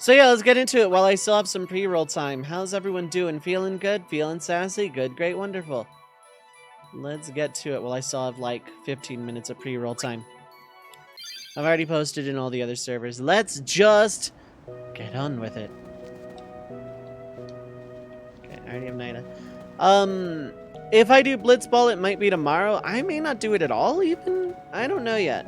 So yeah, let's get into it while I still have some pre-roll time. How's everyone doing? Feeling good? Feeling sassy? Good, great, wonderful. Let's get to it while I still have like 15 minutes of pre-roll time. I've already posted in all the other servers. Let's just get on with it. Okay, I already have Nida. If I do Blitzball, it might be tomorrow. I may not do it at all, even. I don't know yet.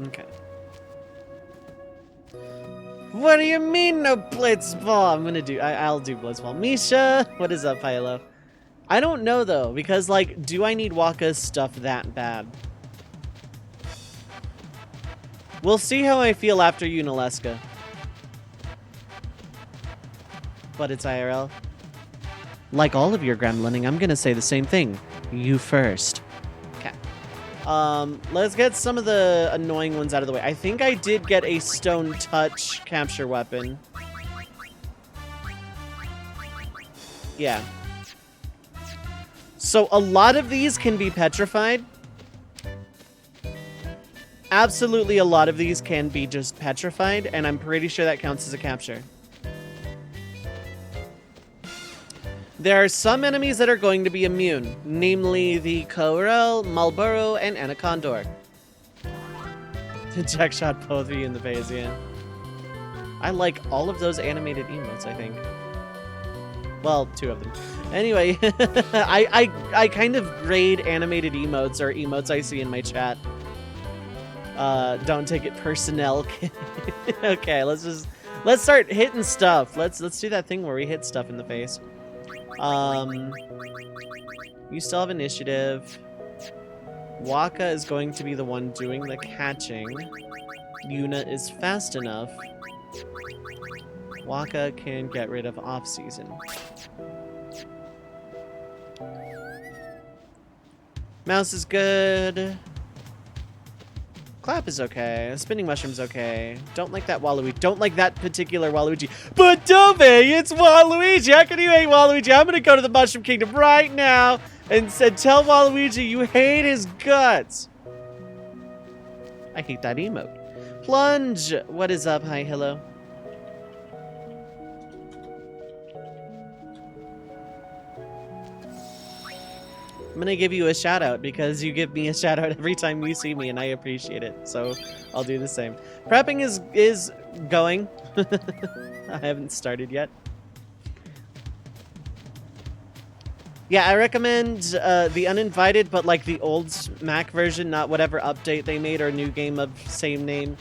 Okay. What do you mean no Blitzball? I'll do Blitzball. Misha, what is up, Hilo? I don't know though, because like, do I need Waka's stuff that bad? We'll see how I feel after Unalesca. But it's IRL. Like all of your gremlining, I'm gonna say the same thing. You first. Okay. Let's get some of the annoying ones out of the way. I think I did get a stone touch capture weapon. Yeah. So a lot of these can be petrified. Absolutely a lot of these can be just petrified, and I'm pretty sure that counts as a capture. There are some enemies that are going to be immune, namely the Corel, Malboro, and Anacondor. The Jack shot both of you in the face, yeah. I like all of those animated emotes, I think. Well, 2 of them. Anyway, I kind of grade animated emotes or emotes I see in my chat. Don't take it personnel. Okay, let's start hitting stuff. Let's do that thing where we hit stuff in the face. You still have initiative. Waka is going to be the one doing the catching. Yuna is fast enough. Waka can get rid of off-season. Mouse is good. Clap is okay. Spinning mushroom's okay. Don't like that Waluigi. Don't like that particular Waluigi. But Dove, it's Waluigi. How can you hate Waluigi? I'm gonna go to the Mushroom Kingdom right now and tell Waluigi you hate his guts. I hate that emote. Plunge. What is up? Hi, hello. I'm gonna give you a shout out because you give me a shout out every time you see me and I appreciate it. So I'll do the same. Prepping is going. I haven't started yet. Yeah, I recommend the uninvited, but like the old Mac version, not whatever update they made or new game of same name.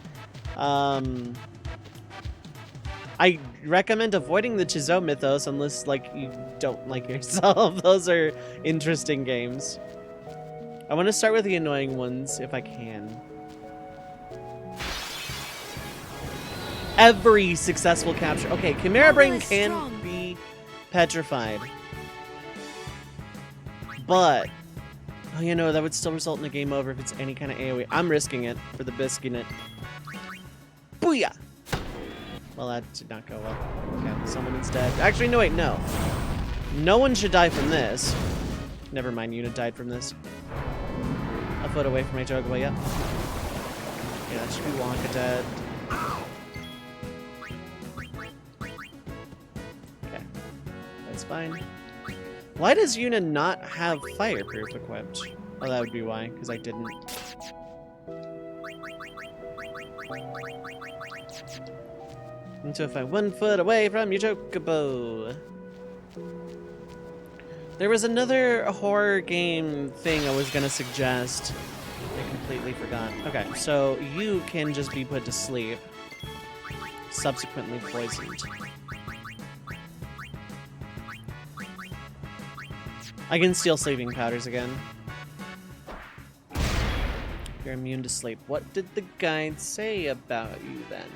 I recommend avoiding the Chizo Mythos unless, like, you don't like yourself. Those are interesting games. I want to start with the annoying ones, if I can. Every successful capture. Okay, Chimera Brain can be petrified. But, oh, you know, that would still result in a game over if it's any kind of AoE. I'm risking it for the biscuit. Booyah! Well, that did not go well. Okay, someone is dead. Actually, no, wait, no. No one should die from this. Never mind, Yuna died from this. A foot away from my Chocobo, yep. Okay, that should be Wonka dead. Okay, that's fine. Why does Yuna not have Fireproof equipped? Oh, that would be why, because I didn't. Until if I'm 1 foot away from your Chocobo. There was another horror game thing I was gonna suggest. I completely forgot. Okay, so you can just be put to sleep. Subsequently poisoned. I can steal sleeping powders again. You're immune to sleep. What did the guide say about you then?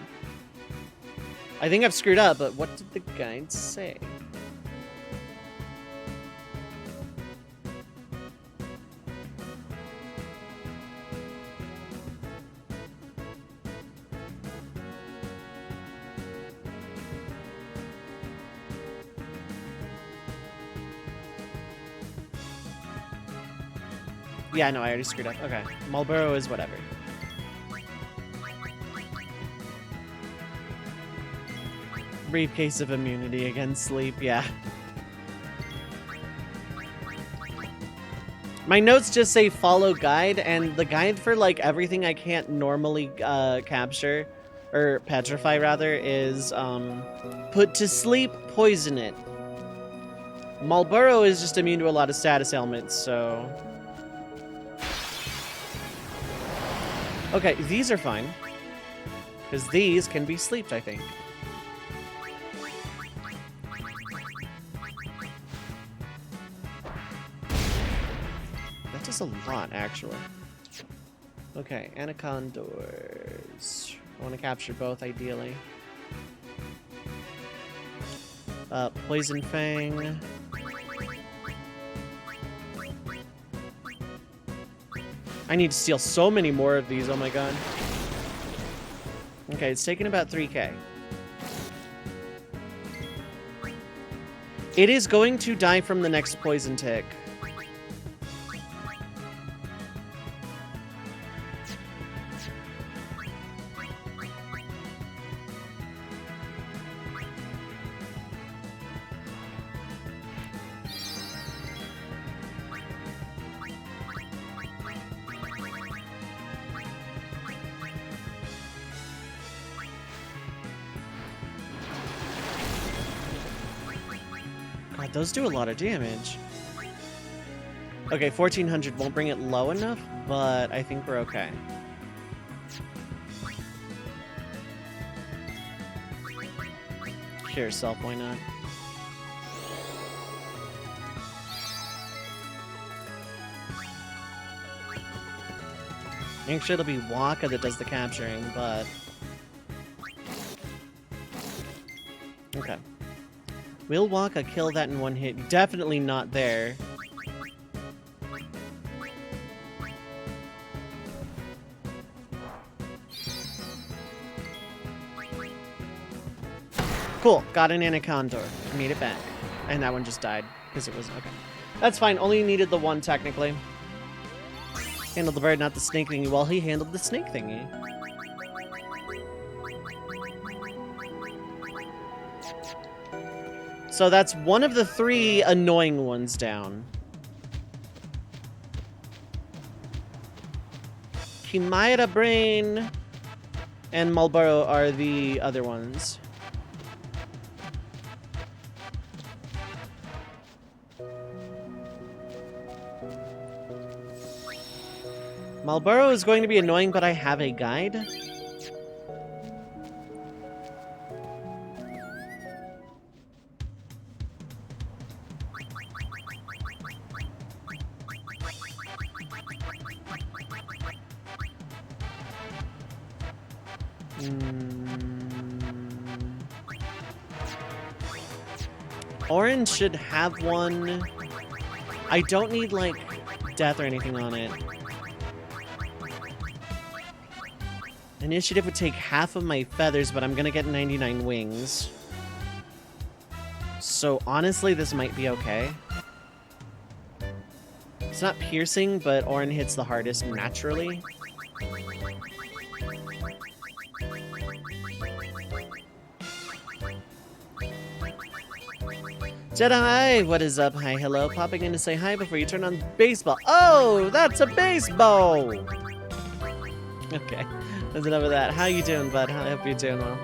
I think I've screwed up, but what did the guide say? Yeah, no, I already screwed up. Okay. Marlboro is whatever. Briefcase of immunity against sleep, yeah. My notes just say follow guide, and the guide for like everything I can't normally capture, or petrify rather, is put to sleep, poison it. Marlboro is just immune to a lot of status ailments, so... Okay, these are fine. Because these can be sleeped, I think. That does a lot, actually. Okay, Anacondors. I want to capture both, ideally. Poison Fang. I need to steal so many more of these, oh my god. Okay, it's taking about 3k. It is going to die from the next poison tick. God, those do a lot of damage. Okay, 1400 won't bring it low enough, but I think we're okay. Cure yourself, why not? Actually, it'll be Waka that does the capturing, but... Okay. Will Waka kill that in one hit? Definitely not there. Cool, got an Anacondor. Made it back. And that one just died, because it was... Okay. That's fine, only needed the one, technically. Handled the bird, not the snake thingy. Well, he handled the snake thingy. So that's one of the 3 annoying ones down. Chimera Brain and Marlboro are the other ones. Marlboro is going to be annoying, but I have a guide. Orange should have one. I don't need, like, death or anything on it. Initiative would take half of my feathers, but I'm gonna get 99 wings. So, honestly, this might be okay. It's not piercing, but Orin hits the hardest naturally. Jedi, what is up? Hi, hello. Popping in to say hi before you turn on baseball. Oh, that's a baseball! Okay, that's enough of that. How you doing, bud? I hope you're doing well.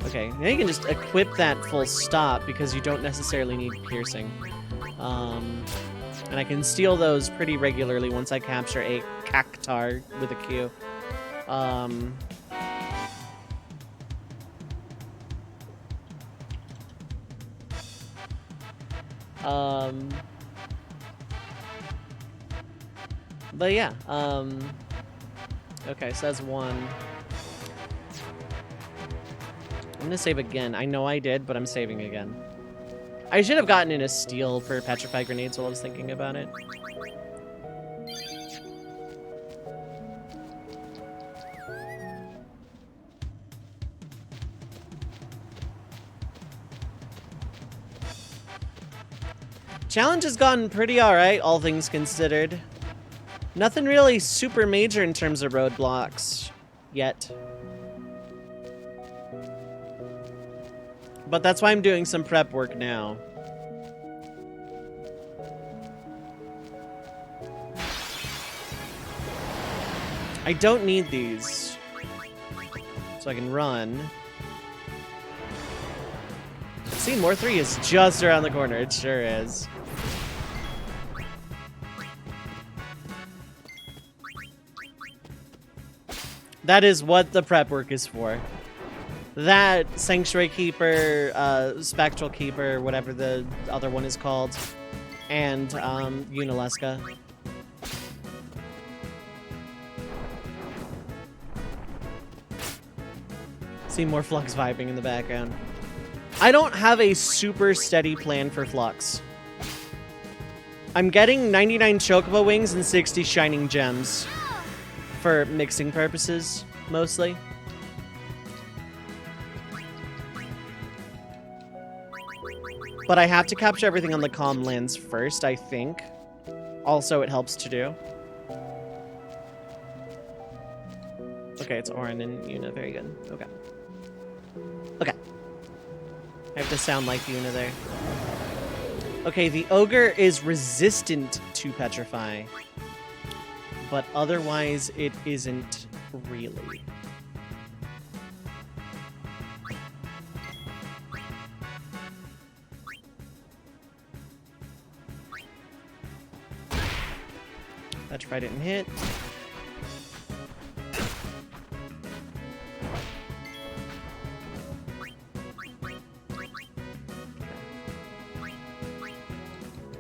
Okay, now you can just equip that full stop because you don't necessarily need piercing. And I can steal those pretty regularly once I capture a cactar with a Q. But yeah, okay, so that's one. I'm gonna save again. I know I did, but I'm saving again. I should have gotten in a steal for Petrify Grenades while I was thinking about it. Challenge has gone pretty alright, all things considered. Nothing really super major in terms of roadblocks yet. But that's why I'm doing some prep work now. I don't need these. So I can run. Seymour 3 is just around the corner. It sure is. That is what the prep work is for. That, Sanctuary Keeper, Spectral Keeper, whatever the other one is called, and Unileska. See more Flux vibing in the background. I don't have a super steady plan for Flux. I'm getting 99 Chocobo Wings and 60 Shining Gems for mixing purposes, mostly. But I have to capture everything on the calm lands first, I think. Also, it helps to do. Okay, it's Orin and Yuna. Very good. Okay. Okay. I have to sound like Yuna there. Okay, the Ogre is resistant to Petrify. But otherwise, it isn't really. Petrify didn't hit.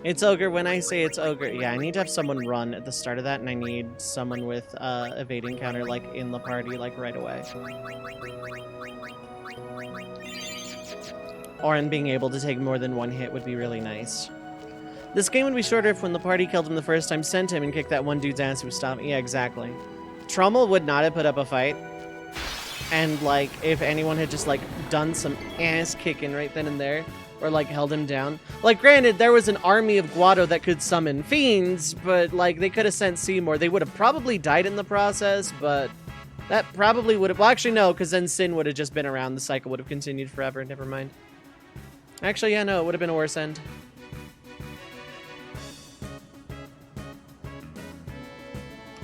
It's Ogre. When I say it's Ogre, yeah, I need to have someone run at the start of that, and I need someone with evading counter, like, in the party, like, right away. Orin being able to take more than one hit would be really nice. This game would be shorter if when the party killed him the first time, sent him and kicked that one dude's ass who was stopping. Yeah, exactly. Trommel would not have put up a fight. And, like, if anyone had just, like, done some ass kicking right then and there, or, like, held him down. Like, granted, there was an army of Guado that could summon fiends, but, like, they could have sent Seymour. They would have probably died in the process, but that probably would have... Well, actually, no, because then Sin would have just been around. The cycle would have continued forever. Never mind. Actually, yeah, no, it would have been a worse end.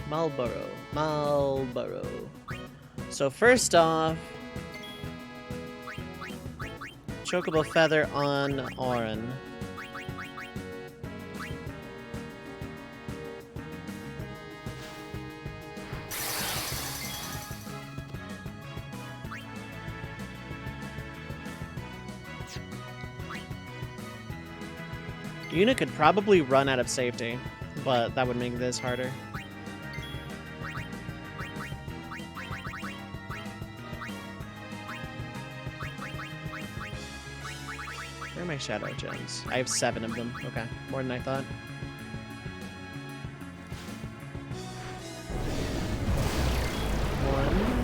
Marlboro. So first off, Chocobo Feather on Orin. Yuna could probably run out of safety, but that would make this harder. Where are my shadow gems? I have 7 of them. Okay, more than I thought. One.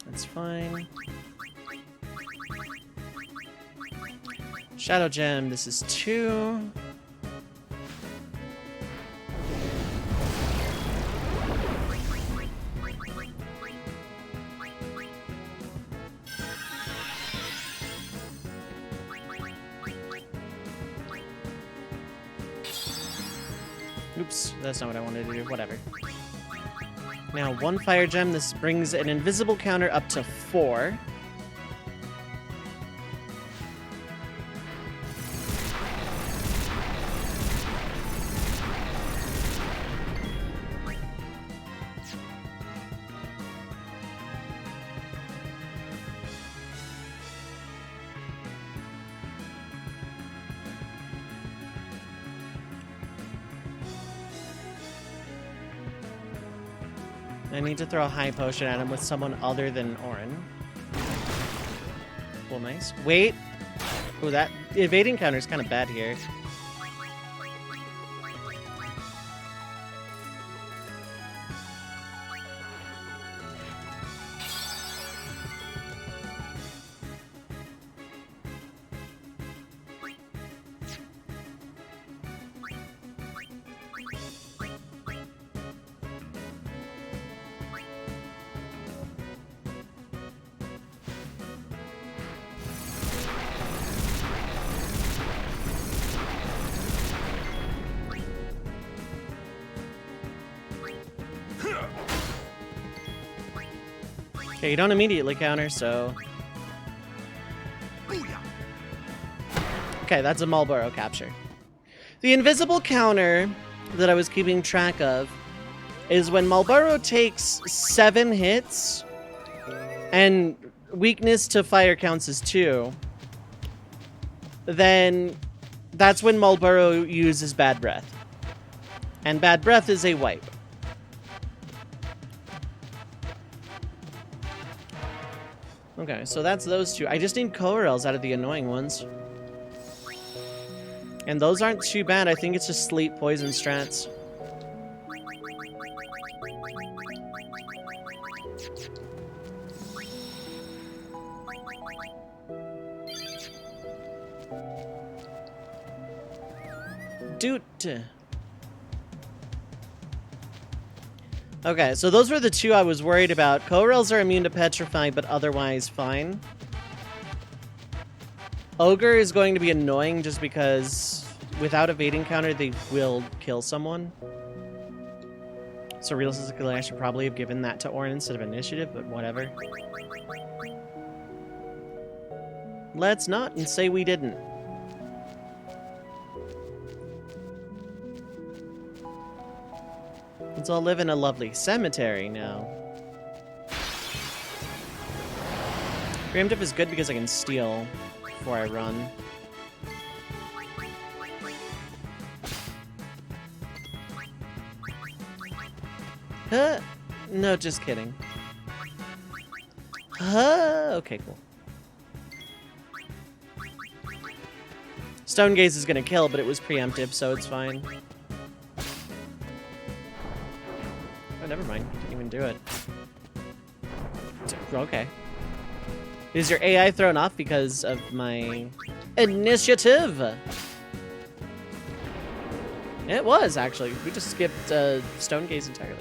That's fine. Shadow gem, this is 2. Oops, that's not what I wanted to do. Whatever. Now, 1 fire gem. This brings an invisible counter up to 4. I need to throw a high potion at him with someone other than Orin. Cool, nice. Wait. Oh, that evading counter is kind of bad here. Okay, you don't immediately counter, so... Okay, that's a Marlboro capture. The invisible counter that I was keeping track of is when Marlboro takes 7 hits, and weakness to fire counts as 2, then that's when Marlboro uses Bad Breath. And Bad Breath is a wipe. Okay, so that's those 2. I just need Coerels out of the annoying ones. And those aren't too bad. I think it's just sleep poison strats. Doot. Okay, so those were the 2 I was worried about. Coerels are immune to Petrify, but otherwise fine. Ogre is going to be annoying just because without evading counter, they will kill someone. So realistically, I should probably have given that to Orin instead of initiative, but whatever. Let's not and say we didn't. Let's all live in a lovely cemetery now. Preemptive is good because I can steal before I run. Huh? No, just kidding. Huh? Okay, cool. Stone Gaze is gonna kill, but it was preemptive, so it's fine. Oh, never mind. Didn't even do it. Okay. Is your AI thrown off because of my initiative? It was, actually. We just skipped Stone Gaze entirely.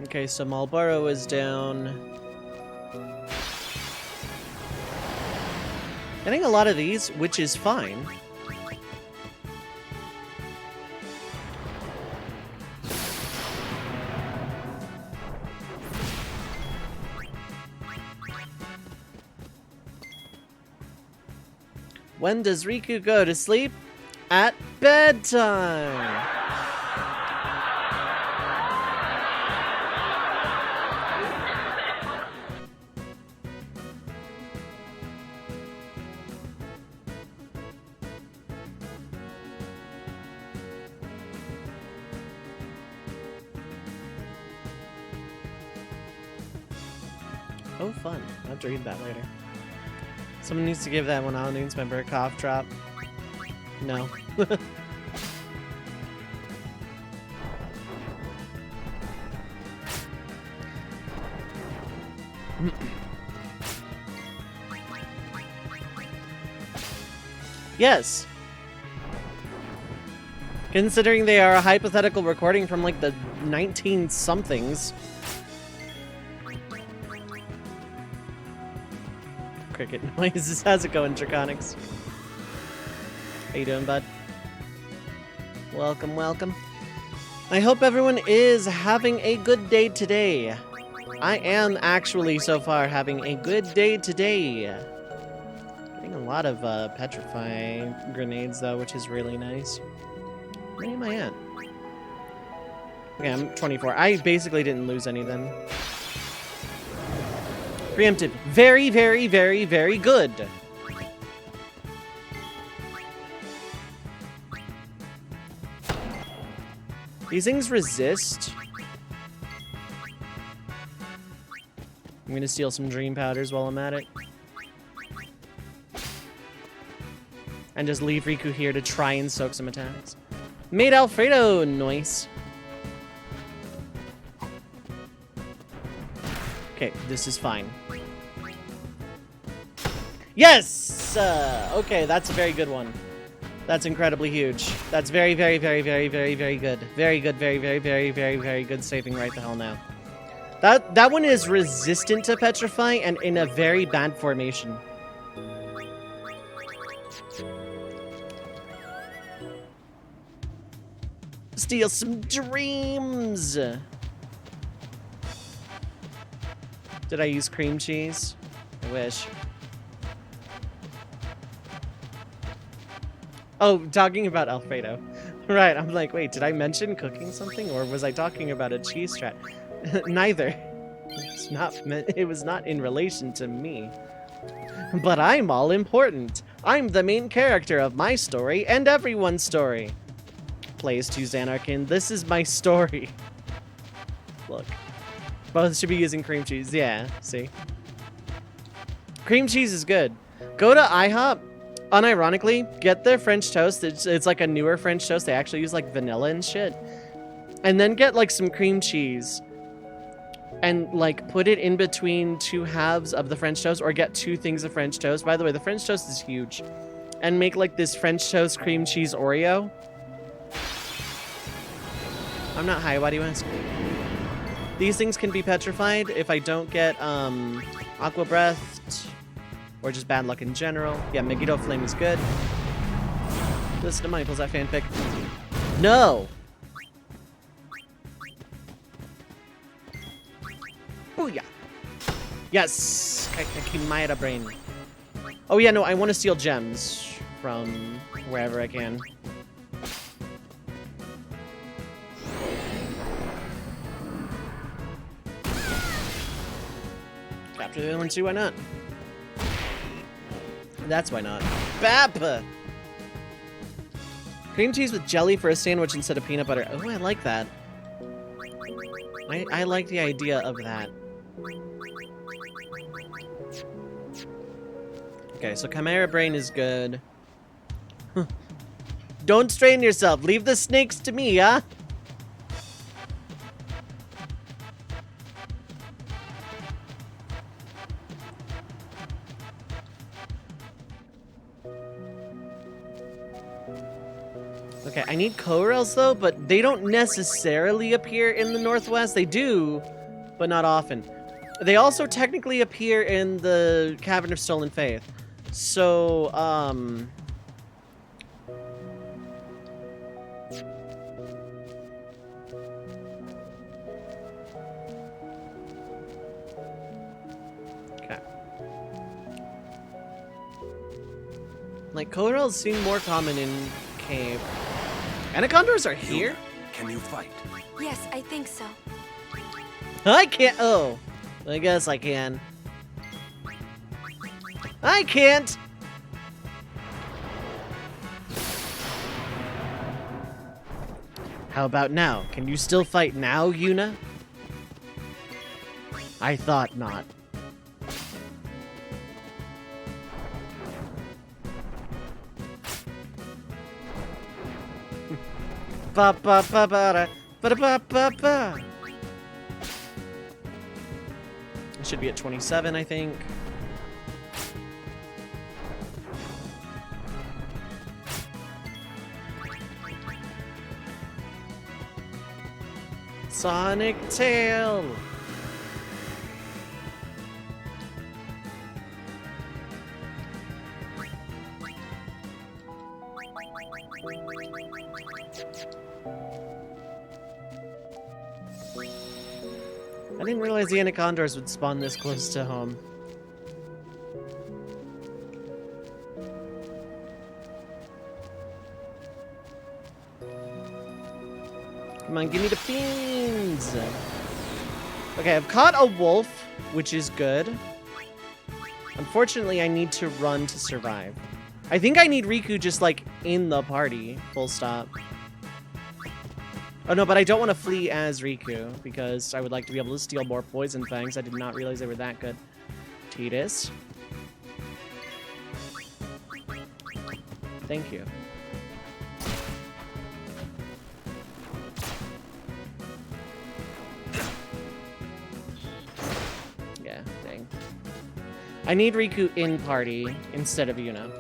Okay, so Marlboro is down. Getting a lot of these, which is fine. When does Riku go to sleep? At bedtime! Oh, fun. I'll have to read that later. Someone needs to give that one audience member a cough drop. No. Yes. Considering they are a hypothetical recording from like the 19-somethings. Cricket noises. How's it going, Draconics? How you doing, bud? Welcome, welcome. I hope everyone is having a good day today. I am actually, so far, having a good day today. Getting a lot of petrify grenades, though, which is really nice. How many am I at? Okay, I'm 24. I basically didn't lose any then. Preemptive. Very, very, very, very good. These things resist. I'm gonna steal some dream powders while I'm at it. And just leave Riku here to try and soak some attacks. Made Alfredo, nice. Okay, this is fine. Yes! Okay, that's a very good one. That's incredibly huge. That's very, very, very, very, very, very good. Very good, very, very, very, very, very good saving right the hell now. That one is resistant to Petrify and in a very bad formation. Steal some dreams! Did I use cream cheese? I wish. Oh, talking about Alfredo. Right, I'm like, wait, did I mention cooking something? Or was I talking about a cheese strat? Neither. It was not in relation to me. But I'm all important. I'm the main character of my story and everyone's story. Plays to Xanarkin. This is my story. Look. Both should be using cream cheese. Yeah, see? Cream cheese is good. Go to IHOP. Unironically, get their French toast. It's like a newer French toast. They actually use like vanilla and shit. And then get like some cream cheese. And like put it in between two halves of the French toast, or get 2 things of French toast. By the way, the French toast is huge. And make like this French toast cream cheese Oreo. I'm not high, why do you ask? These things can be petrified if I don't get Aqua Breath or just bad luck in general. Yeah, Megiddo Flame is good. Listen to Michael's that fanfic. No! Booyah! Yes! Chimera Brain. Oh yeah, no, I want to steal gems from wherever I can. Capture the other one too, why not? That's why not. Bap! Cream cheese with jelly for a sandwich instead of peanut butter. Oh, I like that. I like the idea of that. Okay, so Chimera Brain is good. Don't strain yourself. Leave the snakes to me, huh? Okay, I need Corals though, but they don't necessarily appear in the Northwest. They do, but not often. They also technically appear in the Cavern of Stolen Faith. So, okay. Like, Corals seem more common in cave. Anacondors are here? Can you fight? Yes, I think so. I can't. Oh, I guess I can. I can't. How about now? Can you still fight now, Yuna? I thought not. Ba ba ba ba ba ba ba ba. It should be at 27, I think. Sonic Tail. I didn't realize the Anacondors would spawn this close to home. Come on, give me the beans! Okay, I've caught a wolf, which is good. Unfortunately, I need to run to survive. I think I need Riku just, like, in the party. Full stop. Oh, no, but I don't want to flee as Riku, because I would like to be able to steal more Poison Fangs. I did not realize they were that good. Tidus. Thank you. Yeah, dang. I need Riku in party instead of Yuna.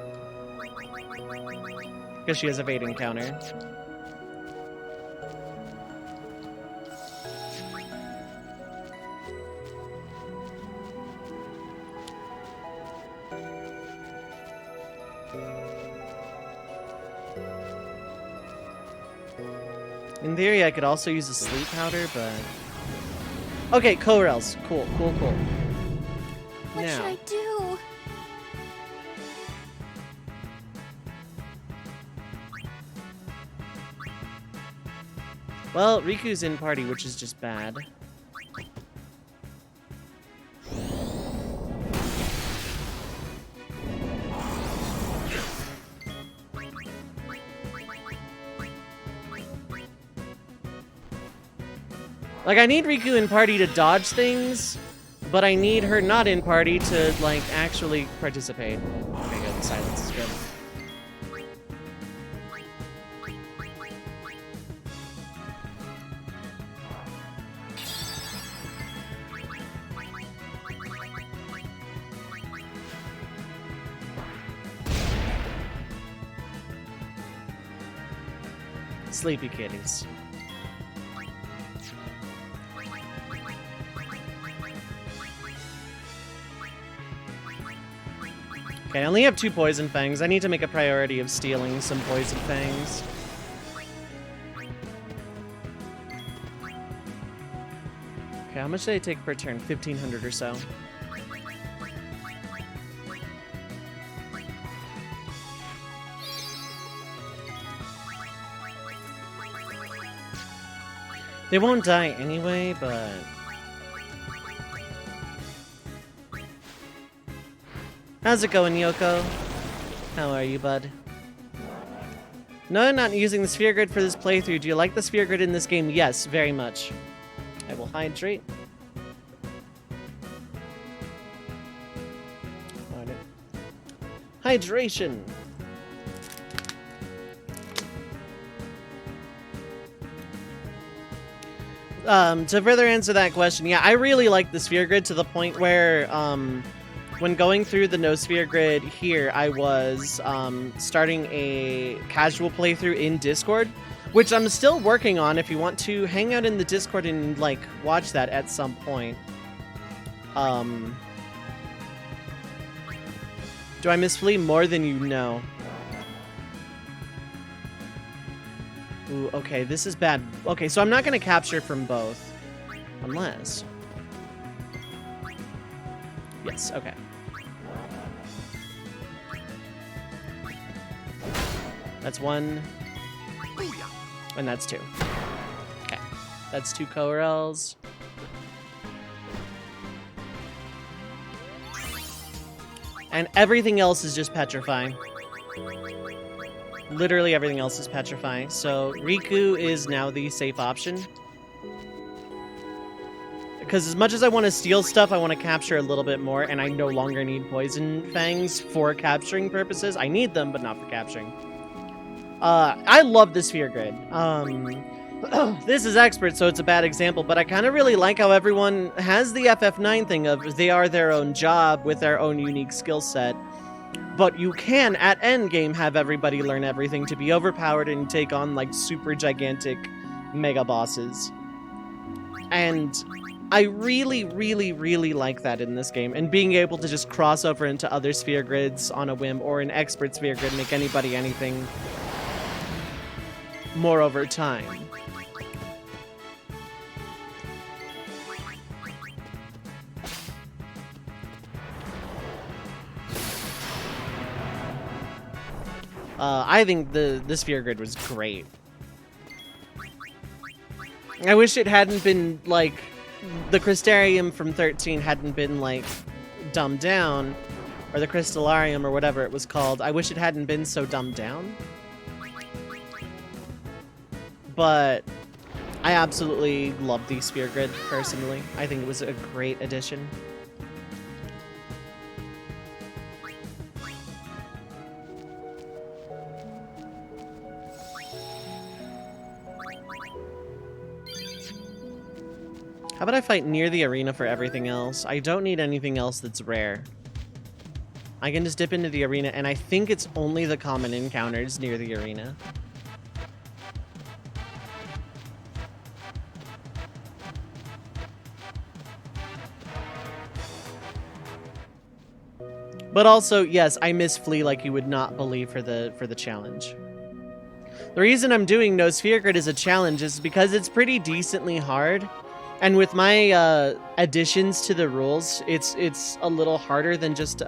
Because she has evading counter. In theory, I could also use a sleep powder, but... Okay, Corels. Cool, cool, cool. What should I do? Well, Riku's in party, which is just bad. Like, I need Riku in party to dodge things, but I need her not in party to, like, actually participate. Okay, good. Silence is good. Sleepy kitties. Okay, I only have 2 Poison Fangs. I need to make a priority of stealing some Poison Fangs. Okay, how much do they take per turn? 1,500 or so. They won't die anyway, but... How's it going, Yoko? How are you, bud? No, I'm not using the sphere grid for this playthrough. Do you like the sphere grid in this game? Yes, very much. I will hydrate. Hydration. To further answer that question, yeah, I really like the sphere grid to the point where, when going through the no sphere grid here, I was starting a casual playthrough in Discord, which I'm still working on. If you want to hang out in the Discord and like watch that at some point. Do I miss Flea more than you know? Ooh, okay, this is bad. Okay, so I'm not gonna capture from both, unless. Yes, okay. That's 1. And that's 2. Okay. That's 2 Corels. And everything else is just petrifying. Literally everything else is petrifying. So Riku is now the safe option. Because as much as I want to steal stuff, I want to capture a little bit more, and I no longer need Poison Fangs for capturing purposes. I need them, but not for capturing. I love the sphere grid. This is expert, so it's a bad example, but I kind of really like how everyone has the FF9 thing of they are their own job with their own unique skill set. But you can, at endgame, have everybody learn everything to be overpowered and take on, like, super gigantic mega bosses. And I really, really, really like that in this game. And being able to just cross over into other sphere grids on a whim, or an expert sphere grid, make anybody anything more over time. I think the sphere grid was great. I wish it hadn't been, like, the Crystarium from 13 hadn't been, like, dumbed down, Or the Crystallarium, or whatever it was called. I wish it hadn't been so dumbed down. But I absolutely love the Sphere Grid, personally. I think it was a great addition. How about I fight near the arena for everything else? I don't need anything else that's rare. I can just dip into the arena, and I think it's only the common encounters near the arena. But also, yes, I miss Flea like you would not believe for the challenge. The reason I'm doing no Sphere Grid as a challenge is because it's pretty decently hard. And with my additions to the rules, it's a little harder than just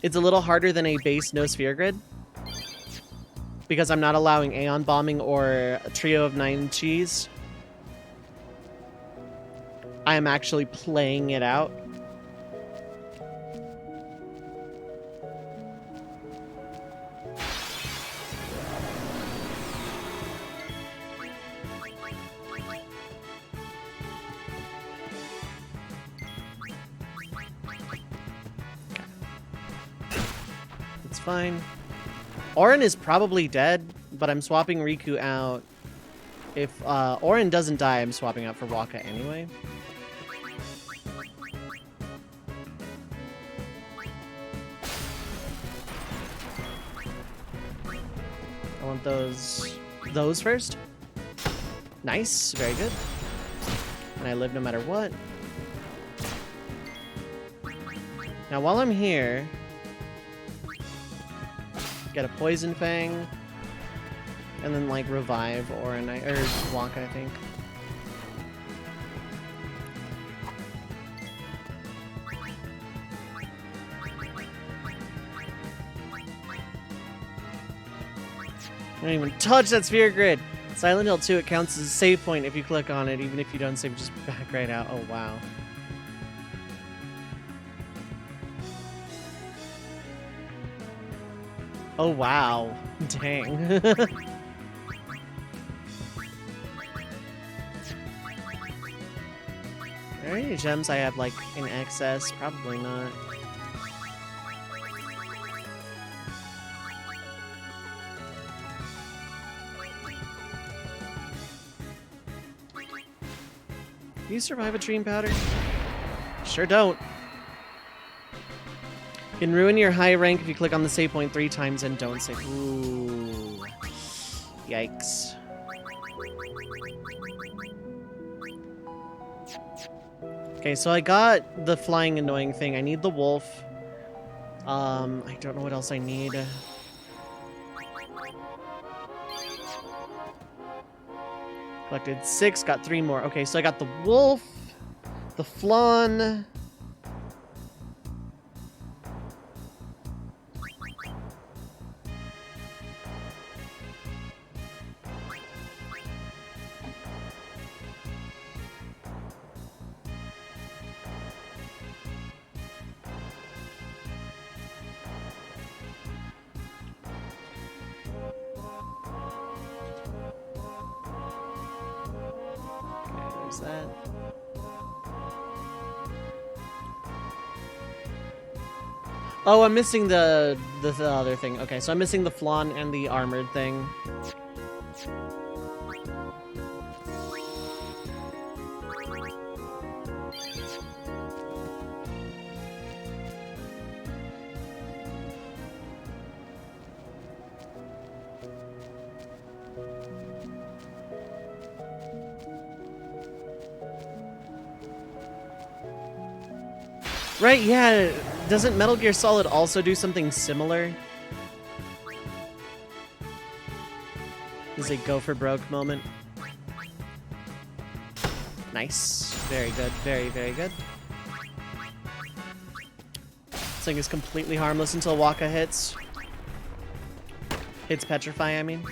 it's a little harder than a base no Sphere Grid, because I'm not allowing Aeon Bombing or a Trio of 9 Cheese. I am actually playing it out. Fine. Auron is probably dead, but I'm swapping Riku out. If Auron doesn't die, I'm swapping out for Waka anyway. I want those first. Nice, very good. And I live no matter what. Now while I'm here, get a Poison Fang, and then like revive or Wonka, I think. I don't even touch that Sphere Grid. Silent Hill 2, it counts as a save point if you click on it, even if you don't save, just back right out. Oh wow. Oh wow. Dang. Are there any gems I have like in excess? Probably not. Do you survive a Dream Powder? Sure don't. Can ruin your high rank if you click on the save point 3 times and don't save. Ooh. Yikes. Okay, so I got the flying annoying thing. I need the wolf. I don't know what else I need. Collected 6, got 3 more. Okay, so I got the wolf, the flan. That. Oh, I'm missing the other thing. Okay, so I'm missing the flan and the armored thing. Right, yeah. Doesn't Metal Gear Solid also do something similar? Is it go for broke moment? Nice. Very good. Very, very good. This thing is completely harmless until Waka hits. Hits Petrify, I mean.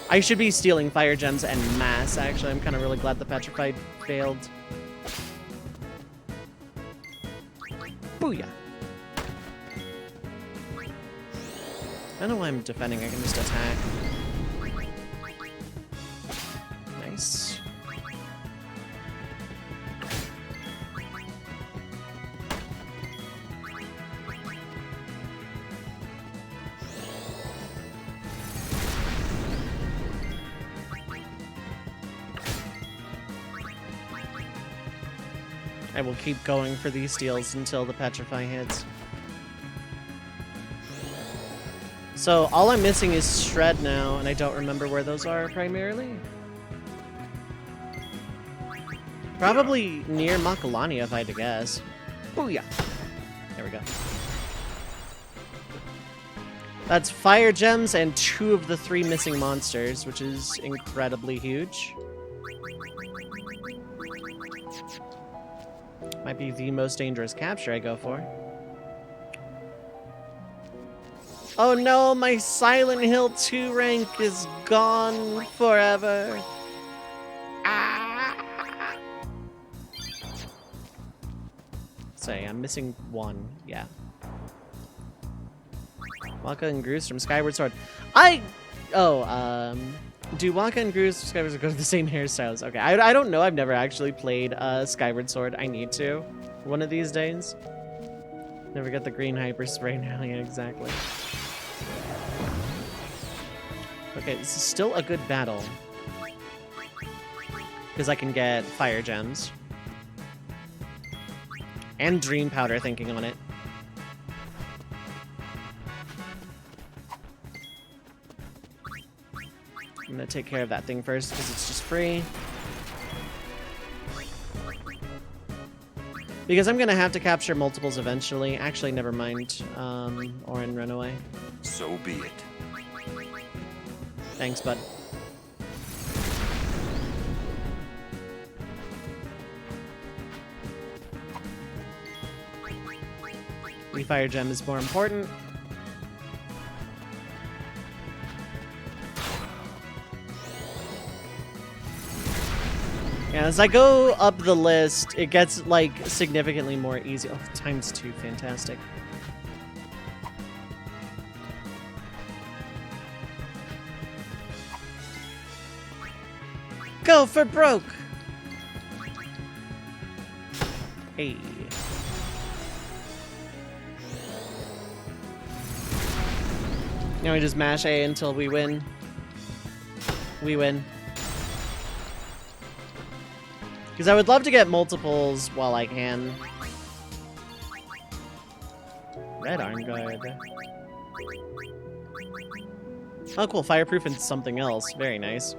I should be stealing fire gems en masse, actually. I'm kind of really glad the Petrified failed. Booyah. I don't know why I'm defending, I can just attack. Nice. I will keep going for these steals until the Petrify hits. So all I'm missing is Shred now, and I don't remember where those are primarily. Probably near Makalani, if I had to guess. Booyah! There we go. That's fire gems and 2 of the 3 missing monsters, which is incredibly huge. Might be the most dangerous capture I go for. Oh no, my Silent Hill 2 rank is gone forever. Ah! Say, I'm missing 1, yeah. Waka and Groose from Skyward Sword. Do Waka and Groose from Skyward Sword go to the same hairstyles? Okay, I don't know. I've never actually played Skyward Sword. I need to one of these days. Never get the green hyper spray now. Yeah, exactly. Okay, this is still a good battle. Because I can get fire gems. And dream powder thinking on it. I'm gonna take care of that thing first because it's just free. Because I'm gonna have to capture multiples eventually. Actually, never mind. Orin, run away. So be it. Thanks, bud. The fire gem is more important. Yeah, as I go up the list, it gets, like, significantly more easy. Oh, ×2, fantastic. Go for broke! Hey. Now we just mash A until we win. We win. Because I would love to get multiples while I can. Red Arm Guard. Oh, cool. Fireproof and something else. Very nice.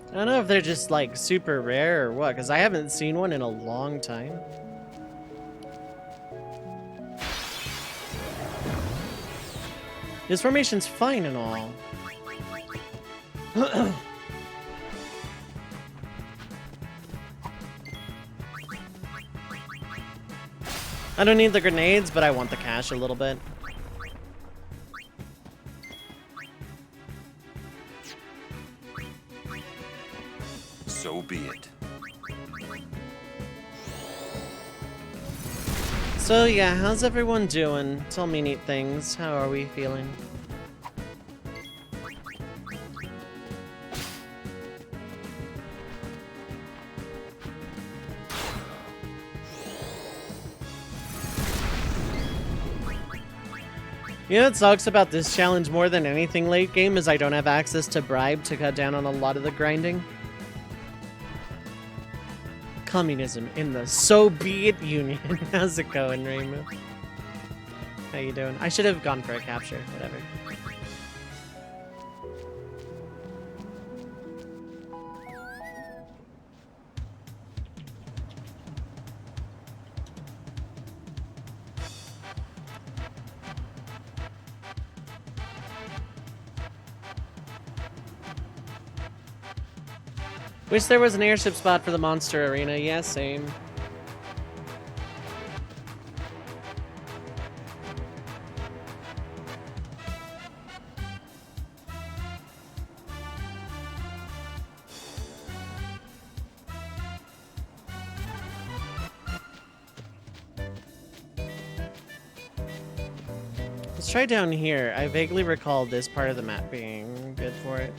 I don't know if they're just, like, super rare or what, because I haven't seen one in a long time. This formation's fine and all. I don't need the grenades, but I want the cash a little bit. So be it. So yeah, how's everyone doing? Tell me neat things. How are we feeling? You know what sucks about this challenge more than anything late game is I don't have access to bribe to cut down on a lot of the grinding. Communism in the so be it union. How's it going, Rainbow? How you doing? I should have gone for a capture, whatever. Wish there was an airship spot for the monster arena. Yeah, same. Let's try down here. I vaguely recall this part of the map being good for it.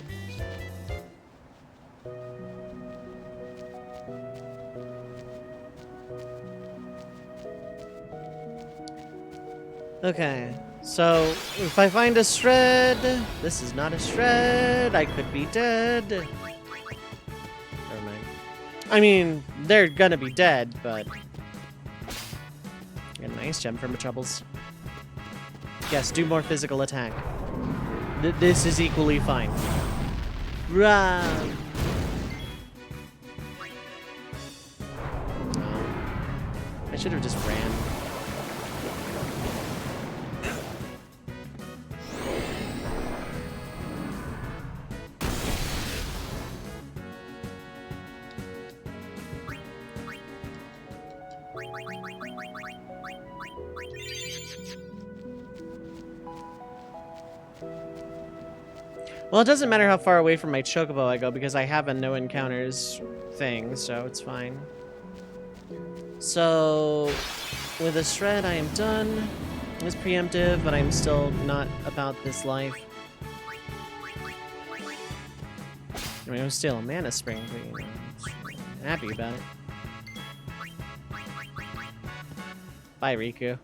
Okay, so if I find a shred, this is not a shred, I could be dead. Never mind. I mean, they're gonna be dead, but... Get a nice gem from the troubles. Yes, do more physical attack. This is equally fine. Run! Oh. I should have just ran. Well, it doesn't matter how far away from my chocobo I go because I have a no encounters thing, so it's fine. So, with a shred, I am done. It's preemptive, but I'm still not about this life. I mean, I'm still a mana spring, but you know, I'm happy about it. Bye, Riku.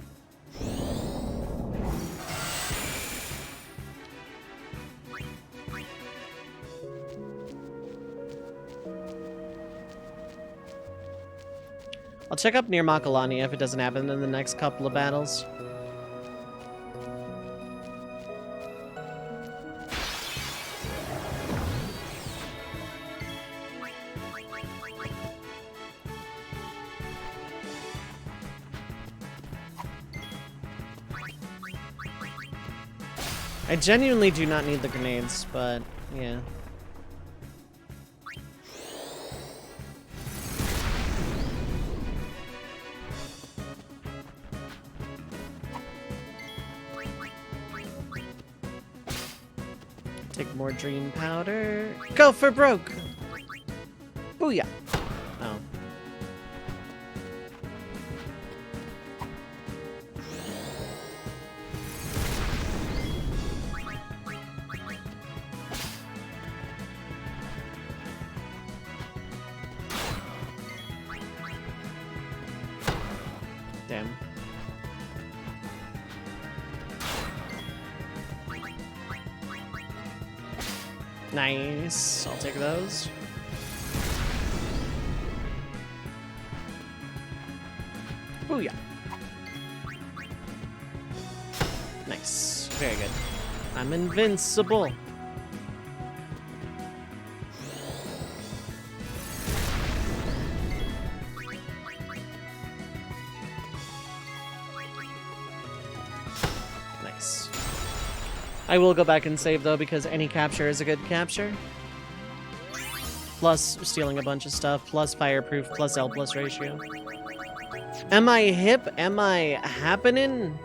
I'll check up near Makalani if it doesn't happen in the next couple of battles. I genuinely do not need the grenades, but yeah. Take more dream powder. Go for broke! Booyah! Oh. Damn. Nice. I'll take those. Booyah. Nice. Very good. I'm invincible. Nice. I will go back and save, though, because any capture is a good capture. Plus stealing a bunch of stuff, plus fireproof, plus L plus ratio. Am I hip? Am I happening?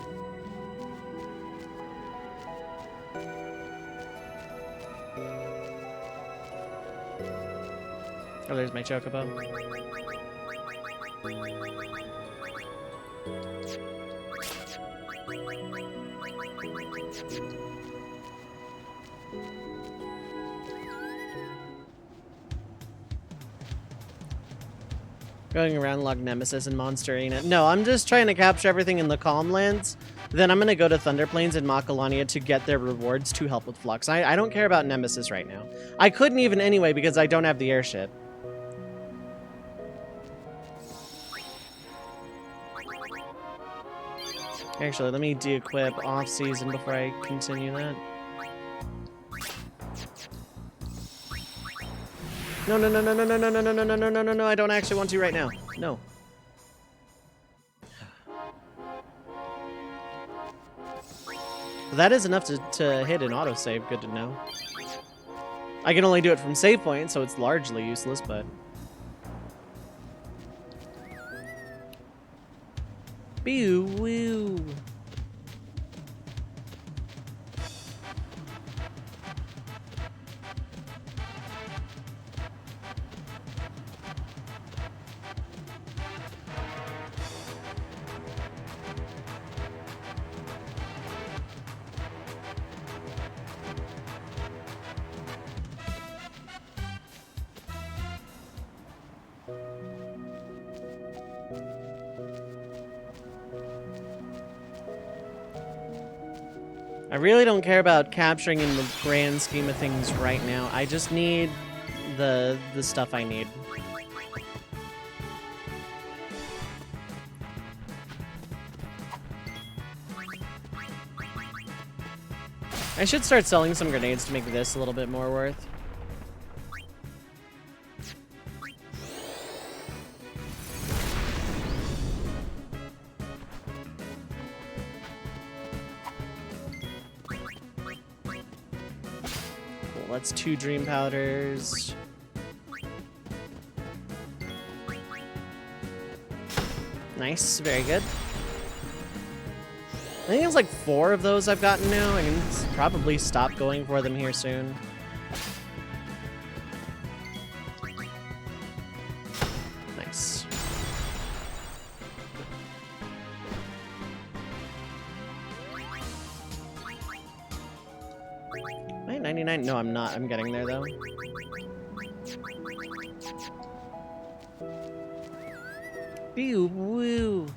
Oh, there's my chocobo. Going around Log Nemesis and Monster Arena. No, I'm just trying to capture everything in the Calm Lands. then I'm gonna go to Thunder Plains and Macalania to get their rewards to help with Flux. I don't care about Nemesis right now. I couldn't even anyway because I don't have the airship. Actually, let me de-equip off-season before I continue that. No, no, no, no, no, no, no, no, no, no, no, no, no, no, no, I don't actually want to right now. No. That is enough to hit an autosave, good to know. I can only do it from save point, so it's largely useless, but... Pew-woo. I really don't care about capturing in the grand scheme of things right now. I just need the stuff I need. I should start selling some grenades to make this a little bit more worth. That's 2 dream powders. Nice, very good. I think it's like 4 of those I've gotten now. I can probably stop going for them here soon. Nice. Am I 99? No, I'm not. I'm getting there though. Pew woo.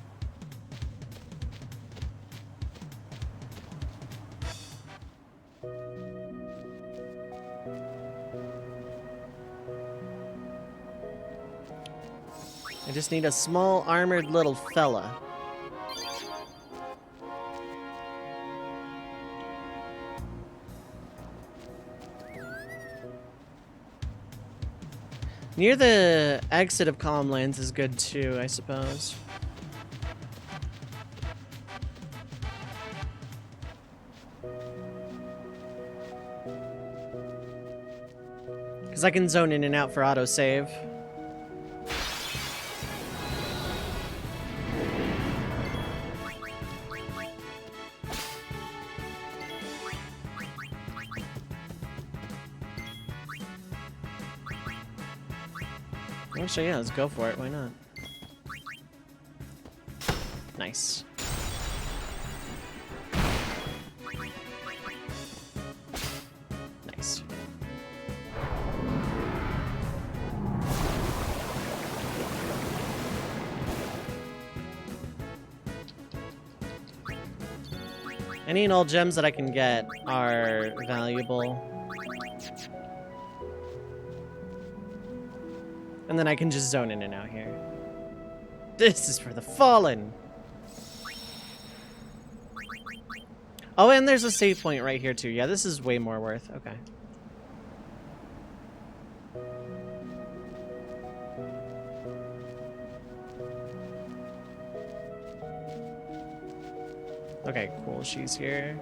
I just need a small armored little fella. Near the exit of Calm Lands is good too, I suppose. Because I can zone in and out for autosave. Actually, yeah, let's go for it. Why not? Nice. Nice. Any and all gems that I can get are valuable. And then I can just zone in and out here. This is for the fallen. Oh, and there's a save point right here too. Yeah, this is way more worth. Okay. Okay, cool. She's here.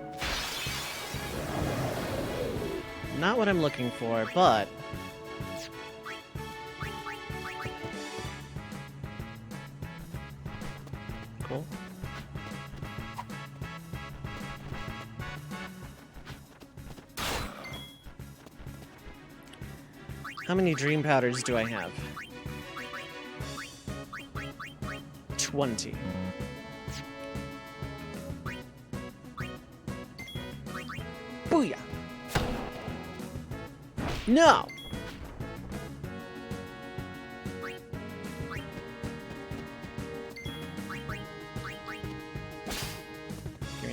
Not what I'm looking for, but... Cool. How many dream powders do I have? 20. Booyah! No!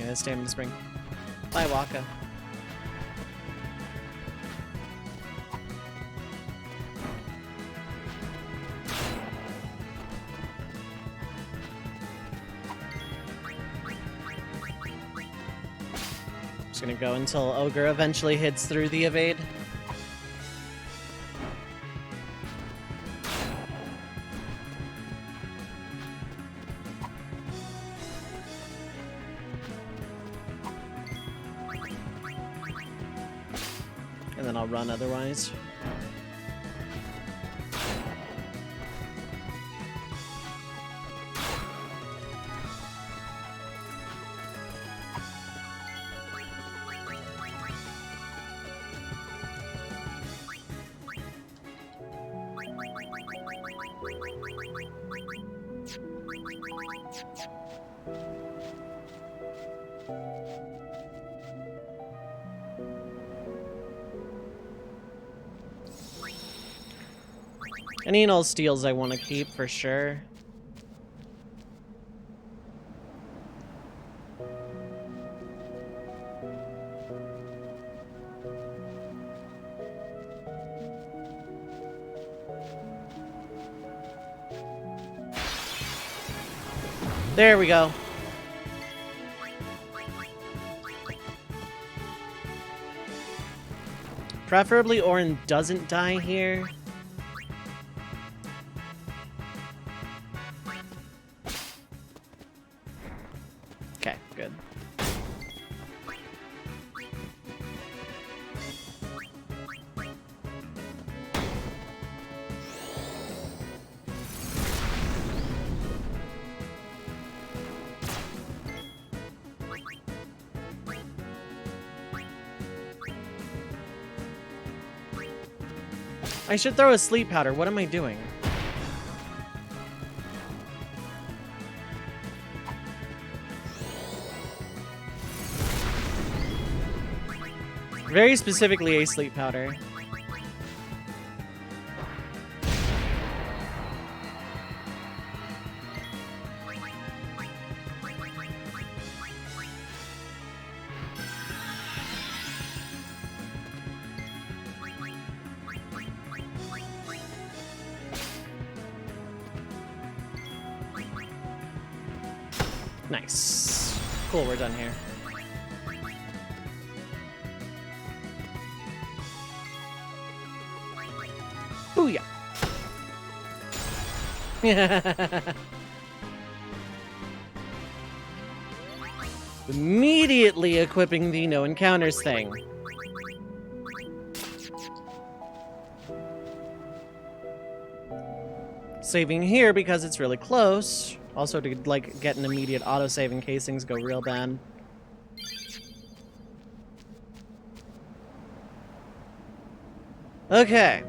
Yeah, stamina spring. Bye, Waka. Just gonna go until Ogre eventually hits through the evade. And then I'll run otherwise. Any and all steals I want to keep for sure. There we go. Preferably Orin doesn't die here. Okay, good. I should throw a sleep powder. What am I doing? Very specifically a sleep powder. Nice. Cool, we're done here. Booyah! Immediately equipping the no encounters thing. Saving here because it's really close. Also to, like, get an immediate autosave in case things go real bad. Okay.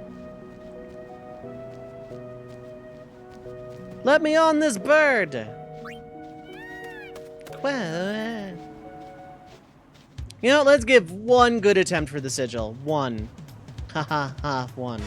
Let me on this bird! Well, you know, let's give one good attempt for the sigil. One. Ha ha ha, one.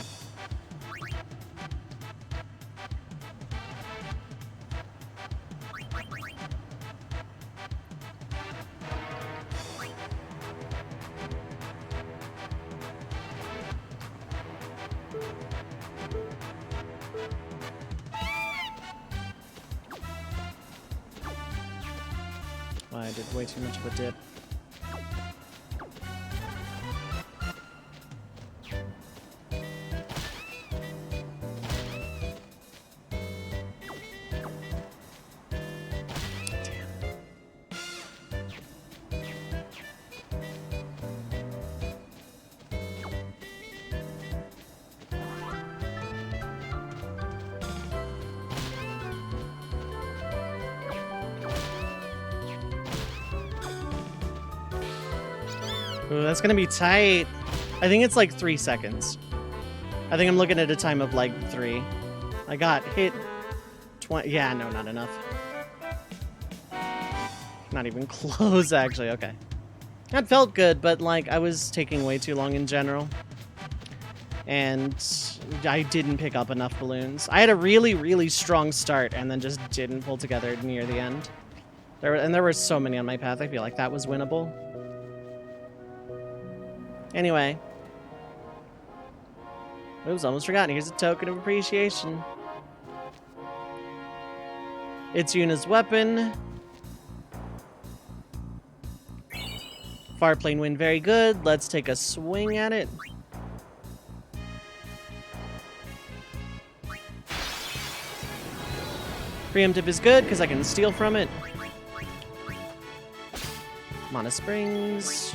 I did way too much of a dip. Ooh, that's gonna be tight. I think it's like 3 seconds. I think I'm looking at a time of like 3. I got hit 20. Yeah, no, not enough. Not even close, actually. Okay. That felt good, but like I was taking way too long in general. And I didn't pick up enough balloons. I had a really, really strong start and then just didn't pull together near the end. There were so many on my path, I feel like that was winnable. Anyway. Oops, almost forgotten. Here's a token of appreciation. It's Yuna's weapon. Farplane wind, very good. Let's take a swing at it. Preemptive is good because I can steal from it. Mana Springs.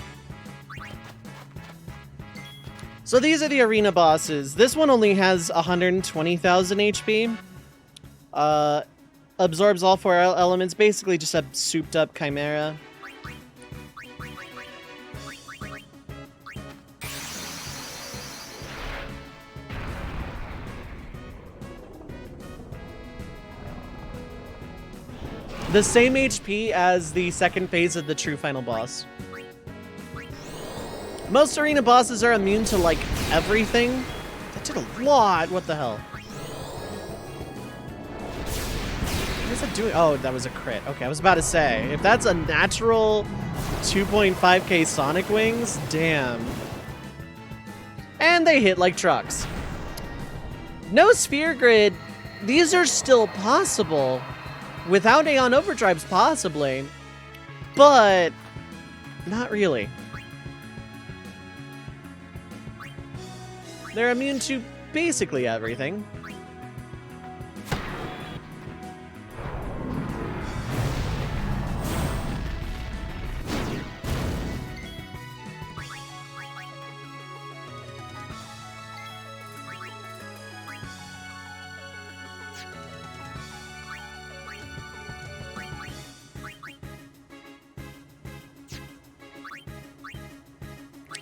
So these are the arena bosses. This one only has 120,000 HP. Absorbs all 4 elements. Basically just a souped up chimera. The same HP as the second phase of the true final boss. Most arena bosses are immune to, like, everything. That did a lot. What the hell? What is that doing? Oh, that was a crit. Okay, I was about to say, if that's a natural 2.5k Sonic Wings, damn. And they hit like trucks. No Sphere Grid. These are still possible. Without Aeon Overdrives, possibly. But not really. They're immune to basically everything.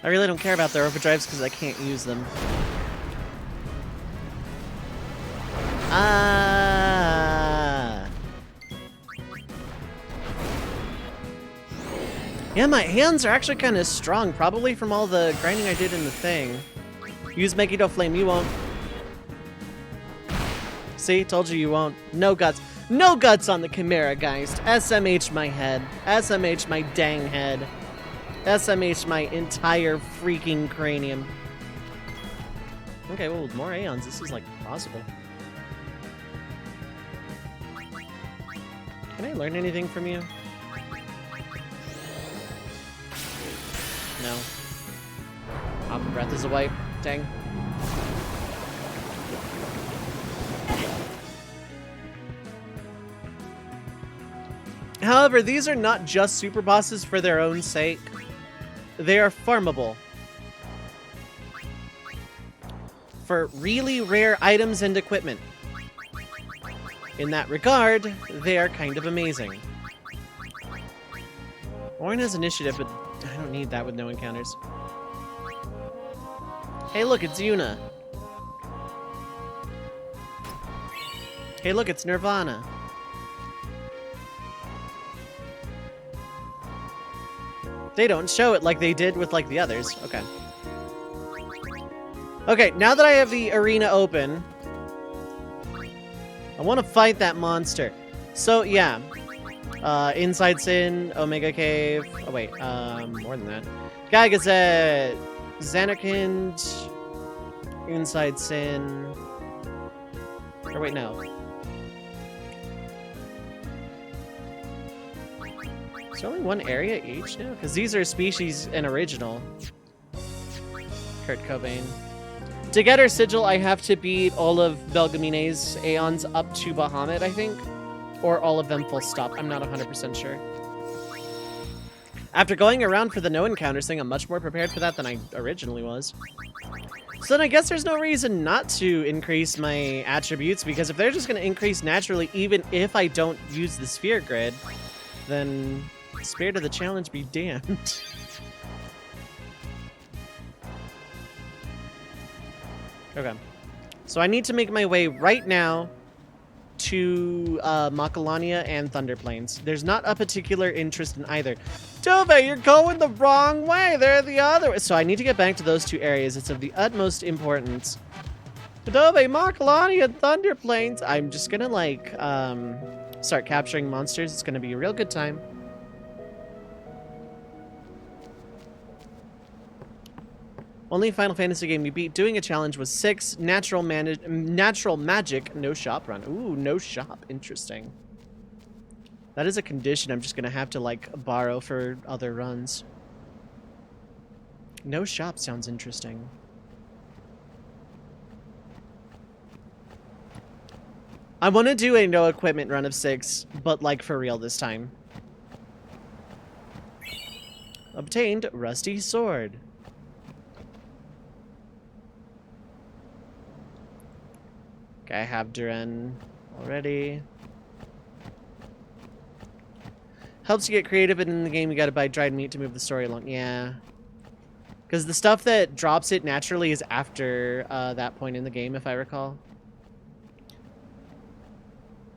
I really don't care about their overdrives because I can't use them. Yeah, my hands are actually kind of strong, probably from all the grinding I did in the thing. Use Megiddo Flame, you won't. See, told you you won't. No guts. No guts on the Chimera Geist. SMH my head. SMH my dang head. SMH my entire freaking cranium. Okay, well, with more Aeons, this is, like, possible. Can I learn anything from you? No. Aqua Breath is a wipe. Dang. However, these are not just super bosses for their own sake. They are farmable. For really rare items and equipment. In that regard, they are kind of amazing. Orin has initiative, but I don't need that with no encounters. Hey look, it's Yuna. Hey look, it's Nirvana. They don't show it like they did with, like, the others. Okay. Okay, now that I have the arena open, I want to fight that monster. So, yeah. Inside Sin, Omega Cave. Oh, wait. More than that. Gagazet, Xanarkand, Inside Sin. Or wait, no. Is there only one area each now? Because these are species and original. Kurt Cobain. To get her sigil, I have to beat all of Belgamine's Aeons up to Bahamut, I think. Or all of them full stop. I'm not 100% sure. After going around for the no encounters thing, I'm much more prepared for that than I originally was. So then I guess there's no reason not to increase my attributes, because if they're just going to increase naturally, even if I don't use the sphere grid, then Spirit of the Challenge be damned. Okay. So I need to make my way right now to Macalania and Thunder Plains. There's not a particular interest in either. Dove, you're going the wrong way. They're the other way. So I need to get back to those two areas. It's of the utmost importance. Dove, Macalania, and Thunder Plains. I'm just gonna, like, start capturing monsters. It's going to be a real good time. Only Final Fantasy game you beat doing a challenge was 6. Natural Magic, no shop run. Ooh, no shop. Interesting. That is a condition I'm just going to have to, like, borrow for other runs. No shop sounds interesting. I want to do a no equipment run of 6, but, like, for real this time. Obtained Rusty Sword. Okay, I have Duran already. Helps you get creative, but in the game you gotta buy dried meat to move the story along. Yeah. Because the stuff that drops it naturally is after that point in the game, if I recall.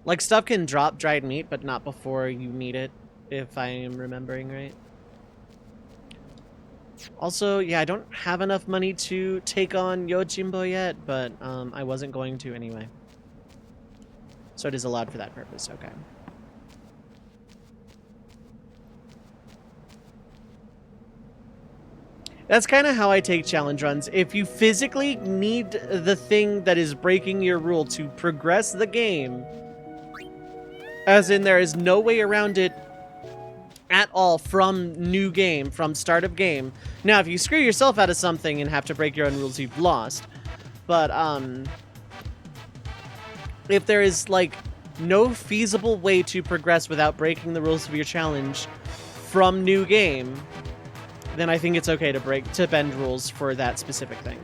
Like, stuff can drop dried meat, but not before you need it, if I am remembering right. Also, yeah, I don't have enough money to take on Yojimbo yet, but I wasn't going to anyway. So it is allowed for that purpose, okay. That's kind of how I take challenge runs. If you physically need the thing that is breaking your rule to progress the game, as in there is no way around it at all from new game, from start of game. Now, if you screw yourself out of something and have to break your own rules, you've lost. But, if there is, like, no feasible way to progress without breaking the rules of your challenge from new game, then I think it's okay to bend rules for that specific thing.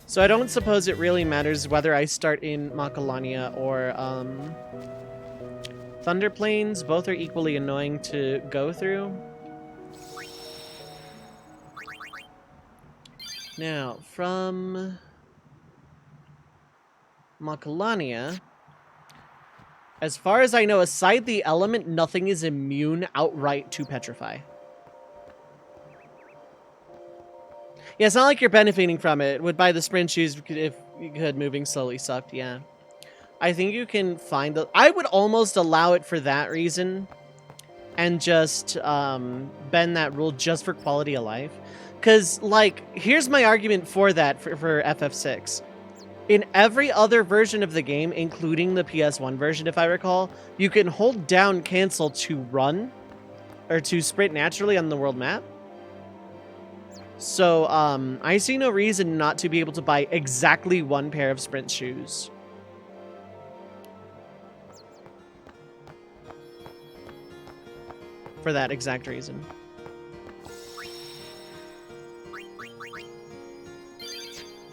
So I don't suppose it really matters whether I start in Macalania or Thunder Plains. Both are equally annoying to go through. Now, from Macalania, as far as I know, aside the element, nothing is immune outright to Petrify. Yeah, it's not like you're benefiting from it. Would buy the sprint shoes if you could. Moving slowly sucked, yeah. I think you can find the... I would almost allow it for that reason. And just bend that rule just for quality of life. Because, like, here's my argument for that for FF6. In every other version of the game, including the PS1 version, if I recall, you can hold down cancel to run. Or to sprint naturally on the world map. So, I see no reason not to be able to buy exactly one pair of sprint shoes. For that exact reason.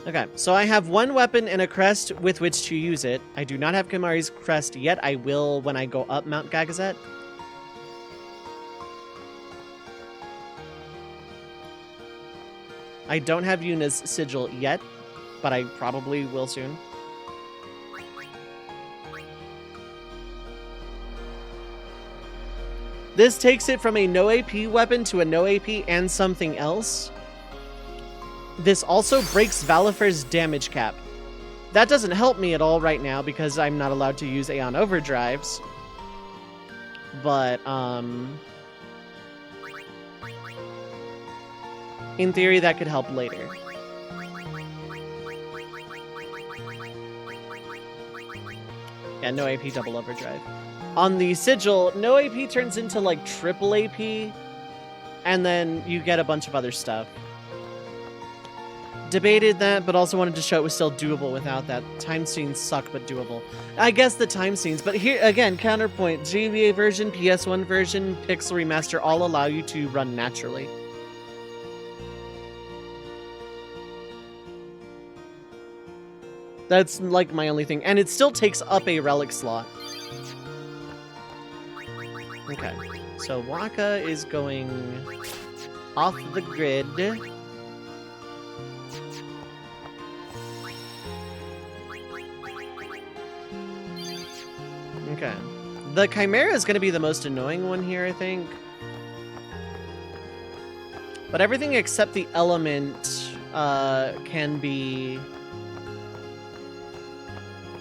Okay, so I have one weapon and a crest with which to use it. I do not have Kimahri's crest yet. I will when I go up Mount Gagazet. I don't have Yuna's sigil yet, but I probably will soon. This takes it from a no AP weapon to a no AP and something else. This also breaks Valifer's damage cap. That doesn't help me at all right now because I'm not allowed to use Aeon Overdrives. But, in theory, that could help later. Yeah, no AP, double overdrive. On the sigil, no AP turns into, like, triple AP, and then you get a bunch of other stuff. Debated that, but also wanted to show it was still doable without that. Time scenes suck, but doable. I guess the time scenes, but here, again, counterpoint. GBA version, PS1 version, Pixel Remaster all allow you to run naturally. That's, like, my only thing. And it still takes up a relic slot. Okay. So, Waka is going off the grid. Okay. The Chimera is going to be the most annoying one here, I think. But everything except the element can be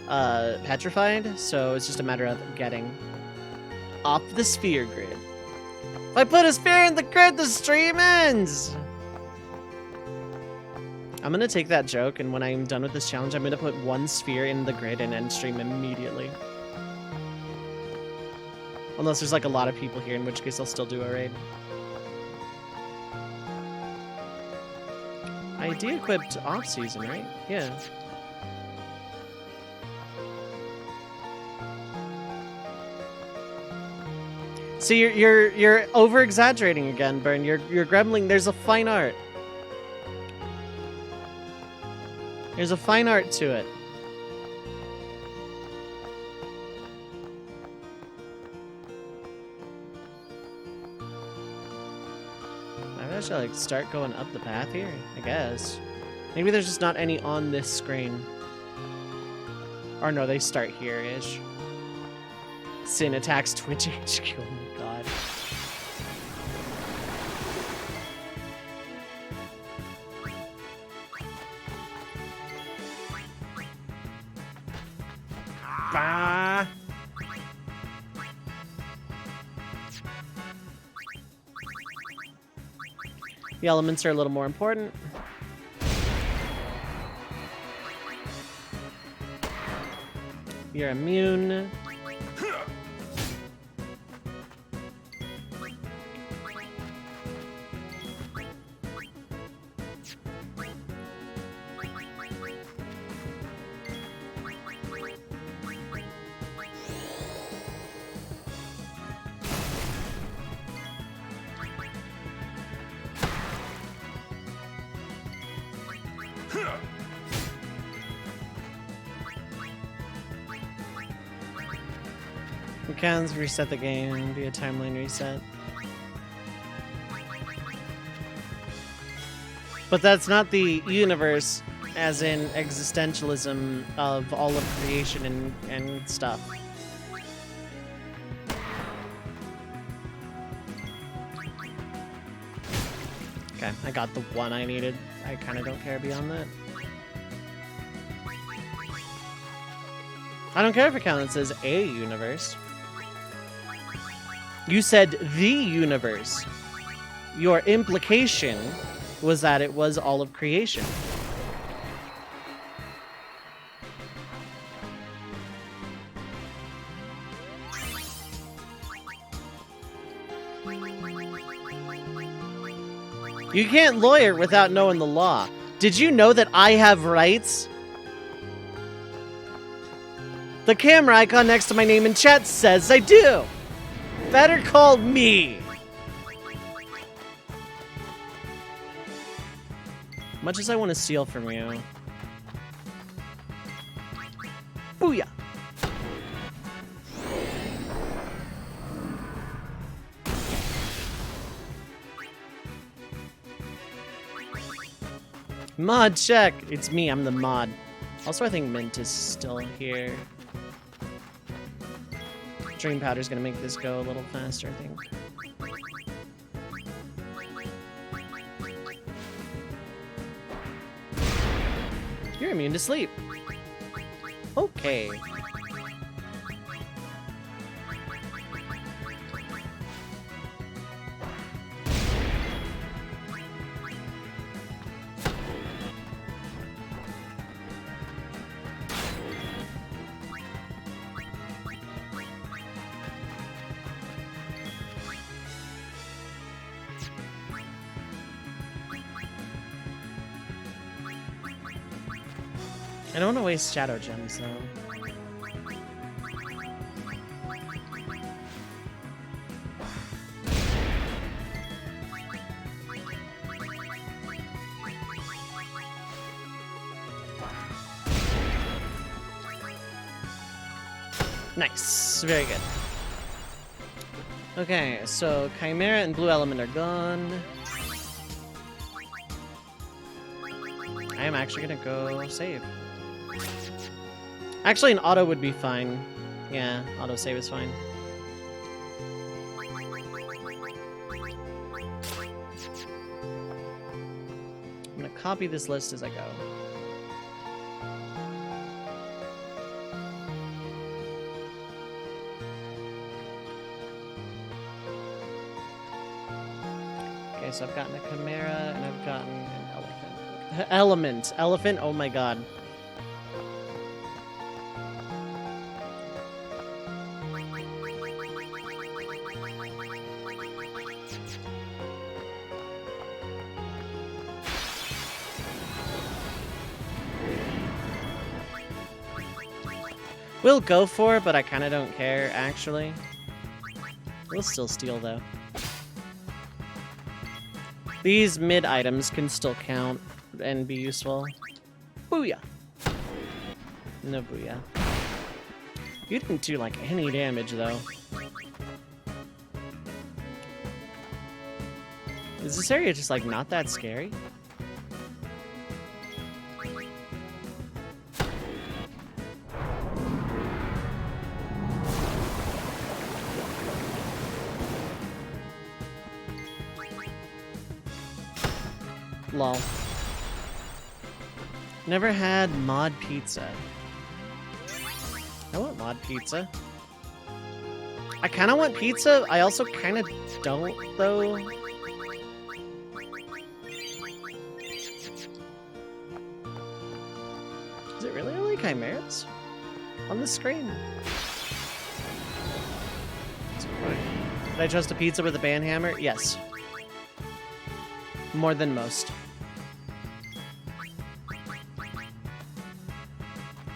petrified, so it's just a matter of getting off the sphere grid. If I put a sphere in the grid, the stream ends! I'm gonna take that joke, and when I'm done with this challenge, I'm gonna put one sphere in the grid and end stream immediately. Unless there's like a lot of people here, in which case I'll still do a raid. I de-equipped off-season, right? Yeah. See, you're over-exaggerating again, Burn. You're gremling. There's a fine art. There's a fine art to it. Maybe I should like start going up the path here, I guess. Maybe there's just not any on this screen. Or no, they start here-ish. Sin attacks Twitch HQ. Oh my god. Ah. The elements are a little more important. You're immune. We can reset the game via timeline reset. But that's not the universe, as in existentialism of all of creation and stuff. Okay, I got the one I needed. I kind of don't care beyond that. I don't care if it counts as a universe. You said the universe. Your implication was that it was all of creation. You can't lawyer without knowing the law. Did you know that I have rights? The camera icon next to my name in chat says I do. Better call me. Much as I want to steal from you. Booyah. Mod check. It's me. I'm the mod. Also, I think Mint is still here. Dream Powder's gonna make this go a little faster, I think. You're immune to sleep. Okay. I don't want to waste Shadow Gems, though. Nice. Very good. Okay, so Chimera and Blue Element are gone. I am actually gonna go save. Actually, an auto would be fine. Yeah, autosave is fine. I'm gonna copy this list as I go. Okay, so I've gotten a Chimera and I've gotten an elephant. Elephant, oh my god. We'll go for it, but I kind of don't care, actually. We'll still steal, though. These mid items can still count and be useful. Booyah! No booyah. You didn't do, like, any damage, though. Is this area just, like, not that scary? Lol. Never had mod pizza. I want mod pizza. I kind of want pizza. I also kind of don't, though. Is it really only chimeras on the screen? Did I trust a pizza with a band hammer? Yes. More than most.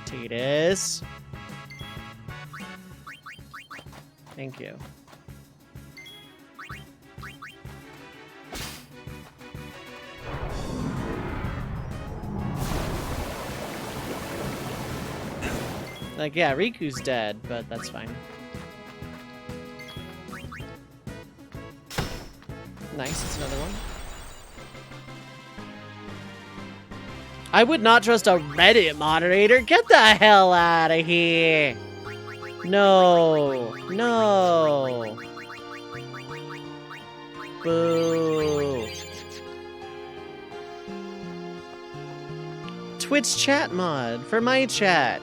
Titus. Thank you. Like, yeah, Riku's dead, but that's fine. Nice, it's another one. I would not trust a Reddit moderator. Get the hell out of here. No. No. Boo. Twitch chat mod for my chat.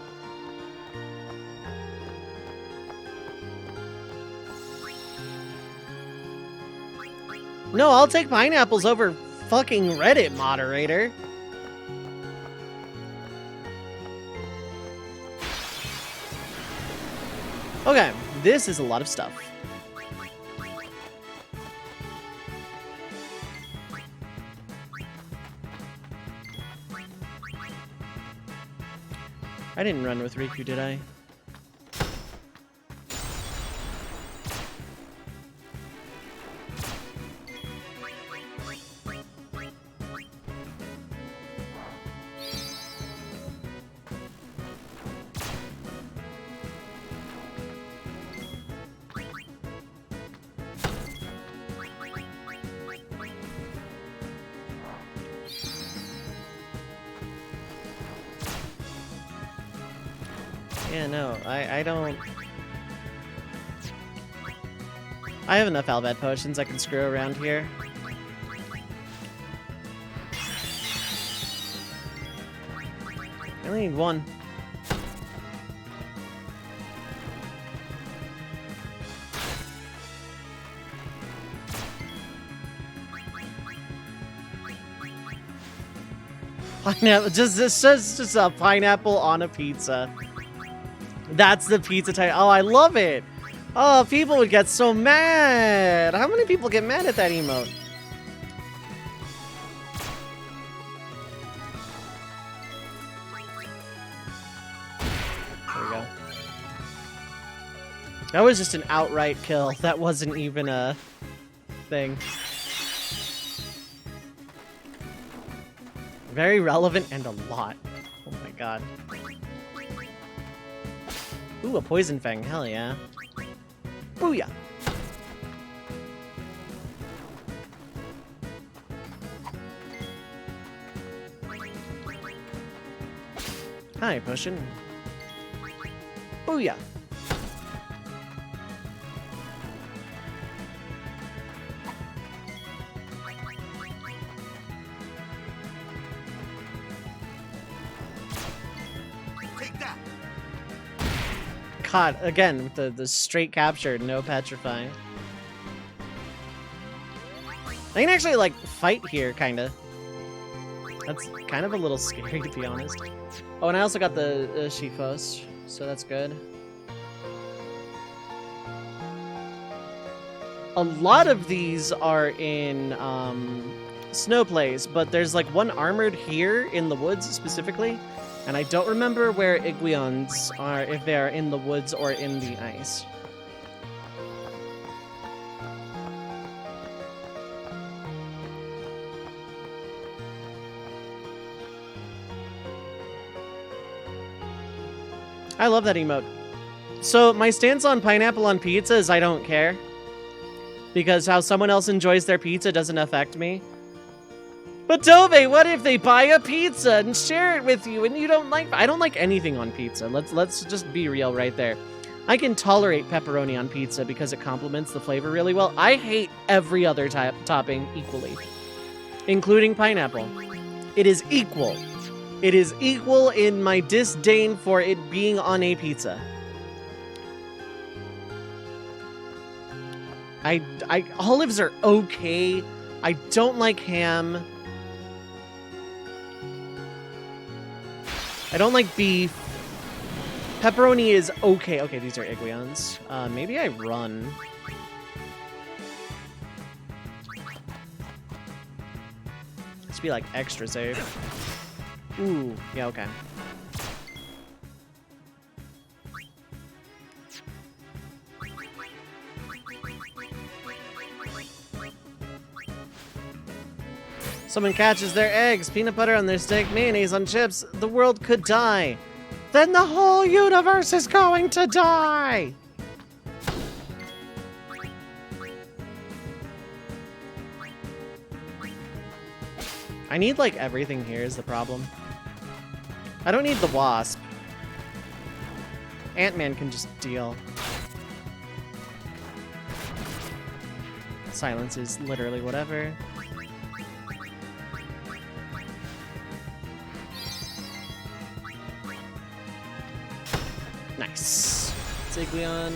No, I'll take pineapples over fucking Reddit moderator. Okay, this is a lot of stuff. I didn't run with Riku, did I? Yeah, no, I don't... I have enough Alvad potions I can screw around here. I only need one. Pineapple, just a pineapple on a pizza. That's the pizza type. Oh, I love it. Oh, people would get so mad. How many people get mad at that emote? There we go. That was just an outright kill. That wasn't even a thing. Very relevant and a lot. Oh my god. Ooh, a poison fang. Hell yeah. Booyah. Hi, potion. Booyah. God, again, with the straight capture, no petrifying. I can actually, like, fight here, kinda. That's kind of a little scary, to be honest. Oh, and I also got the Shifos, so that's good. A lot of these are in snow plays, but there's like one armored here in the woods specifically, and I don't remember where Aeons are, if they are in the woods or in the ice. I love that emote. So my stance on pineapple on pizza is I don't care. Because how someone else enjoys their pizza doesn't affect me. But Dove, what if they buy a pizza and share it with you and you don't like... I don't like anything on pizza. Let's just be real right there. I can tolerate pepperoni on pizza because it complements the flavor really well. I hate every other topping equally, including pineapple. It is equal. It is equal in my disdain for it being on a pizza. Olives are okay. I don't like ham. I don't like beef. Pepperoni is okay. Okay, these are Aeons. Maybe I run. Let's be like extra safe. Ooh, yeah, okay. Someone catches their eggs, peanut butter on their steak, mayonnaise on chips, the world could die. Then the whole universe is going to die! I need, like, everything here is the problem. I don't need the wasp. Ant-Man can just deal. Silence is literally whatever. Nice. Aeon.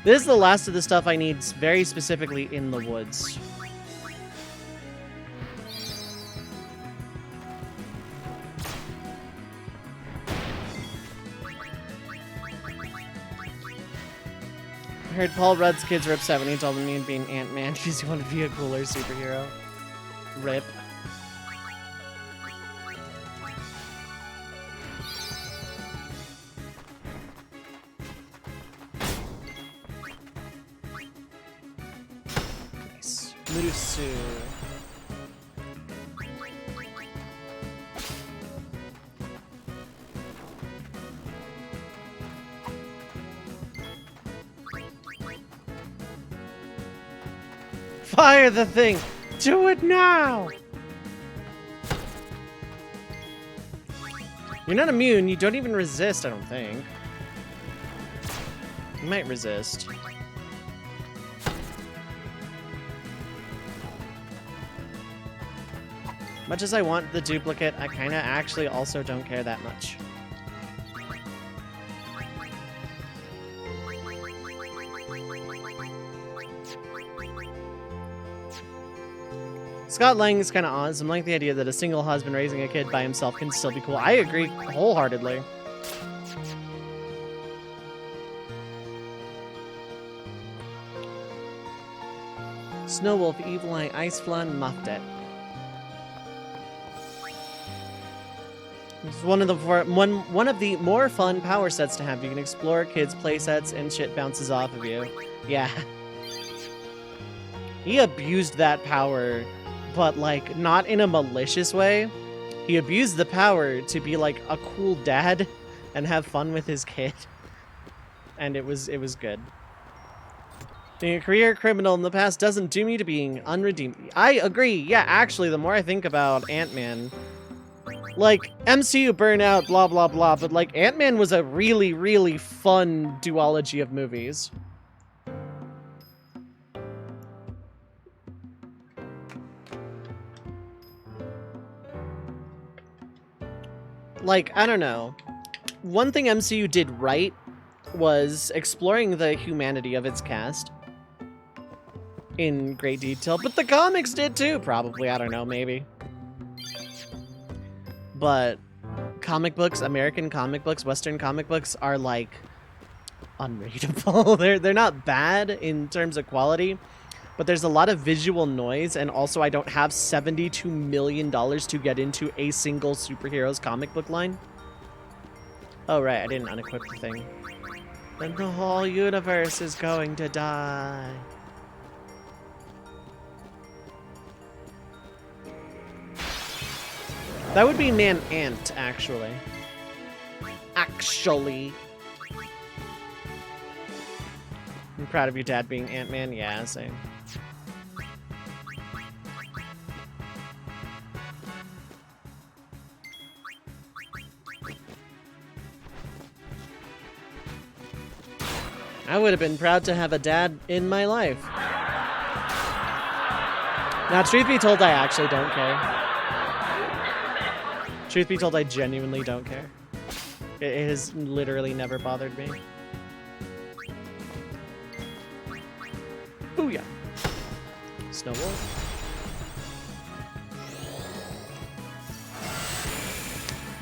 This is the last of the stuff I need very specifically in the woods. I heard Paul Rudd's kids were upset when he told them he'd be an Ant-Man because he wanted to be a cooler superhero. Rip. Nice. Murusu. Fire the thing! Do it now! You're not immune, you don't even resist, I don't think. You might resist. Much as I want the duplicate, I kinda actually also don't care that much. Scott Lang is kind of awesome. I like the idea that a single husband raising a kid by himself can still be cool. I agree wholeheartedly. Snowwolf, Evil Eye, Iceflun, Muffet. It's one of the more fun power sets to have. You can explore kids' play sets and shit bounces off of you. Yeah. He abused that power, but like not in a malicious way. He abused the power to be like a cool dad and have fun with his kid. And it was good. Being a career criminal in the past doesn't doom you to being unredeemed. I agree. Yeah, actually, the more I think about Ant-Man, like, MCU burnout, blah, blah, blah, but, like, Ant-Man was a really, really fun duology of movies. Like, I don't know. one thing MCU did right was exploring the humanity of its cast in great detail, but the comics did too, probably. I don't know, maybe. But comic books, American comic books, Western comic books are like unreadable. They're not bad in terms of quality, but there's a lot of visual noise, and also I don't have $72 million to get into a single superhero's comic book line. Oh right, I didn't unequip the thing. Then the whole universe is going to die. That would be Man-Ant, actually. I'm proud of your dad being Ant-Man. Yeah, same. I would have been proud to have a dad in my life. Now, truth be told, I actually don't care. Truth be told, I genuinely don't care. It has literally never bothered me. Booyah! Snow Wolf.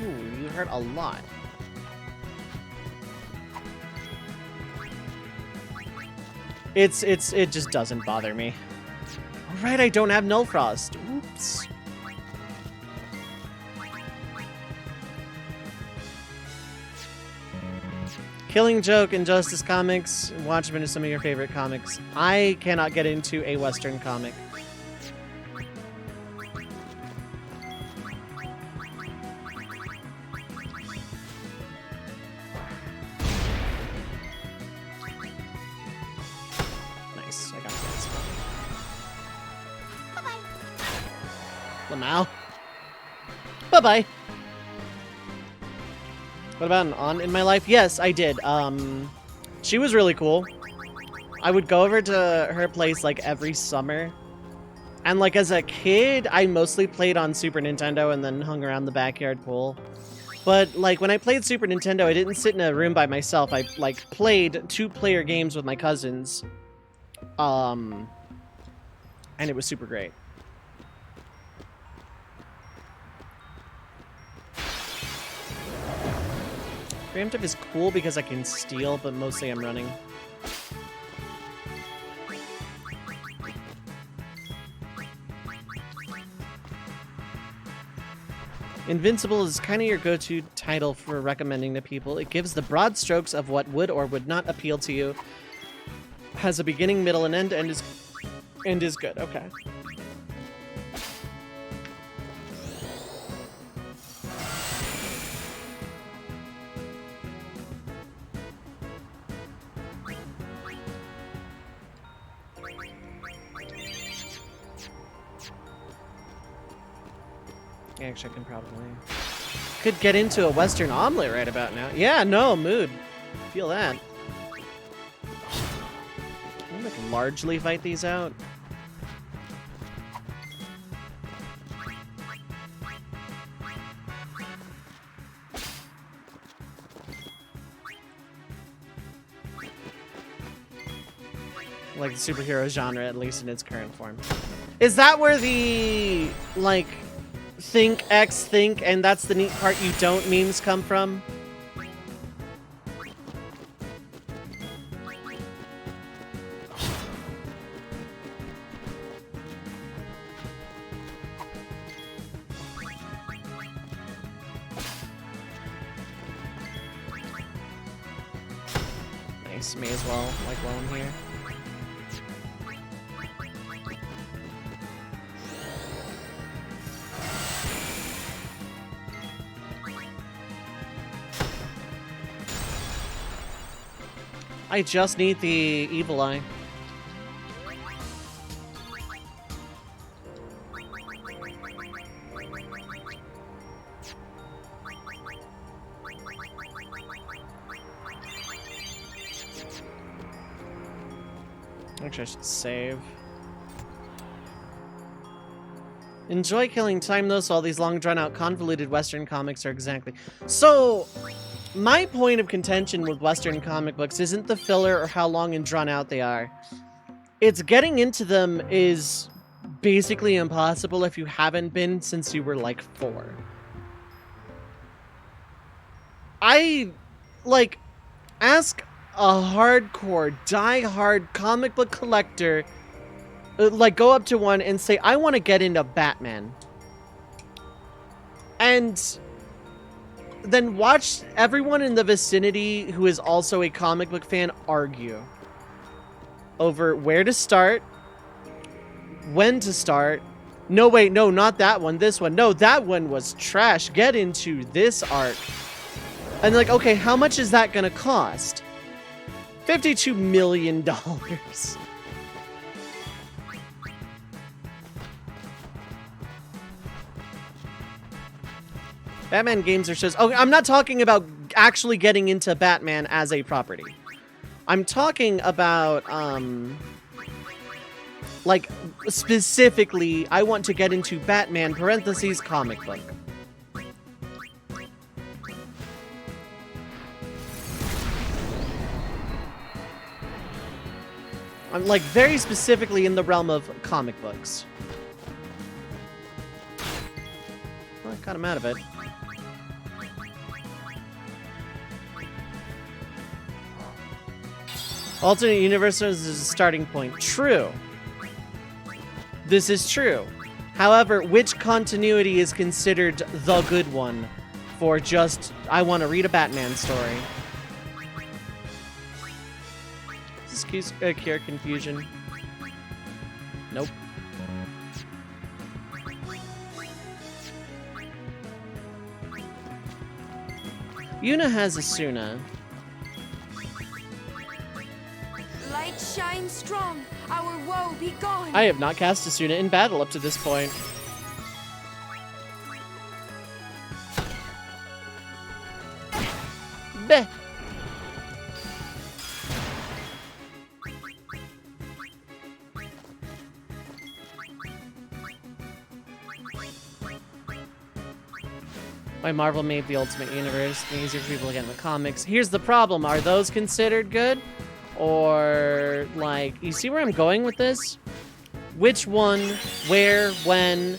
Ooh, you hurt a lot. It just doesn't bother me. Alright, I don't have Null Frost. Oops. Killing Joke, Injustice Comics, Watchmen are some of your favorite comics. I cannot get into a Western comic. Nice, I got this. Bye-bye. Lamau. Bye-bye. What about an aunt in my life? Yes, I did. She was really cool. I would go over to her place like every summer. And like as a kid, I mostly played on Super Nintendo and then hung around the backyard pool. But like when I played Super Nintendo, I didn't sit in a room by myself. I like played 2-player games with my cousins. And it was super great. Preemptive is cool because I can steal, but mostly I'm running. Invincible is kind of your go-to title for recommending to people. It gives the broad strokes of what would or would not appeal to you. Has a beginning, middle, and end, and is good. Okay. Actually, I can probably... Could get into a Western omelet right about now. Yeah, no, mood. Feel that. Can we, like, largely fight these out? Like the superhero genre, at least in its current form. Is that where the, like... think X think and that's the neat part you don't memes come from? Nice, may as well, like while I'm here. I just need the evil eye. Actually, I should save. Enjoy killing time though, so all these long drawn out convoluted Western comics are exactly... So, My point of contention with Western comic books isn't the filler or how long and drawn out they are. It's getting into them is basically impossible if you haven't been since you were like 4. Ask a hardcore, die-hard comic book collector, go up to one and say, I want to get into Batman. And then watch everyone in the vicinity who is also a comic book fan argue over where to start, when to start. No, wait, no, not that one, this one. No, that one was trash. Get into this arc. And like, okay, how much is that gonna cost? $52 million. Batman games or shows. Oh, I'm not talking about actually getting into Batman as a property. I'm talking about, like, specifically, I want to get into Batman, parentheses, comic book. I'm, like, very specifically in the realm of comic books. Well, I got him out of it. Alternate universes is a starting point. True. This is true. However, which continuity is considered the good one for just, I want to read a Batman story? Does this cure confusion? Nope. Yuna has Asuna. Light shine strong, our woe be gone. I have not cast Asuna in battle up to this point. Beh. Why Marvel made the Ultimate Universe easier for people to get in the comics. Here's the problem. Are those considered good? Or, like, you see where I'm going with this? Which one, where, when?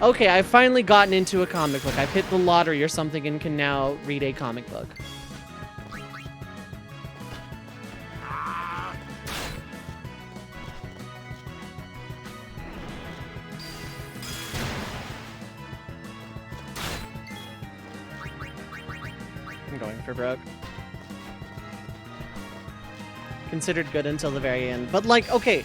Okay, I've finally gotten into a comic book. I've hit the lottery or something and can now read a comic book. I'm going for broke. Considered good until the very end. But, like, okay,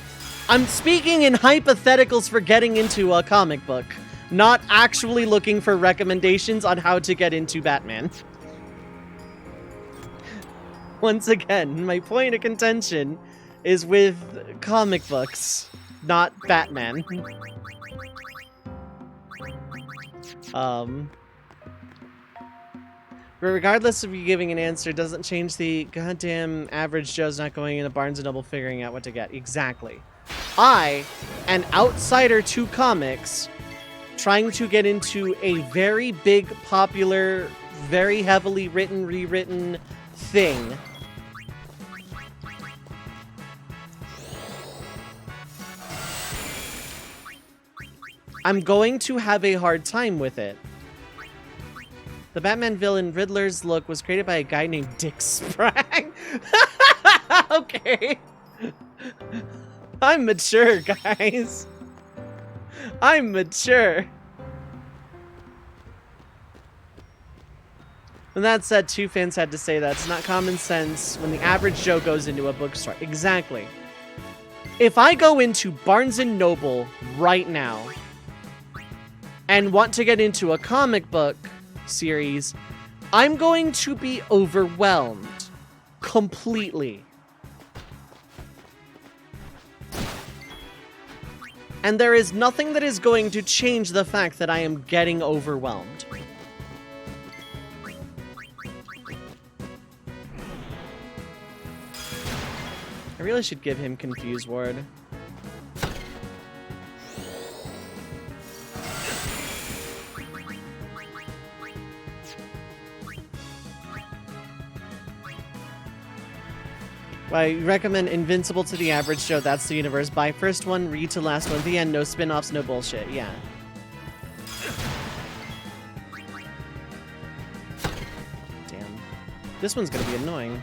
I'm speaking in hypotheticals for getting into a comic book, not actually looking for recommendations on how to get into Batman. Once again, my point of contention is with comic books, not Batman. But regardless of you giving an answer, doesn't change the goddamn average Joe's not going into Barnes & Noble figuring out what to get. Exactly. I, an outsider to comics, trying to get into a very big, popular, very heavily written, rewritten thing. I'm going to have a hard time with it. The Batman villain Riddler's look was created by a guy named Dick Sprang. Okay. I'm mature, guys. I'm mature. And that said, two fans had to say that. It's not common sense when the average Joe goes into a bookstore. Exactly. If I go into Barnes & Noble right now and want to get into a comic book series, I'm going to be overwhelmed completely. And there is nothing that is going to change the fact that I am getting overwhelmed. I really should give him Confuse Ward. I recommend Invincible to the average Joe. That's the universe. Buy first one, read to last one. The end. No spin-offs, no bullshit. Yeah. Damn. This one's gonna be annoying.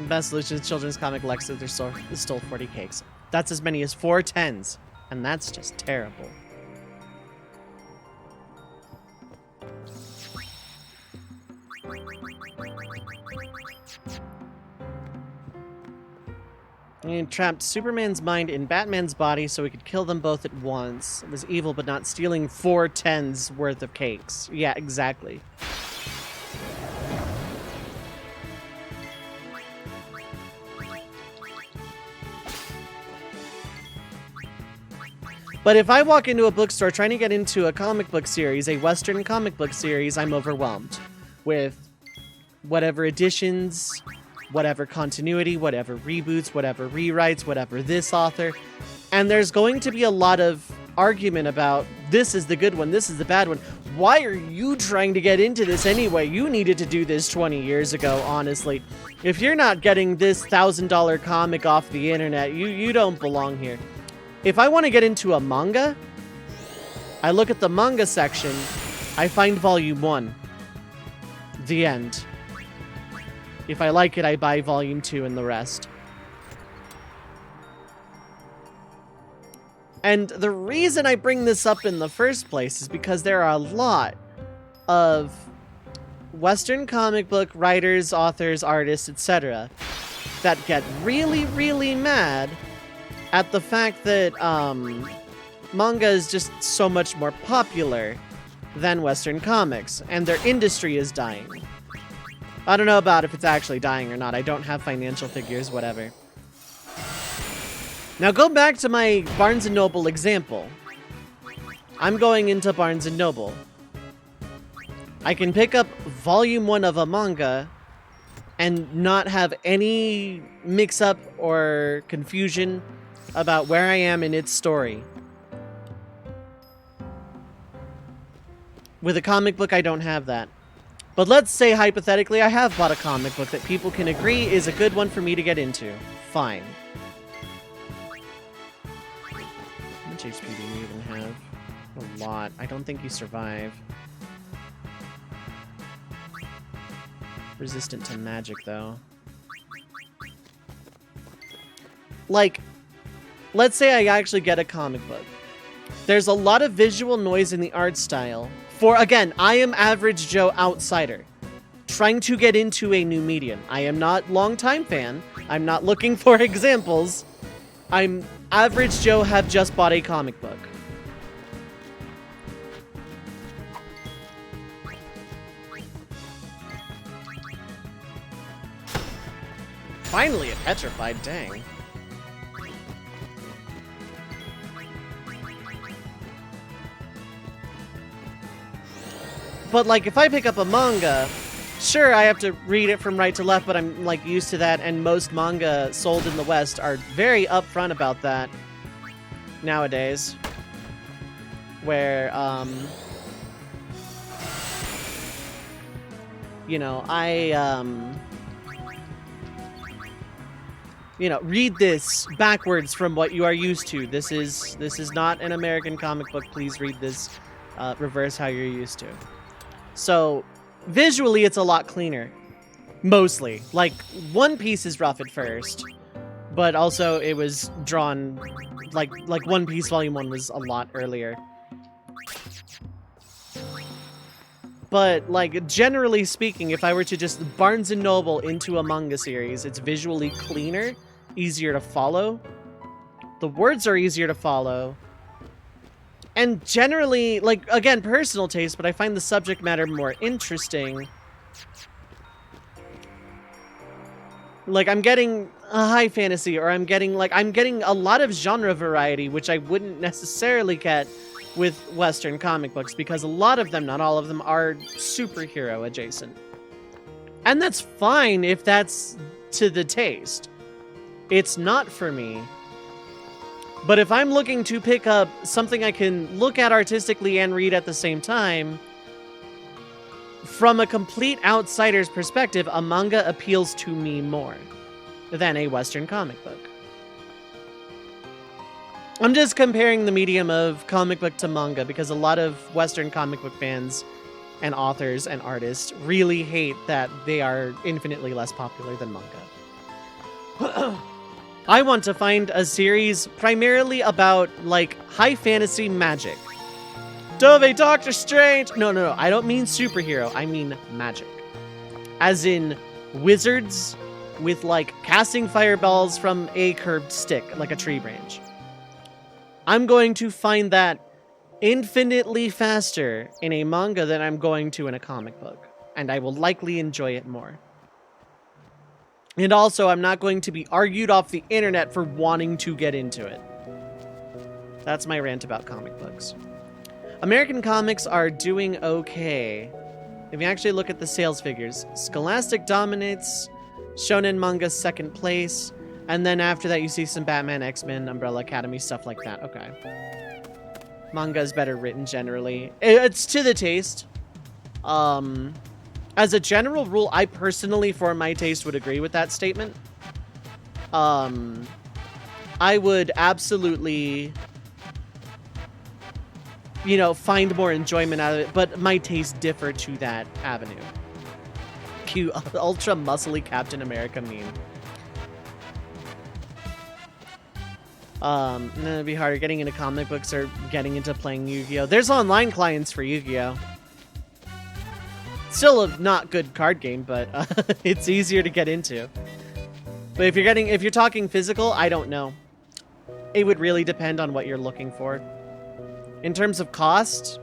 Best solution is children's comic Lex that stole 40 cakes. That's as many as 4 10s. And that's just terrible. He trapped Superman's mind in Batman's body so he could kill them both at once. It was evil, but not stealing 4 10s worth of cakes. Yeah, exactly. But if I walk into a bookstore trying to get into a comic book series, a Western comic book series, I'm overwhelmed with whatever editions, whatever continuity, whatever reboots, whatever rewrites, whatever this author. And there's going to be a lot of argument about this is the good one, this is the bad one. Why are you trying to get into this anyway? You needed to do this 20 years ago, honestly. If you're not getting this $1,000 comic off the internet, you don't belong here. If I want to get into a manga, I look at the manga section, I find volume 1. The end. If I like it, I buy volume 2 and the rest. And the reason I bring this up in the first place is because there are a lot of Western comic book writers, authors, artists, etc. that get really, really mad at the fact that manga is just so much more popular than Western comics, and their industry is dying. I don't know about if it's actually dying or not. I don't have financial figures, whatever. Now go back to my Barnes & Noble example. I'm going into Barnes & Noble. I can pick up volume 1 of a manga and not have any mix-up or confusion about where I am in its story. With a comic book, I don't have that. But let's say, hypothetically, I have bought a comic book that people can agree is a good one for me to get into. Fine. How much HP do you even have? A lot. I don't think you survive. Resistant to magic, though. Like, let's say I actually get a comic book. There's a lot of visual noise in the art style. For, again, I am average Joe outsider, trying to get into a new medium. I am not longtime fan. I'm not looking for examples. I'm average Joe, have just bought a comic book. Finally, a petrified, dang. But, like, if I pick up a manga, sure, I have to read it from right to left, but I'm, like, used to that, and most manga sold in the West are very upfront about that nowadays. Where, you know, you know, read this backwards from what you are used to. This is not an American comic book. Please read this reverse how you're used to. So, visually, it's a lot cleaner. Mostly. Like, One Piece is rough at first, but also it was drawn, like One Piece Volume 1 was a lot earlier. But, like, generally speaking, if I were to just Barnes & Noble into a manga series, it's visually cleaner, easier to follow. The words are easier to follow. And generally, like, again, personal taste, but I find the subject matter more interesting. Like, I'm getting a high fantasy, or I'm getting a lot of genre variety, which I wouldn't necessarily get with Western comic books, because a lot of them, not all of them, are superhero adjacent. And that's fine if that's to the taste. It's not for me. But if I'm looking to pick up something I can look at artistically and read at the same time, from a complete outsider's perspective, a manga appeals to me more than a Western comic book. I'm just comparing the medium of comic book to manga because a lot of Western comic book fans and authors and artists really hate that they are infinitely less popular than manga. I want to find a series primarily about, like, high fantasy magic. Dove, Doctor Strange! No, I don't mean superhero, I mean magic. As in wizards with, like, casting fireballs from a curved stick, like a tree branch. I'm going to find that infinitely faster in a manga than I'm going to in a comic book. And I will likely enjoy it more. And also, I'm not going to be argued off the internet for wanting to get into it. That's my rant about comic books. American comics are doing okay. If you actually look at the sales figures, Scholastic dominates, Shonen manga second place, and then after that you see some Batman, X-Men, Umbrella Academy, stuff like that. Okay. Manga is better written generally. It's to the taste. As a general rule, I personally, for my taste, would agree with that statement. I would absolutely, you know, find more enjoyment out of it, but my tastes differ to that avenue. Cute, ultra muscly Captain America meme. It'd be harder getting into comic books or getting into playing Yu-Gi-Oh! There's online clients for Yu-Gi-Oh! Still a not good card game, but it's easier to get into. But if you're talking physical, I don't know. It would really depend on what you're looking for. In terms of cost,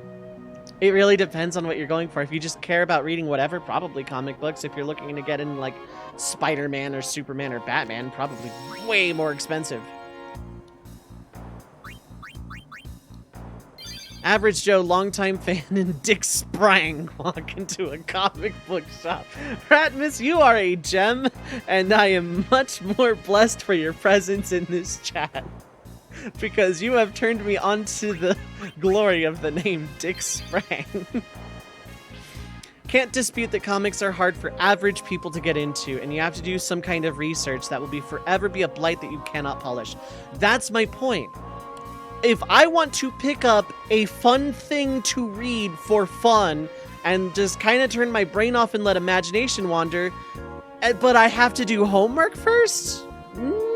it really depends on what you're going for. If you just care about reading whatever, probably comic books. If you're looking to get in like Spider-Man or Superman or Batman, probably way more expensive. Average Joe, longtime fan, and Dick Sprang walk into a comic book shop. Ratmus, you are a gem, and I am much more blessed for your presence in this chat. Because you have turned me onto the glory of the name Dick Sprang. Can't dispute that comics are hard for average people to get into, and you have to do some kind of research that will forever be a blight that you cannot polish. That's my point. If I want to pick up a fun thing to read for fun and just kind of turn my brain off and let imagination wander, but I have to do homework first?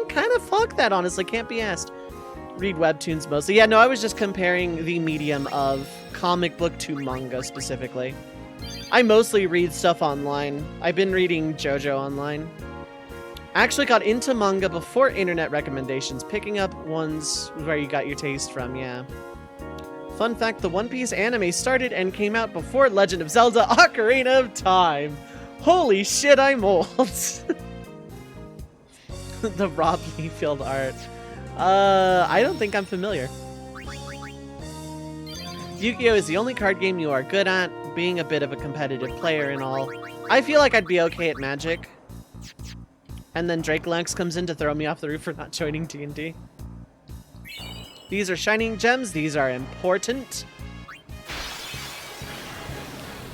Kind of fuck that, honestly. Can't be asked. Read webtoons mostly. Yeah, no, I was just comparing the medium of comic book to manga specifically. I mostly read stuff online. I've been reading JoJo online. I actually got into manga before internet recommendations, picking up ones where you got your taste from, yeah. Fun fact, the One Piece anime started and came out before Legend of Zelda Ocarina of Time. Holy shit, I'm old. The Rob Liefeld art. I don't think I'm familiar. Yu-Gi-Oh! Is the only card game you are good at, being a bit of a competitive player and all. I feel like I'd be okay at Magic. And then Dracolanx comes in to throw me off the roof for not joining D&D. These are shining gems. These are important.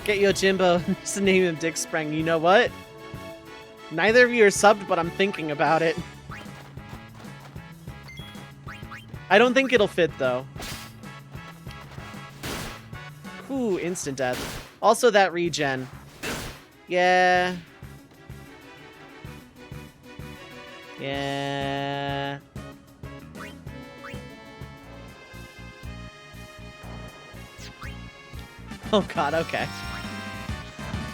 Get Yojimbo. Just name him Dick Sprang. You know what? Neither of you are subbed, but I'm thinking about it. I don't think it'll fit, though. Ooh, instant death. Also that regen. Yeah. Yeah. Oh god, okay.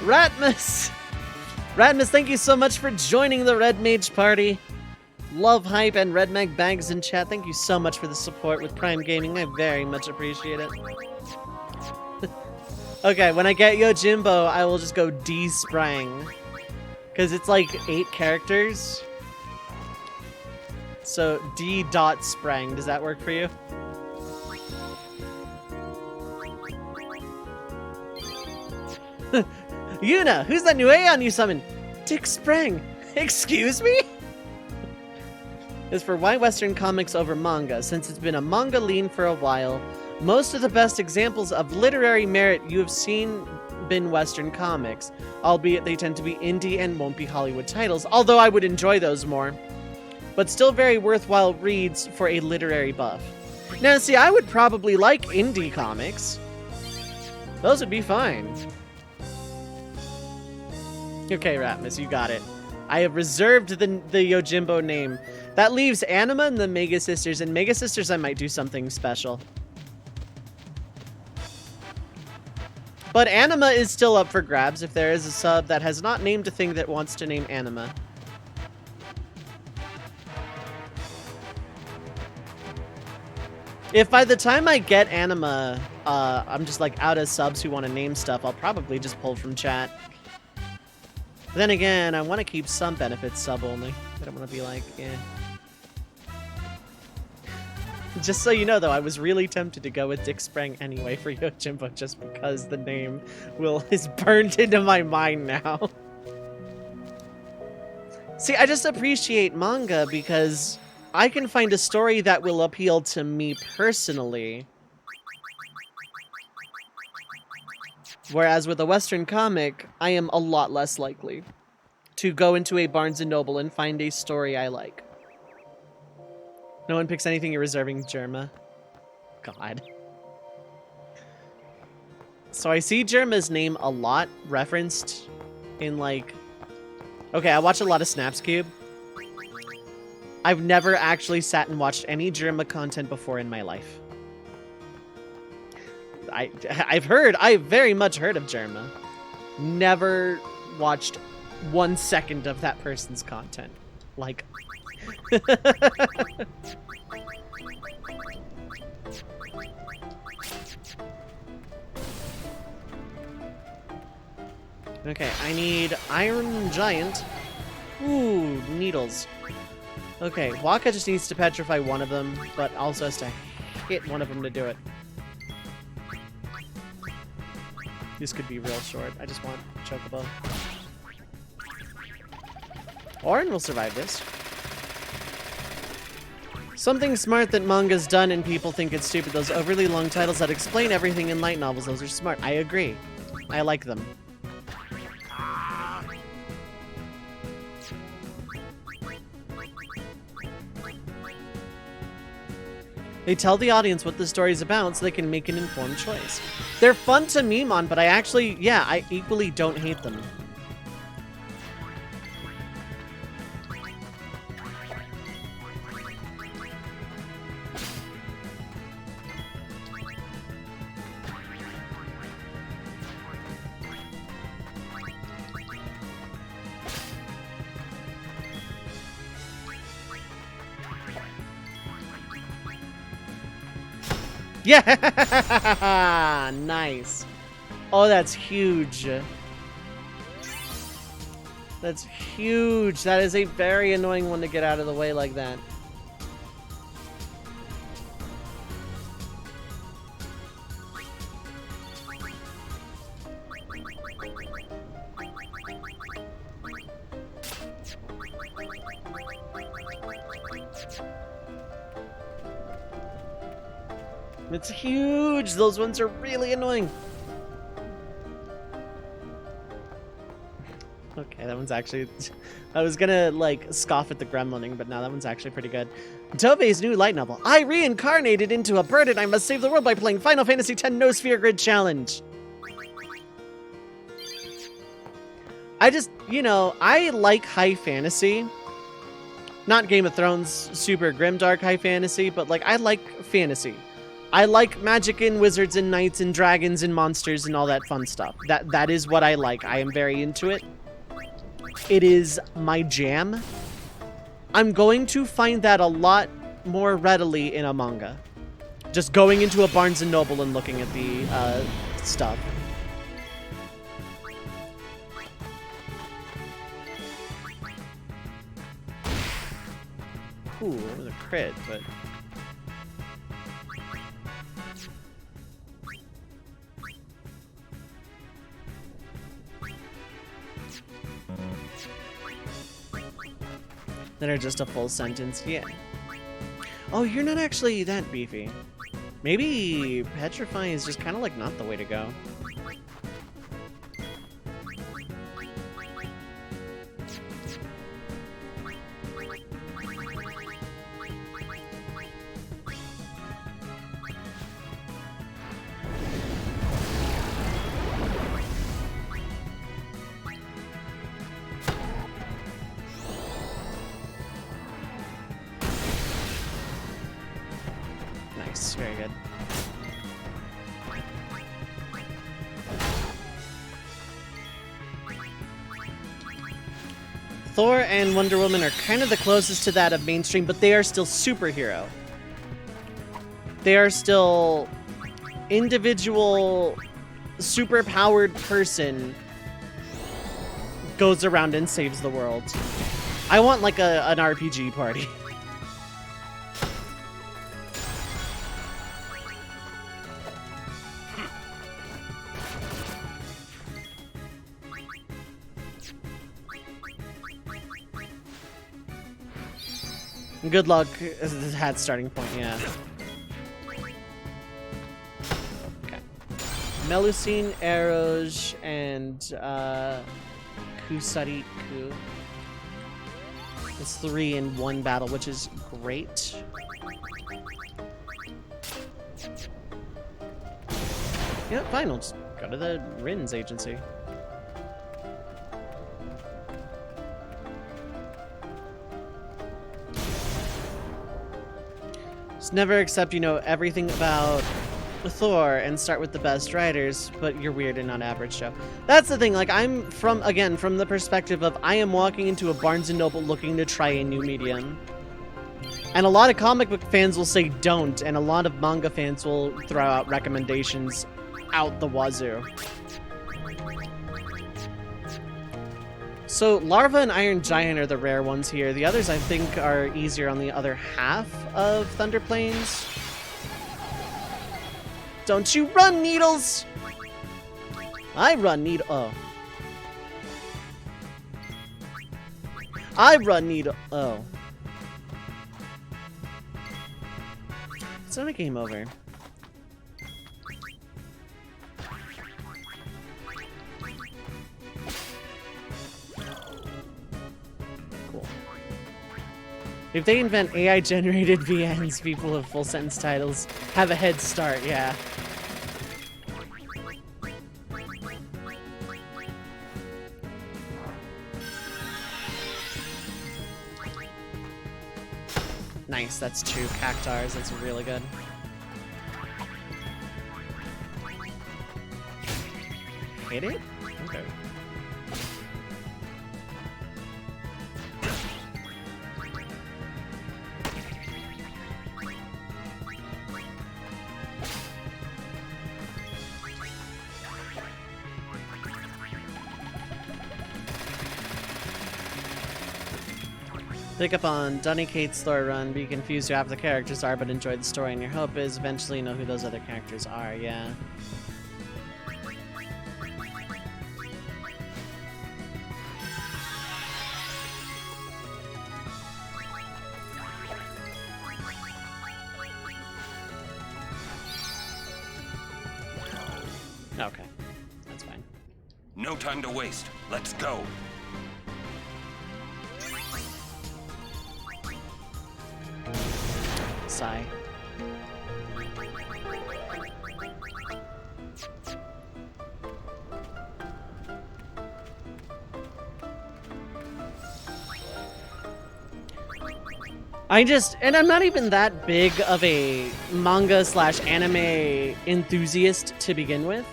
Ratmus! Ratmus, thank you so much for joining the Red Mage party. Love Hype and Red Mag Bags in chat. Thank you so much for the support with Prime Gaming. I very much appreciate it. Okay, when I get Yojimbo, I will just go D-Sprang. Because it's like 8 characters. So, D.Sprang. Does that work for you? Yuna, who's that new Aeon you summoned? Dick Sprang. Excuse me? Is for why Western comics over manga, since it's been a manga lean for a while. Most of the best examples of literary merit you have seen been Western comics, albeit they tend to be indie and won't be Hollywood titles, although I would enjoy those more. But still very worthwhile reads for a literary buff. Now, see, I would probably like indie comics. Those would be fine. Okay, Ratmus, you got it. I have reserved the Yojimbo name. That leaves Anima and the Mega Sisters, and Mega Sisters I might do something special. But Anima is still up for grabs if there is a sub that has not named a thing that wants to name Anima. If by the time I get Anima, I'm just like out of subs who want to name stuff, I'll probably just pull from chat. But then again, I want to keep some benefits sub only. I don't want to be like, yeah. Just so you know, though, I was really tempted to go with Dick Sprang anyway for Yojimbo just because the name is burned into my mind now. See, I just appreciate manga because I can find a story that will appeal to me personally. Whereas with a Western comic, I am a lot less likely to go into a Barnes & Noble and find a story I like. No one picks anything, you're reserving Germa. God. So I see Germa's name a lot referenced in like... Okay, I watch a lot of Snaps Cube. I've never actually sat and watched any Germa content before in my life. I've very much heard of Germa. Never watched 1 second of that person's content. Like... Okay, I need Iron Giant. Ooh, needles. Okay, Waka just needs to petrify one of them, but also has to hit one of them to do it. This could be real short. I just want Chocobo. Orin will survive this. Something smart that manga's done and people think it's stupid. Those overly long titles that explain everything in light novels, those are smart. I agree. I like them. They tell the audience what the story's about so they can make an informed choice. They're fun to meme on, but I actually, yeah, I equally don't hate them. Yeah! Nice. Oh, that's huge. That's huge. That is a very annoying one to get out of the way like that. It's huge! Those ones are really annoying. Okay, that one's actually... I was gonna, like, scoff at the gremlining, but now that one's actually pretty good. Tovei's new light novel. I reincarnated into a bird and I must save the world by playing Final Fantasy X No Sphere Grid Challenge. I just, you know, I like high fantasy. Not Game of Thrones, super grimdark high fantasy, but, like, I like fantasy. I like magic and wizards and knights and dragons and monsters and all that fun stuff. That is what I like. I am very into it. It is my jam. I'm going to find that a lot more readily in a manga. Just going into a Barnes & Noble and looking at the stuff. Ooh, that was a crit, but... that are just a full sentence, yeah. Oh, you're not actually that beefy. Maybe Petrify is just kind of like not the way to go. Thor and Wonder Woman are kind of the closest to that of mainstream, but they are still superhero. They are still individual, super-powered person goes around and saves the world. I want like an RPG party. Good luck at starting point, yeah. Okay. Melusine, Arrows, and Kusariku. It's 3 in 1 battle, which is great. Yeah, fine, we'll just go to the Rin's agency. Just never accept, you know, everything about Thor and start with the best writers, but you're weird and not average, Joe. That's the thing, like, I'm from the perspective of I am walking into a Barnes & Noble looking to try a new medium. And a lot of comic book fans will say don't, and a lot of manga fans will throw out recommendations out the wazoo. So Larva and Iron Giant are the rare ones here. The others I think are easier on the other half of Thunder Plains. Don't you run, Needles! I run Needle. Oh. I run Needle. Oh. It's not a game over. Cool. If they invent AI-generated VNs, people with full sentence titles have a head start, yeah. Nice, that's 2 Cactars, that's really good. Hit it? Okay. Pick up on Dunny Kate's Thor run, be confused who half the characters are, but enjoy the story, and your hope is eventually know who those other characters are, yeah. Okay, that's fine. No time to waste. Let's go. Sigh. And I'm not even that big of a manga / anime enthusiast to begin with.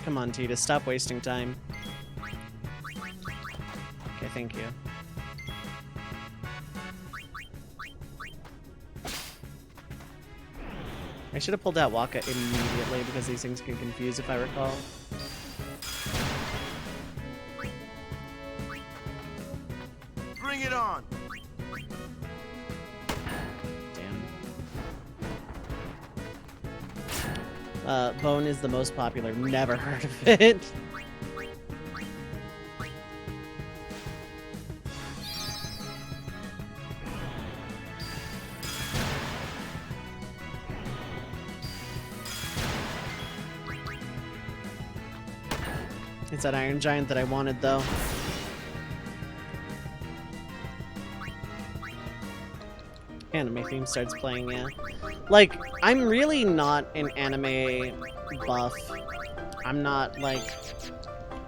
Come on, Tita, stop wasting time. Okay, thank you. I should have pulled out Waka immediately because these things can confuse if I recall. Bring it on. Damn. Bone is the most popular. Never heard of it. It's that Iron Giant that I wanted, though. Anime theme starts playing, yeah. Like, I'm really not an anime buff. I'm not, like,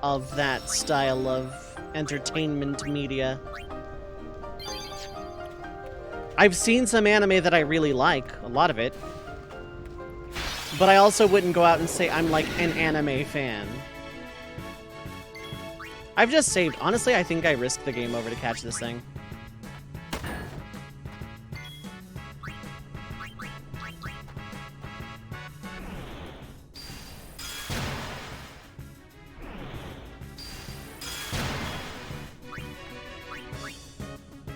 of that style of entertainment media. I've seen some anime that I really like, a lot of it. But I also wouldn't go out and say I'm like an anime fan. I've just saved. Honestly, I think I risked the game over to catch this thing.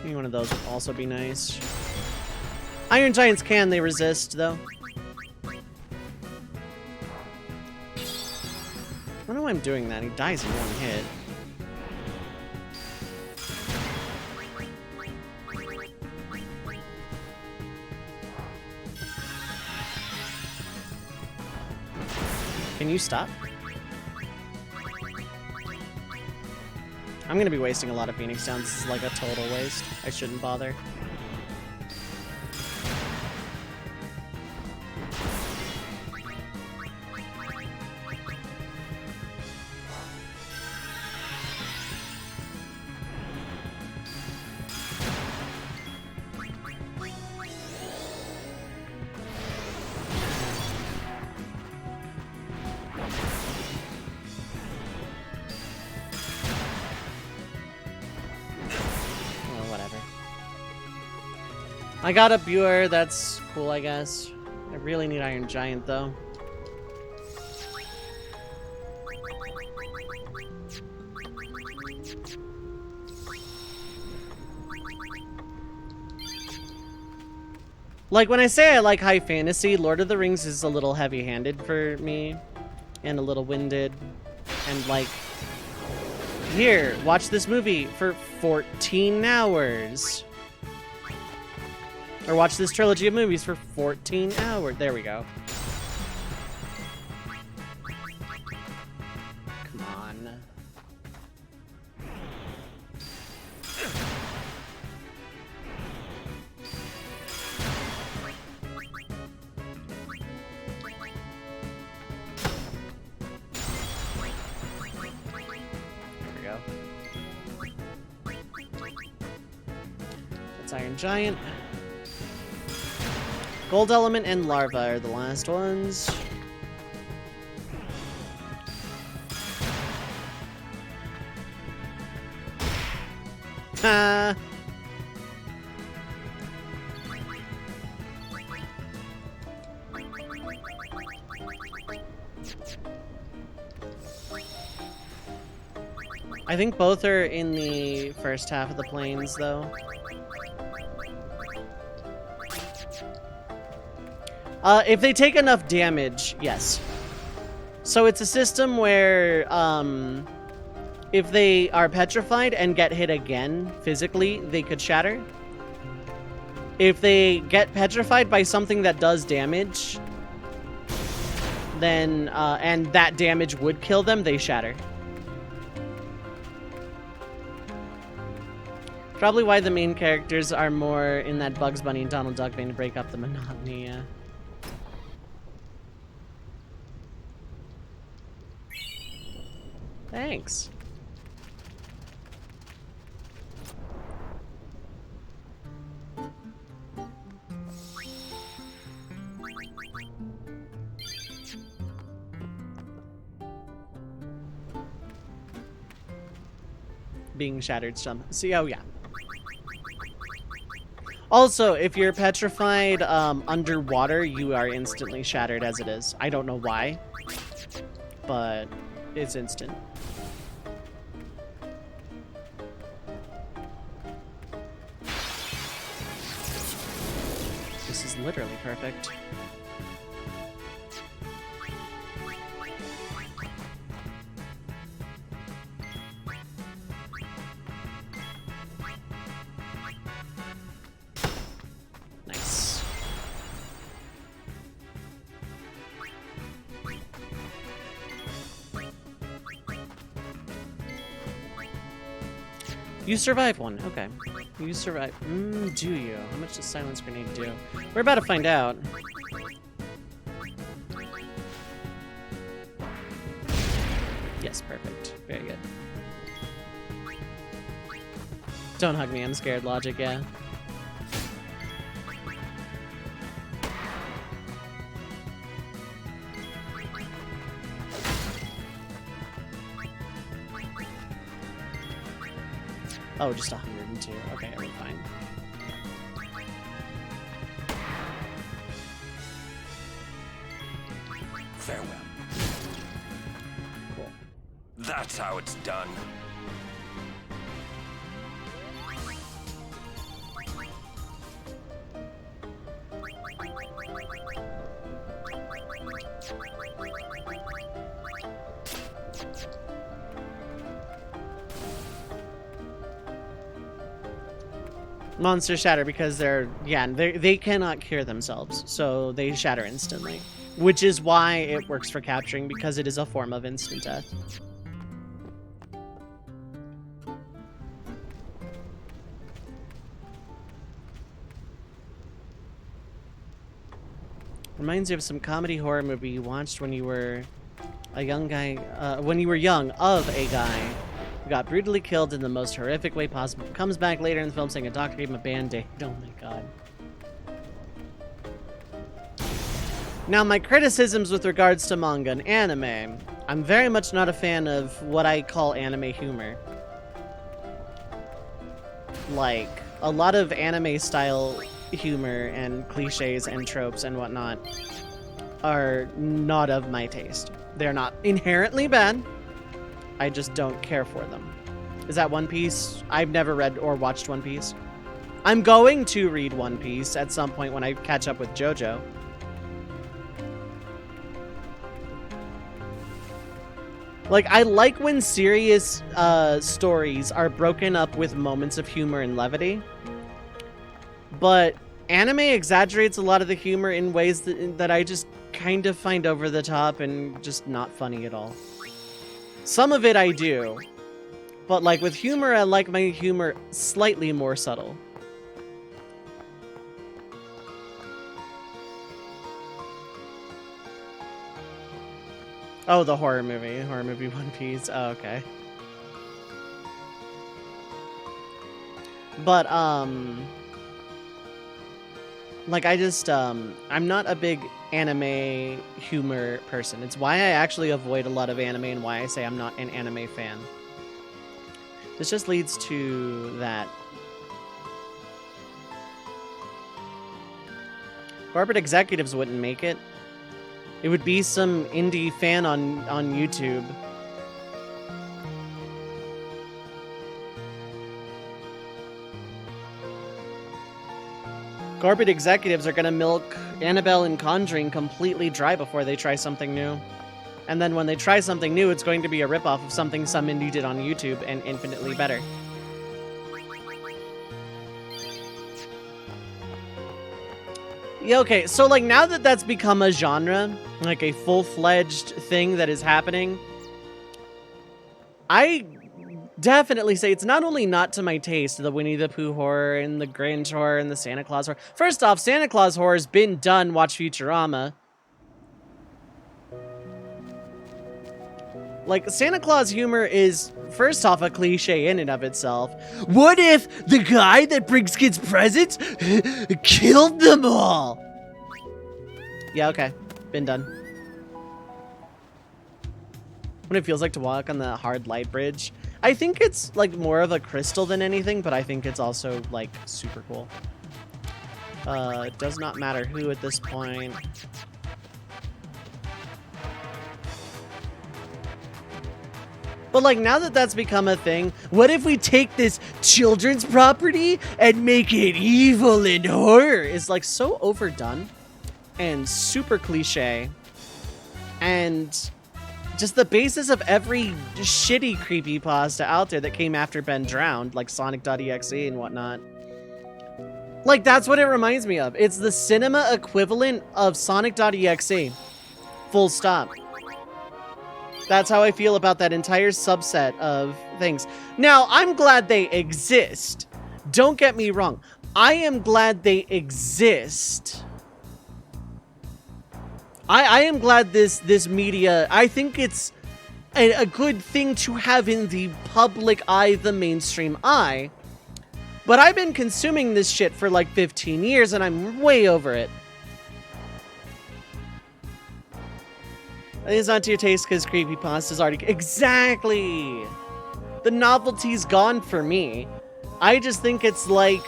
Maybe one of those would also be nice. Iron Giants they resist, though. I don't know why I'm doing that. He dies in one hit. Can you stop? I'm gonna be wasting a lot of Phoenix Downs. This is like a total waste. I shouldn't bother. I got a Buer, that's cool, I guess. I really need Iron Giant, though. Like, when I say I like high fantasy, Lord of the Rings is a little heavy-handed for me. And a little winded. And, like, here, watch this movie for 14 hours. Or watch this trilogy of movies for 14 hours. There we go. Come on. There we go. That's Iron Giant. Gold Element and Larva are the last ones. Ha! I think both are in the first half of the plains, though. If they take enough damage, yes. So it's a system where, if they are petrified and get hit again, physically, they could shatter. If they get petrified by something that does damage, then, and that damage would kill them, they shatter. Probably why the main characters are more in that Bugs Bunny and Donald Duck vein to break up the monotony, yeah. Thanks. Being shattered some. See, oh yeah. Also, if you're petrified underwater, you are instantly shattered as it is. I don't know why, but it's instant. This is literally perfect. Nice. You survive one. Okay. You survive. Do you? How much does Silence Grenade do? We're about to find out. Yes, perfect. Very good. Don't hug me, I'm scared. Logic, yeah. Oh, just 102. Okay, we're fine. Farewell. Cool. That's how it's done. Monsters shatter because they cannot cure themselves, so they shatter instantly. Which is why it works for capturing, because it is a form of instant death. Reminds you of some comedy horror movie you watched when you were a young guy, when you were young, of a guy who got brutally killed in the most horrific way possible. Comes back later in the film saying a doctor gave him a band-aid. Oh my god. Now, my criticisms with regards to manga and anime, I'm very much not a fan of what I call anime humor. Like, a lot of anime-style humor and cliches and tropes and whatnot are not of my taste. They're not inherently bad. I just don't care for them. Is that One Piece? I've never read or watched One Piece. I'm going to read One Piece at some point when I catch up with JoJo. Like, I like when serious stories are broken up with moments of humor and levity. But anime exaggerates a lot of the humor in ways that I just kind of find over the top and just not funny at all. Some of it I do. But like with humor, I like my humor slightly more subtle. Oh, the horror movie One Piece. Oh, okay. But, like, I just, I'm not a big anime humor person. It's why I actually avoid a lot of anime and why I say I'm not an anime fan. This just leads to that. Corporate executives wouldn't make it. It would be some indie fan on YouTube. Corporate executives are gonna milk Annabelle and Conjuring completely dry before they try something new. And then when they try something new, it's going to be a ripoff of something some indie did on YouTube and infinitely better. Yeah, okay, so like now that that's become a genre, like a full-fledged thing that is happening, I definitely say it's not only not to my taste, the Winnie the Pooh horror and the Grinch horror and the Santa Claus horror. First off, Santa Claus horror has been done, watch Futurama. Like, Santa Claus humor is, first off, a cliche in and of itself. What if the guy that brings kids presents killed them all? Yeah, okay. Been done. What it feels like to walk on the hard light bridge. I think it's, like, more of a crystal than anything, but I think it's also, like, super cool. It does not matter who at this point. But like now that that's become a thing, what if we take this children's property and make it evil and horror? It's like so overdone and super cliche. And just the basis of every shitty creepypasta out there that came after Ben drowned, like Sonic.exe and whatnot. Like that's what it reminds me of. It's the cinema equivalent of Sonic.exe. Full stop. That's how I feel about that entire subset of things. Now, I'm glad they exist. Don't get me wrong. I am glad they exist. I am glad this media, I think it's a good thing to have in the public eye, the mainstream eye. But I've been consuming this shit for like 15 years and I'm way over it. I think it's not to your taste because creepypasta's already... Exactly! The novelty's gone for me. I just think it's like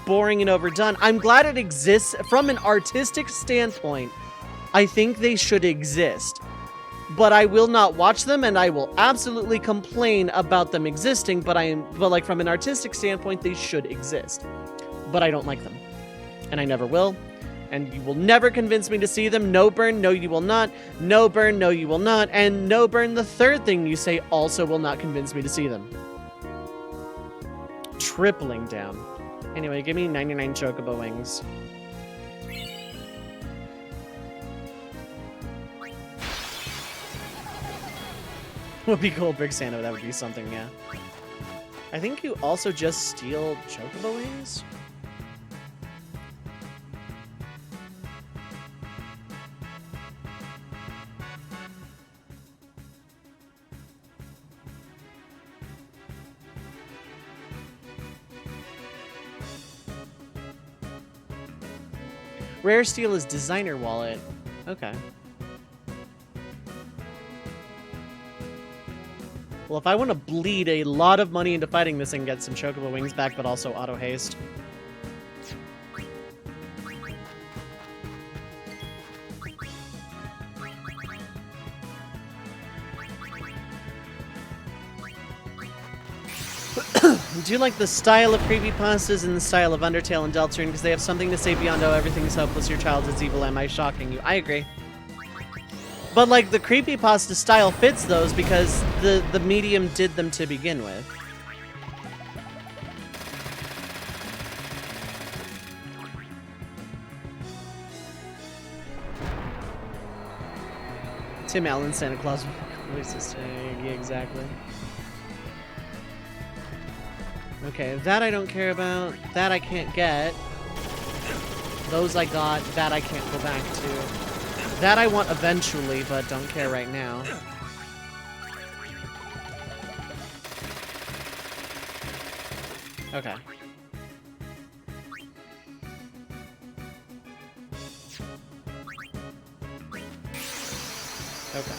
boring and overdone. I'm glad it exists from an artistic standpoint. I think they should exist. But I will not watch them, and I will absolutely complain about them existing, but like from an artistic standpoint, they should exist. But I don't like them. And I never will. And you will never convince me to see them. No burn, no you will not. No burn, no you will not. And no burn, the third thing you say, also will not convince me to see them. Tripling down. Anyway, give me 99 chocobo wings. Would be Goldberg Santa, that would be something, yeah. I think you also just steal chocobo wings? Rare steal is designer wallet. Okay. Well, if I want to bleed a lot of money into fighting this and get some chocobo wings back, but also auto haste. Do you like the style of creepypastas and the style of Undertale and Deltarune? Because they have something to say beyond, oh, everything's hopeless, your childhood's evil, am I shocking you? I agree. But, like, the creepypasta style fits those because the medium did them to begin with. Tim Allen, Santa Claus. Yeah, exactly. Okay, that I don't care about. That I can't get. Those I got. That I can't go back to. That I want eventually, but don't care right now. Okay. Okay.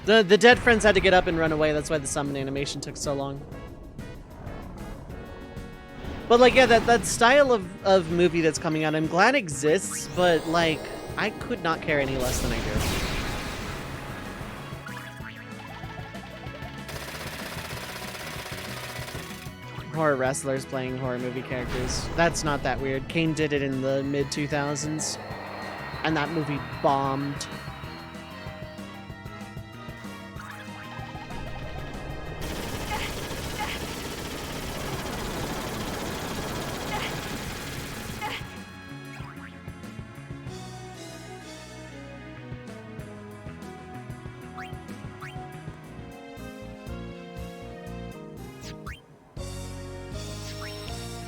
The dead friends had to get up and run away, that's why the summon animation took so long. But, like, yeah, that style of movie that's coming out, I'm glad exists, but, like, I could not care any less than I do. Horror wrestlers playing horror movie characters. That's not that weird. Kane did it in the mid-2000s, and that movie bombed.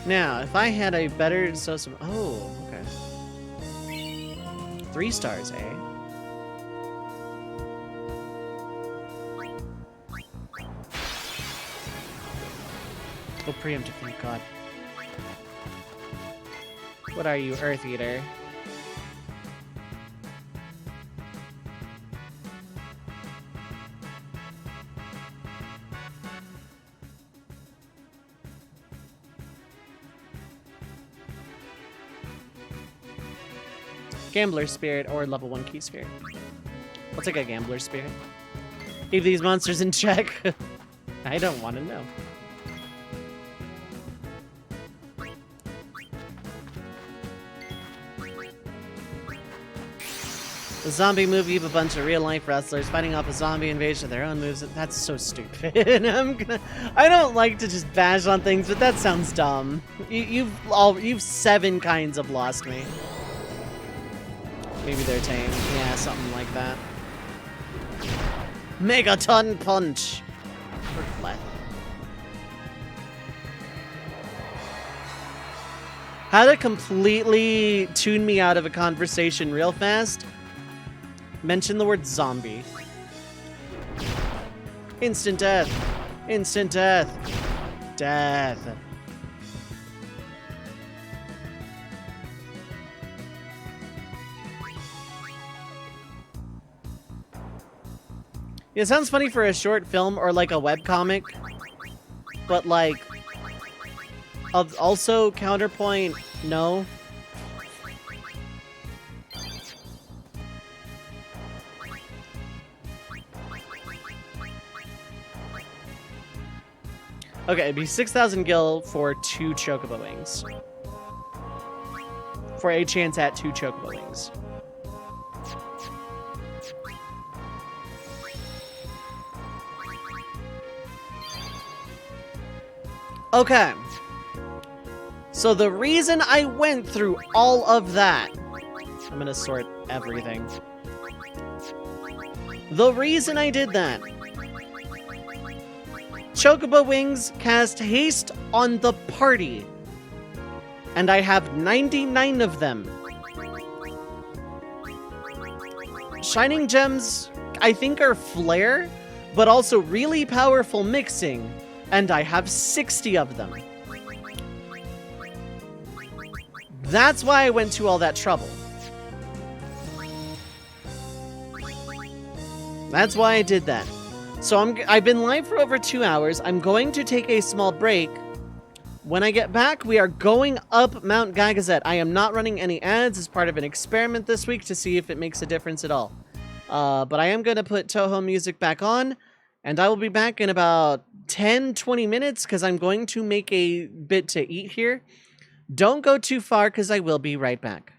Now, if I had a better oh, okay. 3 stars, eh? Oh, preemptive, thank God. What are you, Earth Eater? Gambler Spirit or level 1 Key Spirit. I'll take a Gambler Spirit. Keep these monsters in check. I don't want to know. The zombie movie of a bunch of real-life wrestlers fighting off a zombie invasion of their own moves. That's so stupid. I don't like to just bash on things, but that sounds dumb. You've 7 kinds of lost me. Maybe they're tame. Yeah, something like that. Megaton Punch! What? How to completely tune me out of a conversation real fast? Mention the word zombie. Instant death. Instant death. Death. Yeah, it sounds funny for a short film or like a webcomic. but like, also counterpoint, no. Okay, it'd be 6,000 gil for 2 chocobo wings. For a chance at 2 chocobo wings. Okay. So the reason I went through all of that... I'm gonna sort everything. The reason I did that... Chocobo Wings cast haste on the party. And I have 99 of them. Shining Gems, I think, are flare, but also really powerful mixing. And I have 60 of them. That's why I went to all that trouble. That's why I did that. So I've been live for over 2 hours. I'm going to take a small break. When I get back, we are going up Mount Gagazet. I am not running any ads as part of an experiment this week to see if it makes a difference at all. But I am going to put Toho music back on, and I will be back in about 10-20 minutes because I'm going to make a bit to eat here. Don't go too far because I will be right back.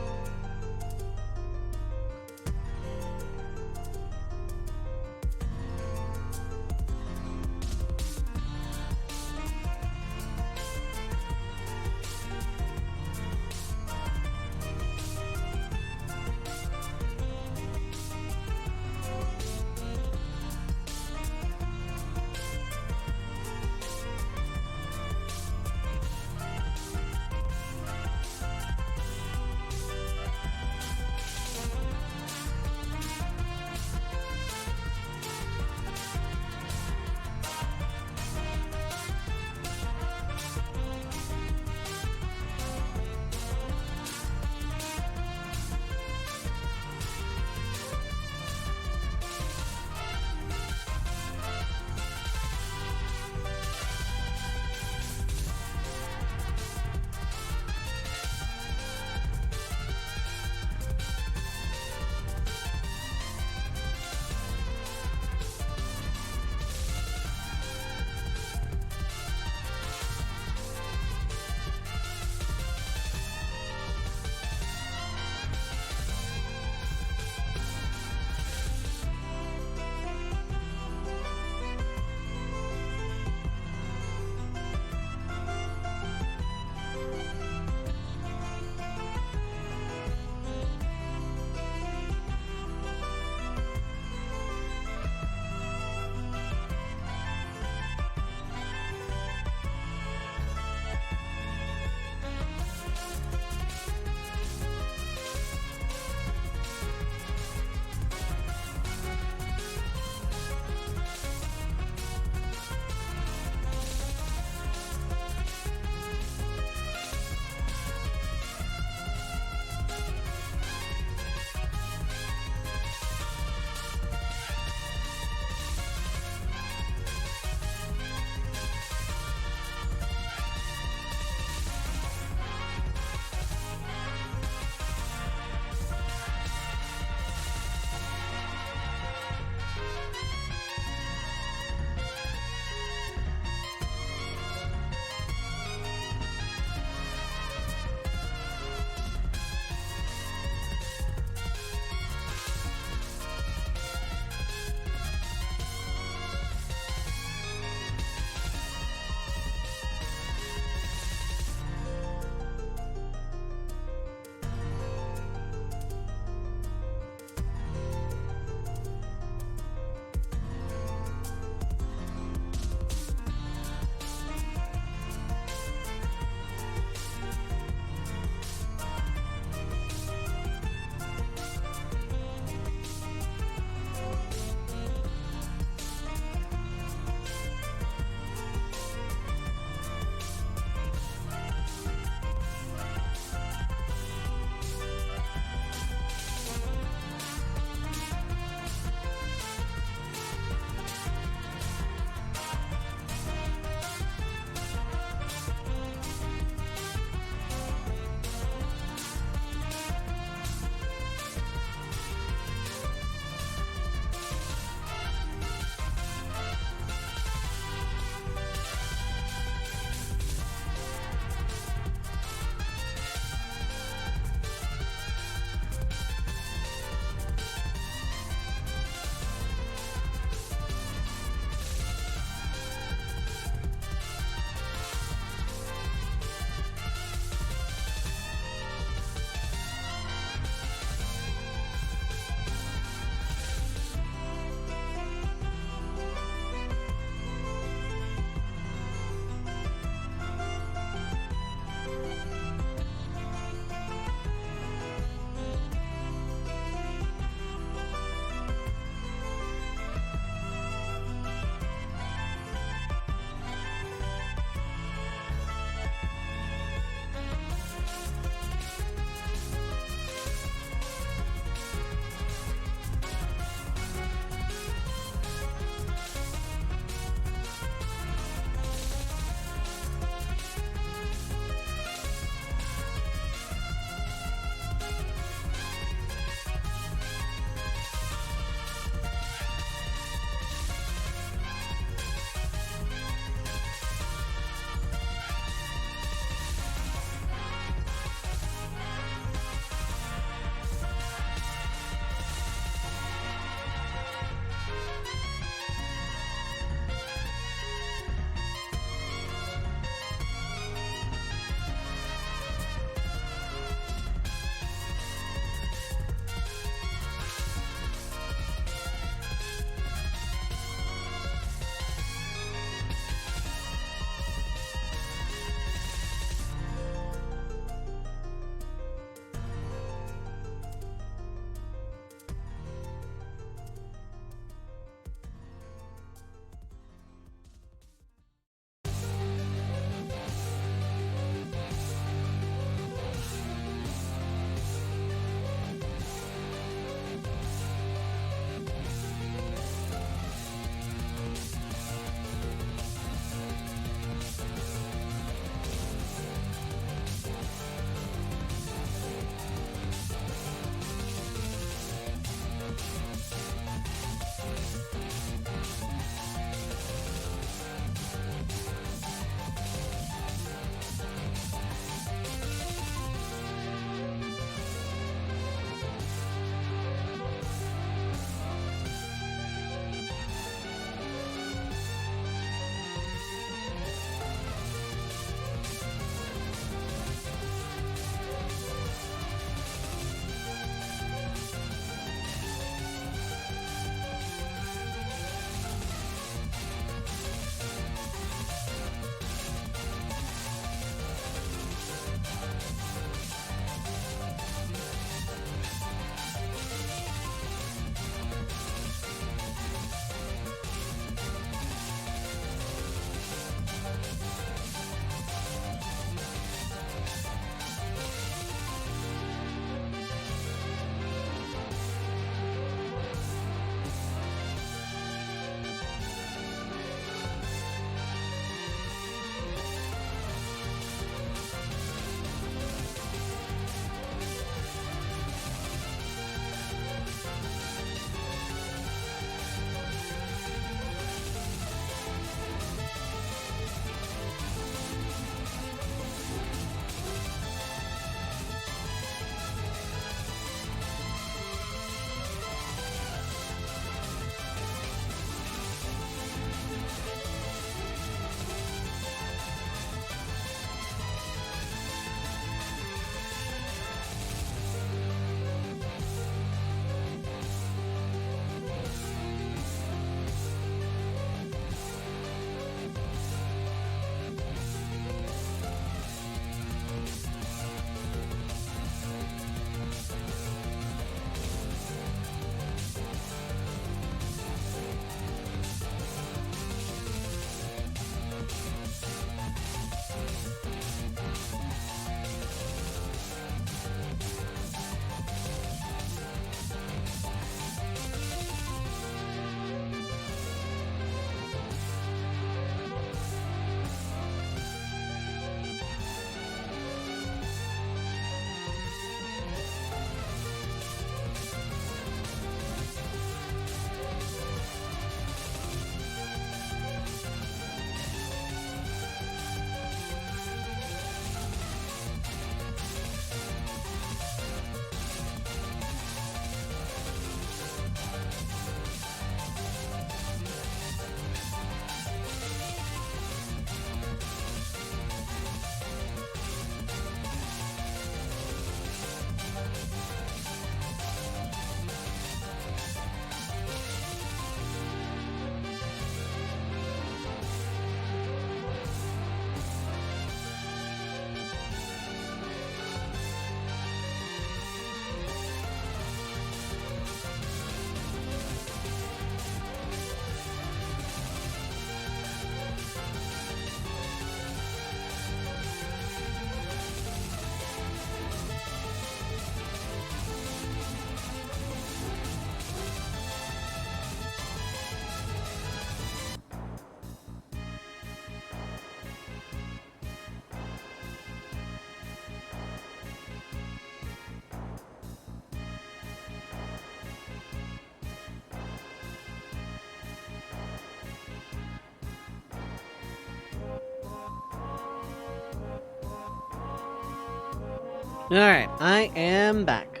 Alright, I am back.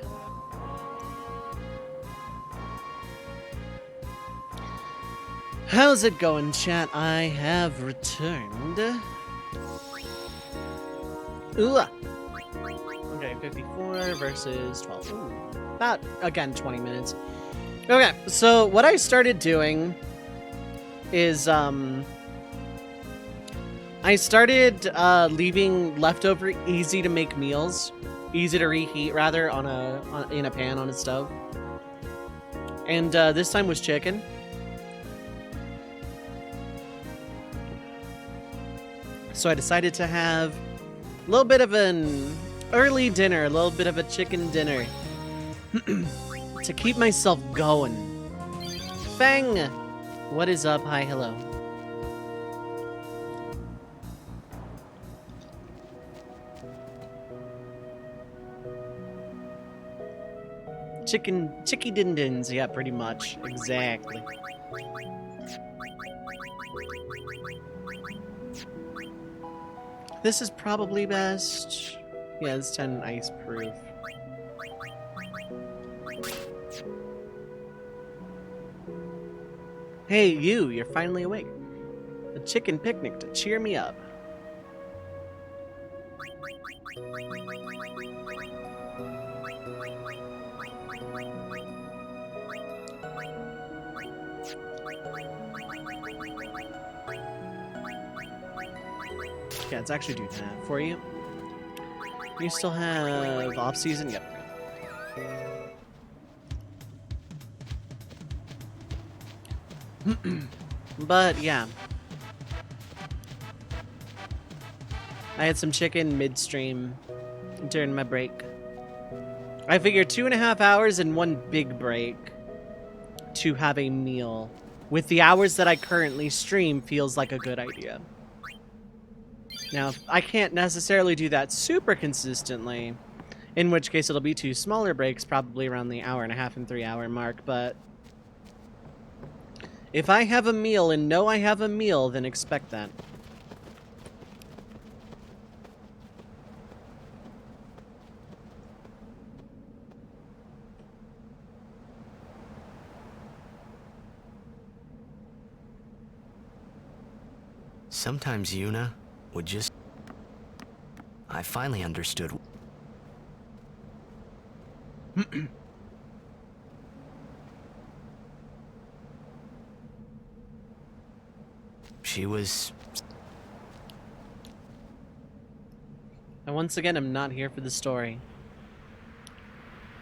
How's it going, chat? I have returned. Ooh. Okay, 54 versus 12. Ooh. About, again, 20 minutes. Okay, so what I started doing is, I started leaving leftover easy to make meals, easy to reheat rather, in a pan on a stove. And this time was chicken. So I decided to have a little bit of an early dinner, a little bit of a chicken dinner to keep myself going. Fang! What is up? Hi, hello. Chicky din dins, yeah, pretty much. Exactly. This is probably best. Yeah, it's 10 ice proof. Hey, you're finally awake. A chicken picnic to cheer me up. Yeah, let's actually do that for you. You still have off-season? Yep. But, yeah. I had some chicken midstream during my break. I figured 2.5 hours and one big break to have a meal with the hours that I currently stream feels like a good idea. Now, I can't necessarily do that super consistently, in which case it'll be 2 smaller breaks, probably around the 1.5 and 3 hour mark, but if I have a meal and know I have a meal, then expect that. Sometimes Yuna would just... I finally understood. She was... And once again, I'm not here for the story.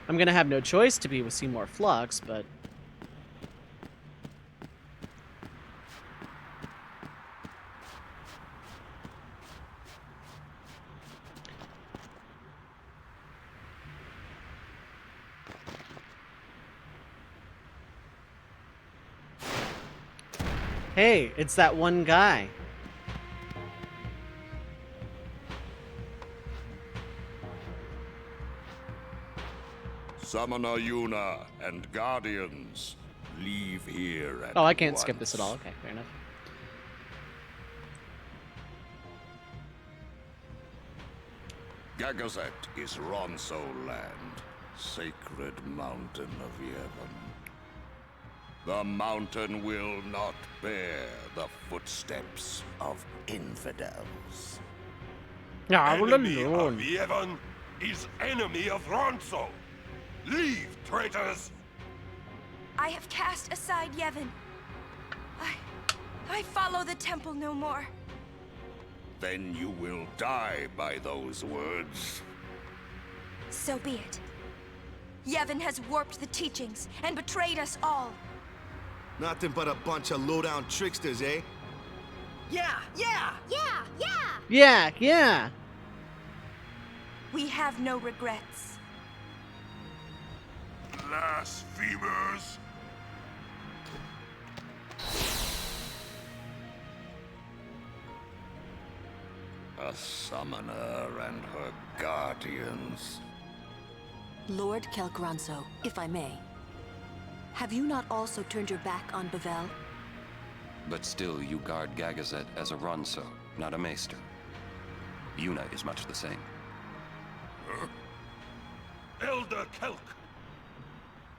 I'm gonna have no choice to be with Seymour Flux, but... Hey, it's that one guy. Summoner Yuna and Guardians, leave here at Oh, I can't once. skip this at all. Okay, fair enough. Gagazet is Ronso land, sacred mountain of Yevon. The mountain will not bear the footsteps of infidels. Enemy of Yevon is enemy of Ronso. Leave, traitors! I have cast aside Yevon. I follow the temple no more. Then you will die by those words. So be it. Yevon has warped the teachings and betrayed us all. Nothing but a bunch of low-down tricksters, eh? Yeah. We have no regrets. Blasphemers! A summoner and her guardians. Lord Kelgranso, if I may. Have you not also turned your back on Bavel? But still, you guard Gagazet as a Ronso, not a Maester. Yuna is much the same. Elder Kelk.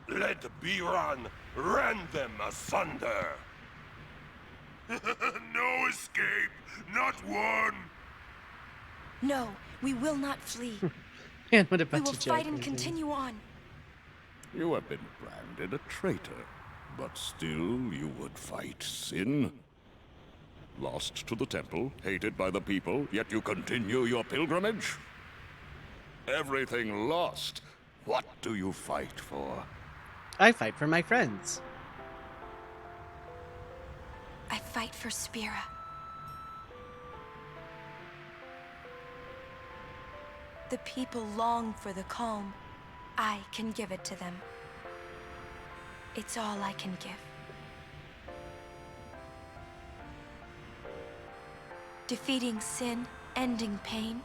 Let Biran rend them asunder. No escape, not one. No, we will not flee. And what a We bunch will of fight and jokers. continue on. You have been branded a traitor, but still you would fight sin. Lost to the temple, hated by the people, yet you continue your pilgrimage? Everything lost. What do you fight for? I fight for my friends. I fight for Spira. The people long for the calm. I can give it to them. It's all I can give. Defeating sin, ending pain.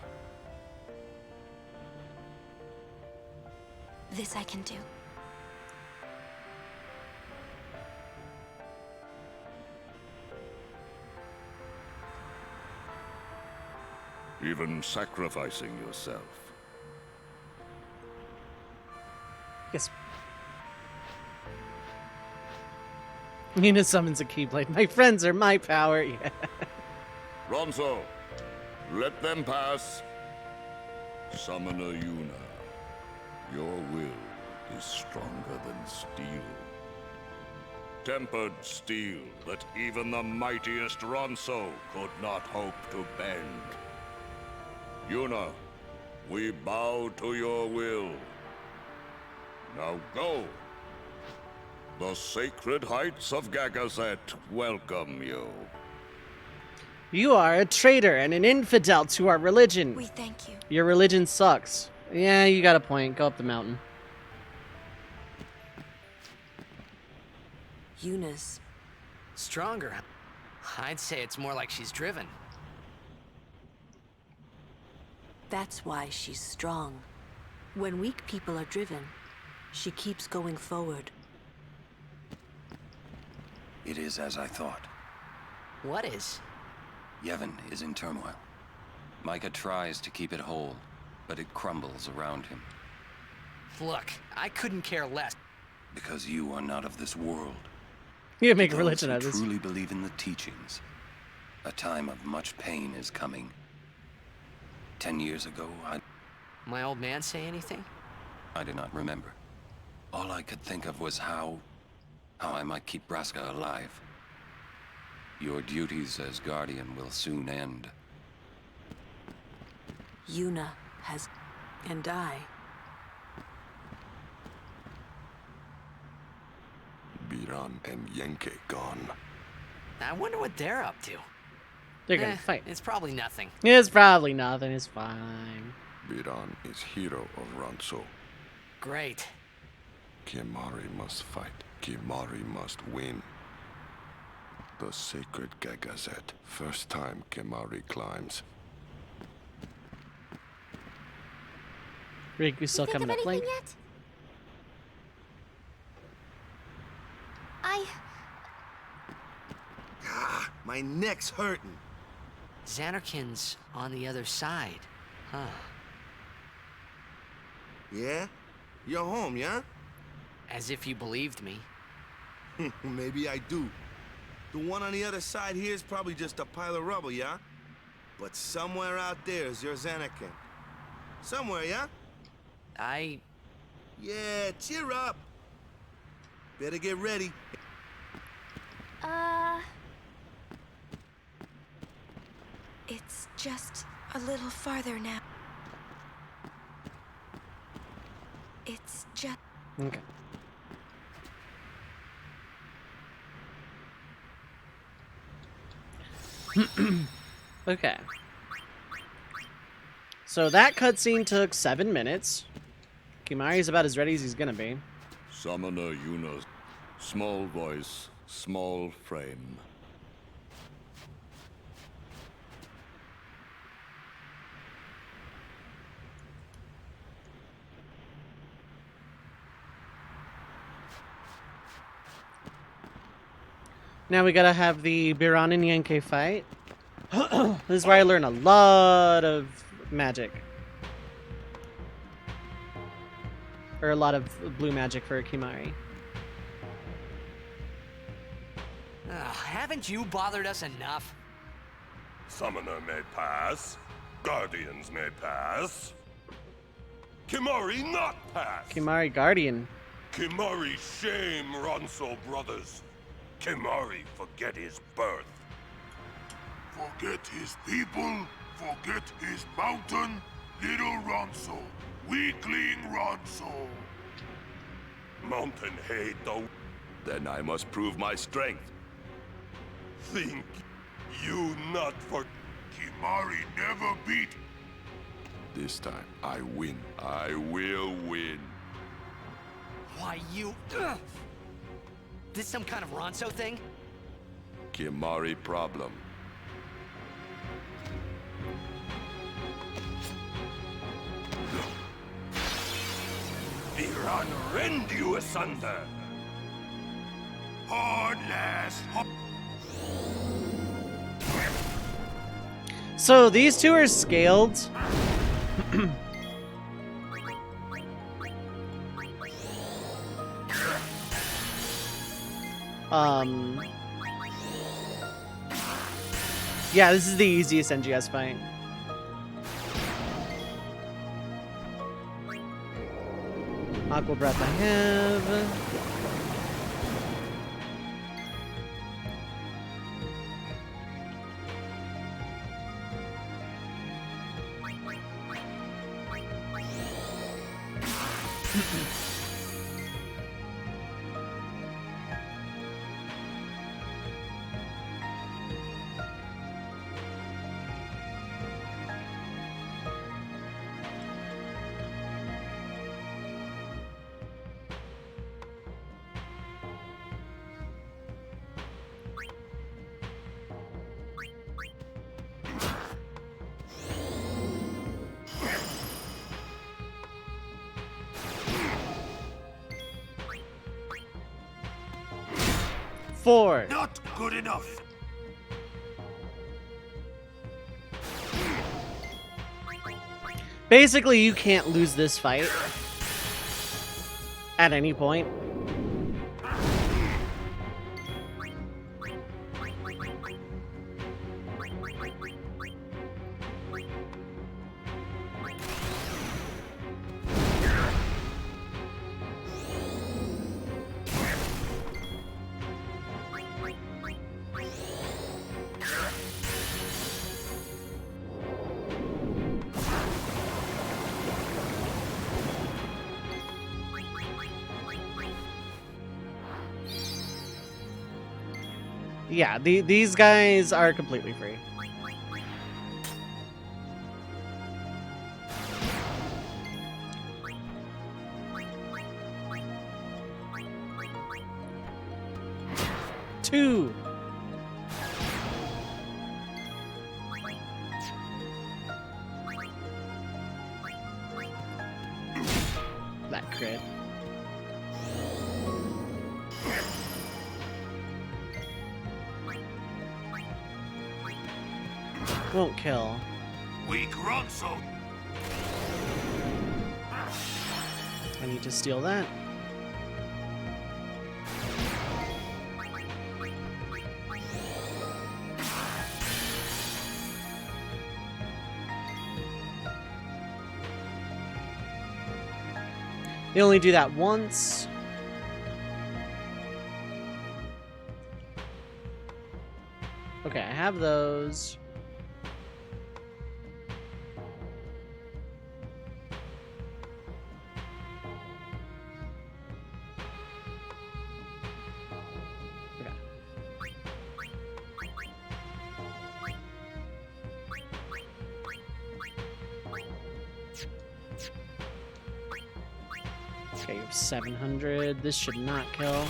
This I can do. Even sacrificing yourself. Yes. Nina summons a Keyblade. My friends are my power. Yeah. Ronso, let them pass. Summoner Yuna, your will is stronger than steel. Tempered steel that even the mightiest Ronso could not hope to bend. Yuna, we bow to your will. Now go. The sacred heights of Gagazet welcome you. You are a traitor and an infidel to our religion. We thank you. Your religion sucks. Yeah, you got a point. Go up the mountain. Yuna's Stronger? I'd say it's more like she's driven. That's why she's strong. When weak people are driven, she keeps going forward. It is as I thought. What is? Yevon is in turmoil. Micah tries to keep it whole, but it crumbles around him. Look, I couldn't care less. Because you are not of this world. You make a Those religion who out of this. truly believe in the teachings. A time of much pain is coming. 10 years ago, My old man say anything? I do not remember. All I could think of was how I might keep Braska alive. Your duties as Guardian will soon end. Yuna has... and I. Biran and Yenke gone. I wonder what they're up to. They're gonna fight. It's probably nothing. It's probably nothing. It's fine. Biran is hero of Ronso. Great. Kimari must fight. Kimari must win. The sacred Gagazet. First time Kimari climbs. Riku's still coming up late. Yet? My neck's hurting. Xanarkin's on the other side. Huh. Yeah? You're home, yeah? As if you believed me. Maybe I do. The one on the other side here is probably just a pile of rubble, yeah? But somewhere out there is your Xanarkin. Somewhere, yeah? Yeah, cheer up. Better get ready. It's just a little farther now. It's just... Okay. Okay. So that cutscene took 7 minutes. Kimari's about as ready as he's gonna be. Summoner Yuna, small voice, small frame. Now we gotta have the Biran and Yenke fight. This is where I learn a lot of magic. or a lot of blue magic for Kimari. Haven't you bothered us enough? Summoner may pass. Guardians may pass. Kimari not pass. Kimari Guardian. Kimari shame Ronso brothers. Kimari forget his birth. Forget his people. Forget his mountain. Little Ronso. Weakling Ronso. Mountain hate though. Then I must prove my strength. Think you not for Kimari never beat. This time I win. I will win. Why, you... Ugh. This some kind of Ronso thing? Kimari problem. Iran rend you asunder. Hardness. So these two are scaled. Yeah, this is the easiest NGS fight. Aqua Breath I have. Four. Not good enough. Basically, you can't lose this fight at any point. Yeah, these guys are completely free. Two. That crit. Won't kill. Weak Ronso. I need to steal that. They only do that once. Okay, I have those. Okay, you have 700. This should not kill.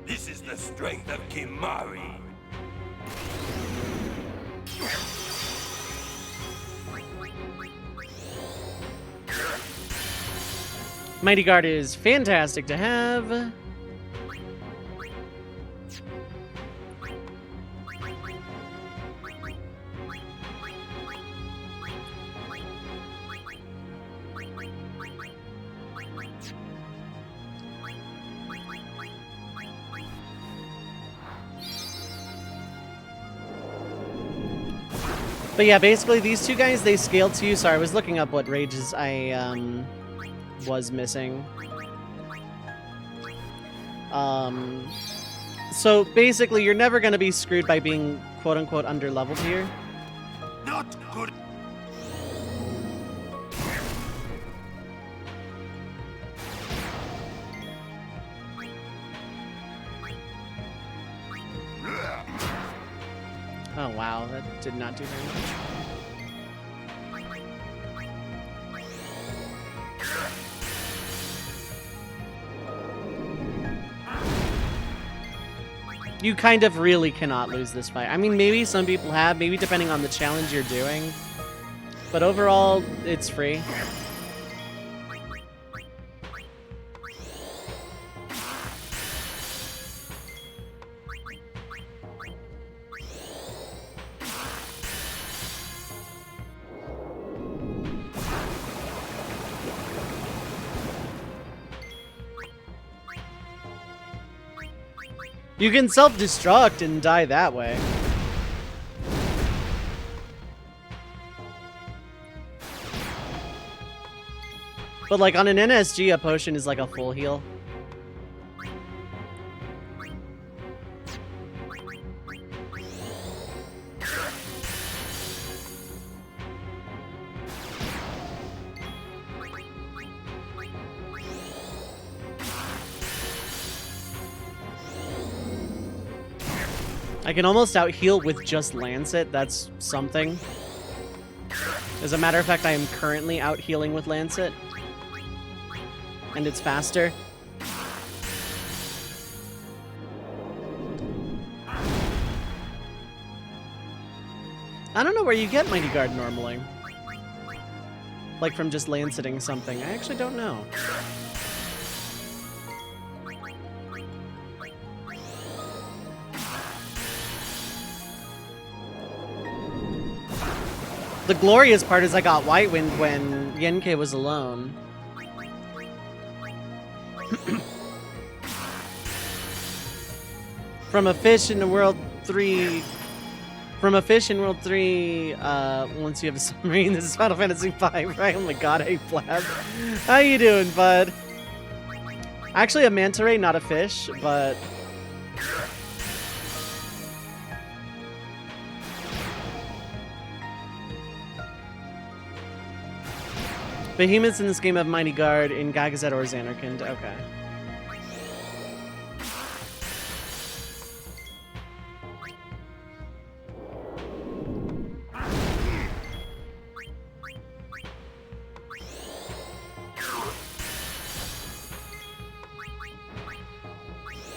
This is the strength of Kimari. Mighty Guard is fantastic to have. But yeah, basically these two guys, they scale to you. Sorry, I was looking up what rages I was missing. So basically you're never going to be screwed by being quote-unquote under-leveled here. Not good. Oh wow, that did not do very much. You kind of really cannot lose this fight. I mean, maybe some people have, maybe depending on the challenge you're doing. But overall, it's free. You can self-destruct and die that way. But like on an NSG, a potion is like a full heal. I can almost out-heal with just Lancet. That's something. As a matter of fact, I am currently out-healing with Lancet. And it's faster. I don't know where you get Mighty Guard normally. Like from just Lanceting something. I actually don't know. The glorious part is I got White Wind when Yenke was alone. From a fish in World 3... From a fish in World 3, once you have a submarine, this is Final Fantasy V, right? Oh my god, hey Pleb. How you doing, bud? Actually a manta ray, not a fish, but... Behemoths in this game have Mighty Guard in Gagazet or Xanarkand. Okay.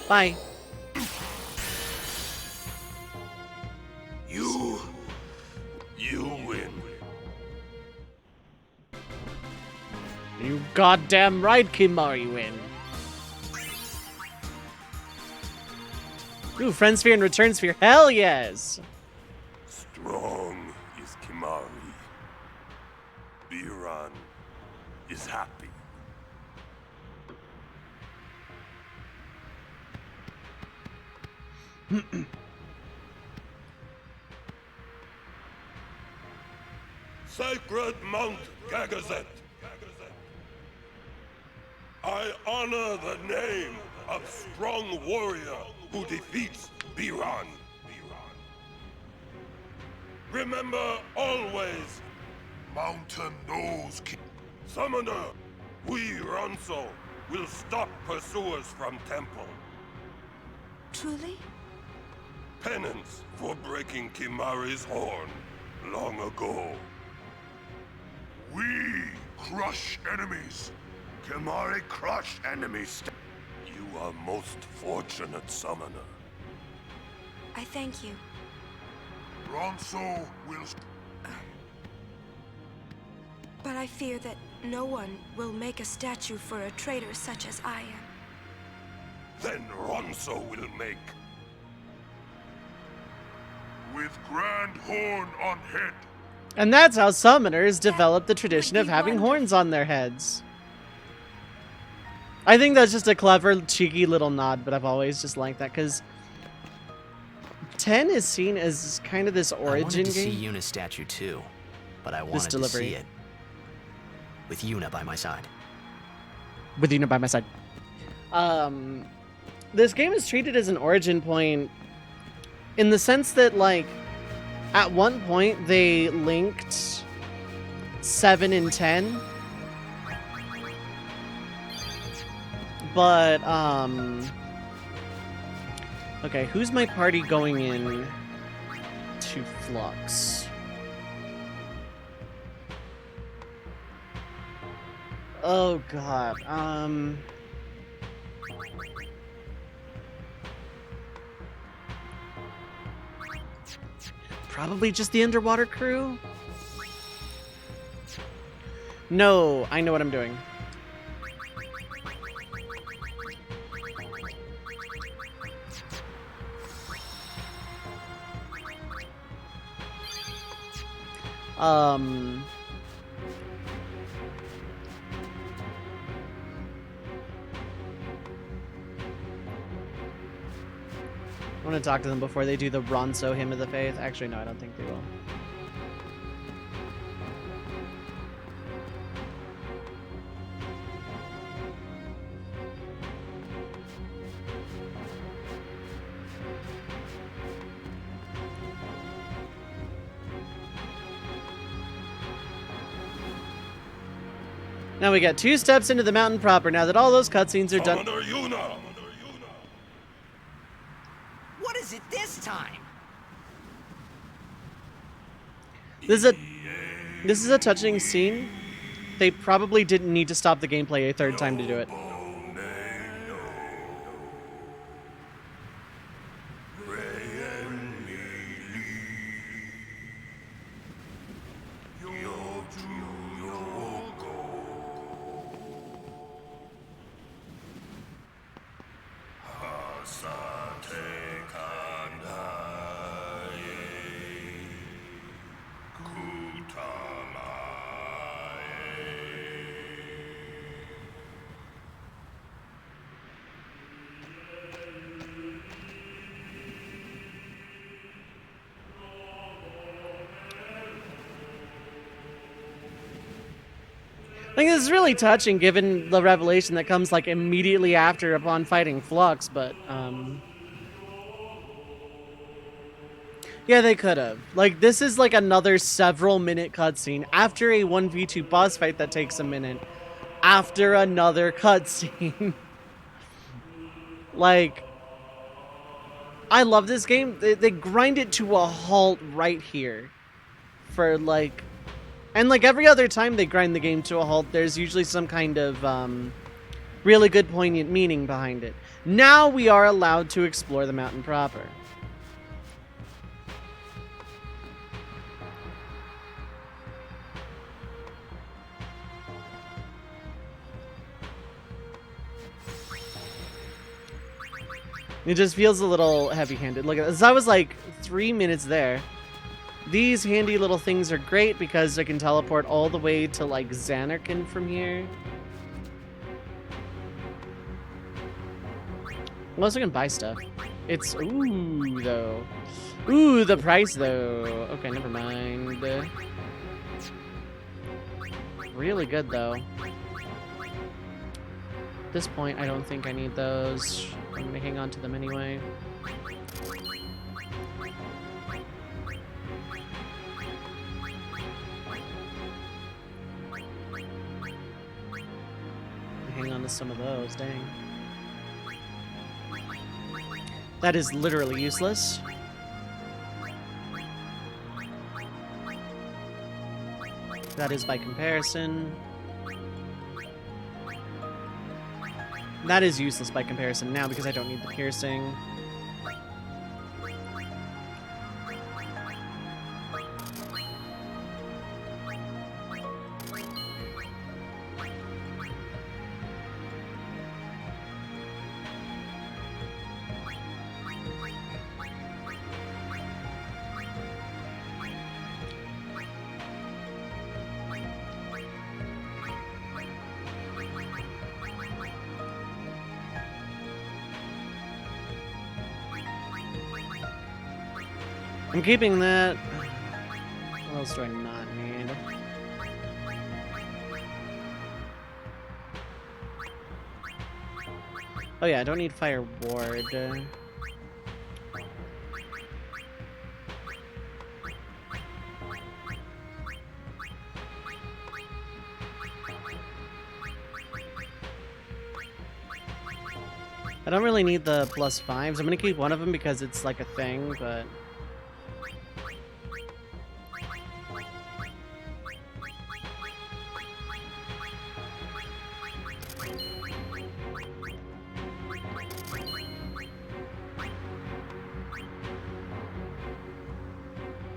Bye. You win. You goddamn right, Kimari win. Ooh, Friend Sphere and Return Sphere. Hell yes! Strong is Kimari. Biran is happy. Sacred Mount Gagazet. I honor the name of strong warrior who defeats Biran. Remember always, Mountain Nose King. Summoner, we Ronso will stop pursuers from Temple. Truly? Penance for breaking Kimari's horn long ago. We crush enemies. Kimari crush enemies. You are most fortunate, Summoner. I thank you. Ronso will... But I fear that no one will make a statue for a traitor such as I am. Then Ronso will make. With grand horn on head. And that's how summoners develop the tradition of having horns on their heads. I think that's just a clever, cheeky little nod, but I've always just liked that, because 10 is seen as kind of this I origin wanted to see game. Yuna's statue too, but I This wanted to delivery. see it with Yuna by my side. With Yuna by my side. This game is treated as an origin point in the sense that, like, at one point they linked 7 and 10. But, okay, who's my party going in to Flux? Oh, God, probably just the underwater crew? No, I know what I'm doing. I want to talk to them before they do the Ronso Hymn of the Faith. Actually, no, I don't think they will. Now we got 2 steps into the mountain proper. Now that all those cutscenes are done. Commander Yuna! What is it this time? This is a touching scene. They probably didn't need to stop the gameplay a 3rd time to do it. I think this is really touching given the revelation that comes like immediately after upon fighting Flux, but yeah, they could have. Like, this is like another several minute cutscene after a 1v2 boss fight that takes a minute, after another cutscene. Like, I love this game. They grind it to a halt right here for like. And like every other time they grind the game to a halt, there's usually some kind of really good poignant meaning behind it. Now we are allowed to explore the mountain proper. It just feels a little heavy-handed. Look at this. I was like 3 minutes there. These handy little things are great because I can teleport all the way to, like, Xanarkand from here. I'm also gonna buy stuff. It's, ooh, though. Ooh, the price, though. Okay, never mind. Really good, though. At this point, I don't think I need those. I'm gonna hang on to them anyway. Hang on to some of those, dang. That is literally useless. That is by comparison. That is useless by comparison now because I don't need the piercing. I'm keeping that. What else do I not need? Oh yeah, I don't need Fire Ward. I don't really need the +5s. I'm gonna keep one of them because it's like a thing, but...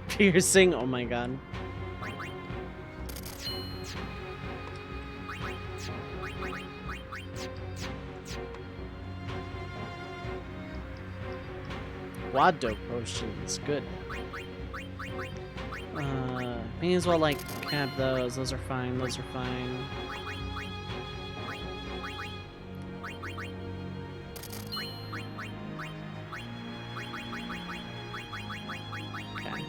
Piercing, oh my god. Quad-dope potions, good. May as well like cap those. Those are fine. Those are fine. Okay.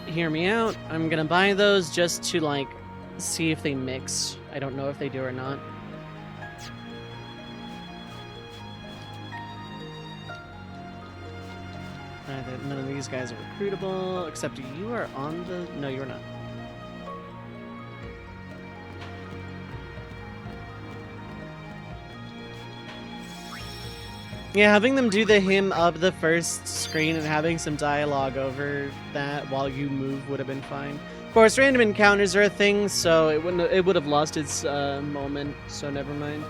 Hear me out. I'm gonna buy those just to like see if they mix. I don't know if they do or not. None of these guys are recruitable, except you are on the... No, you're not. Yeah, having them do the hymn of the first screen and having some dialogue over that while you move would have been fine. Of course, random encounters are a thing, so it would have lost its moment, so never mind.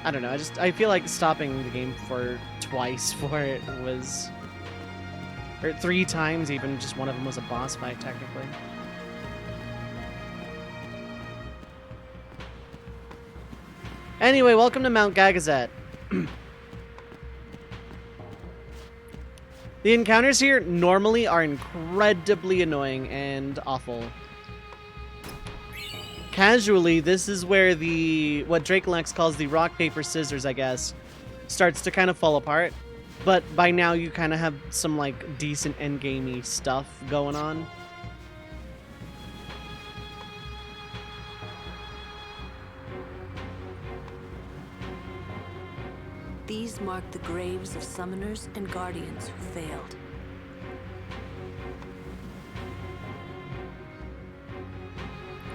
I don't know, I feel like stopping the game for twice for it was... Or 3 times even, just one of them was a boss fight, technically. Anyway, welcome to Mount Gagazet. The encounters here normally are incredibly annoying and awful. Casually, this is where what Dracolax calls the rock, paper, scissors, I guess, starts to kind of fall apart. But by now you kind of have some like decent endgamey stuff going on. These mark the graves of summoners and guardians who failed.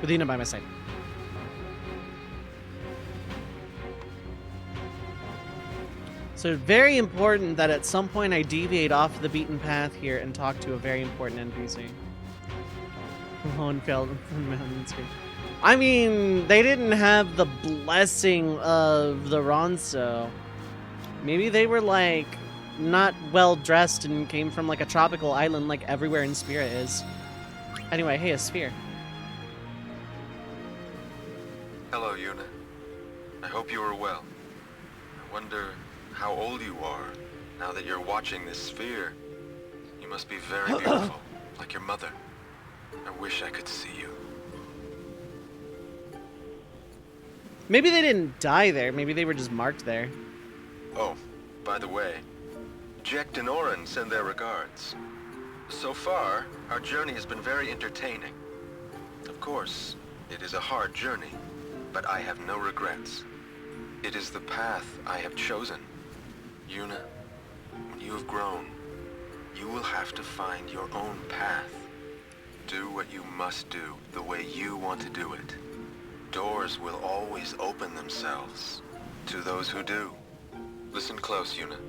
Udina by my side. So very important that at some point I deviate off the beaten path here and talk to a very important NPC. Hohenfeld from Mountains. I mean, they didn't have the blessing of the Ronso. Maybe they were like not well dressed and came from like a tropical island like everywhere in Spirit is. Anyway, hey, a sphere. Hello, Yuna. I hope you are well. I wonder how old you are now that you're watching this sphere. You must be very beautiful, like your mother. I wish I could see you. Maybe they didn't die there. Maybe they were just marked there. Oh, by the way, Jekt and Oren send their regards. So far, our journey has been very entertaining. Of course, it is a hard journey, but I have no regrets. It is the path I have chosen. Yuna, when you have grown, you will have to find your own path. Do what you must do the way you want to do it. Doors will always open themselves to those who do. Listen close, Yuna.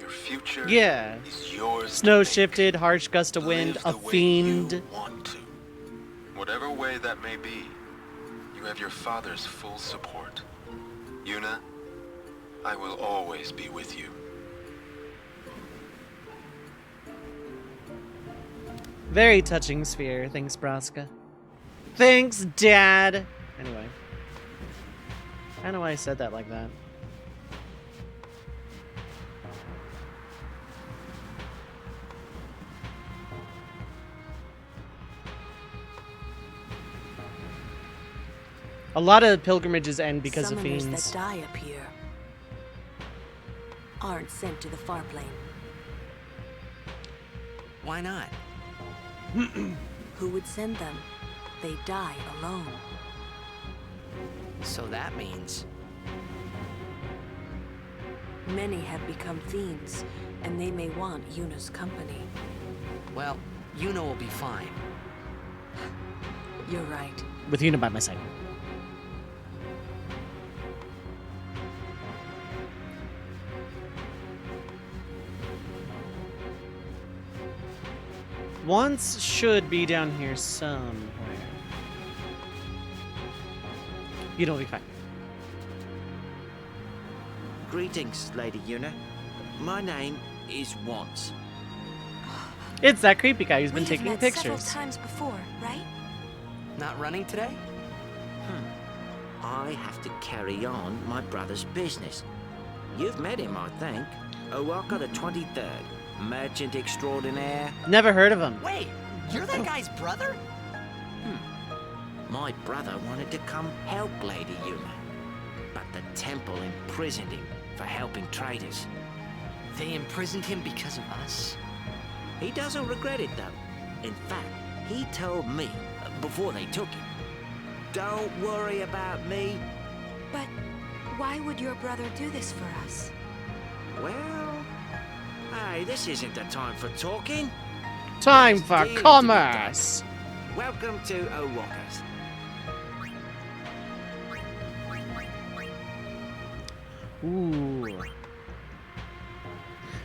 Your future is yours. Snow shifted, harsh gust of wind, a fiend. Want to. Whatever way that may be, you have your father's full support. Yuna, I will always be with you. Very touching sphere. Thanks, Braska. Thanks, Dad. Anyway. I don't know why I said that like that. A lot of pilgrimages end because of Summoners fiends. that die appear. aren't sent to the far plane. Why not? Who would send them? They die alone. So that means... Many have become fiends, and they may want Yuna's company. Well, Yuna will be fine. You're right. With Yuna by my side. Once should be down here somewhere. You'll be fine. Greetings, Lady Yuna. My name is Once. It's that creepy guy who's been We have taking met pictures. several times before, right? Not running today? I have to carry on my brother's business. You've met him, I think. Owaka the 23rd, merchant extraordinaire. Never heard of him. Wait, you're that guy's brother? My brother wanted to come help Lady Yuna, but the temple imprisoned him for helping traitors. They imprisoned him because of us? He doesn't regret it, though. In fact, he told me, before they took him, "Don't worry about me." But why would your brother do this for us? Well, hey, this isn't the time for talking. Time There's for deals to be commerce. done. Welcome to Owaka's. Ooh.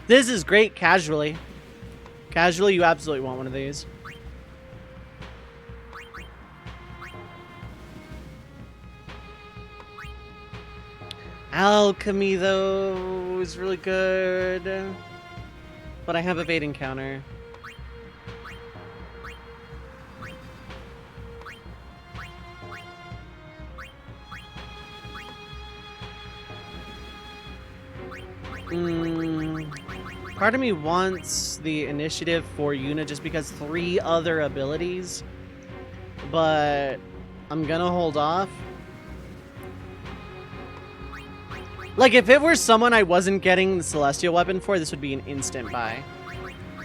This is great casually. Casually, you absolutely want one of these. Alchemy, though, is really good. But I have evade encounter. Part of me wants the initiative for Yuna just because 3 other abilities, but I'm gonna hold off. Like, if it were someone I wasn't getting the Celestial Weapon for, this would be an instant buy.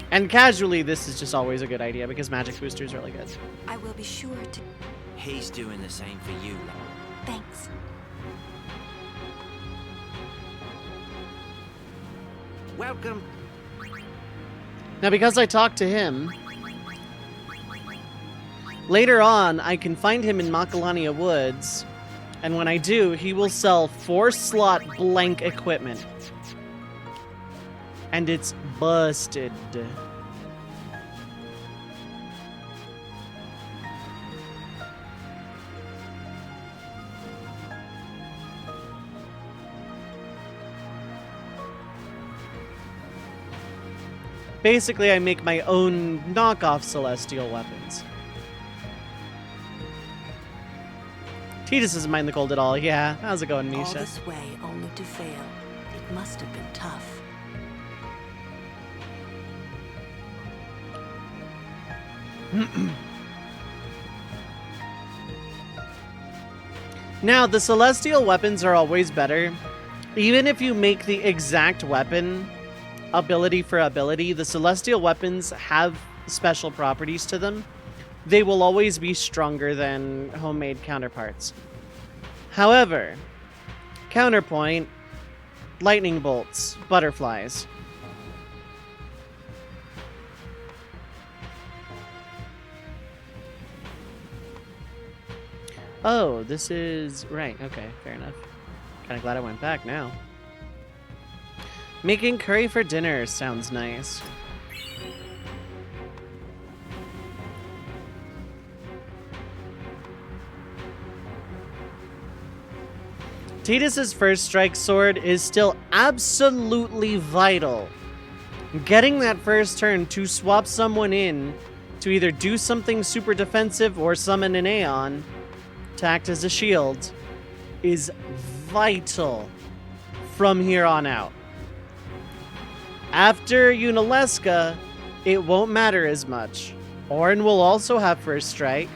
And casually, this is just always a good idea because Magic Booster is really good. I will be sure to... He's doing the same for you. Thanks. Welcome. Now, because I talked to him, later on, I can find him in Macalania Woods, and when I do, he will sell 4-slot blank equipment. And it's busted. Basically, I make my own knockoff celestial weapons. Titus doesn't mind the cold at all. Yeah, how's it going, All Misha? this way only to fail. It must have been tough. Now, the celestial weapons are always better. Even if you make the exact weapon, ability for ability, the celestial weapons have special properties to them. They will always be stronger than homemade counterparts. However, counterpoint, lightning bolts, butterflies. Oh, this is... right, okay, fair enough. Kinda glad I went back now. Making curry for dinner sounds nice. Titus's first strike sword is still absolutely vital. Getting that first turn to swap someone in to either do something super defensive or summon an Aeon to act as a shield is vital from here on out. After Unalesca, it won't matter as much. Orin will also have first strike.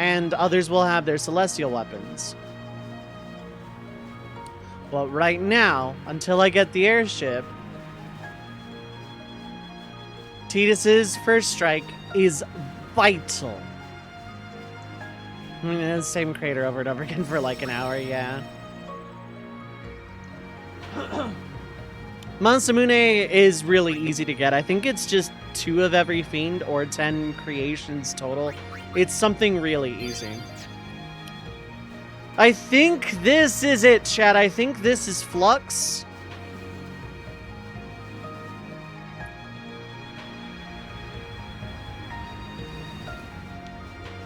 and others will have their celestial weapons. But right now, until I get the airship, Tidus's first strike is vital. Same crater over and over again for like an hour, yeah. Mansamune is really easy to get. I think it's just 2 of every fiend or 10 creations total. It's something really easy. I think this is it, chat. I think this is Flux.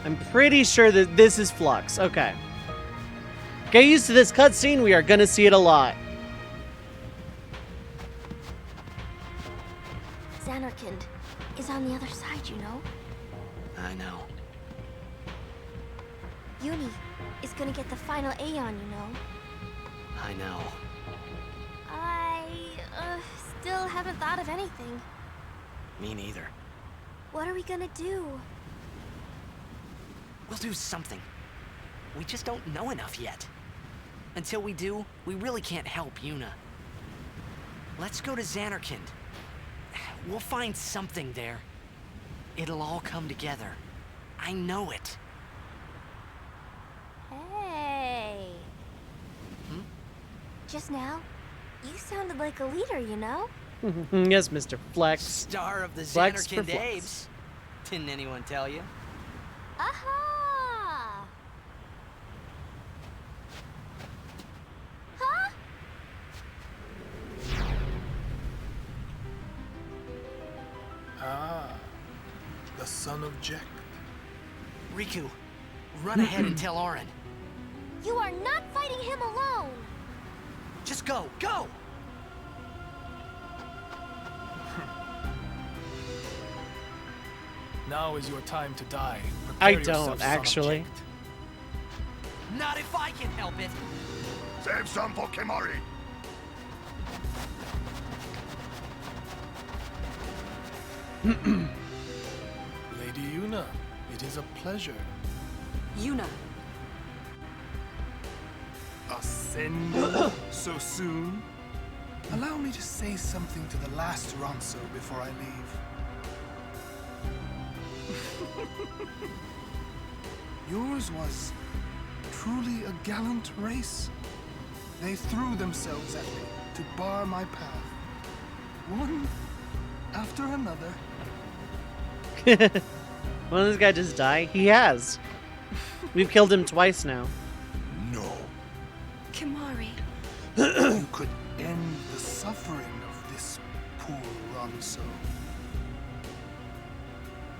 I'm pretty sure that this is Flux. Okay. Get used to this cutscene. We are gonna see it a lot. Xanarkand is on the other side, you know? I know. Uni is gonna get the final Aeon, you know? I know. I still haven't thought of anything. Me neither. What are we gonna do? We'll do something. We just don't know enough yet. Until we do, we really can't help Yuna. Let's go to Xanarkand. We'll find something there. It'll all come together. I know it. Hey. Just now, you sounded like a leader, you know? Yes, Mr. Flex. Star of the Flex for Xanarkand Flex. Apes. Didn't anyone tell you? Aha! Huh? Ah, the son of Jack. Riku, run ahead and tell Auron. You are not fighting him alone! Just go, go! Now is your time to die. I Prepare yourself, don't, son of actually. Jack. Not if I can help it. Save some for Kimari. Lady Yuna, it is a pleasure. Yuna. Ascending so soon? Allow me to say something to the last Ronso before I leave. Yours was truly a gallant race. They threw themselves at me to bar my path. One after another. Won't this guy just die? He has. We've killed him twice now. No. Kimari. You could end the suffering of this poor Ronso.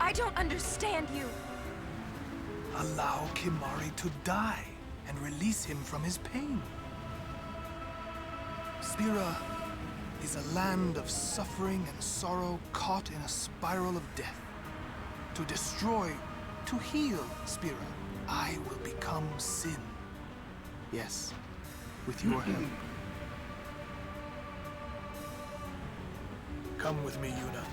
I don't understand you. Allow Kimari to die and release him from his pain. Spira is a land of suffering and sorrow caught in a spiral of death. To destroy, to heal Spira, I will become Sin. Yes, with your help. Come with me, Yuna.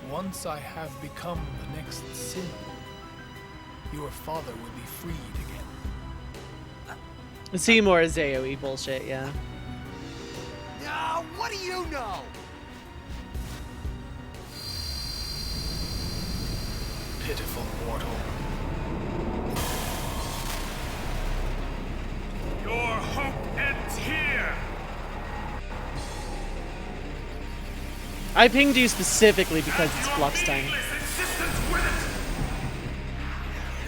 Once I have become the next Sin, your father will be freed again. Seymour is AoE bullshit, yeah. What do you know? Pitiful mortal. Your hope ends here! I pinged you specifically because it's Flux time.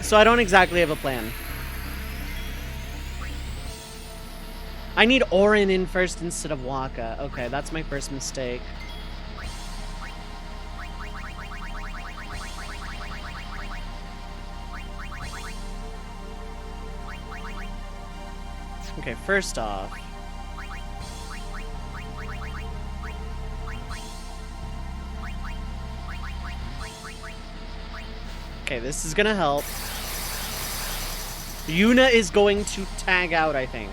So I don't exactly have a plan. I need Auron in first instead of Waka. Okay, that's my first mistake. Okay, first off. Okay, this is gonna help. Yuna is going to tag out, I think.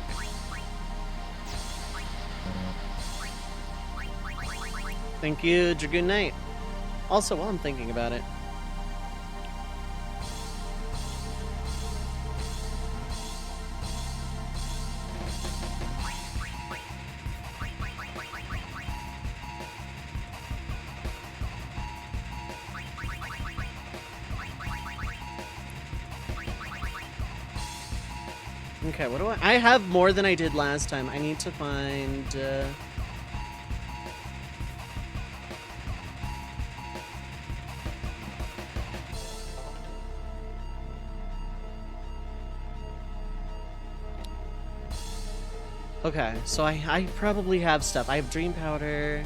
Thank you, Dragoon Knight. Also, while I'm thinking about it, okay, what do I have more than I did last time. I need to find okay, so I probably have stuff. I have dream powder.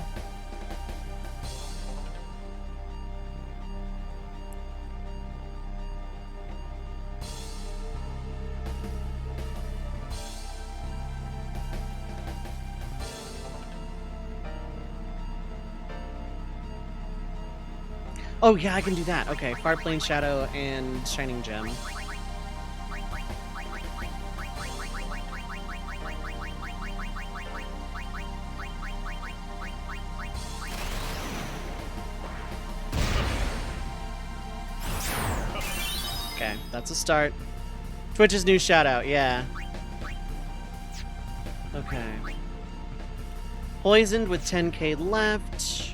Oh yeah, I can do that. Okay, Far Plane Shadow and Shining Gem. Okay, that's a start. Twitch's new shout out, yeah. Okay. Poisoned with 10k left.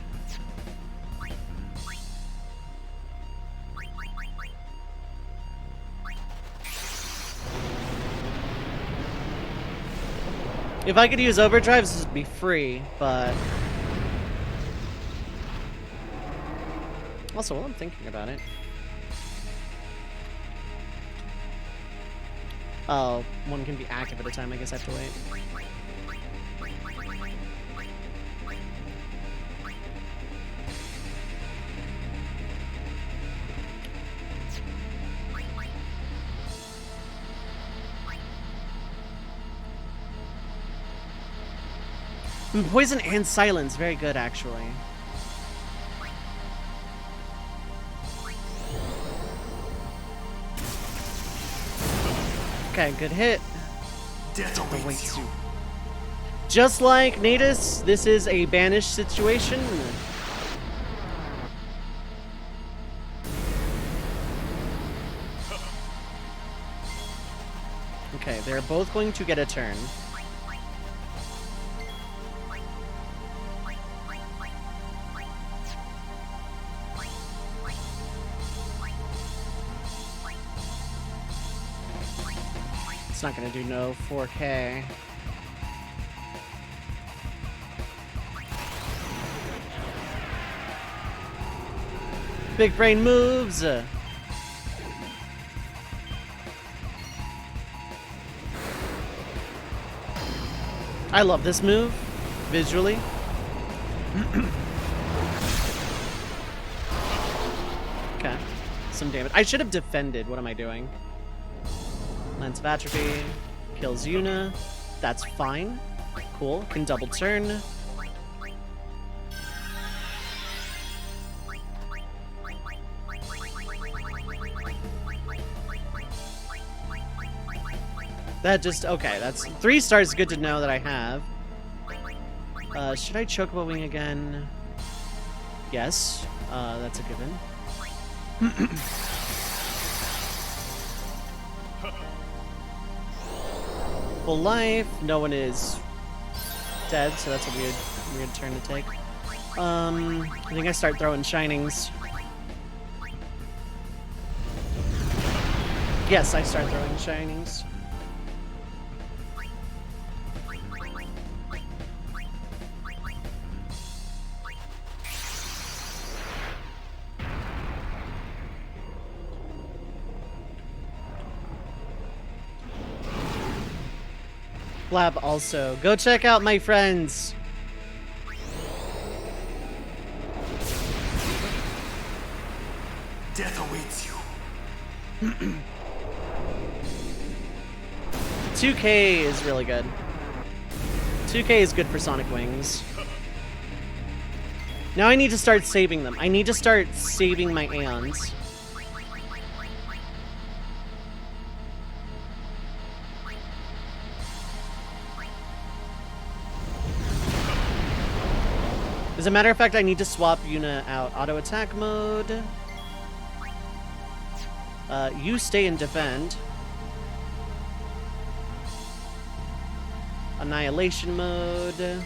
If I could use overdrives, this would be free, but... Also, while I'm thinking about it... Oh, one can be active at a time, I guess I have to wait. Poison and silence, very good actually. Okay, good hit. Death awaits you. Just like Natus, this is a banished situation. Okay, they're both going to get a turn. It's not gonna do no 4K. Big brain moves. I love this move, visually. Okay, some damage. I should have defended. What am I doing? Lance of Atrophy kills Yuna. That's fine. Cool. Can double turn. That just, okay, that's 3 stars, good to know that I have. Should I Chocobo Wing again? Yes, that's a given. Full life, no one is dead, so that's a weird turn to take. I think I start throwing Shinings. Yes, I start throwing Shinings. Lab also. Go check out my friends. Death awaits you. 2K is really good. 2K is good for Sonic Wings. Now I need to start saving them. I need to start saving my Aeons. As a matter of fact, I need to swap Yuna out. Auto attack mode. You stay and defend. Annihilation mode.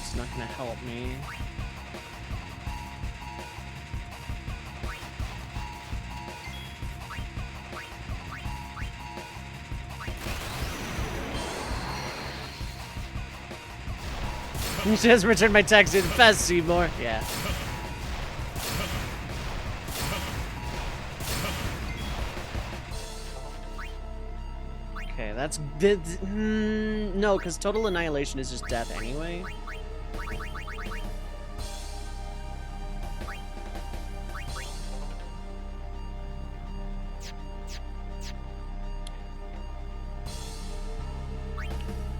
It's not gonna help me. You just returned my text in fast, Seymour. Yeah. Okay, that's... no, because total annihilation is just death anyway.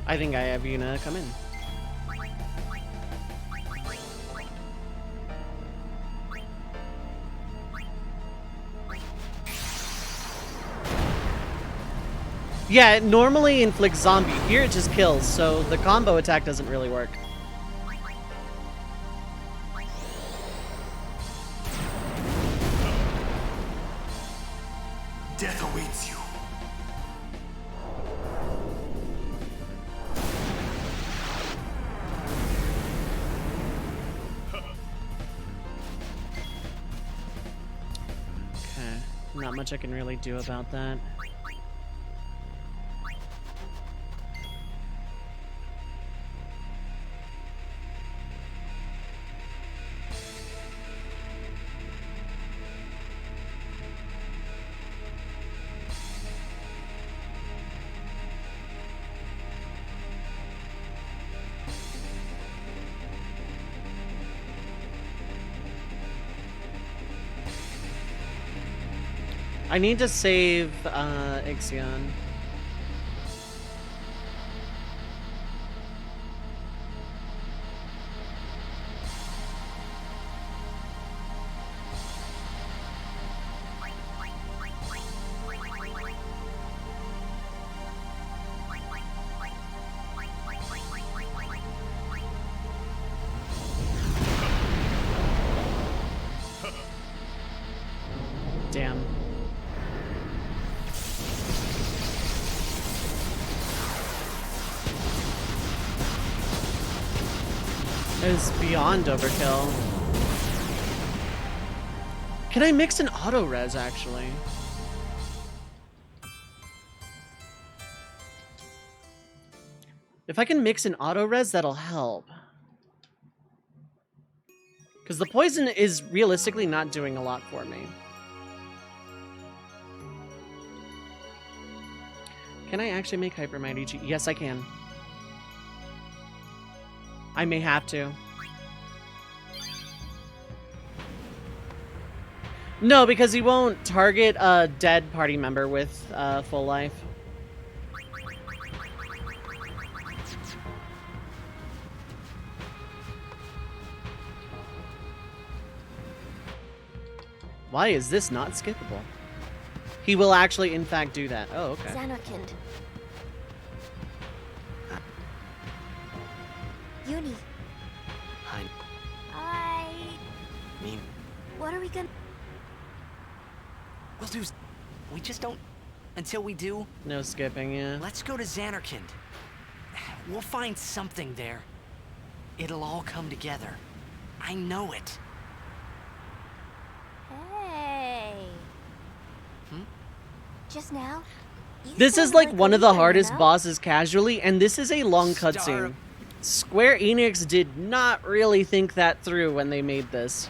I think I have Yuna come in. Yeah, it normally inflicts zombie. Here it just kills, so the combo attack doesn't really work. Death awaits you. Okay, not much I can really do about that. I need to save Ixion. Damn. Is beyond overkill. Can I mix an auto res actually? If I can mix an auto res, that'll help. Because the poison is realistically not doing a lot for me. Can I actually make Hyper Mighty G? Yes, I can. I may have to. No, because he won't target a dead party member with full life. Why is this not skippable? He will actually, in fact, do that. Oh, okay. Xanarkand. Uni. I mean, What are we gonna... we'll do... We just don't... Until we do... No skipping, yeah. Let's go to Xanarkand. We'll find something there. It'll all come together. I know it. Hey. Just now? This is like one of the hardest bosses casually, and this is a long cutscene. Square Enix did not really think that through when they made this.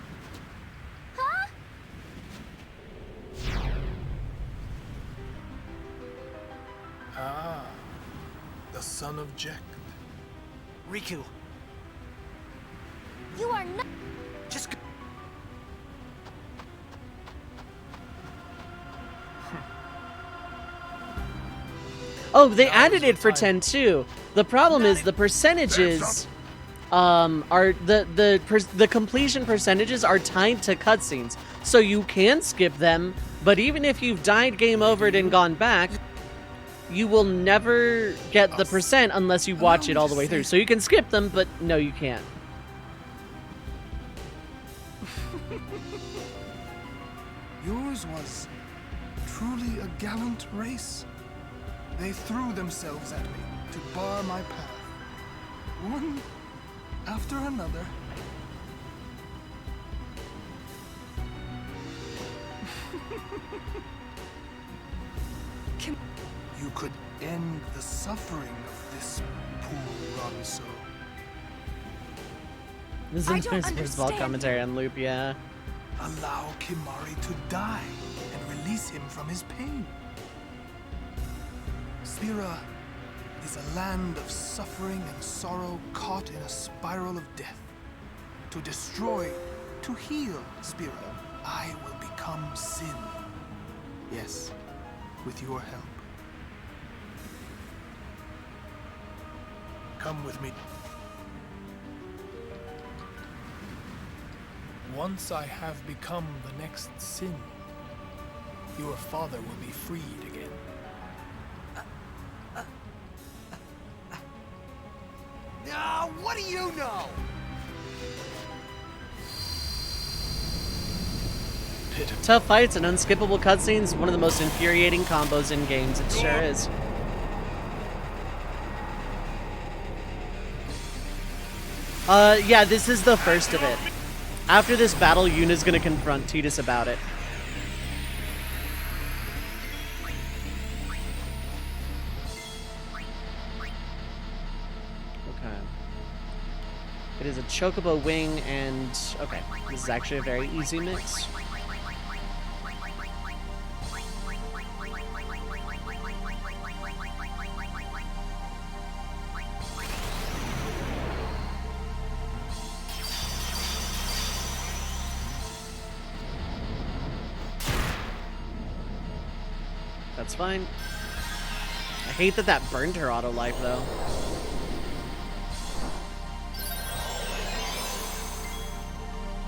Huh? Ah, the son of Jekt. Riku. You are not... Just go. Oh, they added it for 10 too. The problem is the percentages are the completion percentages are tied to cutscenes. So you can skip them, but even if you've died, game overed, and gone back, you will never get the percent unless you watch it all the way through. So you can skip them, but no, you can't. Yours was truly a gallant race. They threw themselves at me to bar my path, one after another. You could end the suffering of this poor Ronso. This is first of all commentary on Loop, yeah. Allow Kimahri to die and release him from his pain. Spira is a land of suffering and sorrow caught in a spiral of death. To destroy, to heal Spira, I will become Sin. Yes, with your help. Come with me. Once I have become the next Sin, your father will be freed again. What do you know? Tough fights and unskippable cutscenes, one of the most infuriating combos in games. It sure is. Yeah, this is the first of it. After this battle, Yuna's gonna confront Tidus about it. Okay. It is a Chocobo Wing and... okay, this is actually a very easy mix. That's fine. I hate that that burned her auto life, though.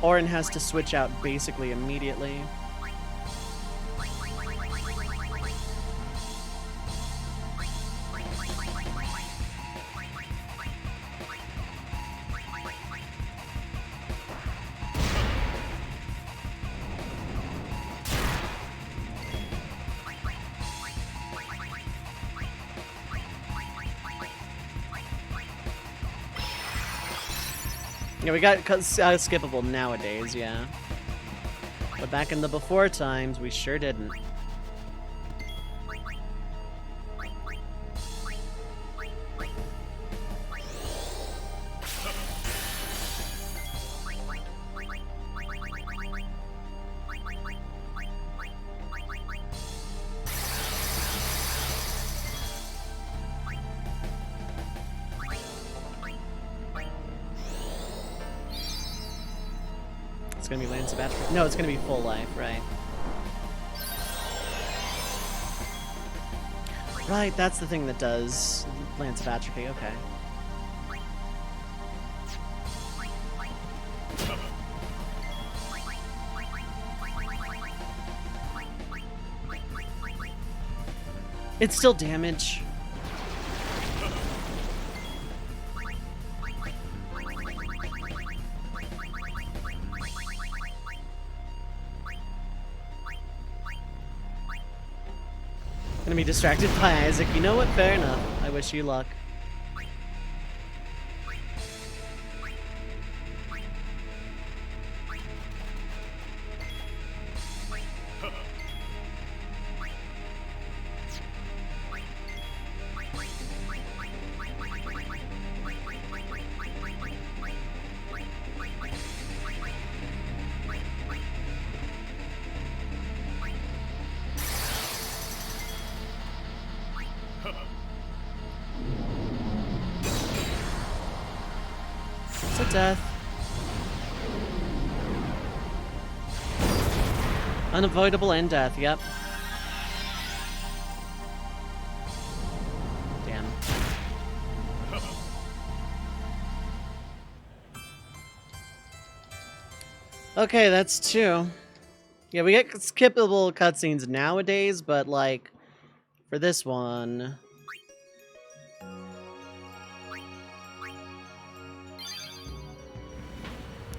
Auron has to switch out basically immediately. Yeah, we got skippable nowadays, yeah. But back in the before times, we sure didn't. It's gonna be Lance Sebastian. No, it's gonna be full life, right? Right, that's the thing that does Lance of Atrophy, okay. It's still damage. Gonna be distracted by Isaac. You know what? Fair enough. I wish you luck. It's a death. Unavoidable and death, yep. Okay, that's 2. Yeah, we get skippable cutscenes nowadays, but like for this one, I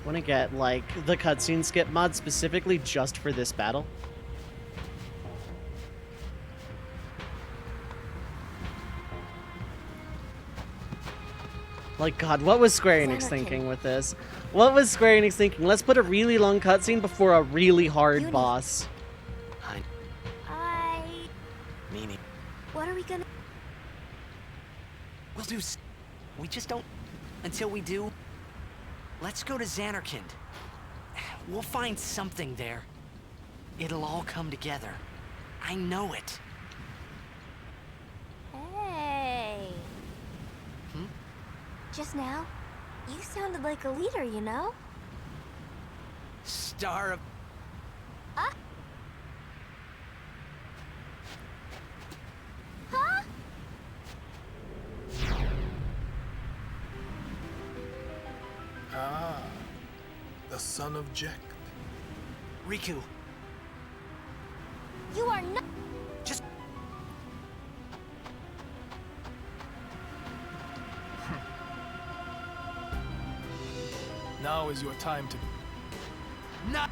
want to get like the cutscene skip mod specifically just for this battle. Like, God, what was Square Enix thinking with this? What was Square Enix thinking? Let's put a really long cutscene before a really hard boss. Hi. Mimi. What are we gonna... We'll do... We just don't... Until we do... Let's go to Xanarkand. We'll find something there. It'll all come together. I know it. Hey. Just now, you sounded like a leader, you know? Star of... Huh? Huh? Ah, the son of Jekt. Riku. You are not... Just... Now is your time to... Not...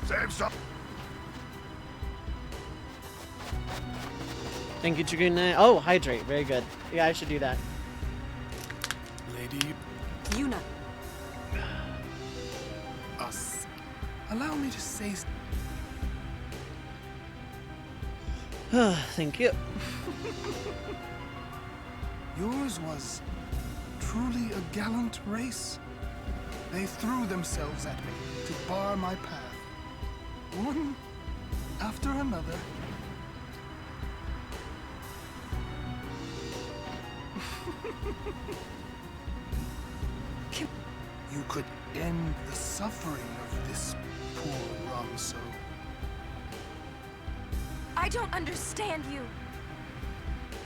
Save some. Thank you, Dragoon. Oh, hydrate. Very good. Yeah, I should do that. Lady... Yuna. Us. Allow me to say... Thank you. Yours was truly a gallant race. They threw themselves at me to bar my path, one after another. You could end the suffering of this poor Ramso. I don't understand you.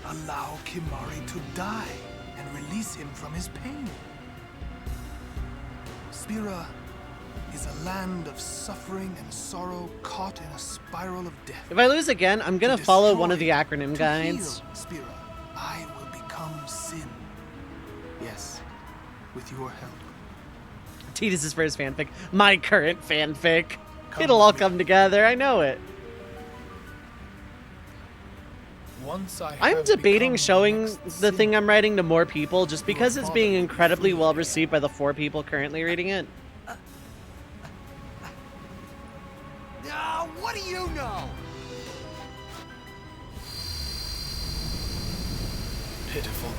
Allow Kimari to die and release him from his pain. Spira is a land of suffering and sorrow caught in a spiral of death. If I lose again, I'm gonna follow one of the acronym guides. Heal, Spira, I will become Sin. Yes, with your help. Tidus' first fanfic. My current fanfic. It'll all come together, I know it. Once I'm debating showing the thing I'm writing to more people just because it's being incredibly well received by the 4 people currently reading it. What do you know? Pitiful.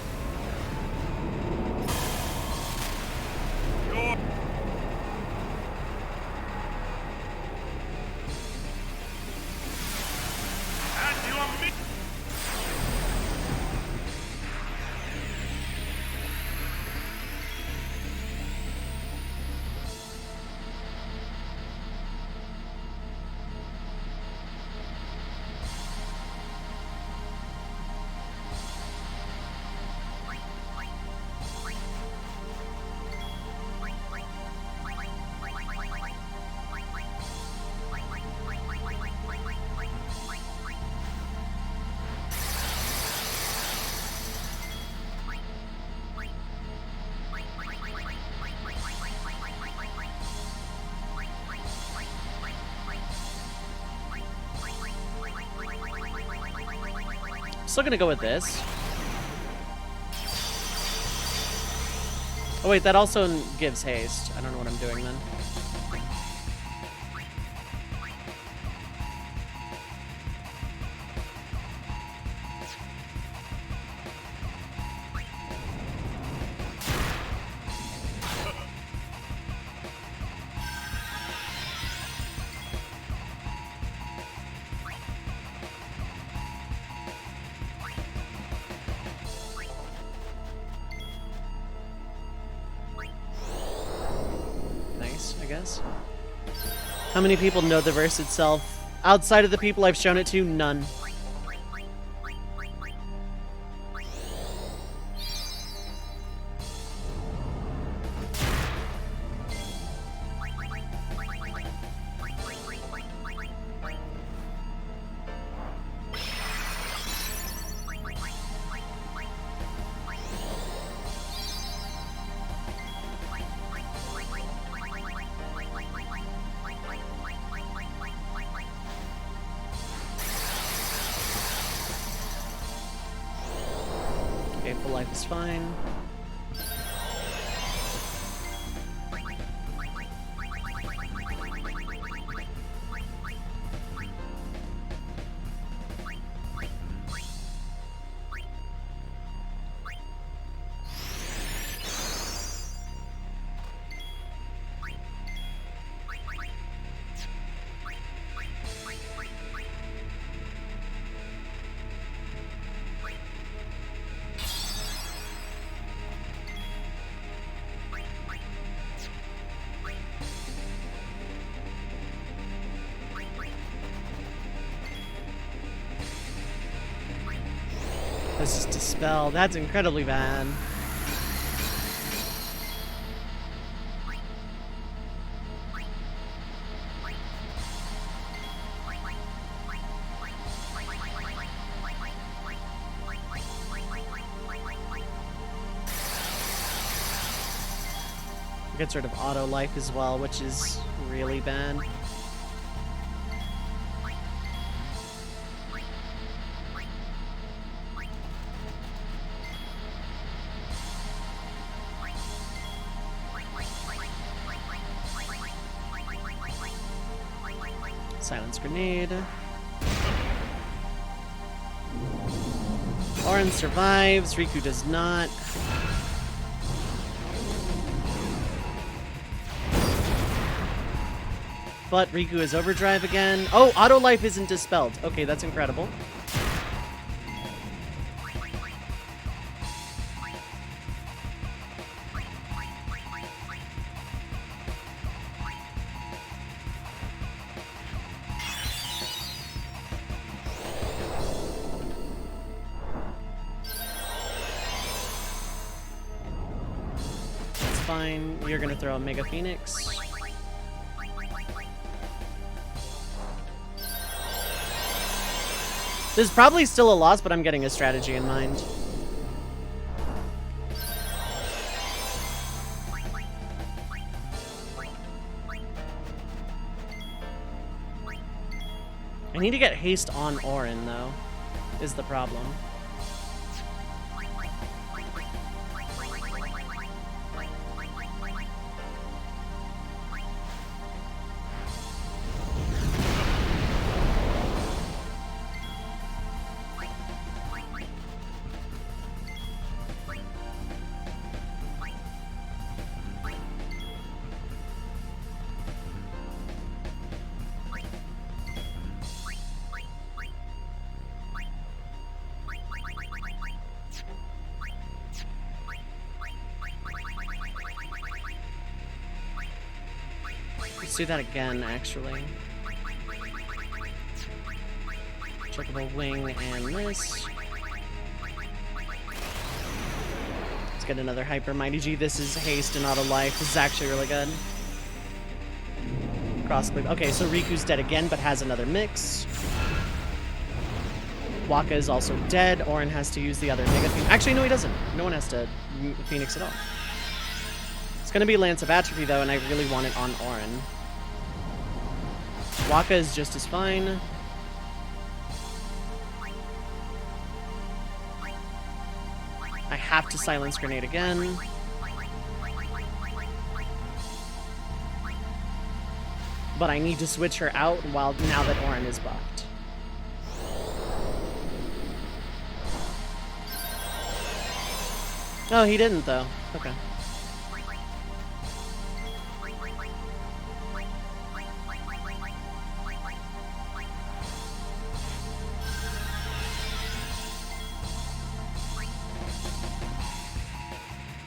Still gonna go with this. Oh wait, that also gives haste. I don't know what I'm doing then. How many people know the verse itself? Outside of the people I've shown it to, none. life is fine. Let's just dispel. That's incredibly bad. Gets rid of auto life as well, which is really bad. Silence grenade. Orin survives, Riku does not. But Riku is overdrive again. Oh, auto life isn't dispelled. Okay, that's incredible. That's fine. You're gonna throw a Mega Phoenix. This is probably still a loss, but I'm getting a strategy in mind. I need to get haste on Orin, though, is the problem. Let's do that again, actually. Checkable wing and this. Let's get another Hyper Mighty G. This is haste and auto life. This is actually really good. Cross click. Okay, so Riku's dead again, but has another mix. Waka is also dead. Orin has to use the other Mega Phoenix. Actually, no, he doesn't. No one has to Phoenix at all. It's gonna be Lance of Atrophy, though, and I really want it on Orin. Waka is just as fine. I have to silence grenade again. But I need to switch her out now that Orin is buffed. Oh, he didn't though. Okay.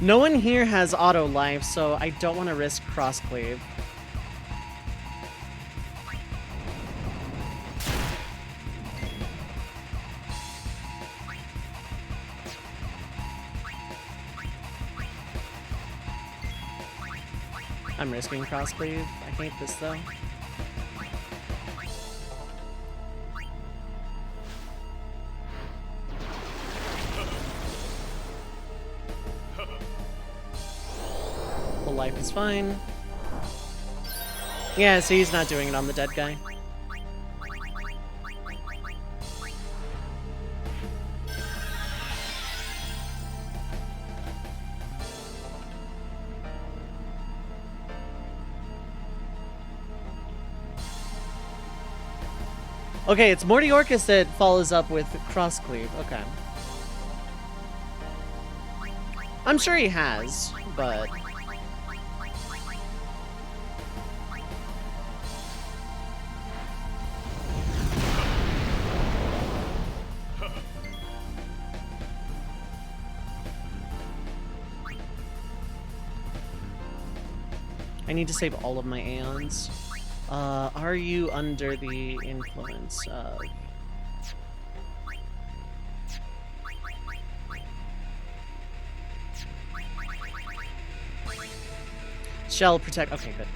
No one here has auto life, so I don't want to risk crossclave. I'm risking crossclave. I hate this though. Life is fine. Yeah, see, he's not doing it on the dead guy. Okay, it's Mortiorcus that follows up with Crosscleave. Okay. I'm sure he has, but... I need to save all of my Aeons. Are you under the influence of... Shell protect... Okay, good.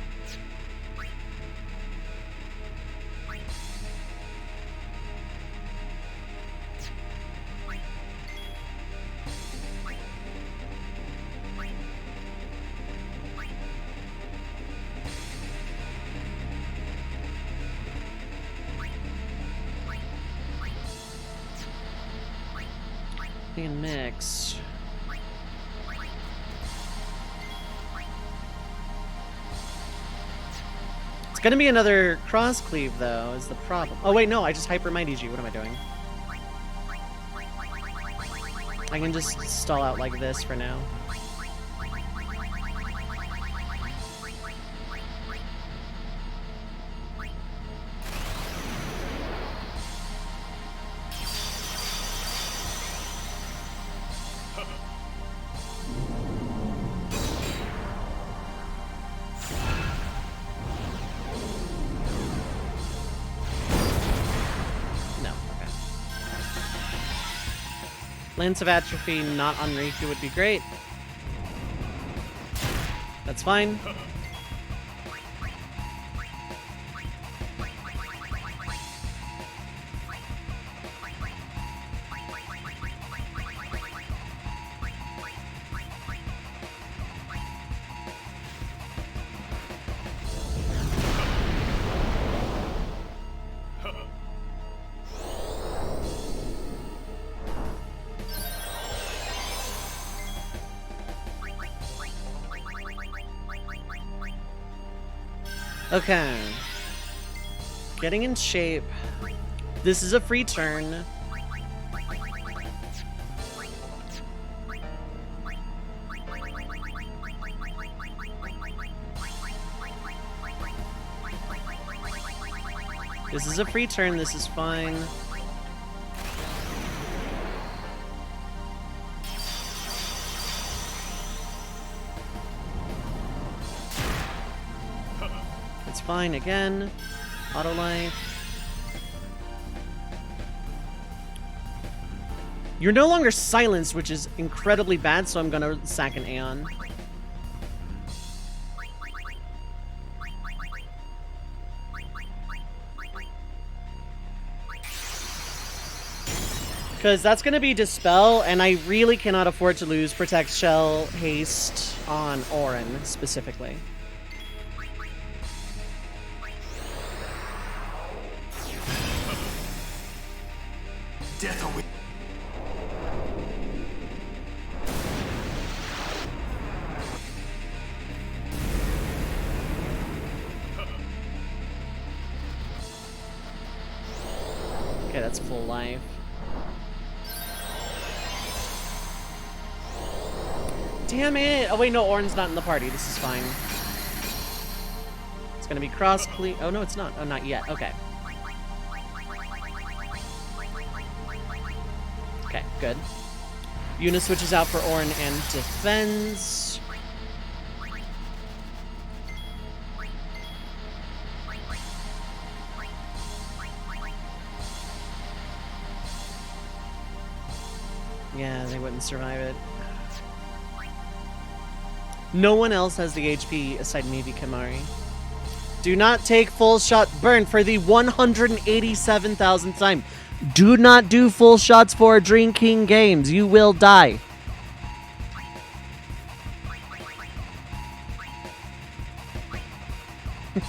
And mix. It's gonna be another cross cleave though, is the problem. Oh wait, no, I just hyper mighty G. What am I doing? I can just stall out like this for now. Lance of Atrophy not on Riku would be great. That's fine. Okay. Getting in shape. This is a free turn. This is a free turn. This is fine. Fine again. Auto life. You're no longer silenced, which is incredibly bad, so I'm gonna sack an Aeon. Because that's gonna be Dispel, and I really cannot afford to lose Protect, Shell, Haste on Auron specifically. Death away. Okay, that's full life. Damn it! Oh wait, no, Auron's not in the party. This is fine. It's gonna be cross clean. Oh no, it's not. Oh, not yet. Okay. Okay, good. Yuna switches out for Auron and defends. Yeah, they wouldn't survive it. No one else has the HP aside maybe Kimari. Do not take full shot burn for the 187,000th time. Do not do full shots for Dream King games. You will die.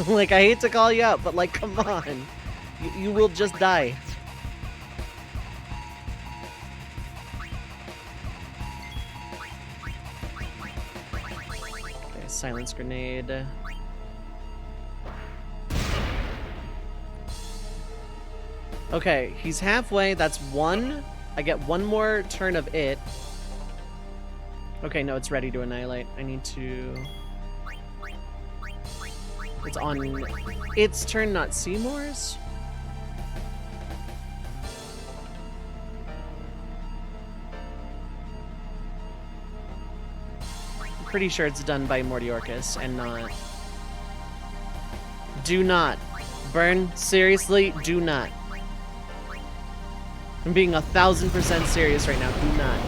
Like, I hate to call you out, but like, come on. You will just die. Okay, silence grenade. Okay, he's halfway. That's one. I get one more turn of it. Okay, no, it's ready to annihilate. I need to... It's on its turn, not Seymour's. I'm pretty sure it's done by Mortiorcus and not... Do not. Burn, seriously, do not. I'm being 1000% serious right now. Do not.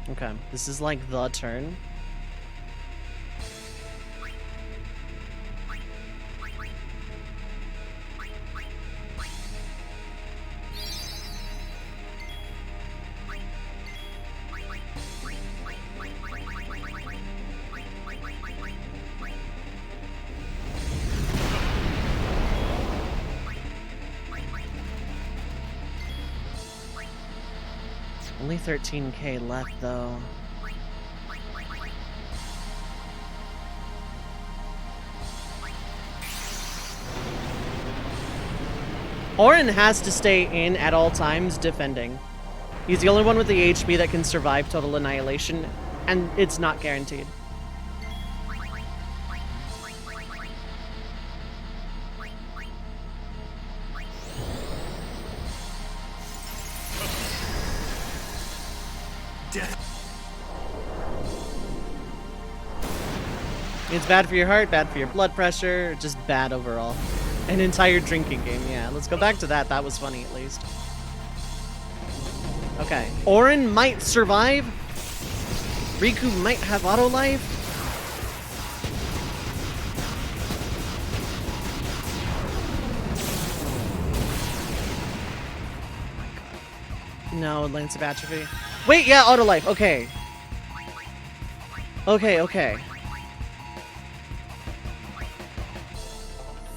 Okay, this is like the turn. Only 13k left, though. Orin has to stay in at all times, defending. He's the only one with the HP that can survive total annihilation, and it's not guaranteed. It's bad for your heart, bad for your blood pressure, just bad overall. An entire drinking game, yeah. Let's go back to that. That was funny, at least. Okay. Orin might survive. Riku might have auto life. No, Lance of Atrophy. Wait, yeah, auto life. Okay. Okay.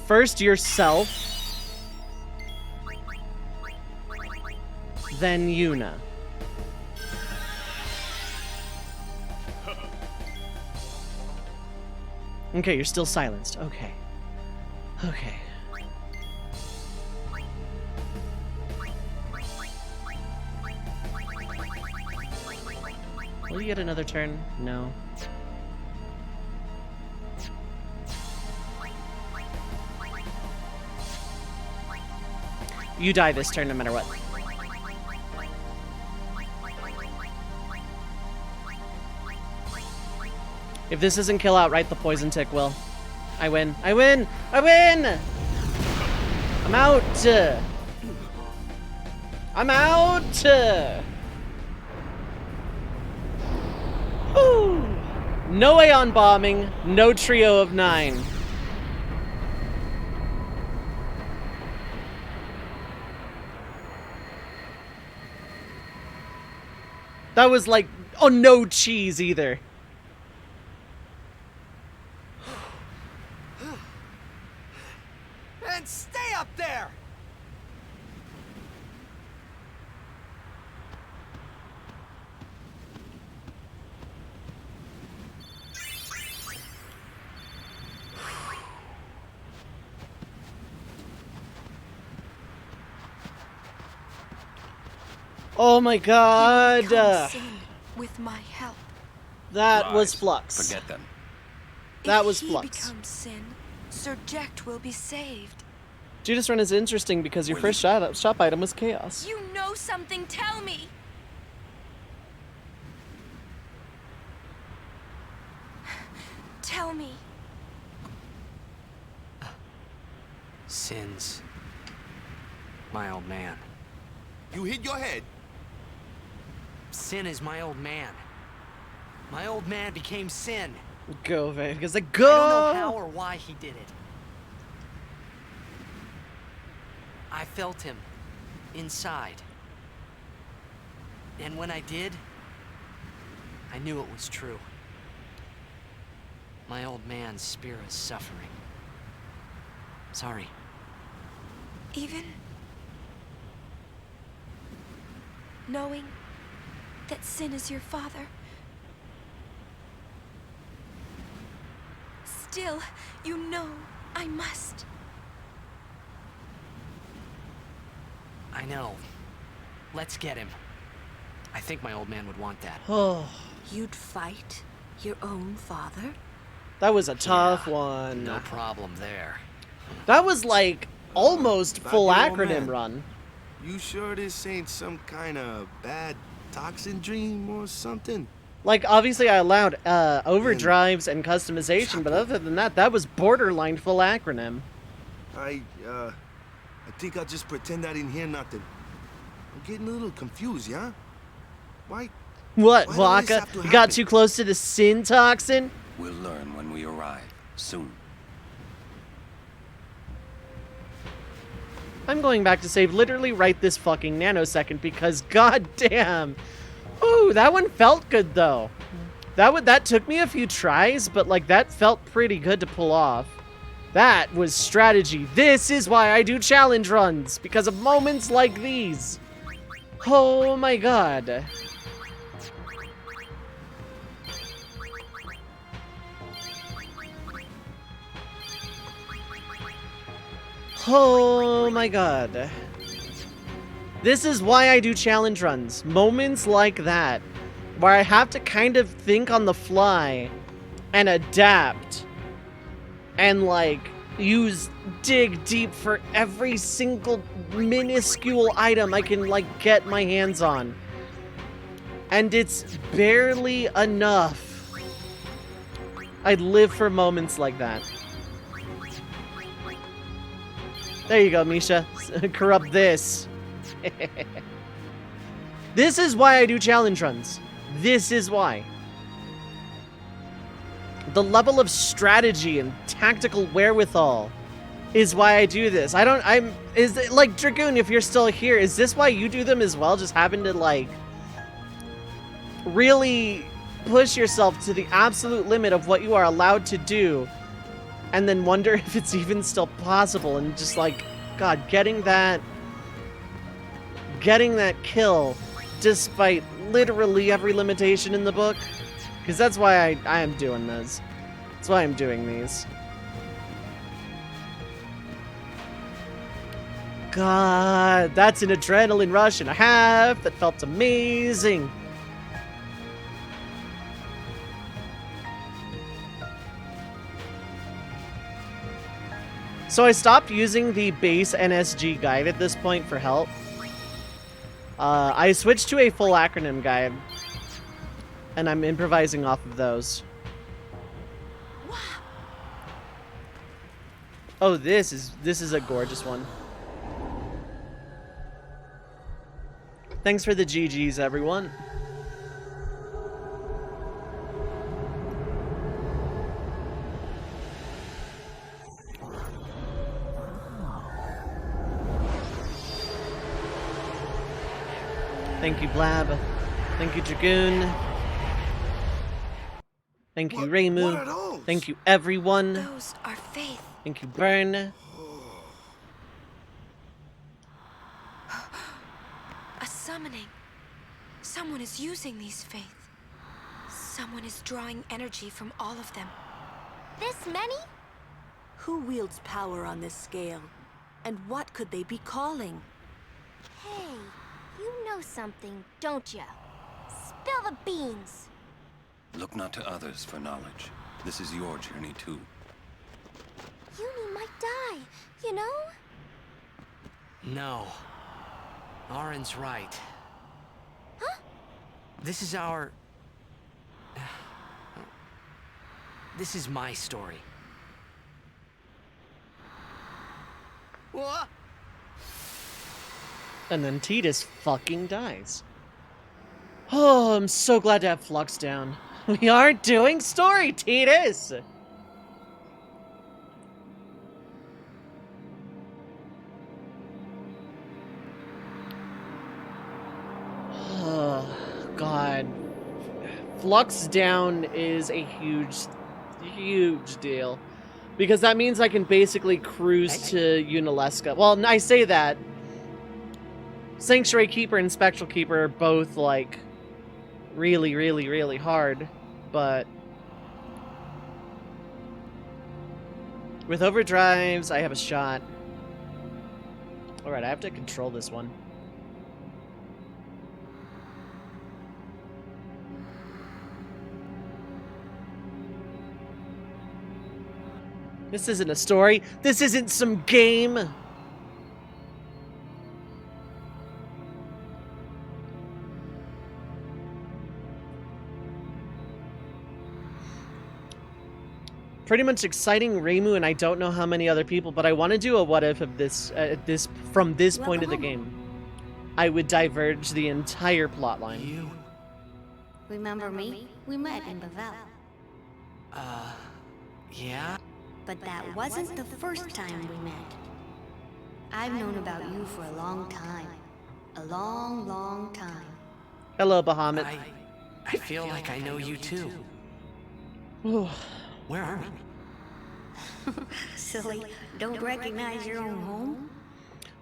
First yourself, then Yuna. Okay, you're still silenced. Okay. Will you get another turn? No. You die this turn no matter what. If this doesn't kill outright, the poison tick will. I win. I'm out! I'm out! Woo! No Aeon Bombing, no trio of 9. That was like, oh, no cheese either. And stay up there! Oh my god! With my help. That was Flux. Forget them. That was If Flux. he becomes Sin, Sir Jecht will be saved. Judas Run is interesting because your first shop item was Chaos. You know something, tell me! Tell me. Sin's my old man. You hit your head? Sin is my old man. My old man became Sin. Go, Vay. Because like, go! I don't know how or why he did it. I felt him inside. And when I did, I knew it was true. My old man's Spira's suffering. Sorry. Even knowing that Sin is your father, still, you know I must. I know. Let's get him. I think my old man would want that. Oh, You'd fight your own father? that was a tough one. No problem there. That was like almost full Back your old acronym man. run. You sure this ain't some kind of bad toxin dream or something? Like, obviously I allowed overdrives and customization, but other than that, that was borderline full acronym. I think I'll just pretend I didn't hear nothing. I'm getting a little confused, yeah? Why? What, Why do this Waka? have to You got happen? too close to the Sin toxin? We'll learn when we arrive, soon. I'm going back to save literally right this fucking nanosecond because goddamn. Ooh, that one felt good though. That took me a few tries, but like that felt pretty good to pull off. That was strategy. This is why I do challenge runs, because of moments like these. Oh my god. Oh my god. This is why I do challenge runs. Moments like that, where I have to kind of think on the fly and adapt and like dig deep for every single minuscule item I can like get my hands on. And it's barely enough. I live for moments like that. There you go, Misha. Corrupt this. This is why I do challenge runs. This is why. The level of strategy and tactical wherewithal is why I do this. Is it, like, Dragoon, if you're still here, is this why you do them as well? Just having to, like, really push yourself to the absolute limit of what you are allowed to do and then wonder if it's even still possible and just, like, God, getting that kill despite literally every limitation in the book. Because that's why I am doing this. That's why I'm doing these. God, that's an adrenaline rush and a half. That felt amazing. So I stopped using the base NSG guide at this point for help. I switched to a full acronym guide, and I'm improvising off of those. Oh, this is a gorgeous one. Thanks for the GGs, everyone. Thank you, Blab. Thank you, Dragoon. Thank you, Reimu. Thank you, everyone. Those are faith. Thank you, Burn. A summoning. Someone is using these faith. Someone is drawing energy from all of them. This many? Who wields power on this scale? And what could they be calling? Hey, you know something, don't ya? Spill the beans. Look not to others for knowledge. This is your journey too. Uni might die, you know? No. Auron's right. Huh? This is our... This is my story. What? And then Tidus fucking dies. Oh, I'm so glad to have Flux down. We are doing story, Tidus! Oh, God. Flux down is a huge deal. Because that means I can basically cruise to Unalesca. Well, I say that. Sanctuary Keeper and Spectral Keeper are both, like, really hard. But with Overdrives, I have a shot. Alright, I have to control this one. This isn't a story. This isn't some game. Pretty much exciting Reimu, and I don't know how many other people, but I want to do a what if of this from this point of the game. I would diverge the entire plotline. Remember me? We met in Bavel. Yeah? But that wasn't the first time we met. I've known about you for a long time. A long time. Hello, Bahamut. I feel like I know you too. Where are we? Silly, don't recognize your own home?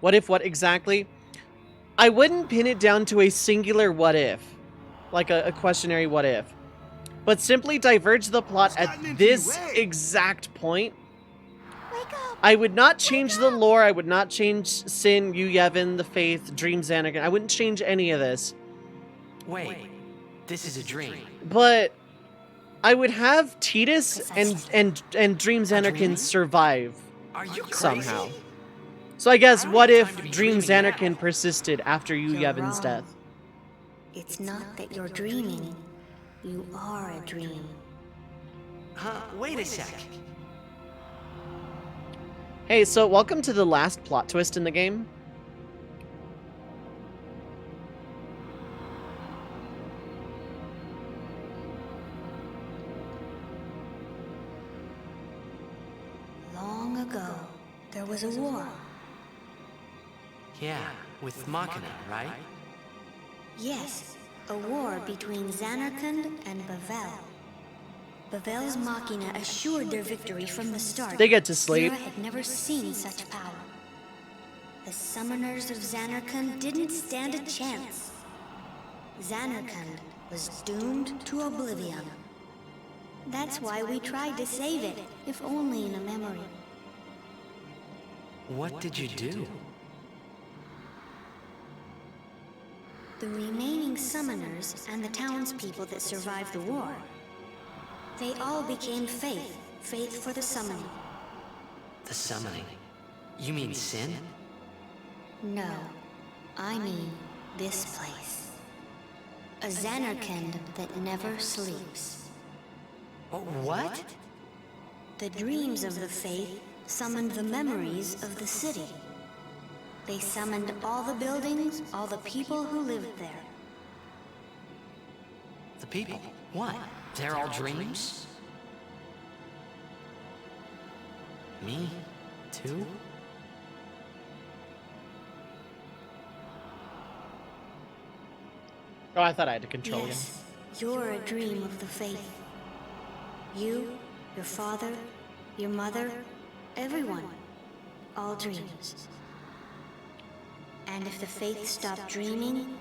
What if what exactly? I wouldn't pin it down to a singular what if. Like a questionary what if. But simply diverge the plot at this exact point. I would not change the lore. I would not change Sin, Yu Yevon, the Faith, Dream Xanarkand. I wouldn't change any of this. Wait, this is a dream. But I would have Tidus and Dream Xanarkand survive somehow. So I guess what if Dream Xanarkand persisted after Yu Yevon's death? It's not that you're dreaming. You are a dream. Huh, wait a sec. Hey, so welcome to the last plot twist in the game. Long ago, there was a war. Yeah, with Machina, right? Yes, a war between Xanarkand and Bavel. Bavel's Machina assured their victory from the start. They get to sleep. Kira had never seen such power. The summoners of Xanarkand didn't stand a chance. Xanarkand was doomed to oblivion. That's why we tried to save it, if only in a memory. What did you do? The remaining summoners and the townspeople that survived the war, they all became faith for the summoning. The summoning? You mean Sin? No, I mean this place. A Xanarkand that never sleeps. What? The dreams of the faith summoned the memories of the city. They summoned all the buildings, all the people who lived there. The people? What? They're all dreams? Me? Too? Oh, I thought I had to control yes, you're a dream of the faith. You, your father, your mother, everyone. All dreams. And if the faith stopped dreaming,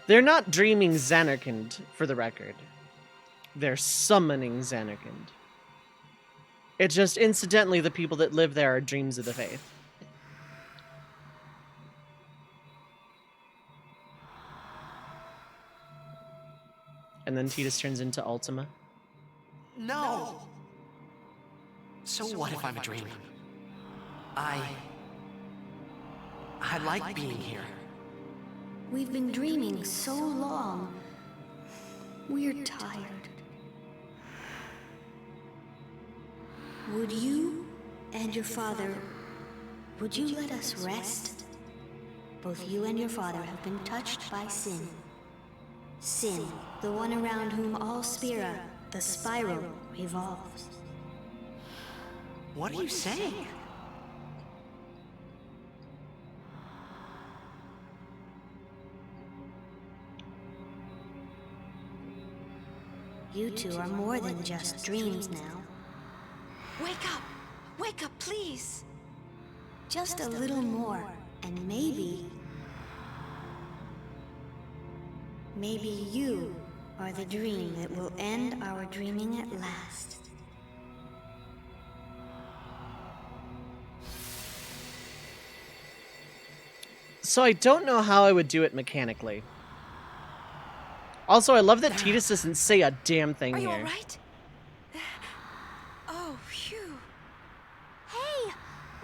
They're not dreaming Xanarkand, for the record. They're summoning Xanarkand. It's just incidentally the people that live there are dreams of the faith. And then Tidus turns into Ultima. No! So what if I'm a dream? I like being here. we've been dreaming so long. We're tired. Would you and your father, would you let us rest? Both you and your father have been touched by Sin. Sin, the one around whom all Spira, the spiral, revolves. What are you saying? You two are more than just dreams now. Wake up! Wake up, please! Just a little more, and maybe you are the dream that will end our dreaming at last. So I don't know how I would do it mechanically. Also, I love that Tidus doesn't say a damn thing Are you here. all right? Oh, phew. Hey,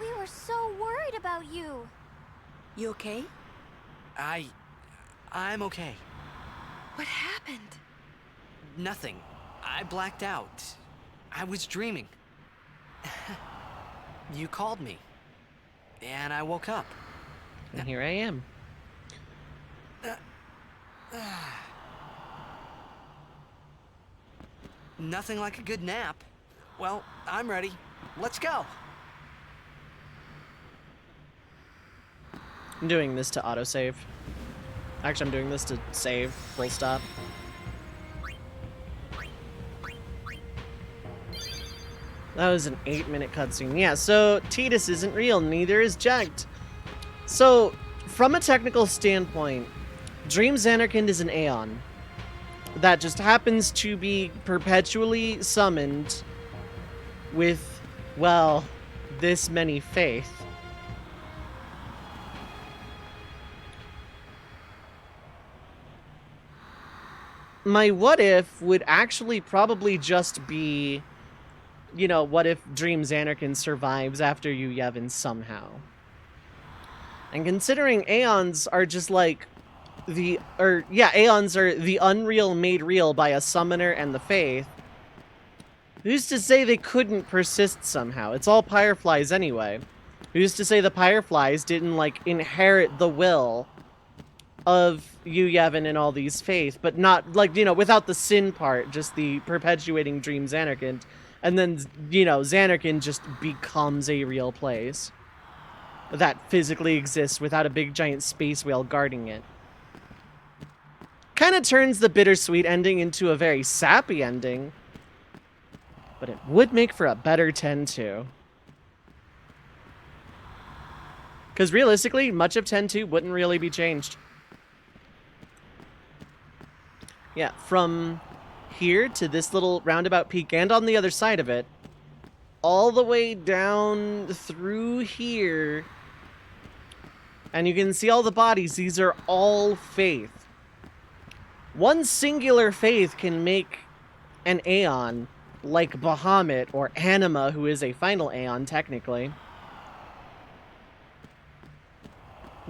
we were so worried about you. You okay? I'm okay. What happened? Nothing. I blacked out. I was dreaming. You called me. And I woke up. And here I am. Nothing like a good nap. Well, I'm ready. Let's go. I'm doing this to autosave. Actually, I'm doing this to save, full stop. That was an 8-minute cutscene. Yeah, so Tidus isn't real, neither is Jecht. So, from a technical standpoint, Dream Xanarkand is an Aeon that just happens to be perpetually summoned with, well, this many faith. My what if would actually probably just be, you know, what if Dream Xanarkand survives after you Yevon somehow? And considering Aeons are just like Aeons are the unreal made real by a summoner and the faith, who's to say they couldn't persist somehow? It's all Pyreflies anyway. Who's to say the Pyreflies didn't, like, inherit the will of Yevon and all these faith, but not, like, you know, without the sin part, just the perpetuating Dream Xanarkand, and then, you know, Xanarkand just becomes a real place that physically exists without a big giant space whale guarding it. Kind of turns the bittersweet ending into a very sappy ending, but it would make for a better 10-2. Because realistically, much of 10-2 wouldn't really be changed. Yeah, from here to this little roundabout peak, and on the other side of it, all the way down through here, and you can see all the bodies. These are all faith. One singular faith can make an Aeon like Bahamut or Anima, who is a final Aeon technically.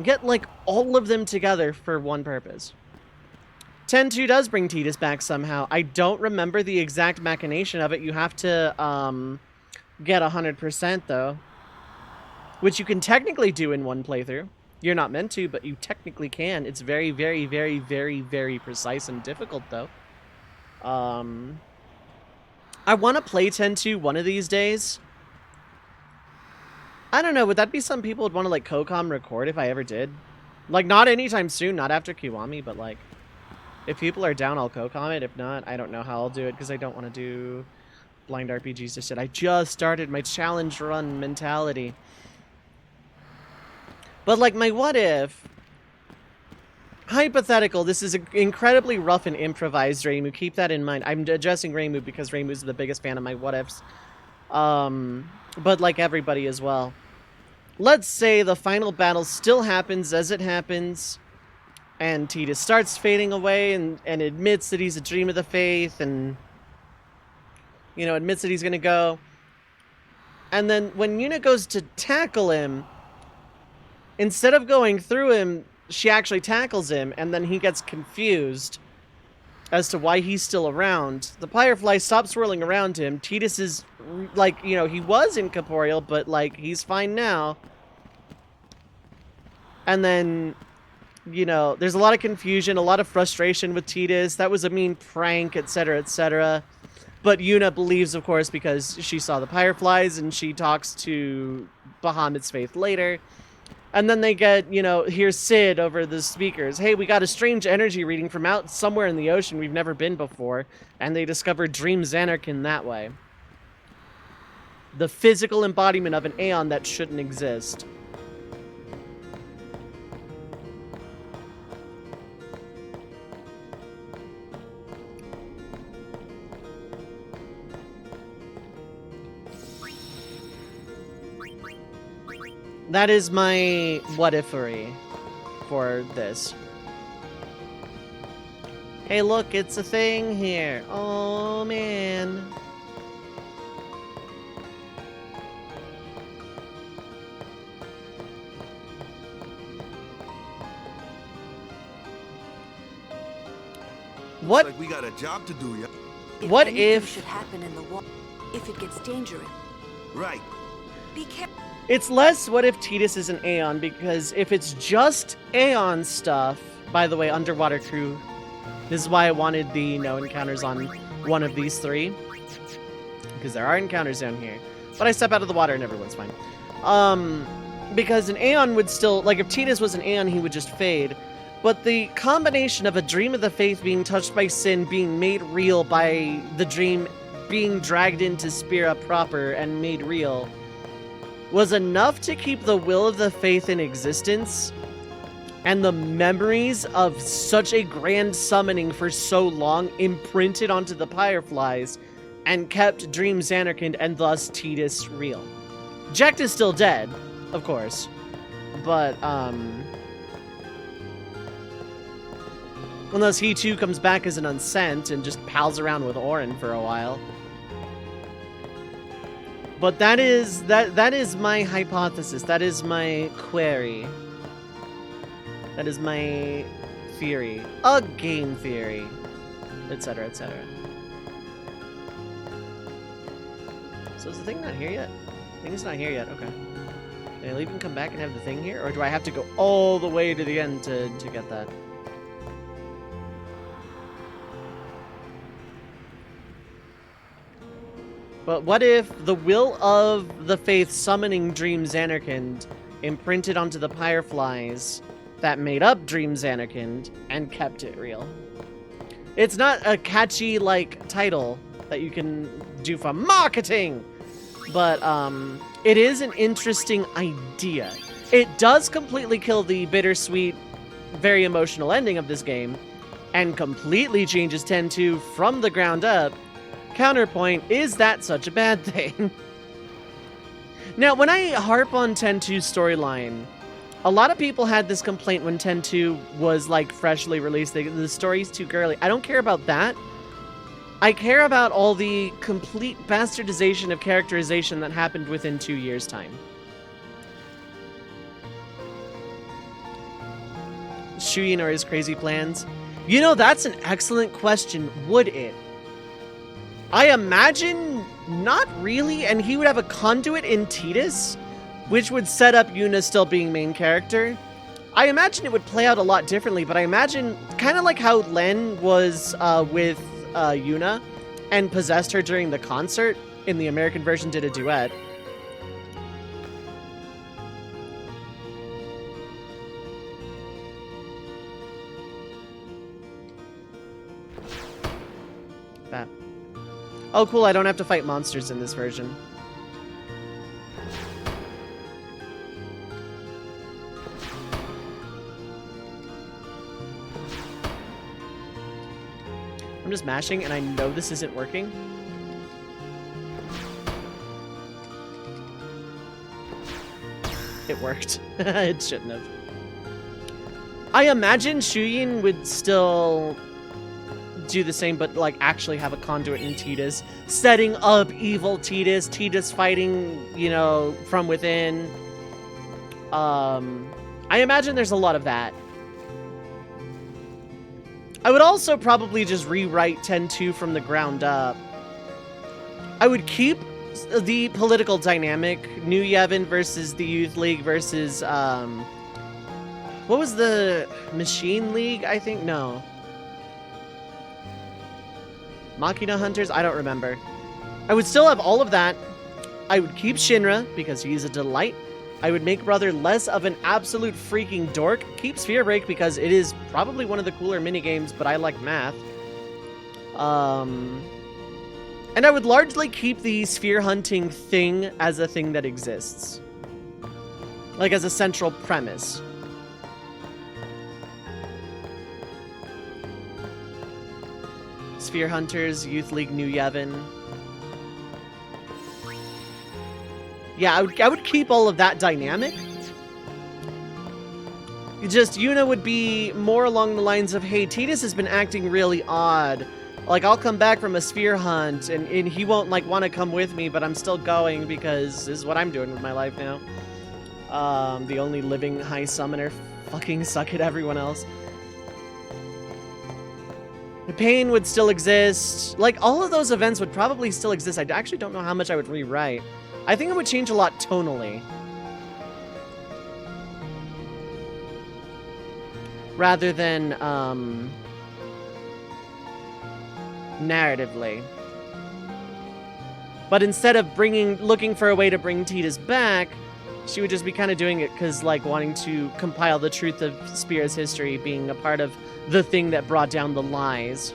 Get like all of them together for one purpose. 10-2 does bring Tidus back somehow. I don't remember the exact machination of it. You have to get 100% though, which you can technically do in one playthrough. You're not meant to, but you technically can. It's very, very, very, very, very precise and difficult though. I want to play 10-2 one of these days. I don't know, would that be something people would want to like Kokam record if I ever did? Like, not anytime soon, not after Kiwami, but like, if people are down, I'll Kokam it. If not, I don't know how I'll do it, because I don't want to do blind RPGs just yet. I just started my challenge run mentality. But like, my what if, hypothetical, this is an incredibly rough and improvised Reimu, keep that in mind. I'm addressing Reimu because Reimu's the biggest fan of my what ifs. But like everybody as well. Let's say the final battle still happens as it happens, and Tidus starts fading away and admits that he's a dream of the faith, and, you know, admits that he's gonna go. And then when Yuna goes to tackle him, instead of going through him, she actually tackles him, and then he gets confused as to why he's still around. The Pyrefly stops swirling around him. Tidus is, like, you know, he was incorporeal, but, like, he's fine now. And then, you know, there's a lot of confusion, a lot of frustration with Tidus. That was a mean prank, etc., etc. But Yuna believes, of course, because she saw the Fireflies, and she talks to Bahamut's Faith later. And then they get, you know, here's Sid over the speakers. Hey, we got a strange energy reading from out somewhere in the ocean we've never been before. And they discovered Dream Xanarkin that way. The physical embodiment of an Aeon that shouldn't exist. That is my what-ifery for this. Hey, look, it's a thing here. Oh, man. What? Looks like we got a job to do, yeah. What anything if should happen in the water, if it gets dangerous? Right. Be careful. It's less what if Tidus is an Aeon, because if it's just Aeon stuff, by the way, Underwater Crew, this is why I wanted the, you know, encounters on one of these three, because there are encounters down here, but I step out of the water and everyone's fine. Because an Aeon would still, like if Tidus was an Aeon, he would just fade, but the combination of a Dream of the Faith being touched by sin, being made real by the dream being dragged into Spira proper and made real, was enough to keep the will of the Faith in existence, and the memories of such a grand summoning for so long imprinted onto the Fireflies, and kept Dream Xanarkin and thus Tidus real. Jecht is still dead, of course, but, unless he too comes back as an unsent and just pals around with Orin for a while. But that is my hypothesis. That is my query. That is my theory. A game theory. Etc., etc. So is the thing not here yet? The thing's not here yet. Okay. Can I leave and come back and have the thing here? Or do I have to go all the way to the end to get that? But what if the will of the Faith summoning Dream Xanarkin imprinted onto the Fireflies that made up Dream Xanarkin and kept it real? It's not a catchy, like, title that you can do for marketing, but it is an interesting idea. It does completely kill the bittersweet, very emotional ending of this game, and completely changes 10-2 from the ground up. Counterpoint, is that such a bad thing? Now, when I harp on 10-2's storyline, a lot of people had this complaint when 10-2 was, like, freshly released. The story's too girly. I don't care about that. I care about all the complete bastardization of characterization that happened within 2 years' time. Shuyin or his crazy plans? You know, that's an excellent question. Would it? I imagine not really, and he would have a conduit in Tidus, which would set up Yuna still being main character. I imagine it would play out a lot differently, but I imagine kind of like how Len was with Yuna and possessed her during the concert. In the American version, did a duet. That. Oh, cool, I don't have to fight monsters in this version. I'm just mashing, and I know this isn't working. It worked. It shouldn't have. I imagine Shuyin would still do the same, but like actually have a conduit in Tidus, setting up evil Tidus, Tidus fighting, you know, from within. I imagine there's a lot of that. I would also probably just rewrite 10-2 from the ground up. I would keep the political dynamic, New Yevon versus the Youth League versus, what was the Machine League, I think? No. Machina Hunters? I don't remember. I would still have all of that. I would keep Shinra, because he's a delight. I would make Brother less of an absolute freaking dork. Keep Sphere Break, because it is probably one of the cooler minigames, but I like math. And I would largely keep the sphere hunting thing as a thing that exists. Like, as a central premise. Sphere Hunters, Youth League New Yevon. Yeah, I would keep all of that dynamic. Just, Yuna would be more along the lines of, hey, Tidus has been acting really odd. Like, I'll come back from a sphere hunt, and he won't, like, want to come with me, but I'm still going because this is what I'm doing with my life now. The only living high summoner. Fucking suck at everyone else. The pain would still exist. Like, all of those events would probably still exist. I actually don't know how much I would rewrite. I think it would change a lot tonally. Rather than, narratively. But instead of looking for a way to bring Tidus back, she would just be kind of doing it because, like, wanting to compile the truth of Spear's history, being a part of the thing that brought down the lies.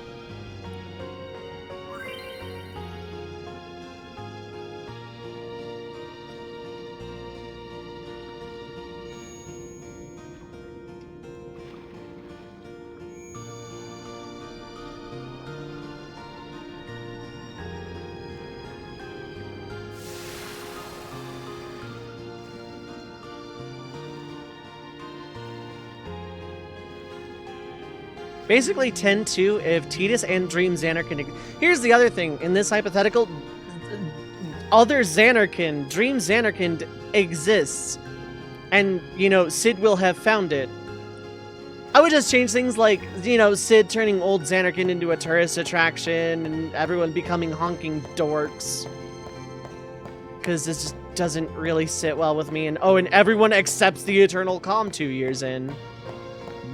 Basically 10-2 if Tidus and Dream Xanarkin... Here's the other thing. In this hypothetical, other Xanarkin, Dream Xanarkin exists. And, you know, Sid will have found it. I would just change things like, you know, Sid turning old Xanarkin into a tourist attraction and everyone becoming honking dorks. Because this just doesn't really sit well with me. And, oh, and everyone accepts the Eternal Calm 2 years in.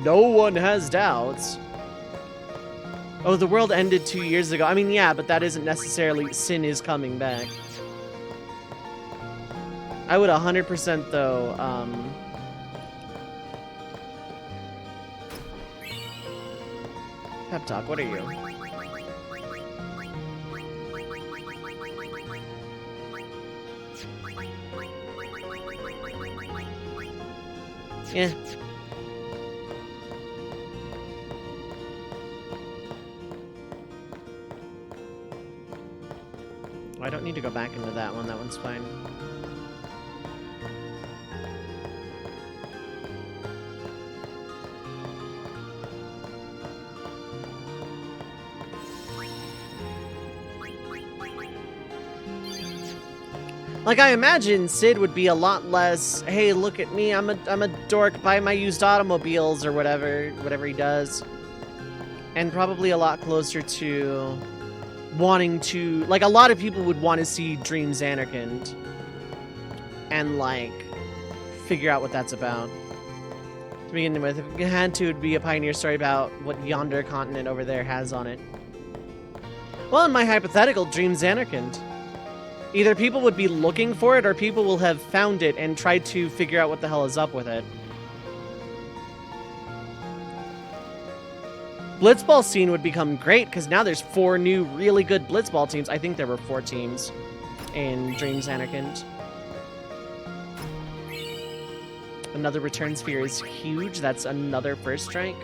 No one has doubts. Oh, the world ended 2 years ago. I mean, yeah, but that isn't necessarily Sin is coming back. I would 100% though, Pep Talk, what are you? Yeah. I don't need to go back into that one. That one's fine. Like, I imagine Sid would be a lot less, hey, look at me, I'm a dork, buy my used automobiles or whatever he does. And probably a lot closer to wanting to, like, a lot of people would want to see Dream Xanarkin and, like, figure out what that's about. To begin with, if it had to, it would be a Pioneer story about what yonder continent over there has on it. Well, in my hypothetical, Dream Xanarkin. Either people would be looking for it, or people will have found it and tried to figure out what the hell is up with it. Blitzball scene would become great, because now there's 4 new really good Blitzball teams. I think there were 4 teams in Dream Xanarkin. Another return sphere is huge. That's another first strike.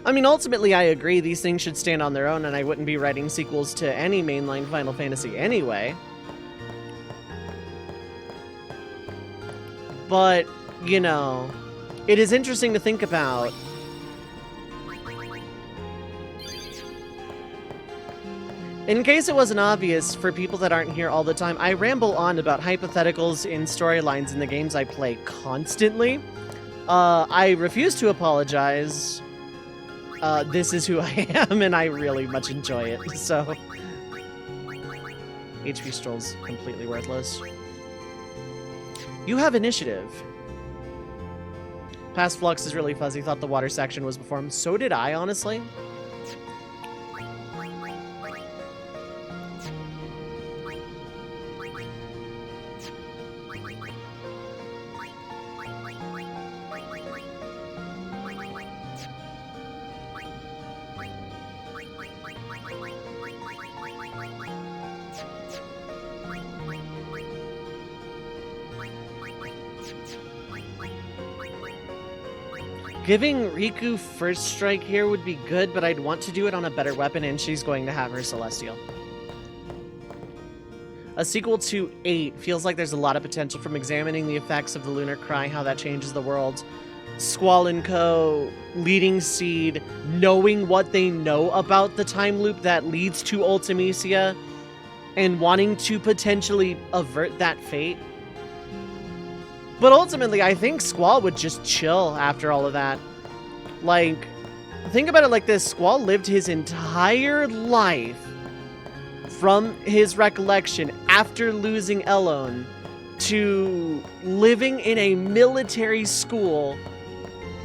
I mean, ultimately, I agree these things should stand on their own, and I wouldn't be writing sequels to any mainline Final Fantasy anyway. But, you know, it is interesting to think about. In case it wasn't obvious for people that aren't here all the time, I ramble on about hypotheticals in storylines in the games I play constantly. I refuse to apologize. This is who I am, and I really much enjoy it, so... HP Stroll's completely worthless. You have initiative. Past Flux is really fuzzy. Thought the water section was before him. So did I, honestly. Giving Riku first strike here would be good, but I'd want to do it on a better weapon, and she's going to have her Celestial. A sequel to 8 feels like there's a lot of potential from examining the effects of the Lunar Cry, how that changes the world. Squall and Co. leading Seed, knowing what they know about the time loop that leads to Ultimecia, and wanting to potentially avert that fate. But ultimately, I think Squall would just chill after all of that. Like, think about it like this. Squall lived his entire life from his recollection after losing Elone to living in a military school,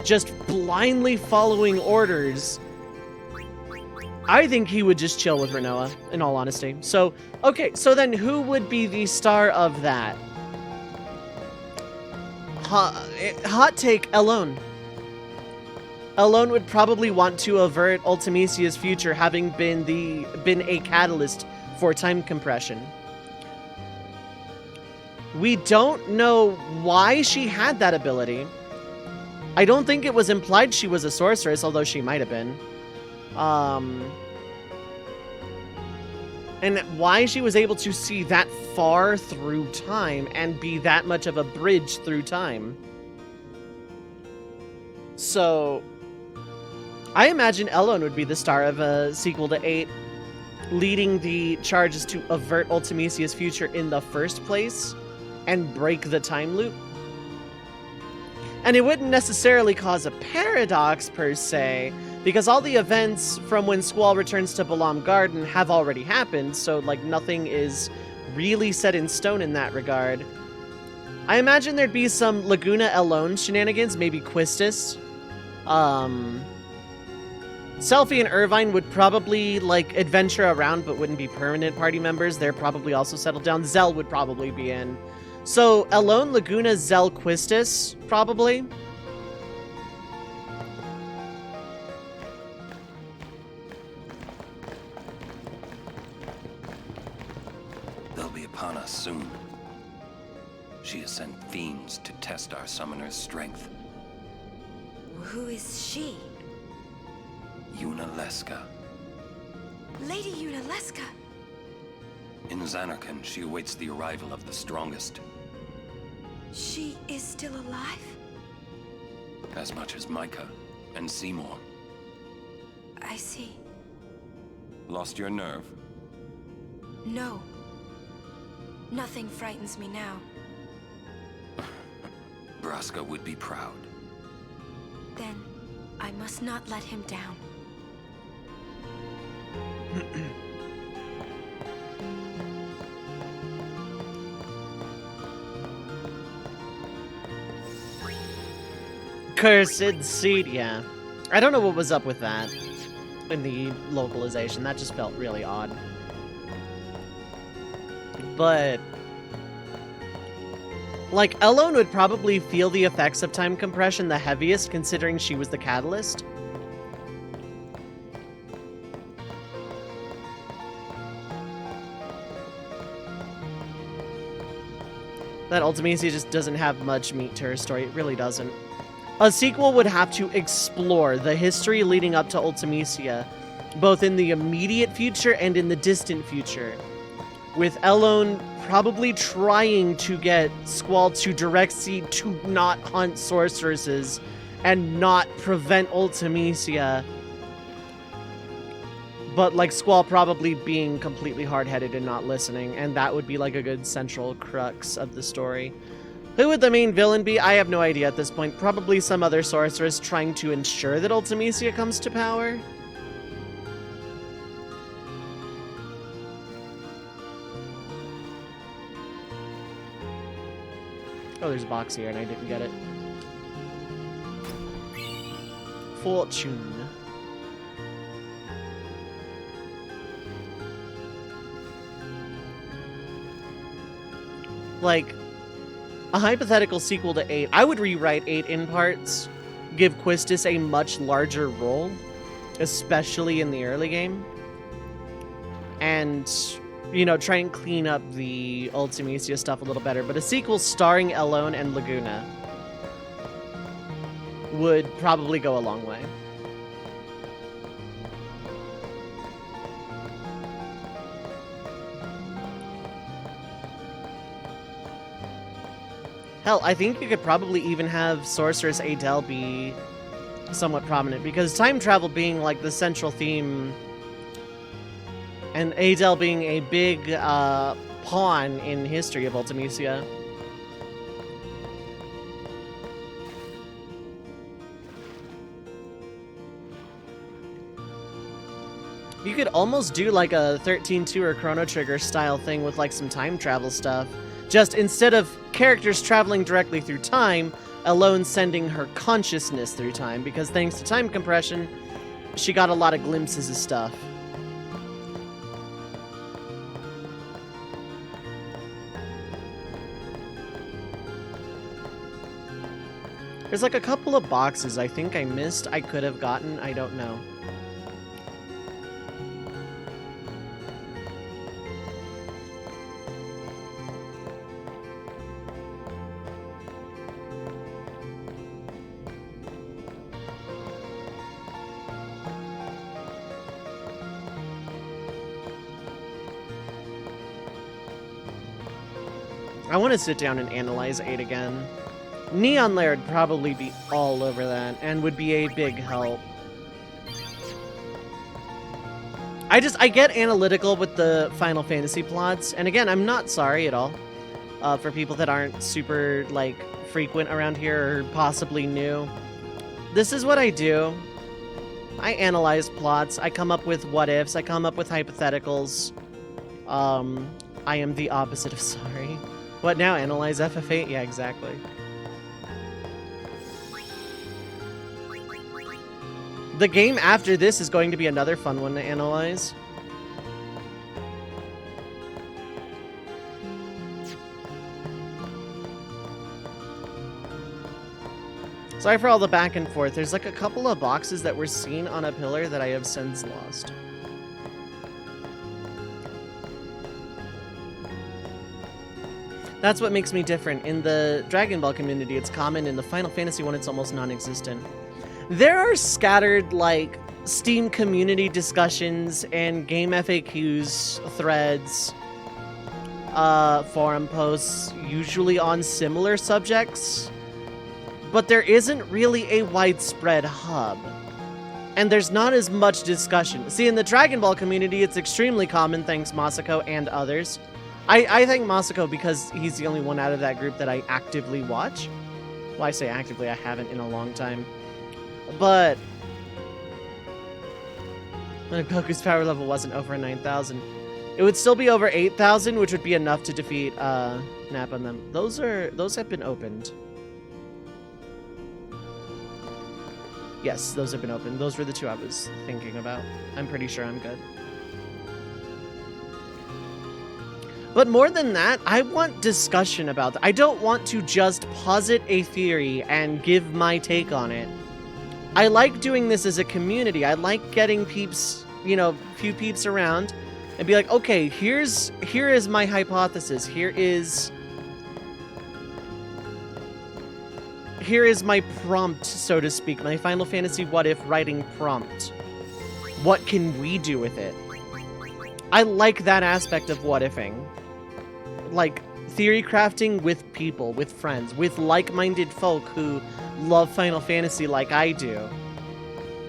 just blindly following orders. I think he would just chill with Rinoa, in all honesty. So, okay, so then who would be the star of that? Hot take, Elone. Elone would probably want to avert Ultimecia's future, having been a catalyst for time compression. We don't know why she had that ability. I don't think it was implied she was a sorceress, although she might have been. And why she was able to see that far through time and be that much of a bridge through time. So, I imagine Elone would be the star of a sequel to 8, leading the charges to avert Ultimecia's future in the first place and break the time loop. And it wouldn't necessarily cause a paradox per se, because all the events from when Squall returns to Balam Garden have already happened, so like nothing is really set in stone in that regard. I imagine there'd be some Laguna Elone shenanigans, maybe Quistis. Selphie and Irvine would probably like adventure around but wouldn't be permanent party members. They're probably also settled down. Zell would probably be in. So Elone, Laguna, Zell, Quistis, probably. They'll be upon us soon. She has sent fiends to test our summoner's strength. Who is she? Yunaleska. Lady Yunaleska. In Zanarkand, she awaits the arrival of the strongest. She is still alive? As much as Micah and Seymour. I see. Lost your nerve? No. Nothing frightens me now. Braska would be proud. Then, I must not let him down. Cursed seed, yeah. I don't know what was up with that in the localization. That just felt really odd. But like, Elone would probably feel the effects of time compression the heaviest, considering she was the catalyst. That Ultimecia just doesn't have much meat to her story. It really doesn't. A sequel would have to explore the history leading up to Ultimecia, both in the immediate future and in the distant future, with Elone probably trying to get Squall to direct Seed to not hunt sorceresses and not prevent Ultimecia, but like Squall probably being completely hard-headed and not listening, and that would be like a good central crux of the story. Who would the main villain be? I have no idea at this point. Probably some other sorceress trying to ensure that Ultimecia comes to power. Oh, there's a box here and I didn't get it. Fortune. Like, a hypothetical sequel to 8, I would rewrite 8 in parts, give Quistis a much larger role, especially in the early game, and, you know, try and clean up the Ultimecia stuff a little better. But a sequel starring Elone and Laguna would probably go a long way. Hell, I think you could probably even have Sorceress Adele be somewhat prominent, because time travel being like the central theme, and Adele being a big pawn in history of Ultimecia. You could almost do like a 13-2 or Chrono Trigger style thing with like some time travel stuff. Just instead of characters traveling directly through time, Elone sending her consciousness through time, because thanks to time compression, she got a lot of glimpses of stuff. There's like a couple of boxes I think I missed, I could have gotten, I don't know. I want to sit down and analyze 8 again. Neon Lair would probably be all over that, and would be a big help. I get analytical with the Final Fantasy plots, and again, I'm not sorry at all for people that aren't super, like, frequent around here or possibly new. This is what I do. I analyze plots, I come up with what-ifs, I come up with hypotheticals. I am the opposite of sorry. What now? Analyze FF8? Yeah, exactly. The game after this is going to be another fun one to analyze. Sorry for all the back and forth. There's like a couple of boxes that were seen on a pillar that I have since lost. That's what makes me different. In the Dragon Ball community, it's common. In the Final Fantasy one, it's almost non-existent. There are scattered, like, Steam community discussions and game FAQs, threads, forum posts, usually on similar subjects, but there isn't really a widespread hub. And there's not as much discussion. See, in the Dragon Ball community, it's extremely common, thanks Masako and others. I thank Masako because he's the only one out of that group that I actively watch. Well, I say actively, I haven't in a long time. But Goku's power level wasn't over 9,000. It would still be over 8,000, which would be enough to defeat Nap on them. Those have been opened. Yes, those have been opened. Those were the two I was thinking about. I'm pretty sure I'm good. But more than that, I want discussion about that. I don't want to just posit a theory and give my take on it. I like doing this as a community. I like getting peeps, you know, few peeps around and be like, okay, here is my hypothesis. Here is my prompt, so to speak, my Final Fantasy What If writing prompt. What can we do with it? I like that aspect of what ifing. Like, theory crafting with people, with friends, with like-minded folk who love Final Fantasy like I do.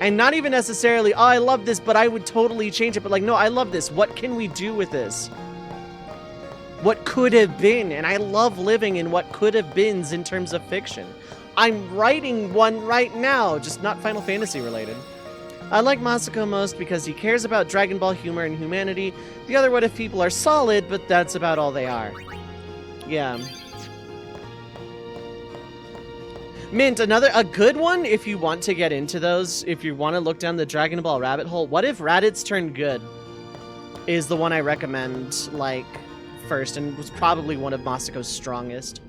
And not even necessarily, oh, I love this, but I would totally change it. But like, no, I love this. What can we do with this? What could have been? And I love living in what could have beens in terms of fiction. I'm writing one right now, just not Final Fantasy related. I like Masako most because he cares about Dragon Ball humor and humanity. The other What If people are solid, but that's about all they are. Yeah. Mint, a good one if you want to get into those, if you want to look down the Dragon Ball rabbit hole. What if Raditz turned good? Is the one I recommend, like, first, and was probably one of Masako's strongest.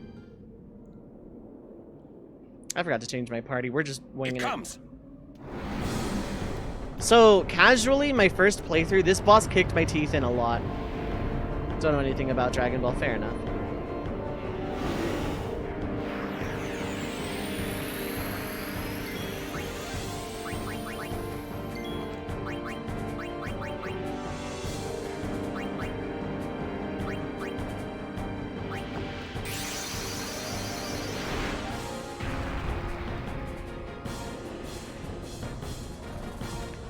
I forgot to change my party. We're just winging it. So, casually, my first playthrough, this boss kicked my teeth in a lot. Don't know anything about Dragon Ball, fair enough.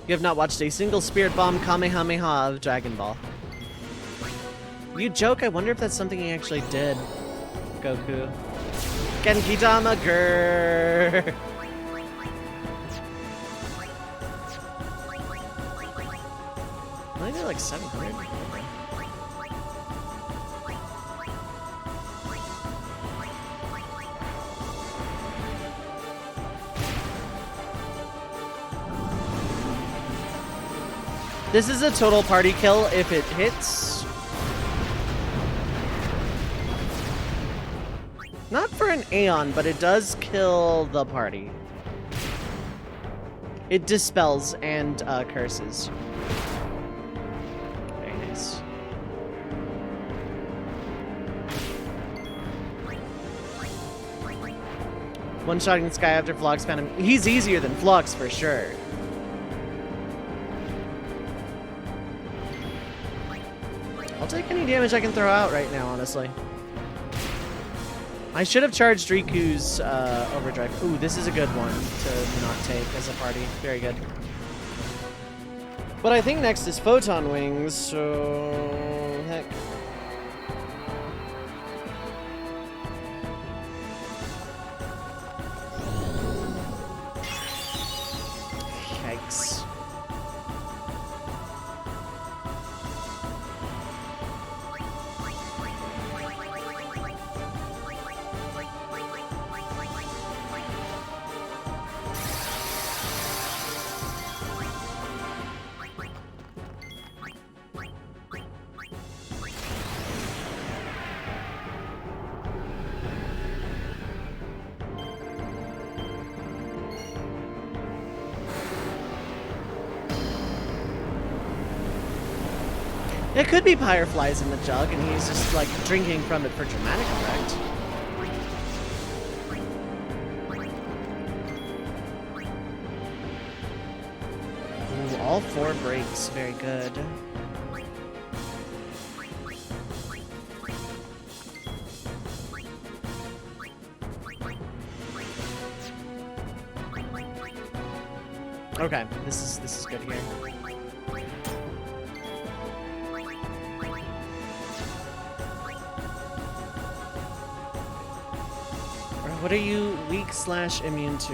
You have not watched a single Spirit Bomb Kamehameha of Dragon Ball. You joke, I wonder if that's something he actually did. Goku. Genki Dama grrr. I think they're like 700. This is a total party kill if it hits. Not for an Aeon, but it does kill the party. It dispels and curses. Very nice. One-shotting Sky after Flux found him. He's easier than Flux for sure. I'll take any damage I can throw out right now, honestly. I should have charged Riku's Overdrive. Ooh, this is a good one to not take as a party. Very good. But I think next is Photon Wings, so... heck. Yikes. It could be Fireflies in the jug, and he's just, like, drinking from it for dramatic effect. Ooh, all 4 breaks. Very good. Okay, this is good here. What are you weak/immune to?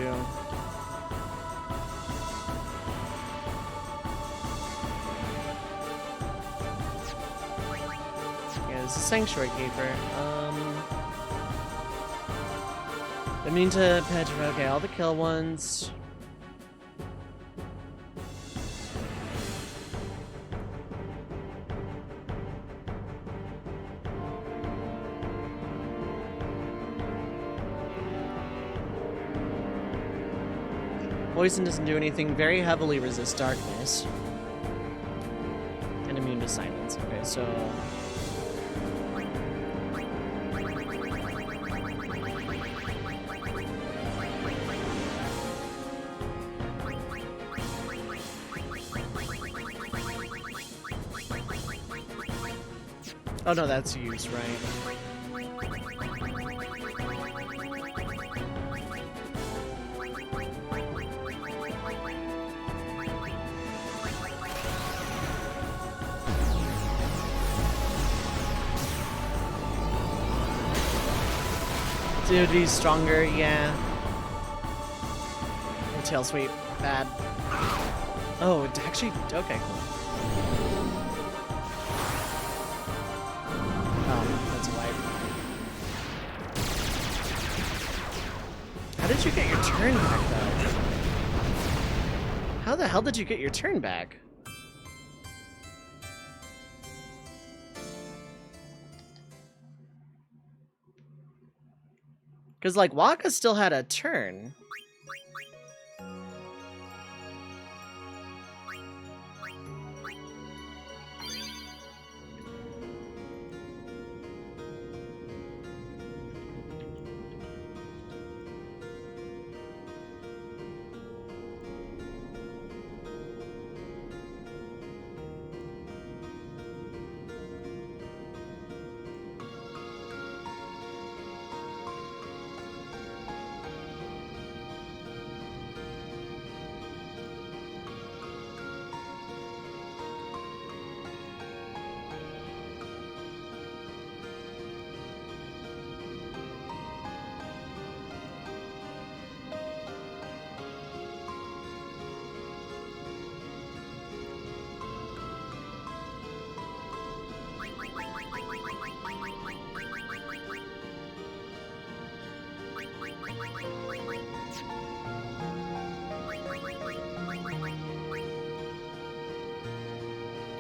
Yeah, this is Sanctuary Keeper. Immune to Petra. Okay, all the kill ones. Poison doesn't do anything. Very heavily resist darkness. And immune to silence. Okay, so... oh no, that's use, right? Dude, he's stronger, yeah. And tail sweep, bad. Oh, actually, okay, cool. Oh, that's a wipe. did you get your turn back, though? How the hell did you get your turn back? Because, like, Waka still had a turn.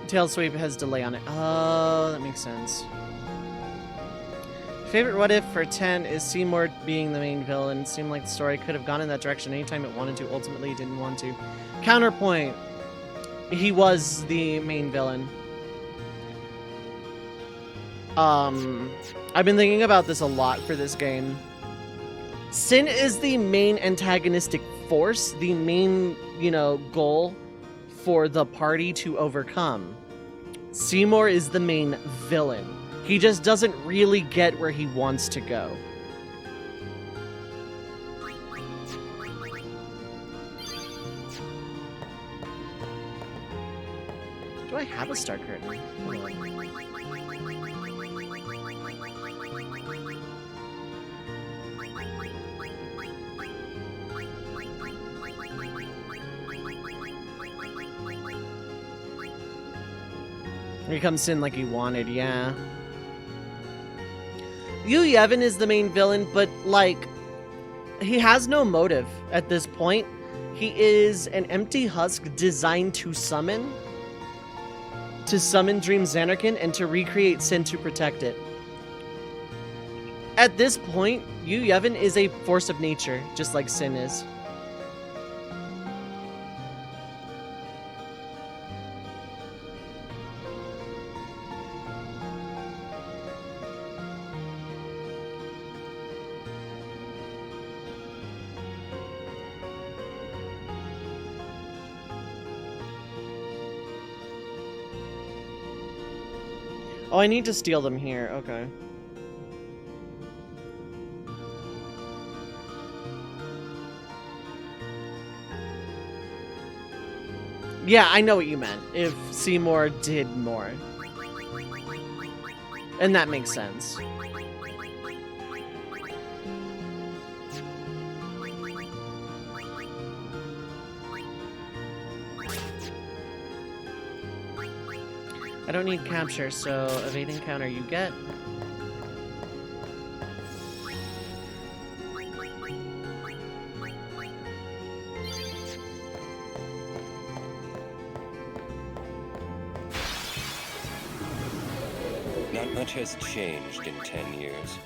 Tail sweep has delay on it. Oh, that makes sense. Favorite what if for 10 is Seymour being the main villain. Seemed like the story could have gone in that direction anytime it wanted to. Ultimately, it didn't want to. Counterpoint. He was the main villain. I've been thinking about this a lot for this game. Sin is the main antagonistic force, the main, goal for the party to overcome. Seymour is the main villain. He just doesn't really get where he wants to go. Do I have a star curtain? Hold on. He comes in like he wanted, yeah. Yu Yevon is the main villain, but, like, he has no motive at this point. He is an empty husk designed to summon Dream Xanarkin and to recreate Sin to protect it. At this point, Yu Yevon is a force of nature, just like Sin is. Oh, I need to steal them here. Okay. Yeah, I know what you meant. If Seymour did more. And that makes sense. I don't need capture, so evade encounter you get. Not much has changed in 10 years.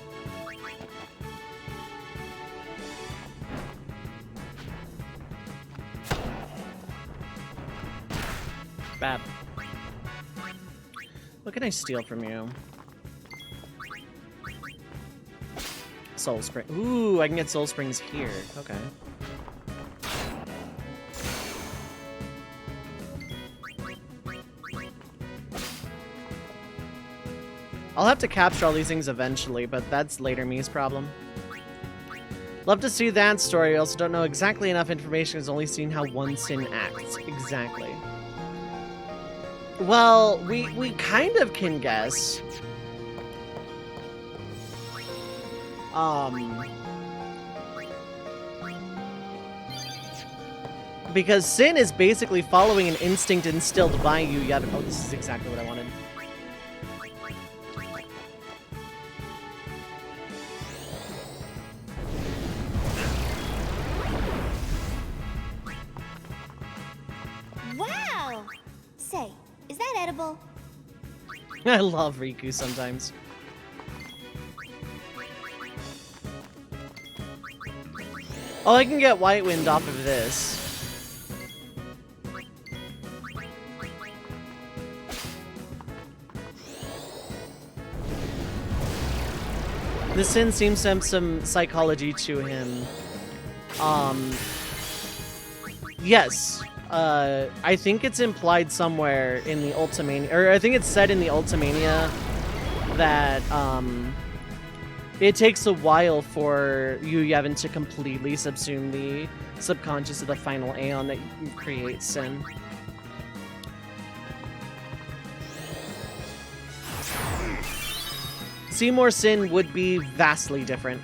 Bad. What can I steal from you? Soul Spring. Ooh, I can get Soul Springs here. Okay. I'll have to capture all these things eventually, but that's later me's problem. Love to see that story. I also don't know exactly enough information. I've only seen how one Sin acts. Exactly. Well, we kind of can guess. Because Sin is basically following an instinct instilled by Yu Yevon. Oh, this is exactly what I wanted. I love Riku sometimes. Oh, I can get White Wind off of this. The Sin seems to have some psychology to him. Yes. I think it's implied somewhere in the Ultimania, or I think it's said in the Ultimania that, it takes a while for Yu Yevon to completely subsume the subconscious of the final Aeon that creates Sin. Seymour Sin would be vastly different.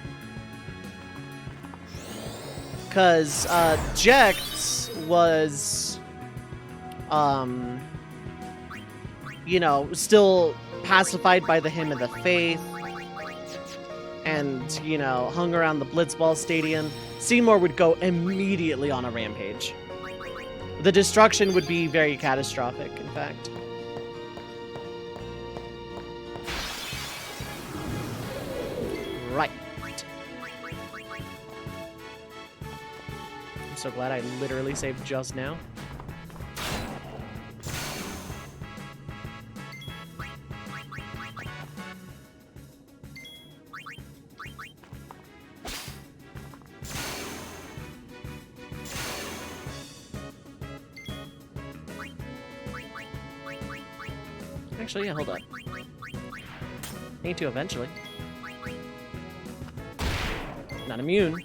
Because Jex was, you know, still pacified by the Hymn of the Faith and, you know, hung around the Blitzball Stadium. Seymour would go immediately on a rampage. The destruction would be very catastrophic, in fact. Right. I'm so glad I literally saved just now. Actually, yeah, hold up. Need to eventually. Not immune.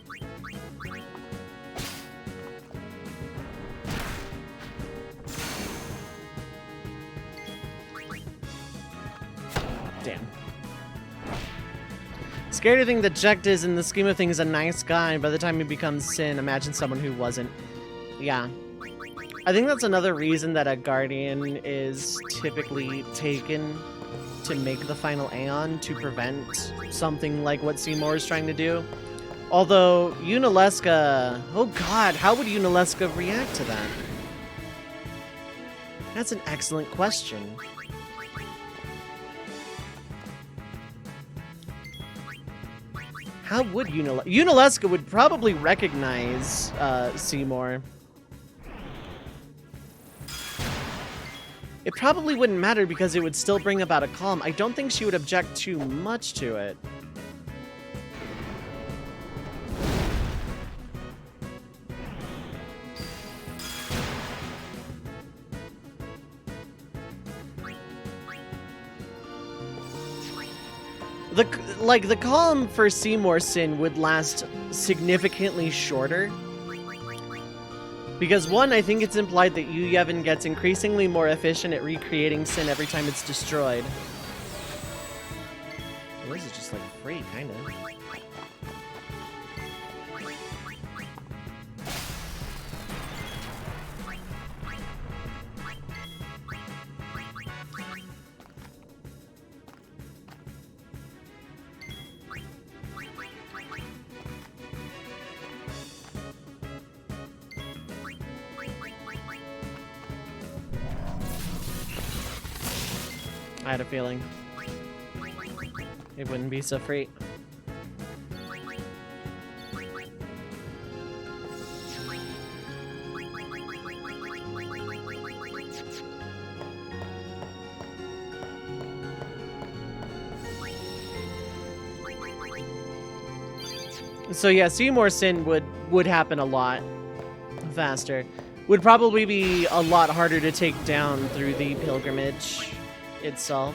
Damn. Scary to think that Jecht is, in the scheme of things, a nice guy. By the time he becomes Sin, imagine someone who wasn't. Yeah. I think that's another reason that a Guardian is typically taken to make the final Aeon, to prevent something like what Seymour is trying to do. Although, Yunalesca... Oh god, how would Yunalesca react to that? That's an excellent question. How would Yunalesca... Yunalesca would probably recognize Seymour. It probably wouldn't matter because it would still bring about a calm. I don't think she would object too much to it. The calm for Seymour Sin would last significantly shorter. Because one, I think it's implied that Yu Yevon gets increasingly more efficient at recreating Sin every time it's destroyed. Well, this is just like free, kinda. I had a feeling it wouldn't be so free. So yeah, Seymour Sin would happen a lot faster. Would probably be a lot harder to take down through the pilgrimage itself.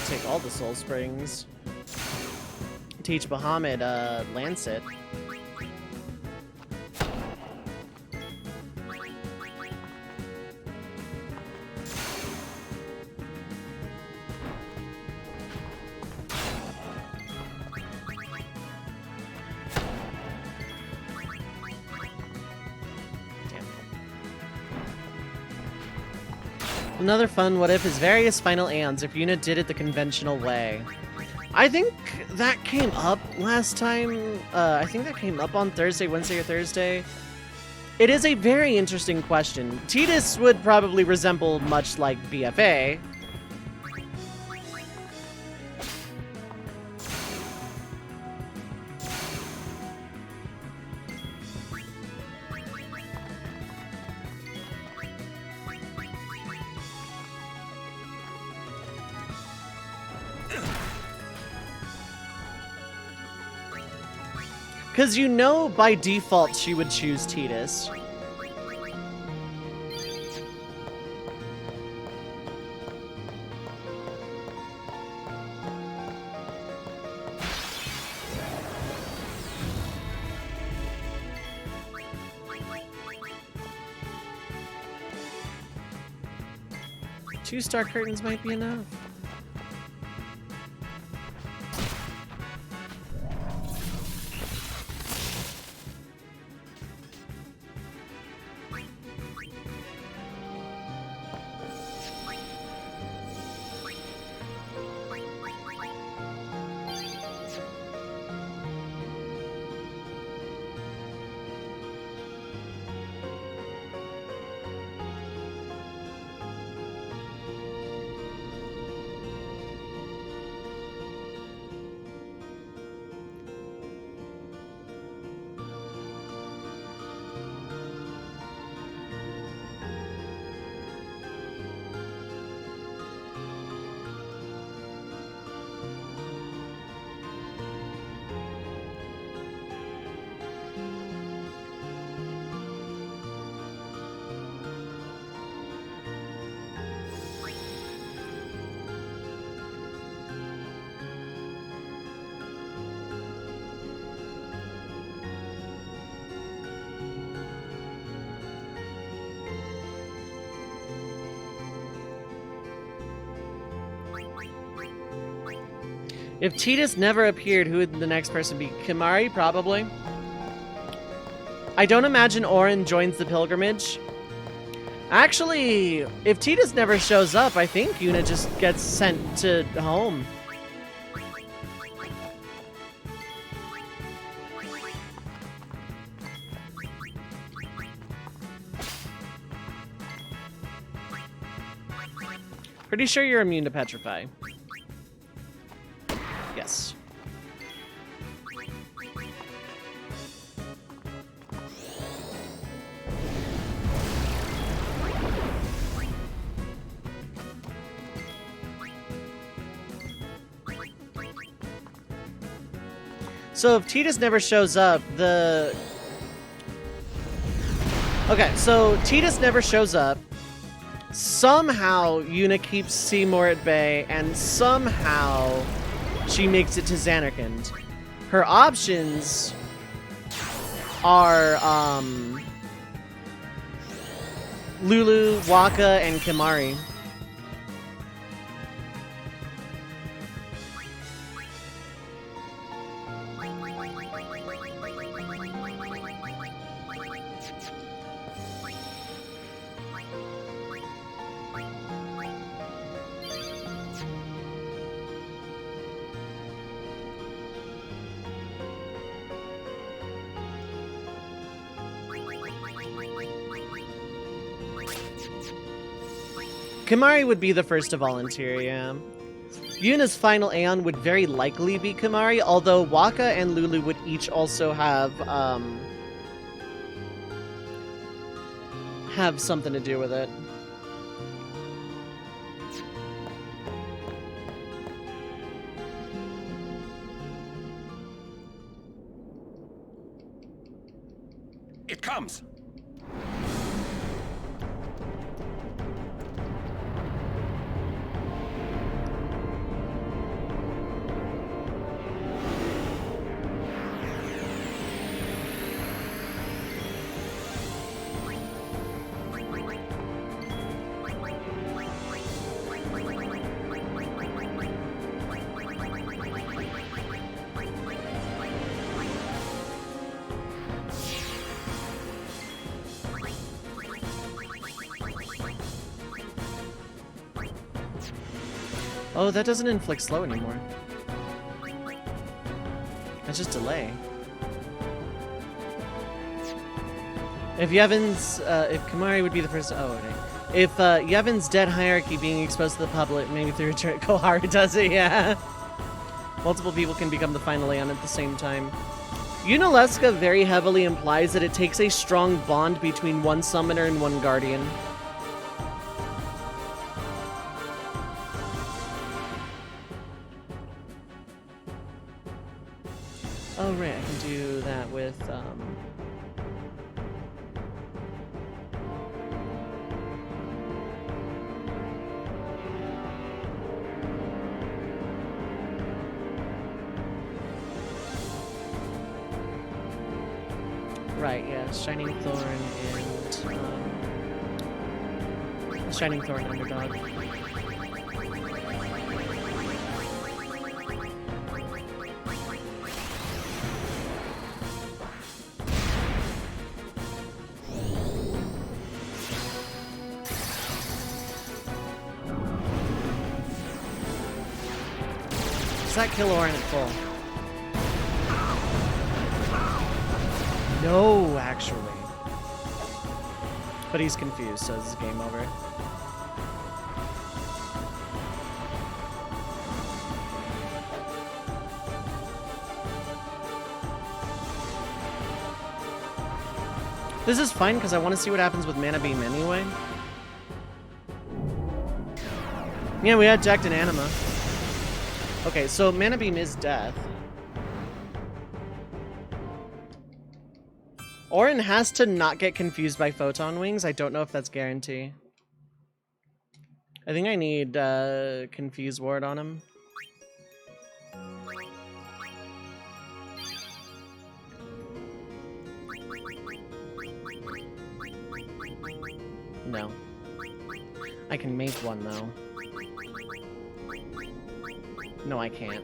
Take all the soul springs. Teach Bahamut Lancet. Another fun what if is various final Aeons if Yuna did it the conventional way. I think that came up last time. I think that came up on Thursday, Wednesday, or Thursday. It is a very interesting question. Tidus would probably resemble much like BFA. Because you know by default she would choose Tidus. Two-star curtains might be enough. If Tidus never appeared, who would the next person be? Kimahri, probably. I don't imagine Auron joins the pilgrimage. Actually, if Tidus never shows up, I think Yuna just gets sent to home. Pretty sure you're immune to petrify. Yes. So if Tidus never shows up, Okay, so Tidus never shows up. Somehow Yuna keeps Seymour at bay, and somehow she makes it to Zanarkand. Her options are Lulu, Waka, and Kimahri. Kimahri would be the first to volunteer, yeah. Yuna's final Aeon would very likely be Kimahri, although Waka and Lulu would each also have something to do with it. It comes! Oh, that doesn't inflict slow anymore. That's just delay. If Yevon's, if Kimahri would be the first, oh, okay. If Yevon's dead hierarchy being exposed to the public, maybe through Koharu does it, yeah. Multiple people can become the final Aeon at the same time. Yunalesca very heavily implies that it takes a strong bond between one summoner and one guardian. Oh, right, I can do that with, right, yeah, Shining Thorn and, Shining Thorn Underdog. Does that kill Orin at full? No, actually. But he's confused, so this is game over. This is fine because I want to see what happens with Mana Beam anyway. Yeah, we had Jacked and Anima. Okay, so Mana Beam is death. Orin has to not get confused by Photon Wings. I don't know if that's guarantee. I think I need Confuse Ward on him. No. I can make one though. No, I can't.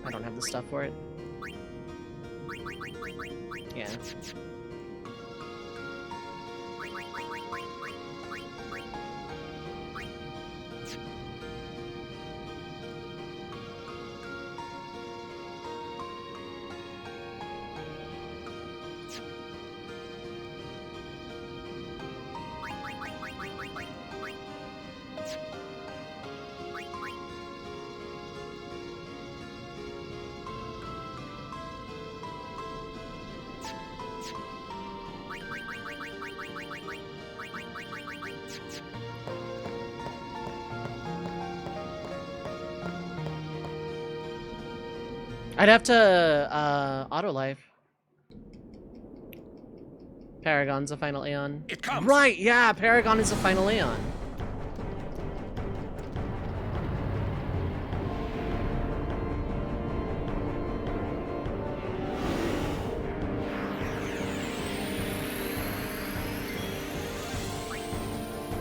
I don't have the stuff for it. Yeah. I'd have to auto life. Paragon's a final Aeon. It comes. Right, yeah, Paragon is a final Aeon.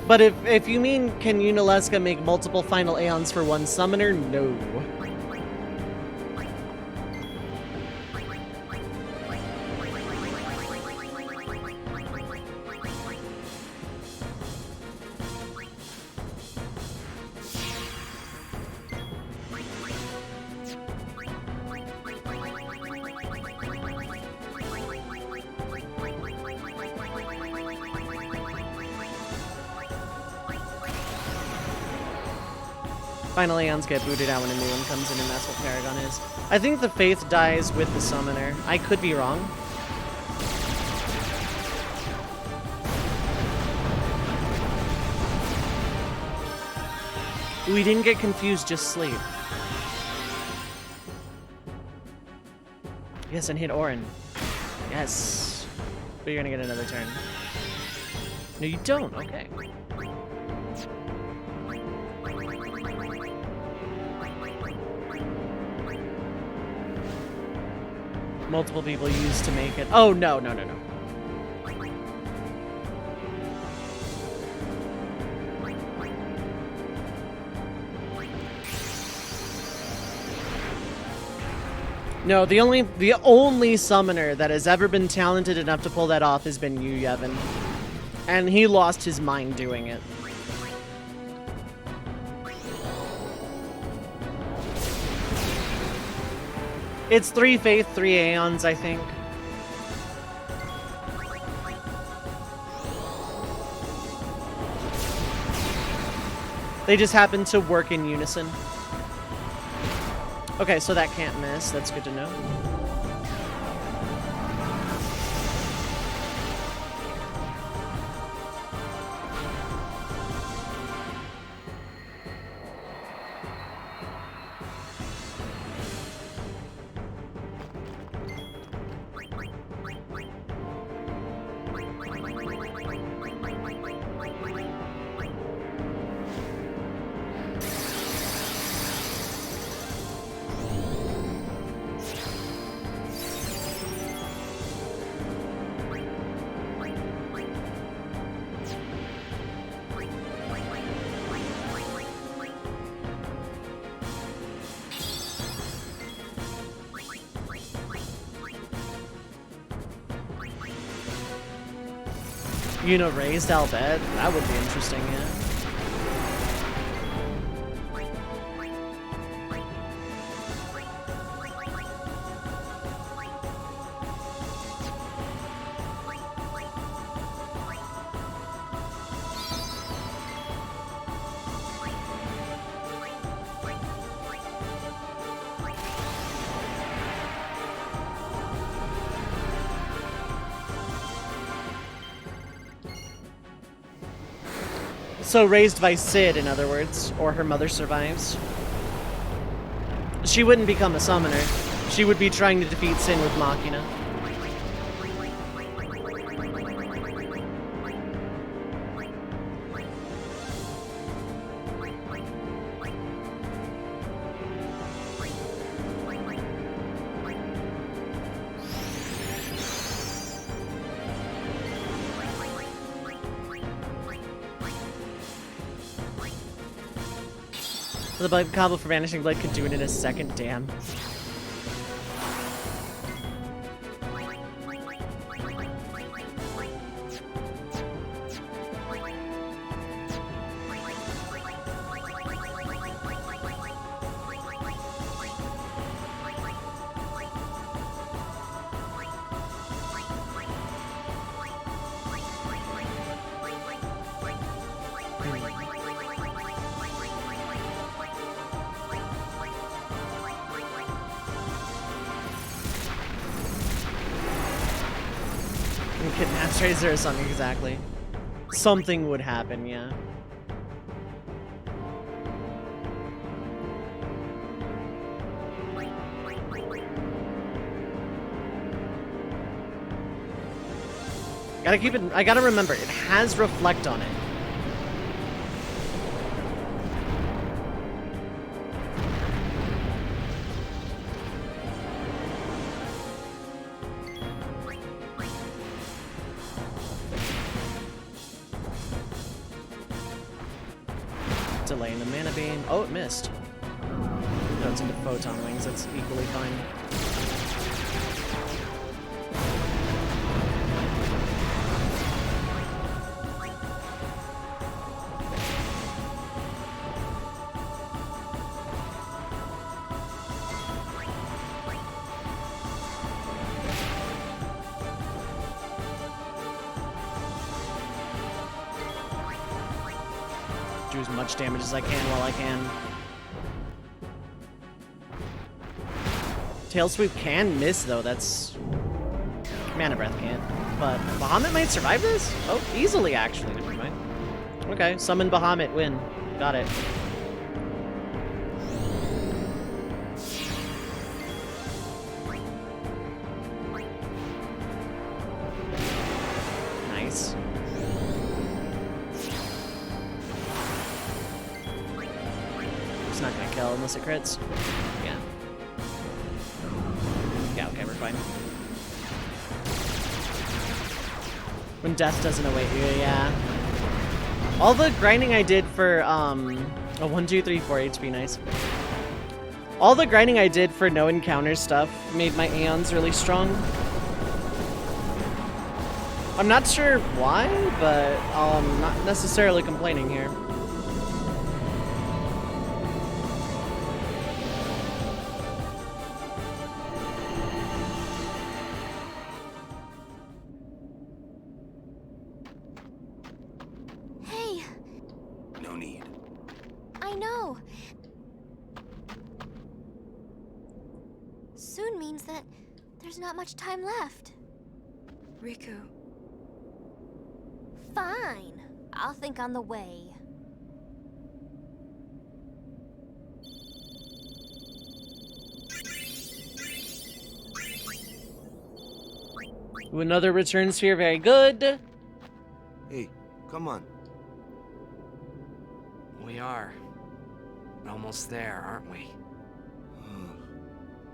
But if you mean, can Yunalesca make multiple final Aeons for one summoner? No. Final Aeons get booted out when a new one comes in, and that's what Paragon is. I think the Faith dies with the Summoner. I could be wrong. We didn't get confused, just sleep. Yes, and hit Orin. Yes. But you're gonna get another turn. No, you don't. Okay. Multiple people used to make it. Oh, no, no, no, no. No, the only summoner that has ever been talented enough to pull that off has been you, Yevon. And he lost his mind doing it. It's 3 Faith, 3 Aeons, I think. They just happen to work in unison. Okay, so that can't miss. That's good to know. Raised, I'll bet. That would be interesting, yeah. So raised by Sid, in other words, or her mother survives. She wouldn't become a summoner. She would be trying to defeat Sin with Machina. The bug combo for Vanishing Blade could do it in a second, damn. Tracer or something, exactly. Something would happen, yeah. Gotta keep it, I gotta remember, it has Reflect on it. Delaying the mana beam. Oh, it missed. No, it's into photon wings. That's equally fine. Do as much damage as I can while I can. Tail Sweep can miss, though. That's... Mana Breath can't. But Bahamut might survive this? Oh, easily, actually. Never mind. Okay, summon Bahamut, win. Got it. Nice. It's not gonna kill unless it crits. Yeah. Yeah, okay, we're fine. When death doesn't await you, yeah. All the grinding I did for, oh, 1, 2, 3, 4 HP, nice. All the grinding I did for no encounter stuff made my Aeons really strong. I'm not sure why, but not necessarily complaining here. Soon means that there's not much time left. Riku. Fine. I'll think on the way. Ooh, another return sphere, very good. Hey, come on. We are almost there, aren't we?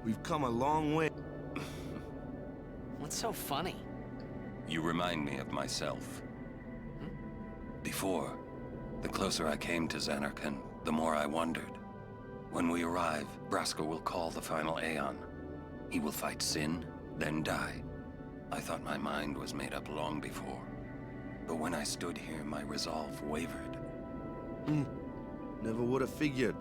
We've come a long way. What's so funny? You remind me of myself. Before, the closer I came to Zanarkand, the more I wondered. When we arrive, Braska will call the final Aeon. He will fight Sin, then die. I thought my mind was made up long before. But when I stood here, my resolve wavered. Never would have figured.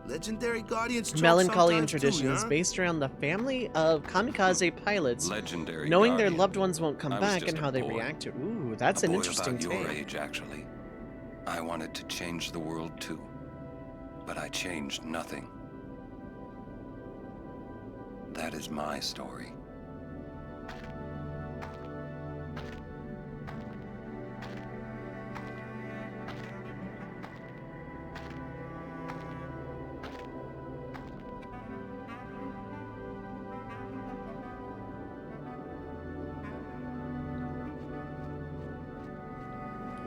Legendary Guardians choke Melancholy and sometimes traditions too, based around the family of kamikaze pilots, Legendary knowing Guardian. their loved ones won't come I was back just and a how they boy. react to. Ooh, that's A an boy interesting about your take. age, actually. I wanted to change the world too, but I changed nothing. That is my story.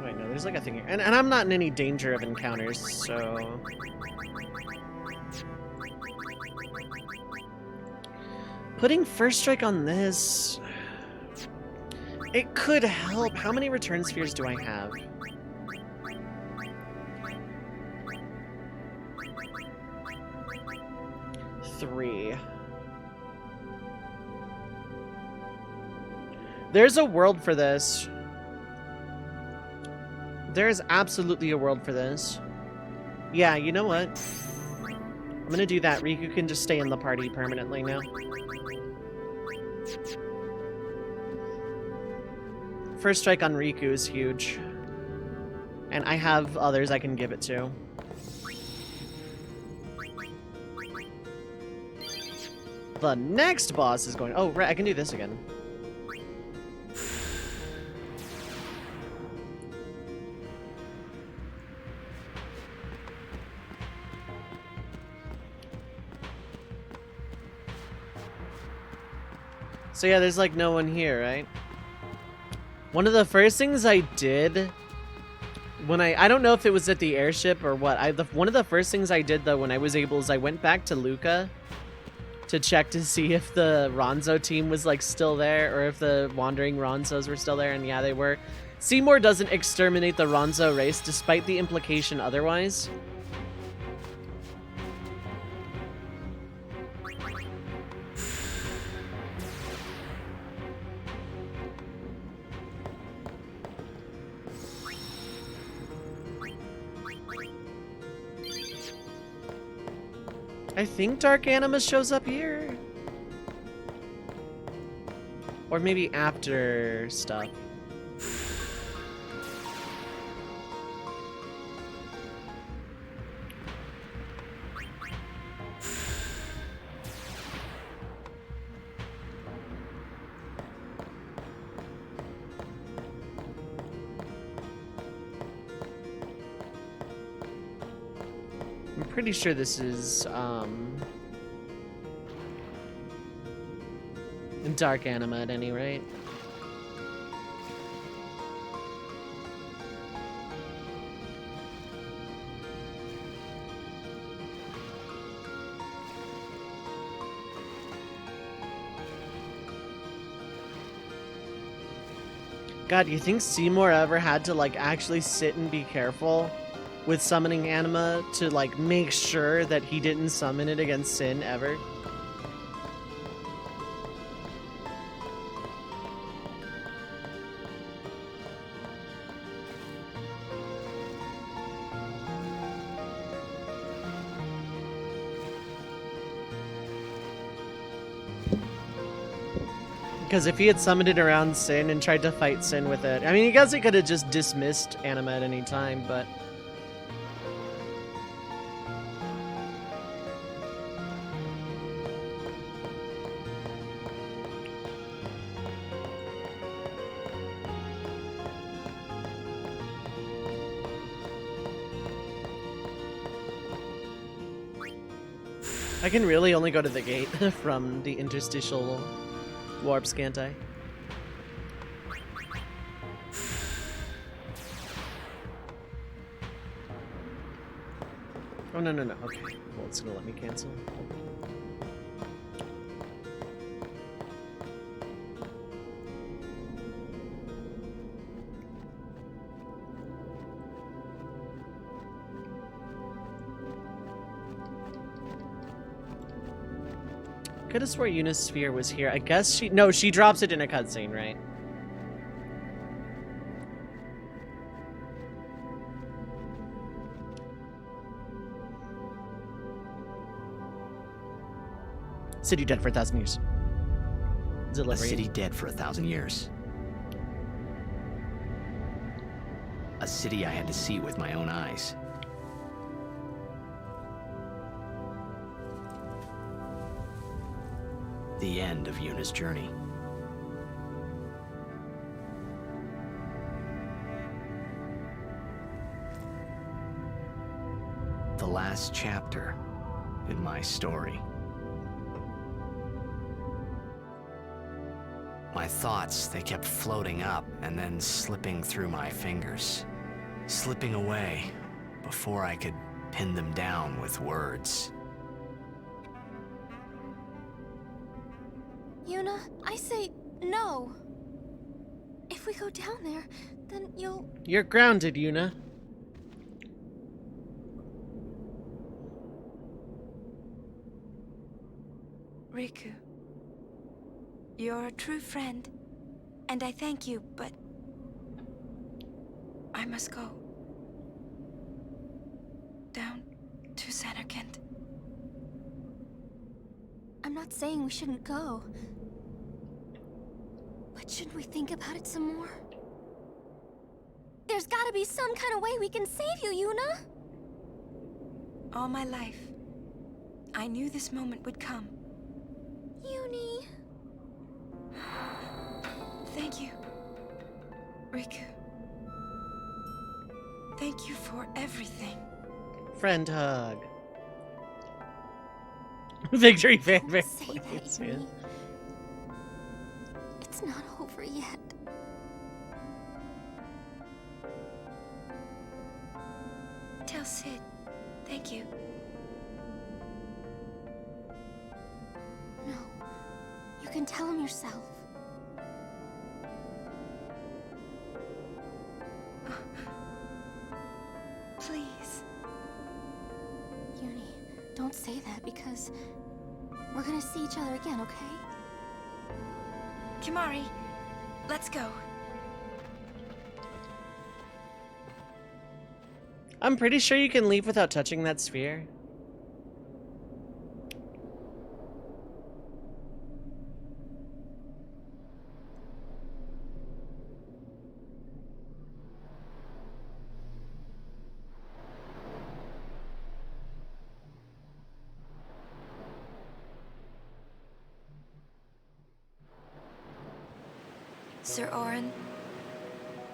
Wait, no, there's like a thing here. And I'm not in any danger of encounters, so... Putting first strike on this... It could help. How many return spheres do I have? Three. There's a world for this. There's absolutely a world for this. Yeah, you know what? I'm gonna do that. Riku can just stay in the party permanently now. First strike on Riku is huge. And I have others I can give it to. The next boss is going... Oh, right, I can do this again. So yeah, there's like no one here, right? One of the first things I did when I don't know if it was at the airship or what. One of the first things I did though when I was able is I went back to Luca to check to see if the Ronzo team was like still there or if the wandering Ronzos were still there, and yeah, they were. Seymour doesn't exterminate the Ronzo race despite the implication otherwise. I think Dark Animus shows up here. Or maybe after stuff. I'm pretty sure this is, Dark Anima at any rate. God, you think Seymour ever had to, like, actually sit and be careful with summoning anima to, like, make sure that he didn't summon it against Sin ever? Because if he had summoned it around Sin and tried to fight Sin with it, I mean, I guess he could have just dismissed anima at any time, but... I can really only go to the gate from the interstitial warps, can't I? Oh, no, no, no. Okay. Well, it's gonna let me cancel. Could have swore Yuna's sphere was here. I guess she... No, she drops it in a cutscene, right? City dead for 1,000 years. A city dead for 1,000 years. A city I had to see with my own eyes. The end of Yuna's journey. The last chapter in my story. My thoughts, they kept floating up and then slipping through my fingers. Slipping away before I could pin them down with words. Yuna, I say no. If we go down there, then you'll... You're grounded, Yuna. Riku, you're a true friend, and I thank you, but I must go. Down to Zanarkand. I'm not saying we shouldn't go. But shouldn't we think about it some more? There's gotta be some kind of way we can save you, Yuna! All my life, I knew this moment would come. Yuni... Thank you, Riku. Thank you for everything. Friend hug. Victory fanfare. Say that, Yuni. It's not over yet. Tell Sid, thank you. No, you can tell him yourself. Please. Yuni, don't say that because we're gonna see each other again, okay? Kimari, let's go. I'm pretty sure you can leave without touching that sphere. Sir Orin,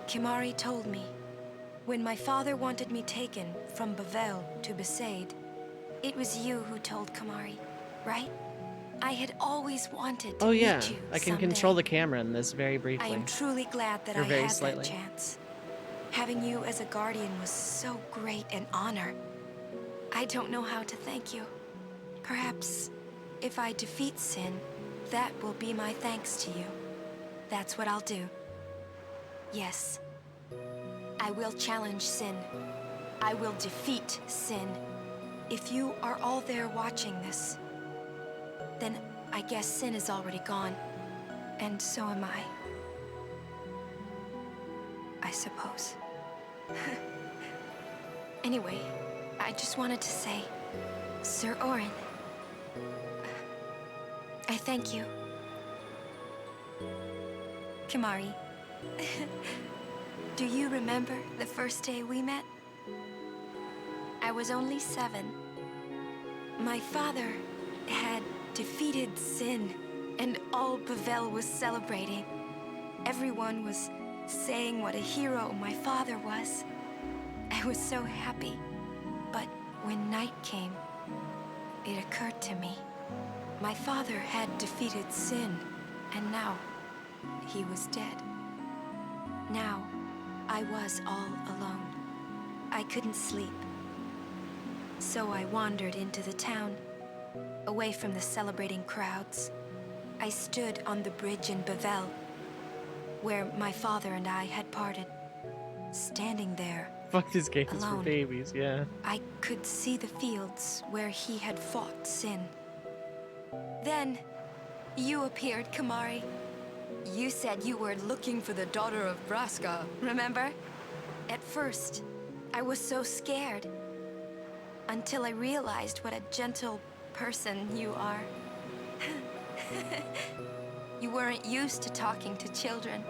Kimari told me, when my father wanted me taken from Bavel to Besaid, it was you who told Kimari, right? I had always wanted to Oh yeah, meet you I can someday. control the camera in this very briefly. I am truly glad that Or I very had slightly. that chance. Having you as a guardian was so great an honor. I don't know how to thank you. Perhaps if I defeat Sin, that will be my thanks to you. That's what I'll do. Yes. I will challenge Sin. I will defeat Sin. If you are all there watching this, then I guess Sin is already gone. And so am I. I suppose. Anyway, I just wanted to say, Sir Orin, I thank you. Kimari, do you remember the first day we met? I was only 7. My father had defeated Sin, and all Bavel was celebrating. Everyone was saying what a hero my father was. I was so happy. But when night came, it occurred to me. My father had defeated sin, and now he was dead. Now, I was all alone. I couldn't sleep. So I wandered into the town, away from the celebrating crowds. I stood on the bridge in Bavel, where my father and I had parted. Standing there, Fuck, this game is for alone, babies, yeah. I could see the fields where he had fought sin. Then, you appeared, Kimahri. You said you were looking for the daughter of Braska, remember? At first, I was so scared. Until I realized what a gentle person you are. You weren't used to talking to children.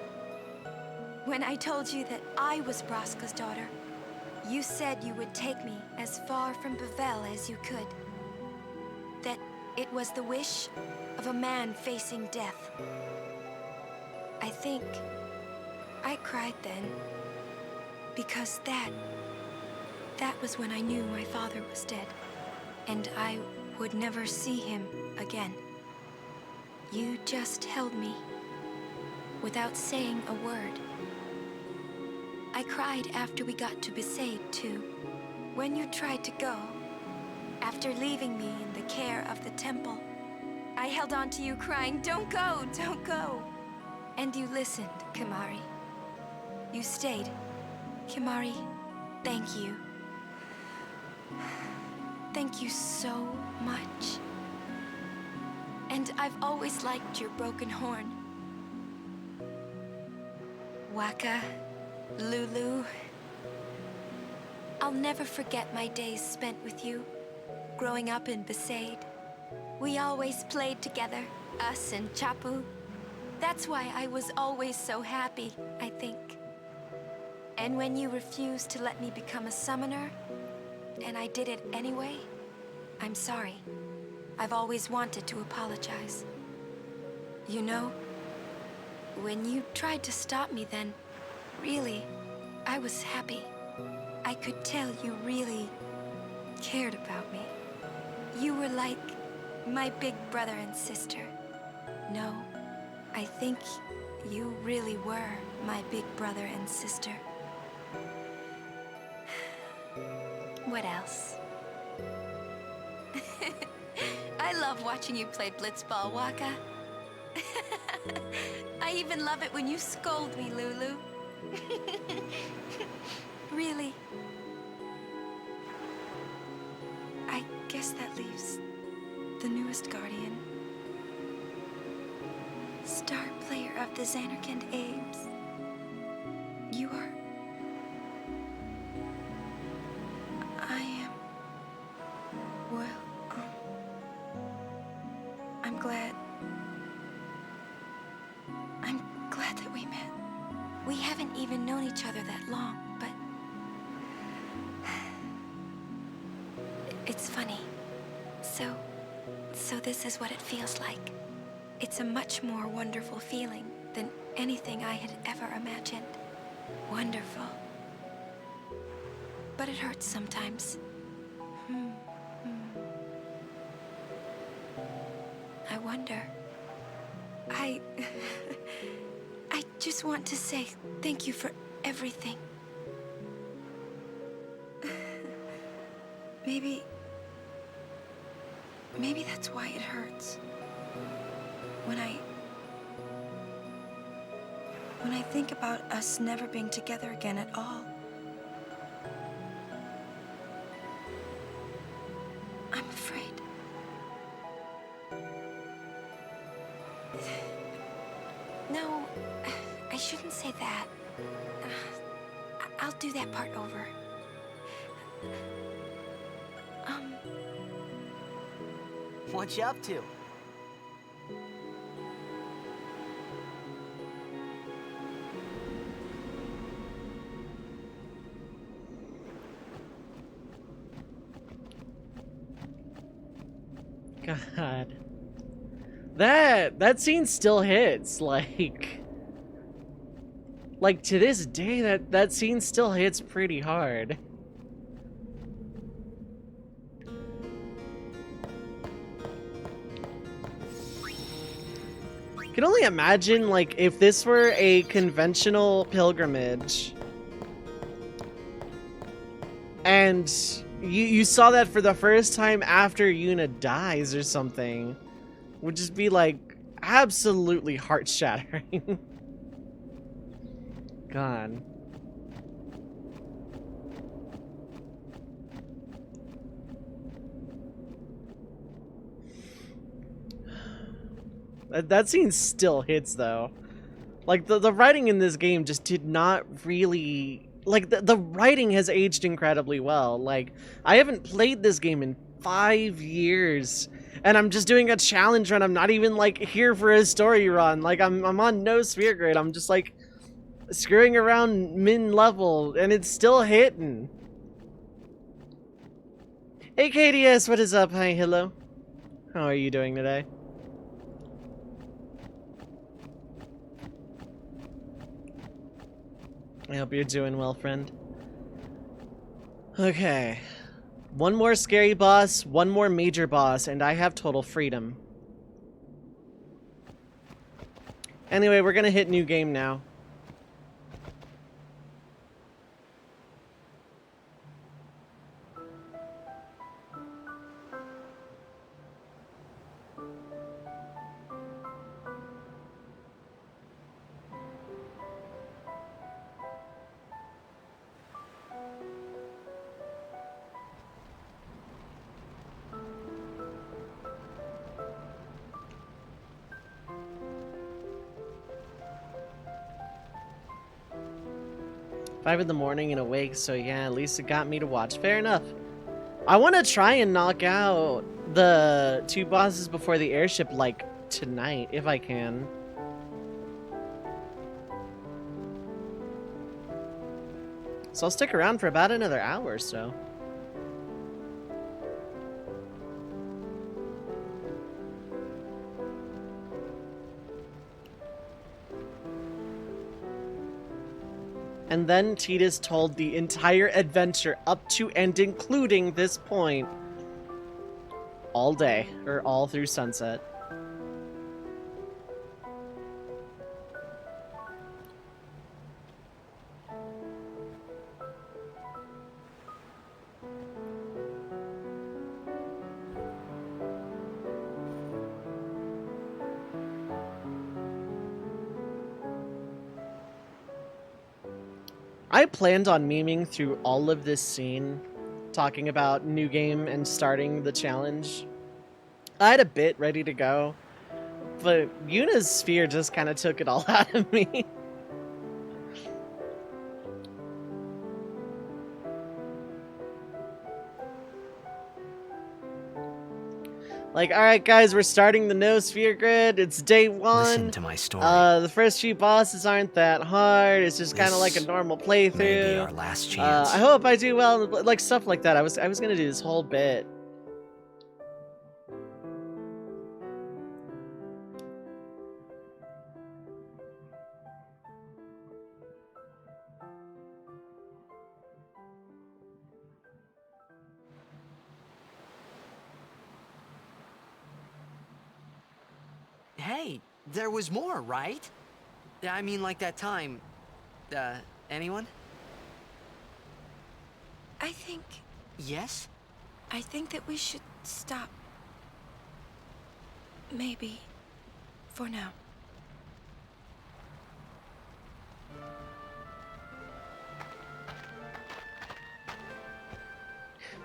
When I told you that I was Braska's daughter, you said you would take me as far from Bavel as you could. That it was the wish of a man facing death. I think I cried then, because that was when I knew my father was dead, and I would never see him again. You just held me, without saying a word. I cried after we got to Besaid, too. When you tried to go, after leaving me in the care of the temple, I held on to you crying, "Don't go, don't go." And you listened, Kimahri. You stayed. Kimahri, thank you. Thank you so much. And I've always liked your broken horn. Waka, Lulu. I'll never forget my days spent with you, growing up in Besaid. We always played together, us and Chapu. That's why I was always so happy, I think. And when you refused to let me become a summoner, and I did it anyway, I'm sorry. I've always wanted to apologize. You know, when you tried to stop me then, really, I was happy. I could tell you really cared about me. You were like my big brother and sister. No, I think you really were my big brother and sister. What else? I love watching you play blitzball, Waka. I even love it when you scold me, Lulu. Really. I guess that leaves the newest guardian. Star player of the Zanarkand Ames. You are... I am... Well, I'm glad that we met. We haven't even known each other that long, but... It's funny. So this is what it feels like. It's a much more wonderful feeling than anything I had ever imagined. Wonderful. But it hurts sometimes. I wonder. I just want to say thank you for everything. Maybe that's why it hurts. When I think about us never being together again at all. I'm afraid. No, I shouldn't say that. I'll do that part over. What you up to? God. That scene still hits, like to this day that scene still hits pretty hard. can only imagine, like, if this were a conventional pilgrimage and you saw that for the first time after Yuna dies or something, would just be, like, absolutely heart-shattering. God. That scene still hits, though. Like, the writing in this game just did not really... Like, the writing has aged incredibly well. Like, I haven't played this game in 5 years, and I'm just doing a challenge run. I'm not even, like, here for a story run. Like, I'm on no sphere grid. I'm just, like, screwing around min-level, and it's still hitting. Hey, KDS, what is up? Hi, hello. How are you doing today? I hope you're doing well, friend. Okay. One more scary boss, one more major boss, and I have total freedom. Anyway, we're gonna hit new game now. Five in the morning and awake, so yeah, at least it got me to watch. Fair enough. I want to try and knock out the 2 bosses before the airship, like, tonight, if I can. So I'll stick around for about another hour or so. And then Tidus told the entire adventure up to and including this point all day, or all through sunset. I planned on memeing through all of this scene, talking about new game and starting the challenge. I had a bit ready to go, but Yuna's sphere just kind of took it all out of me. Like, alright guys, we're starting the no sphere grid. It's day 1. Listen to my story. The first few bosses aren't that hard. It's just kind of like a normal playthrough. Maybe our last chance. I hope I do well, like stuff like that. I was gonna do this whole bit. Hey, there was more, right? I mean, like that time. Anyone? I think... Yes? I think that we should stop. Maybe. For now.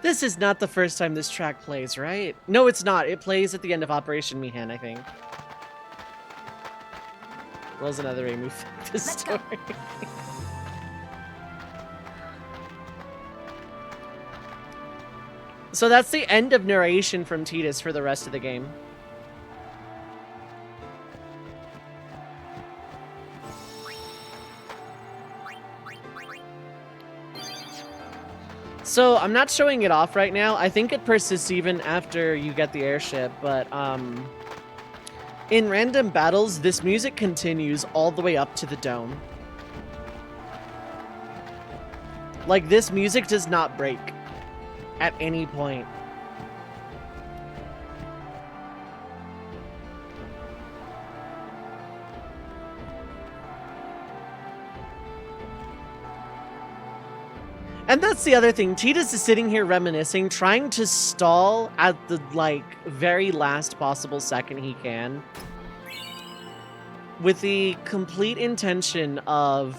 This is not the first time this track plays, right? No, it's not. It plays at the end of Operation Mihan, I think. Well, there's another way move this story. So that's the end of narration from Tidus for the rest of the game. So I'm not showing it off right now. I think it persists even after you get the airship, but in random battles, this music continues all the way up to the dome. Like, this music does not break at any point. And that's the other thing. Tidus is sitting here reminiscing, trying to stall at the, like, very last possible second he can. With the complete intention of,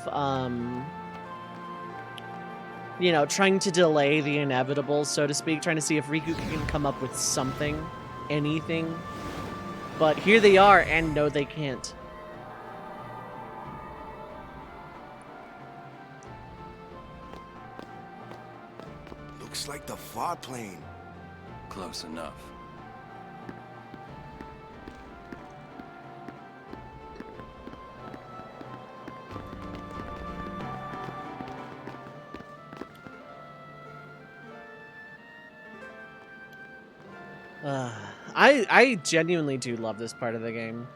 you know, trying to delay the inevitable, so to speak. Trying to see if Riku can come up with something, anything. But here they are, and no, they can't. Looks like the far plane. Close enough. I genuinely do love this part of the game.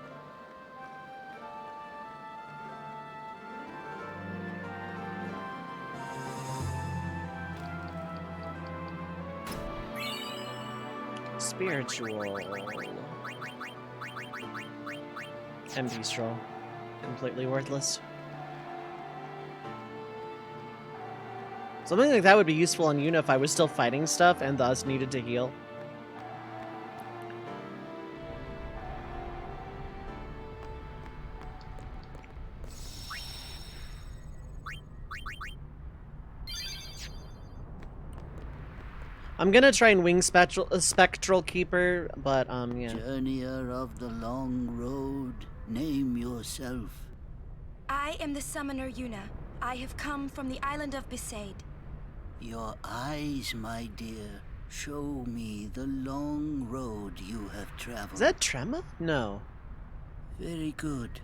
Spiritual. Empty stroll. Completely worthless. Something like that would be useful on Yuna if I was still fighting stuff and thus needed to heal. I'm gonna try and wing Spectral Keeper, but, yeah. Journeyer of the long road, name yourself. I am the summoner Yuna. I have come from the island of Besaid. Your eyes, my dear, show me the long road you have traveled. Is that Trema? No. Very good.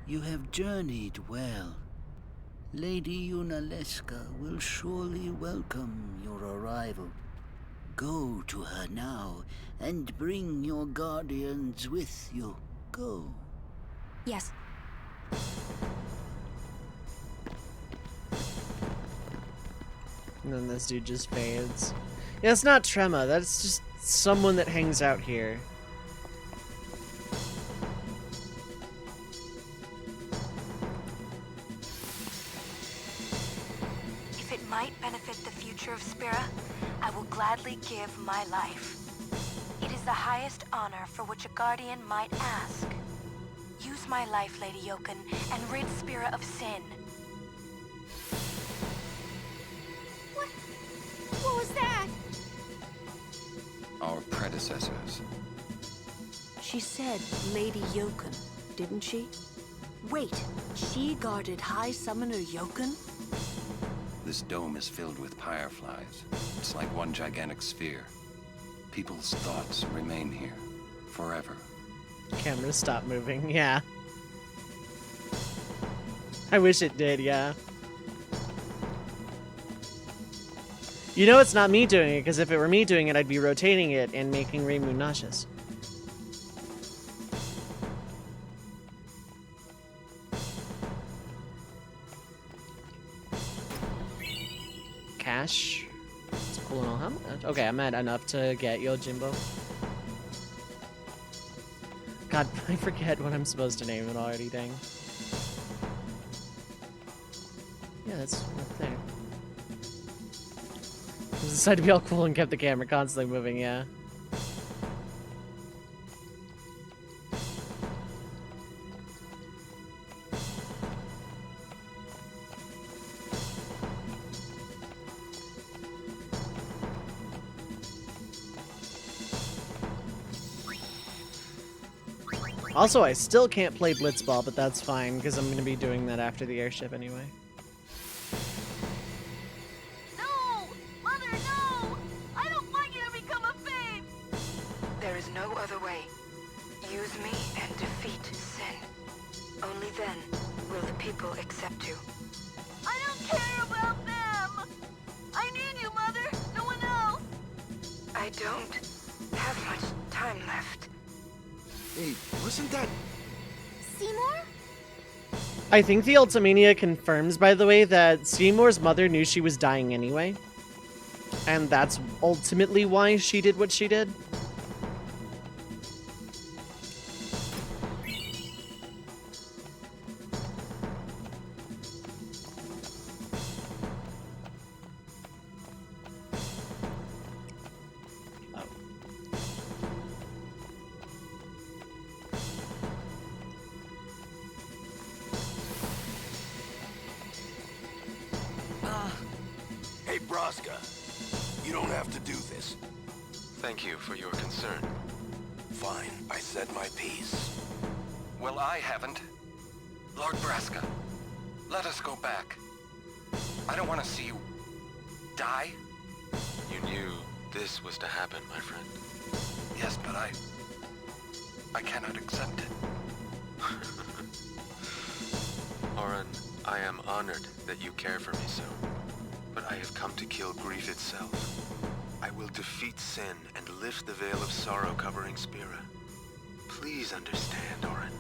You have journeyed well. Lady Yunalesca will surely welcome your arrival. Go to her now, and bring your guardians with you. Go. Yes. And then this dude just fades. Yeah, it's not Trema. That's just someone that hangs out here. If it might benefit the future of Spira, I will gladly give my life. It is the highest honor for which a guardian might ask. Use my life, Lady Yoken, and rid Spira of sin. What was that? Our predecessors. She said Lady Yoken, didn't she? Wait, she guarded High Summoner Yoken? This dome is filled with fireflies. It's like one gigantic sphere. People's thoughts remain here forever. Camera stop moving, yeah. I wish it did, yeah. You know it's not me doing it, because if it were me doing it, I'd be rotating it and making Reimu nauseous. Cash. It's cool and all. How much? Okay, I'm at enough to get Yojimbo. God, I forget what I'm supposed to name it already, dang. Yeah, it's up there. I decided to be all cool and kept the camera constantly moving, yeah. Also, I still can't play Blitzball, but that's fine, because I'm going to be doing that after the airship anyway. No! Mother, no! I don't want you to become a babe! There is no other way. Use me and defeat sin. Only then will the people accept you. I don't care about them! I need you, Mother! No one else! I don't have much time left. Hey, wasn't that... Seymour? I think the Ultimania confirms, by the way, that Seymour's mother knew she was dying anyway. And that's ultimately why she did what she did. Braska. You don't have to do this. Thank you for your concern. Fine, I said my piece. Well, I haven't. Lord Braska, let us go back. I don't want to see you die. You knew this was to happen, my friend. Yes, but I cannot accept it. Oren, I am honored that you care for me so. But I have come to kill grief itself. I will defeat sin and lift the veil of sorrow covering Spira. Please understand, Oren.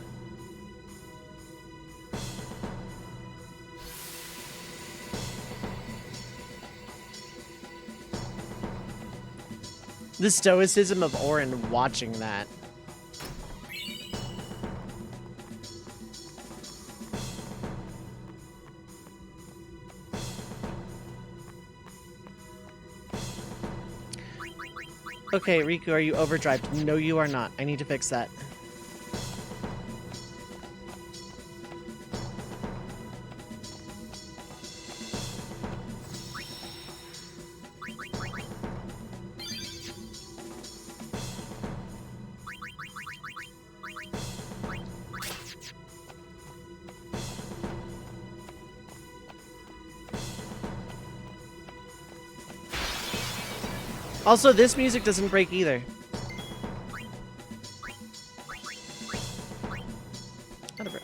The stoicism of Oren watching that. Okay, Riku, are you overdrived? No, you are not. I need to fix that. Also, this music doesn't break either.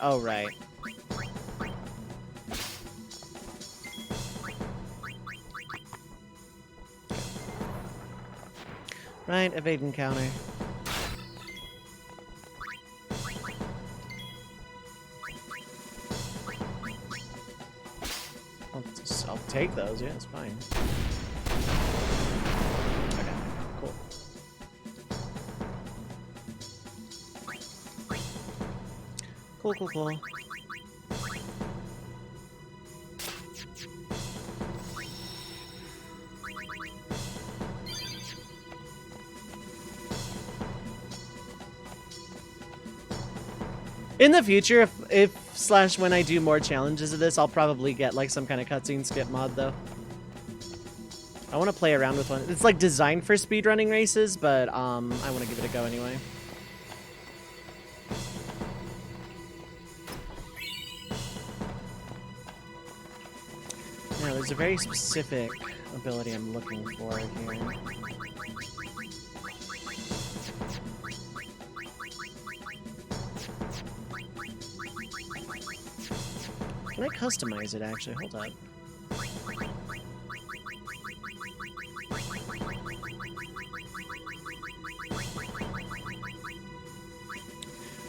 Oh, right. Right, evade encounter. I'll take those, yeah, it's fine. Okay, cool. Cool. In the future, if when I do more challenges of this, I'll probably get like some kind of cutscene skip mod though. I want to play around with one. It's like designed for speedrunning races, but I want to give it a go anyway. Now, there's a very specific ability I'm looking for here. Can I customize it, actually? Hold up.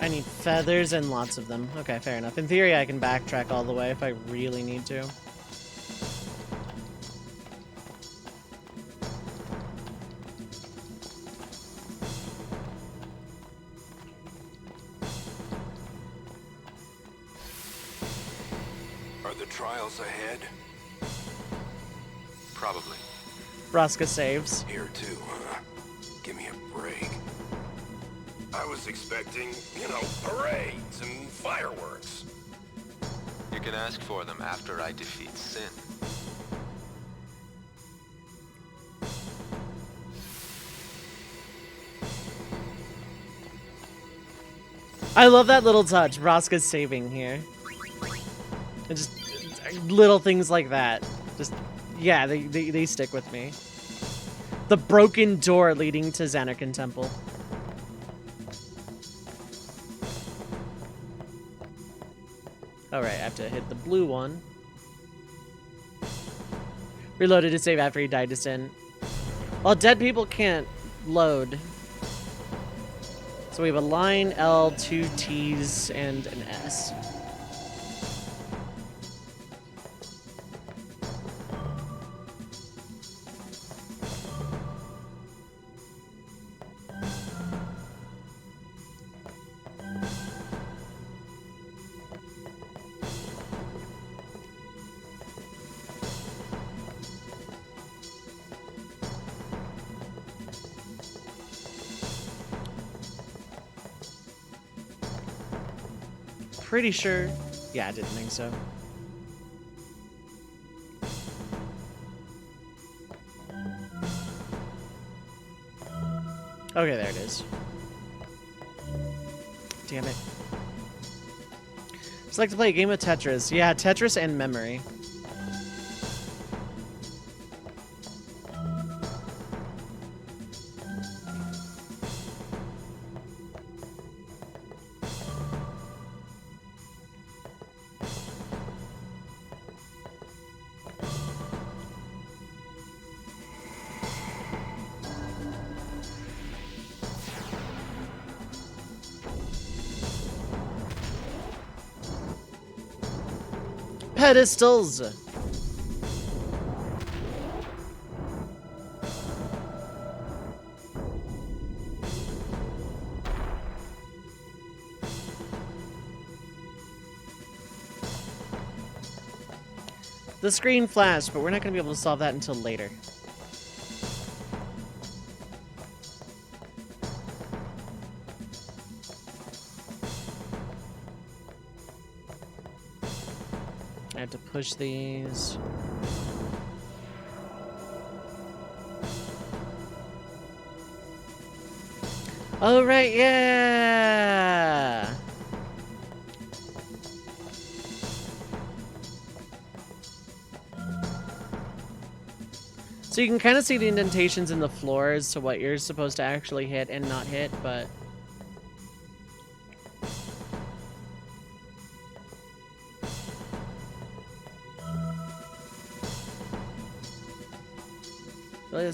I need feathers and lots of them. Okay, fair enough. In theory, I can backtrack all the way if I really need to. Are the trials ahead? Probably. Braska saves. Here too, huh? Give me a break. I was expecting, parades and fireworks. You can ask for them after I defeat sin. I love that little touch. Braska's saving here. And just little things like that. Just, yeah, they stick with me. The broken door leading to Zanarkand Temple. Alright, I have to hit the blue one. Reloaded to save after he died to sin. Well, dead people can't load. So we have a line, L, 2 T's, and an S. Pretty sure. Yeah, I didn't think so. Okay, there it is. Damn it. Just like to play a game of Tetris. Yeah, Tetris and memory. Pedestals! The screen flashed, but we're not going to be able to solve that until later. I have to push these. Oh, right, yeah! So you can kind of see the indentations in the floor as to what you're supposed to actually hit and not hit, but...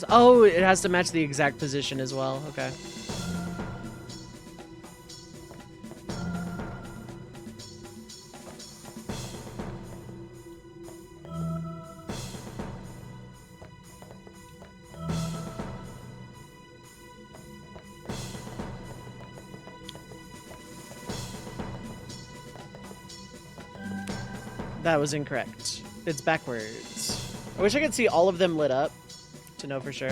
Oh, it has to match the exact position as well. Okay. That was incorrect. It's backwards. I wish I could see all of them lit up to know for sure.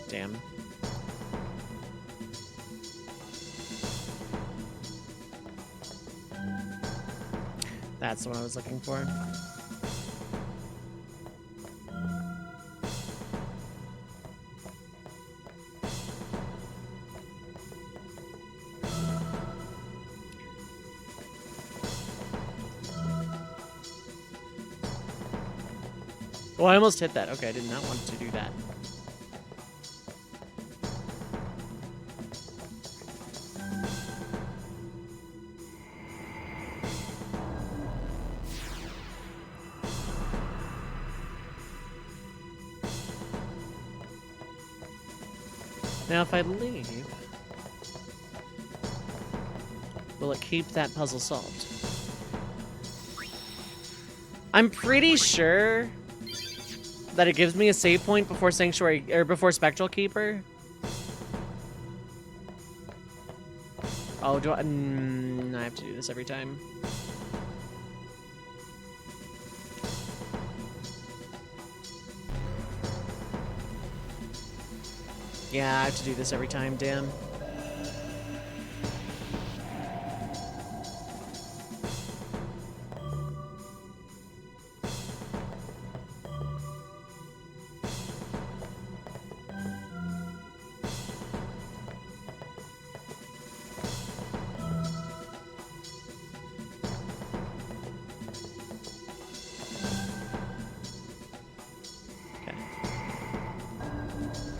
Damn. That's the one I was looking for. Oh, I almost hit that. Okay, I did not want to do that. Now, if I leave, will it keep that puzzle solved? I'm pretty sure that it gives me a save point before Sanctuary, or before Spectral Keeper. Oh, do I? I have to do this every time. Yeah, I have to do this every time, damn.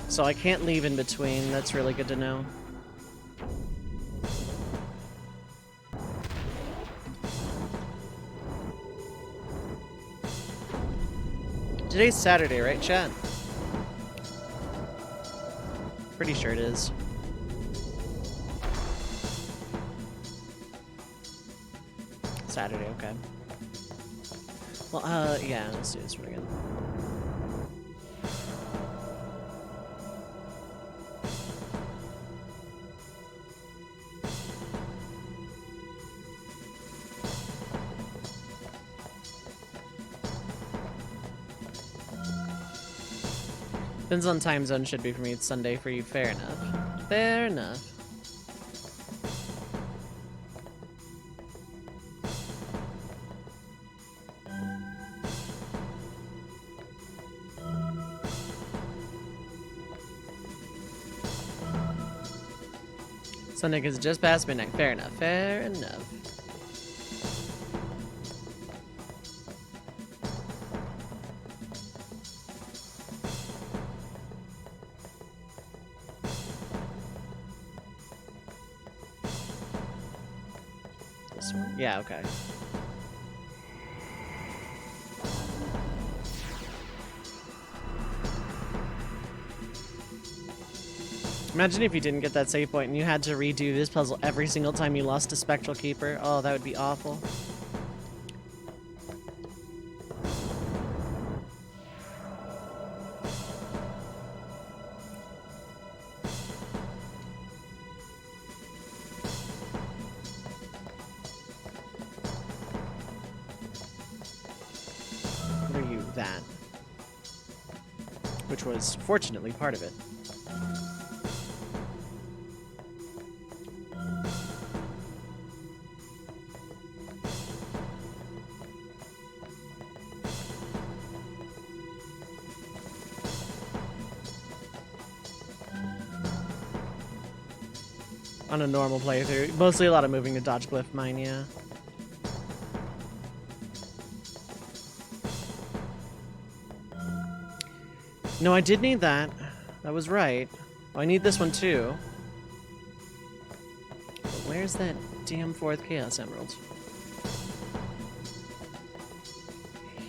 So I can't leave in between. That's really good to know. Today's Saturday, right, chat? Pretty sure it is. Saturday, okay. Well, yeah, let's do this one again. Depends on time zone should be for me. It's Sunday for you. Fair enough. Fair enough. Sunday is just past midnight. Fair enough. Fair enough. This one? Yeah, okay. Imagine if you didn't get that save point and you had to redo this puzzle every single time you lost a Spectral Keeper. Oh, that would be awful. What are you? That. Which was, fortunately, part of it. On a normal playthrough. Mostly a lot of moving to dodge glyph mine, yeah. No, I did need that. That was right. Oh, I need this one too. But where's that damn fourth Chaos Emerald?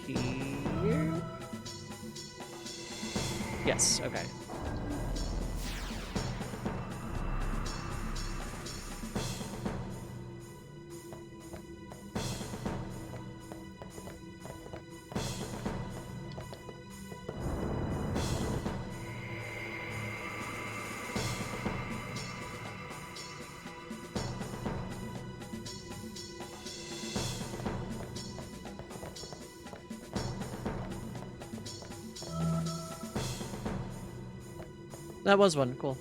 Here? Yes, okay. That was one, cool.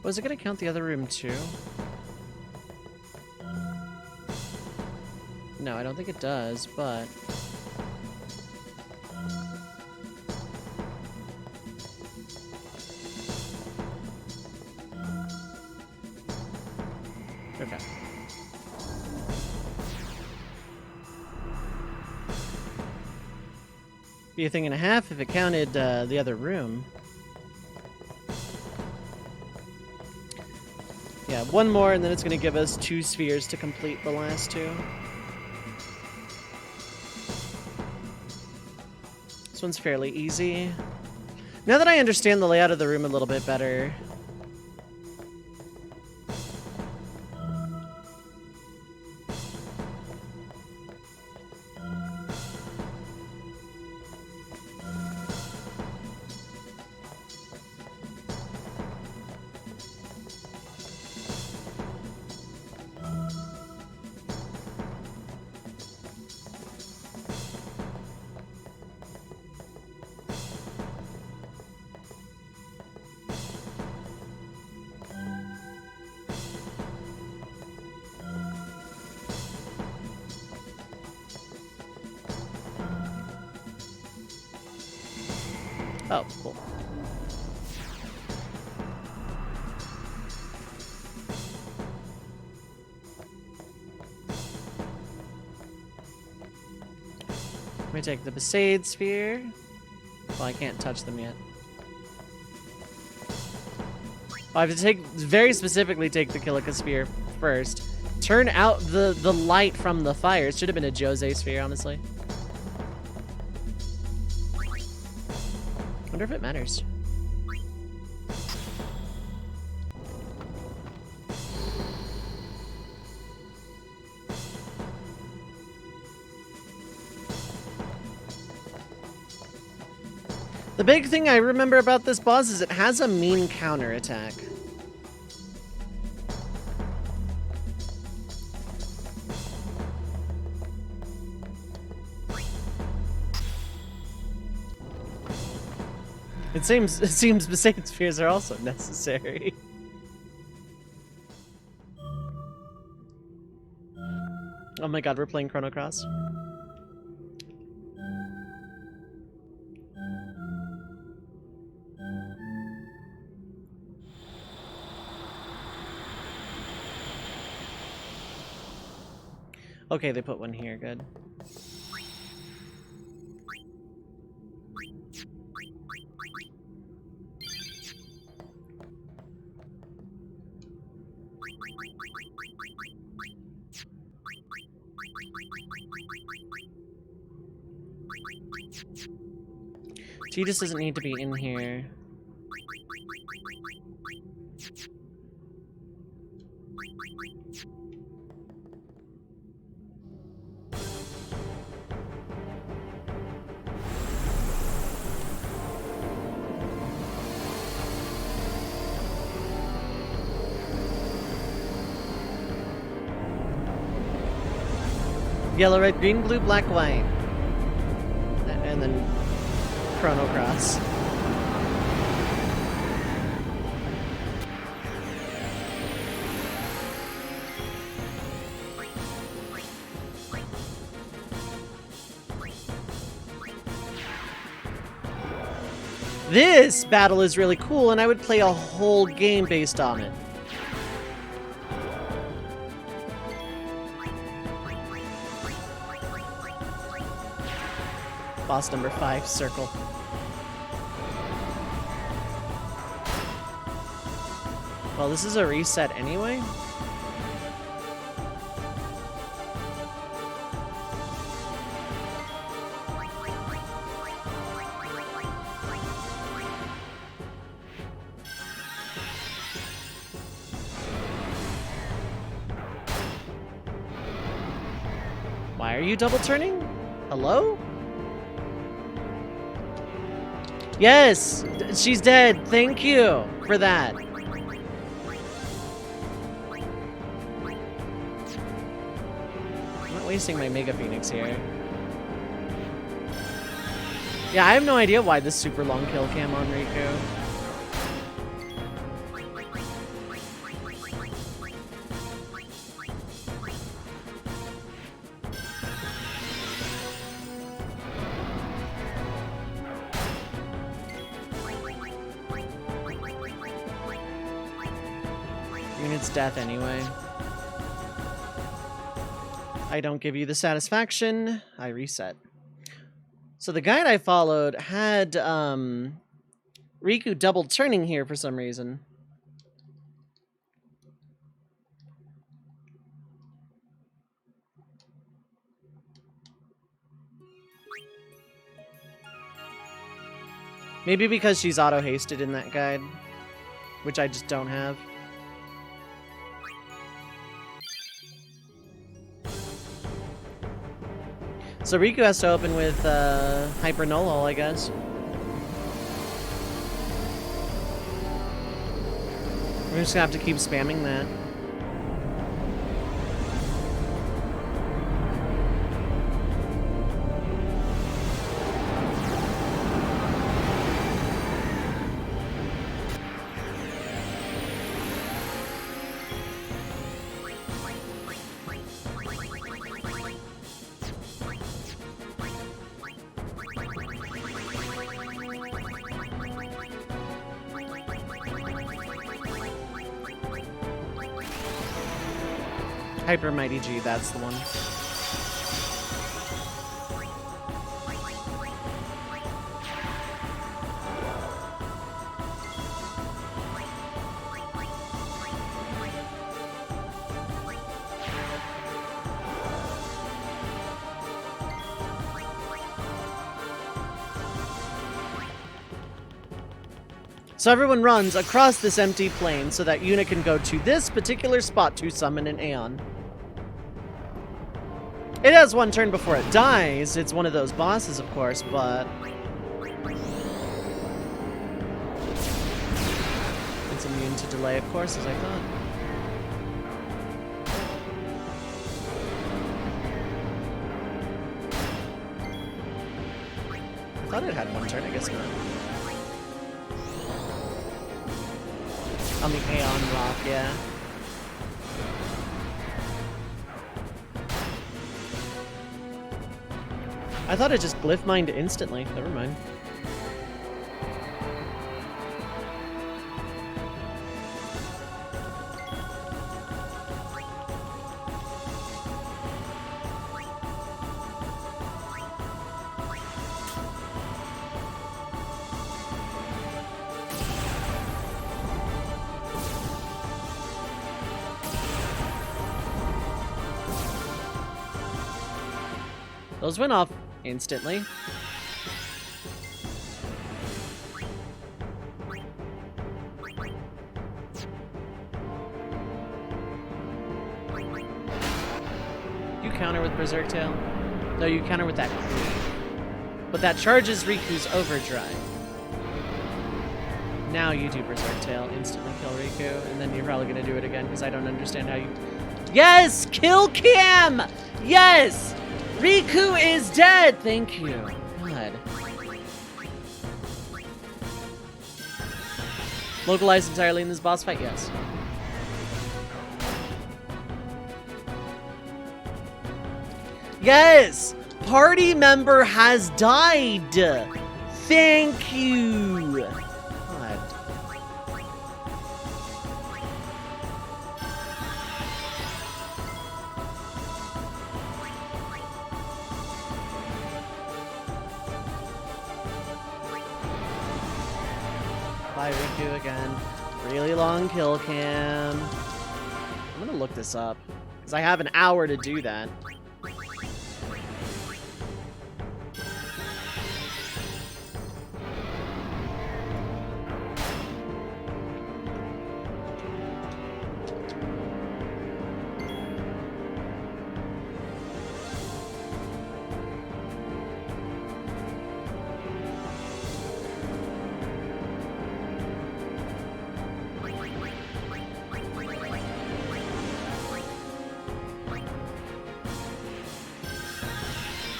Was it gonna count the other room too? No, I don't think it does, but... Okay. Be a thing and a half if it counted the other room. Yeah, one more and then it's going to give us 2 spheres to complete the last 2. This one's fairly easy. Now that I understand the layout of the room a little bit better... Oh, cool. Let me take the Besaid Sphere. Well, I can't touch them yet. I have to very specifically take the Kilika Sphere first. Turn out the light from the fire. It should have been a Jose Sphere, honestly. Wonder if it matters. The big thing I remember about this boss is it has a mean counterattack. It seems Besaid Spheres are also necessary. Oh my god, we're playing Chrono Cross. Okay, they put one here, good. Tidus doesn't need to be in here. Yellow, red, green, blue, black, white. And then Chrono Cross. This battle is really cool, and I would play a whole game based on it. Boss number 5, Circle. Well, this is a reset anyway. Why are you double turning? Hello? Yes! She's dead! Thank you for that. I'm not wasting my Mega Phoenix here. Yeah, I have no idea why this super long kill cam on Riku. It's death anyway. I don't give you the satisfaction. I reset. So the guide I followed had Riku double turning here for some reason. Maybe because she's auto-hasted in that guide, which I just don't have. So Riku has to open with Hyper Null, I guess. We're just gonna have to keep spamming that. Hyper Mighty G, that's the one. So everyone runs across this empty plane so that Yuna can go to this particular spot to summon an Aeon. It has one turn before it dies. It's one of those bosses, of course, but lay of course, as I thought. I thought it had one turn, I guess not. On the Aeon Rock, yeah. I thought it just glyph mined instantly. Never mind. Those went off instantly. You counter with Berserk Tail? No, you counter with that Creep. But that charges Riku's Overdrive. Now you do Berserk Tail, instantly kill Riku, and then you're probably gonna do it again because I don't understand how you... Yes! Kill Cam! Yes! Riku is dead! Thank you. God. Localized entirely in this boss fight? Yes. Yes! Party member has died! Thank you! God. Bye, Riku again. Really long kill cam. I'm gonna look this up, because I have an hour to do that.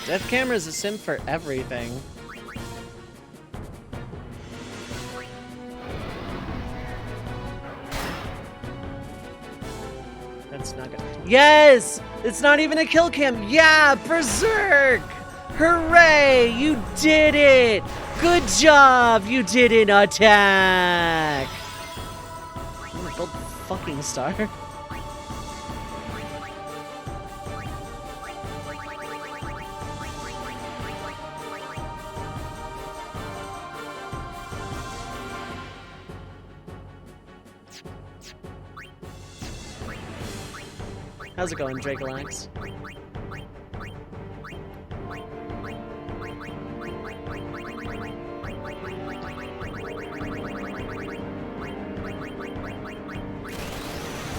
Death Camera is a sim for everything. That's not good. Yes! It's not even a kill cam. Yeah! Berserk! Hooray! You did it! Good job! You didn't attack! I'm gonna build fucking star. How's it going, Dracolax?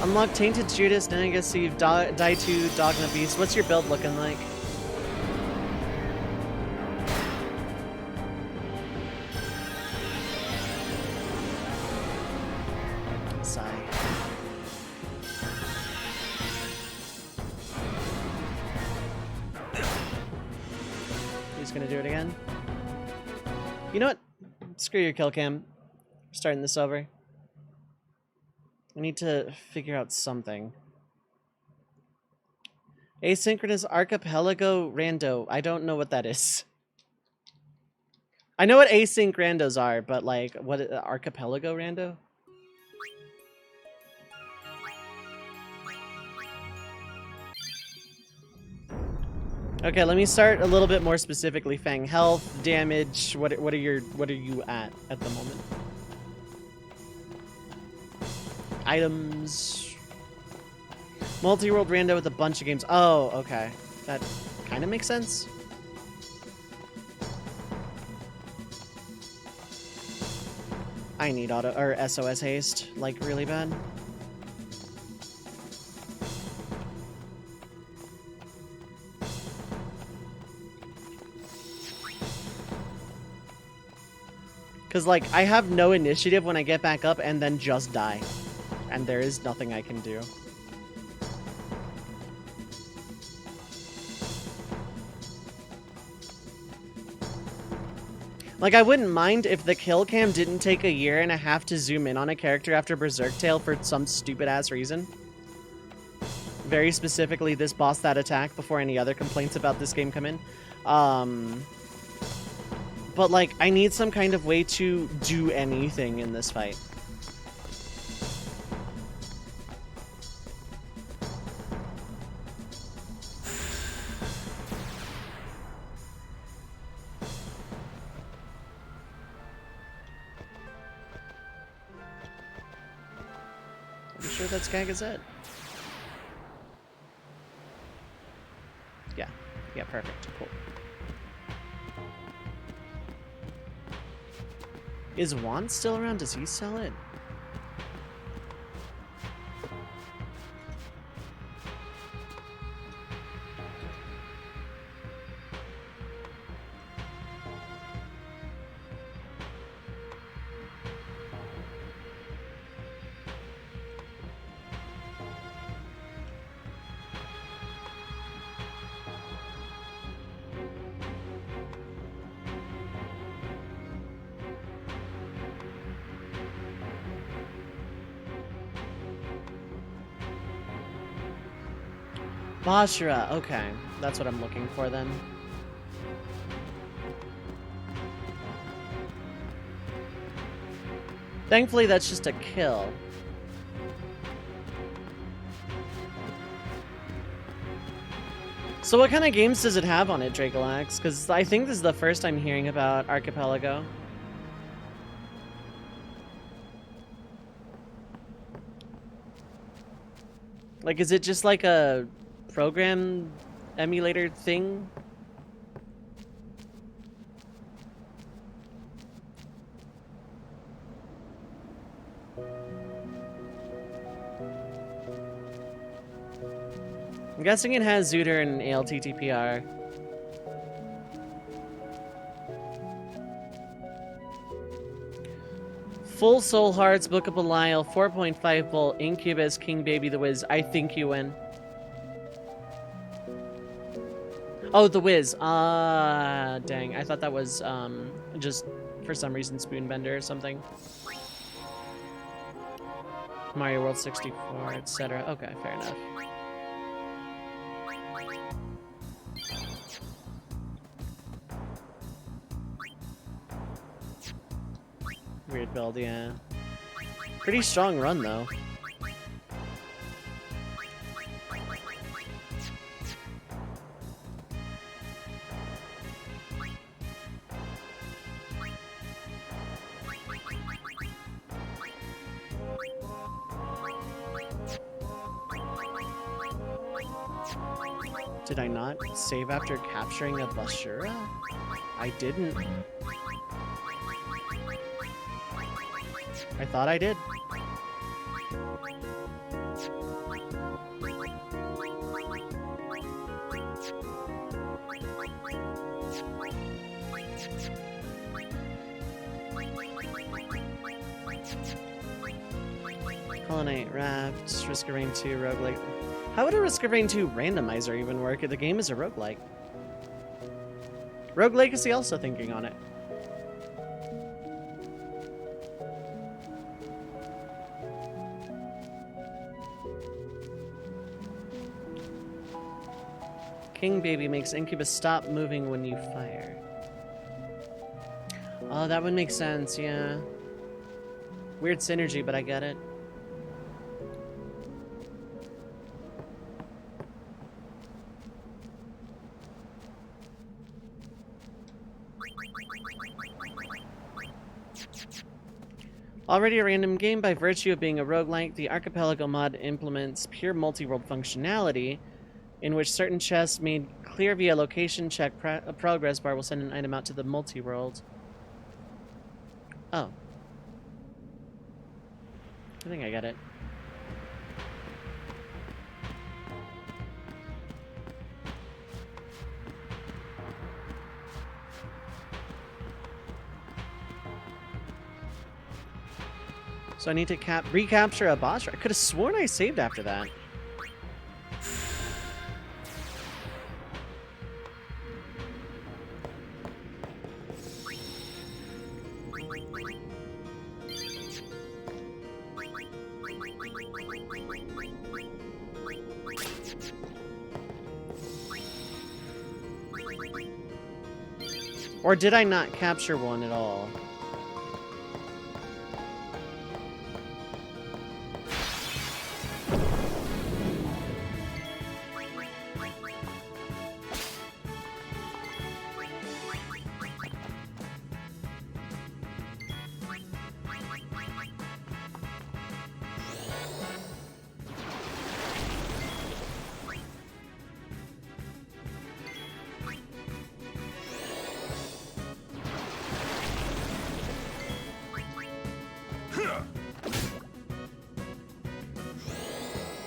Unlock Tainted Judas, now I guess so you've die to Dogma Beast. What's your build looking like? Sigh. He's gonna do it again. You know what? Screw your kill cam. We're starting this over. I need to figure out something. Asynchronous Archipelago Rando. I don't know what that is. I know what async randos are, but like, what Archipelago Rando? Okay, let me start a little bit more specifically. Fang, health, damage. What are you at the moment? Items. Multi-world rando with a bunch of games. Oh, okay. That kind of makes sense. I need auto or SOS haste, like really bad. Cause like I have no initiative when I get back up and then just die. And there is nothing I can do. Like, I wouldn't mind if the kill cam didn't take 1.5 years to zoom in on a character after Berserk Tail for some stupid-ass reason. Very specifically, this boss that attack before any other complaints about this game come in. But, like, I need some kind of way to do anything in this fight. I'm sure that's Gagazette. Yeah. Yeah, perfect. Cool. Is Juan still around? Does he sell it? Bashira, okay. That's what I'm looking for then. Thankfully, that's just a kill. So what kind of games does it have on it, Dracolax? Because I think this is the first I'm hearing about Archipelago. Like, is it just like a program emulator thing? I'm guessing it has Zooter and ALTTPR. Full Soul Hearts, Book of Belial, 4.5 volt, Incubus, King Baby the Wiz. I think you win. Oh, the Wiz. Dang. I thought that was just for some reason Spoonbender or something. Mario World 64, etc. Okay, fair enough. Weird build, yeah. Pretty strong run, though. Did I not save after capturing a Bashira? I didn't. I thought I did. Colonate Raft, Risk of Rain 2, roguelike. How would a Risk of Rain 2 randomizer even work if the game is a roguelike? Rogue Legacy also thinking on it. King Baby makes Incubus stop moving when you fire. Oh, that would make sense, yeah. Weird synergy, but I get it. Already a random game, by virtue of being a roguelike, the Archipelago mod implements pure multi-world functionality, in which certain chests made clear via location check a progress bar will send an item out to the multi-world. Oh. I think I get it. So I need to recapture a boss. I could have sworn I saved after that. Or did I not capture one at all?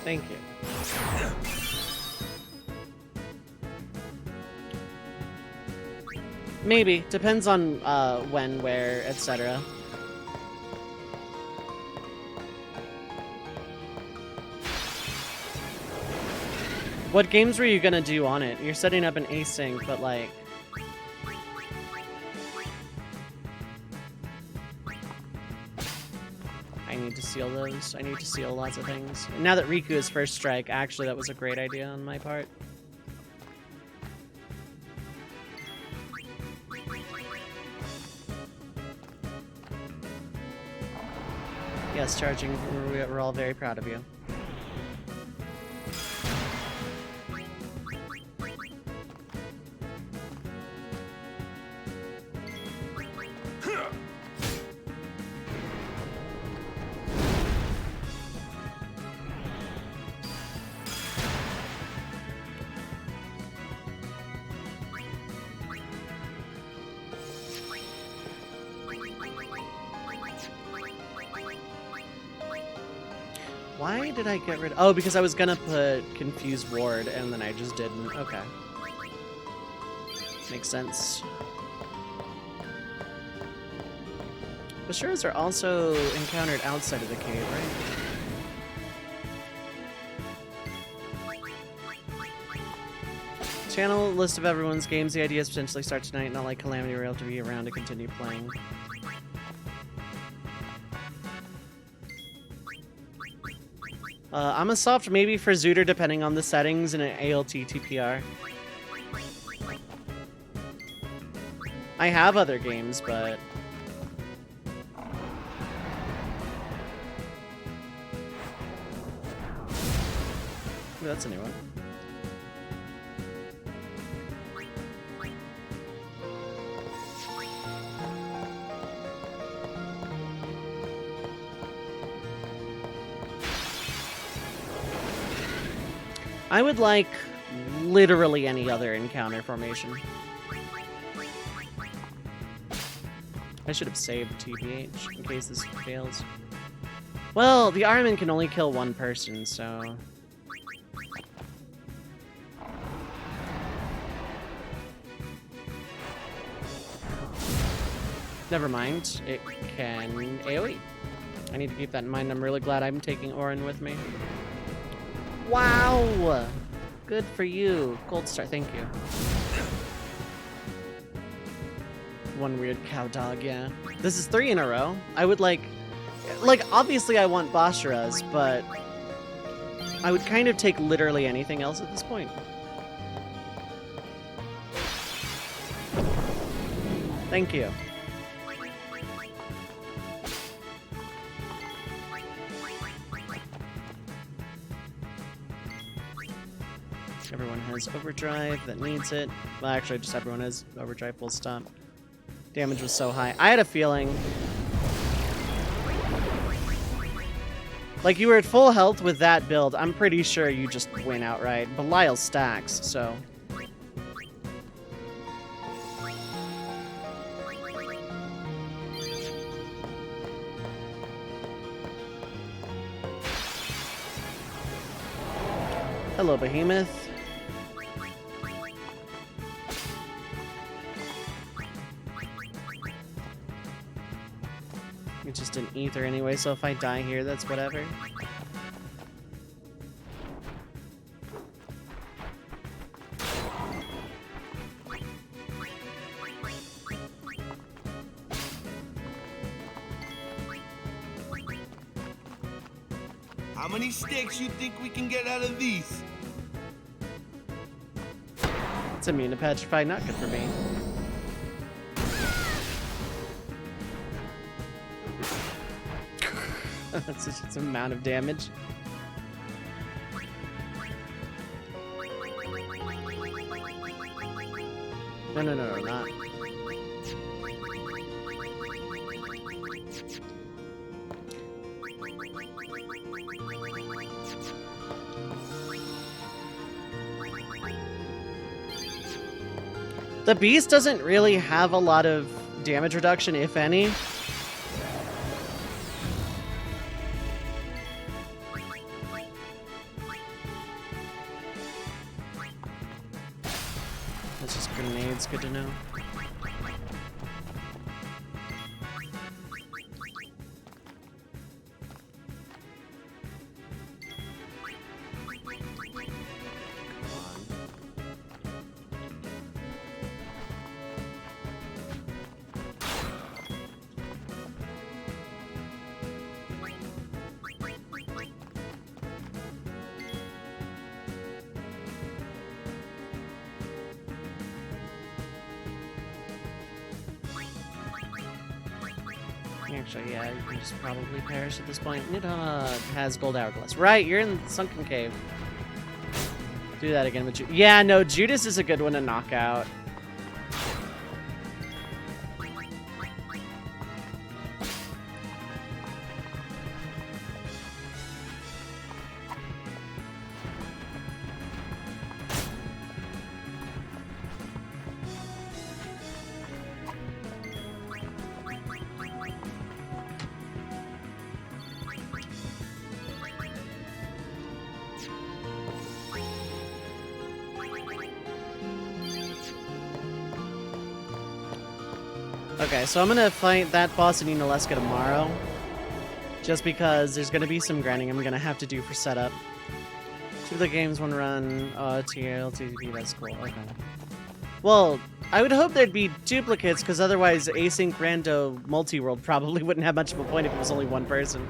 Thank you. Maybe. Depends on when, where, etc. What games were you gonna do on it? You're setting up an async, but like... I need to seal those. I need to seal lots of things. And now that Riku is first strike, actually that was a great idea on my part. Yes, charging. We're all very proud of you. Why did I get rid of... Oh, because I was gonna put Confused Ward, and then I just didn't. Okay. Makes sense. Bashuras are also encountered outside of the cave, right? Channel list of everyone's games. The ideas potentially start tonight, not like Calamity Rail to be around to continue playing. I'm a soft maybe for Zooter depending on the settings and an ALT TPR. I have other games, but... Ooh, that's a new one. I would like literally any other encounter formation. I should have saved TBH in case this fails. Well, the Armin can only kill one person, so... Never mind, it can AoE. I need to keep that in mind. I'm really glad I'm taking Orin with me. Wow! Good for you. Gold star, thank you. One weird cow dog, yeah. This is 3 in a row. I would like, obviously I want Bashuras, but I would kind of take literally anything else at this point. Thank you. Everyone has overdrive that needs it. Well, actually, just everyone has overdrive full stop. Damage was so high. I had a feeling... Like, you were at full health with that build. I'm pretty sure you just win outright. Belial stacks, so... Hello, Behemoth. It's just an ether anyway, so if I die here, that's whatever. How many stakes you think we can get out of these? It's immune to petrify, not good for me. That's such an amount of damage. No, not. The beast doesn't really have a lot of damage reduction, if any. That's just grenades, good to know. Actually, yeah, you can just probably perish at this point. Nidhogg has gold hourglass. Right, you're in the sunken cave. Do that again with Judas. Yeah, no, Judas is a good one to knock out. Okay, so I'm gonna fight that boss in Unaleska tomorrow. Just because there's gonna be some grinding I'm gonna have to do for setup. 2 of the games, 1 run, TL, TTP, that's cool, okay. Well, I would hope there'd be duplicates, because otherwise async rando multi-world probably wouldn't have much of a point if it was only 1 person.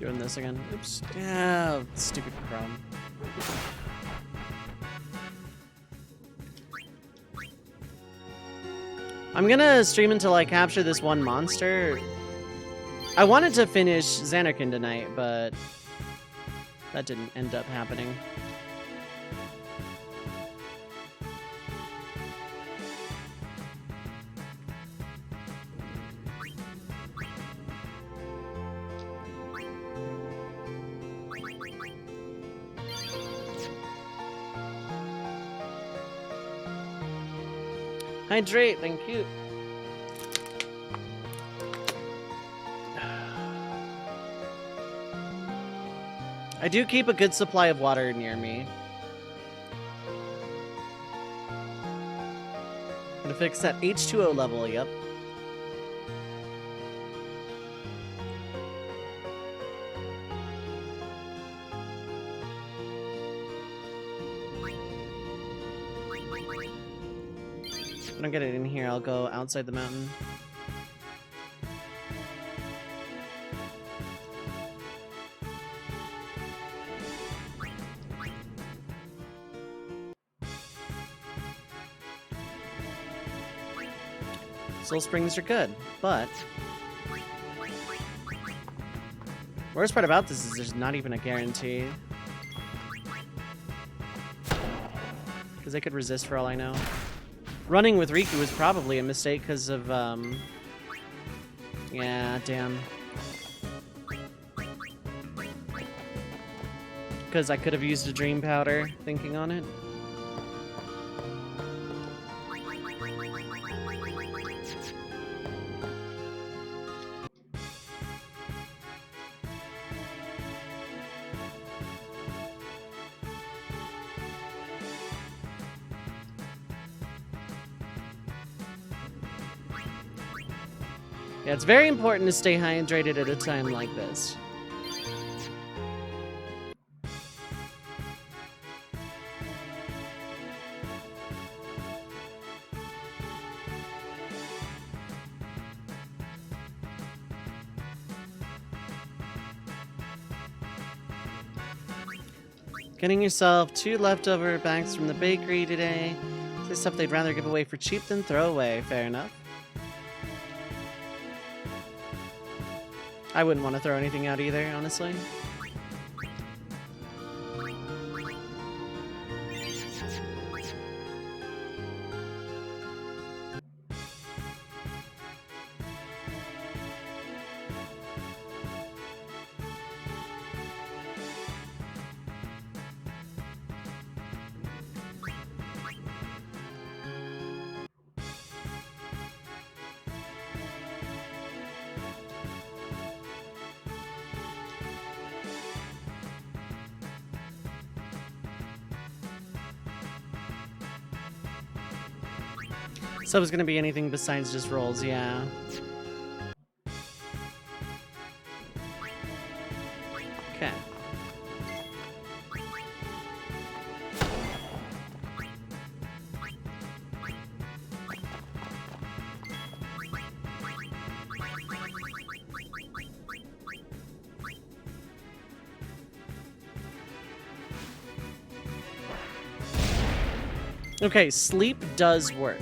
Doing this again. Oops. Yeah, stupid Chrome. I'm gonna stream until I capture this one monster. I wanted to finish Xanarkin tonight, but that didn't end up happening. Hydrate, thank you. I do keep a good supply of water near me. Gonna fix that H2O level, yep. If I don't get it in here, I'll go outside the mountain. Soul Springs are good, but worst part about this is there's not even a guarantee. Because they could resist for all I know. Running with Riku was probably a mistake because of, yeah, damn. because I could have used a dream powder thinking on it. Yeah, it's very important to stay hydrated at a time like this. Getting yourself 2 leftover bags from the bakery today. This stuff they'd rather give away for cheap than throw away. Fair enough. I wouldn't want to throw anything out either, honestly. So it's gonna be anything besides just rolls, yeah. Okay. Okay, sleep does work.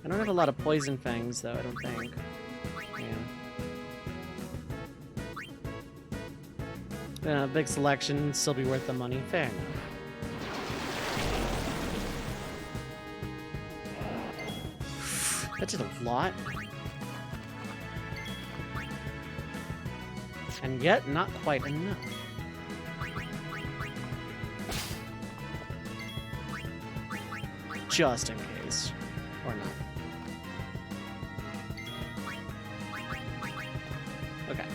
I don't have a lot of poison fangs, though, I don't think. Yeah. Big selection, still be worth the money. Fair enough. That did a lot. And yet, not quite enough. Just in case. Or not. Okay.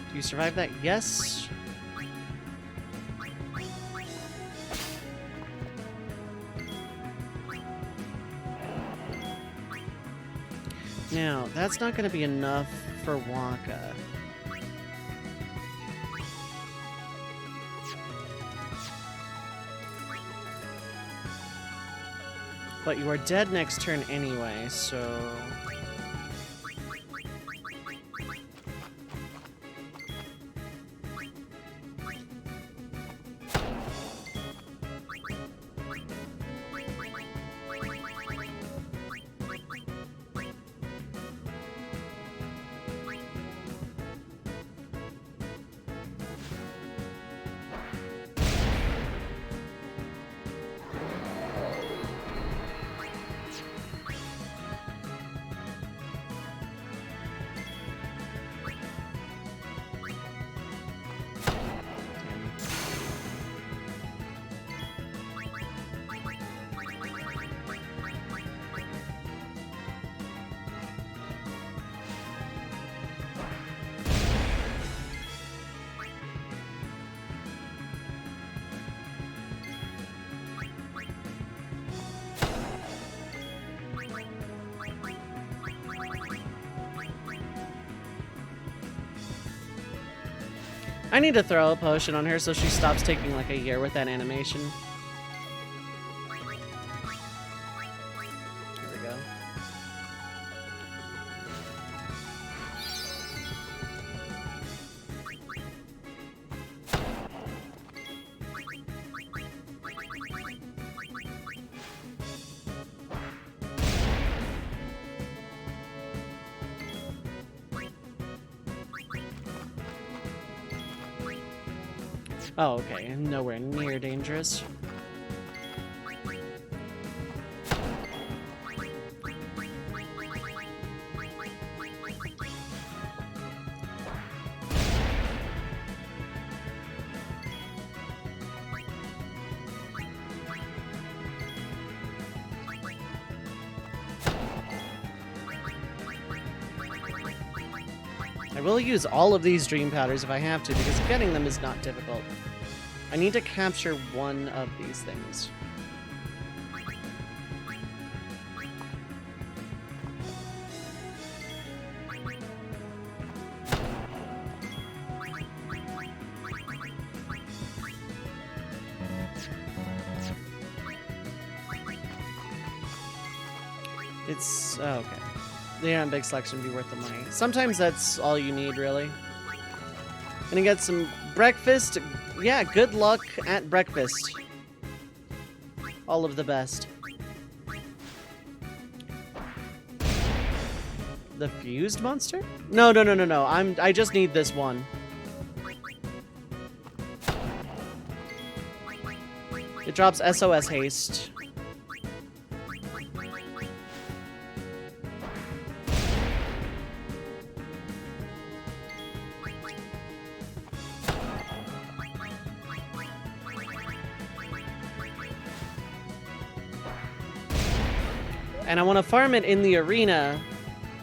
Do you survive that? Yes. Now, that's not going to be enough for Waka. But you are dead next turn anyway, so... I need to throw a potion on her so she stops taking like a year with that animation. Here we go. Oh, okay. Nowhere near dangerous. will use all of these dream powders if I have to, because getting them is not difficult. I need to capture one of these things. It's... oh, okay. The Aeon Big Selection would be worth the money. Sometimes that's all you need, really. Gonna get some breakfast. Yeah, good luck at breakfast. All of the best. The fused monster? No. I just need this one. It drops SOS haste. And I want to farm it in the arena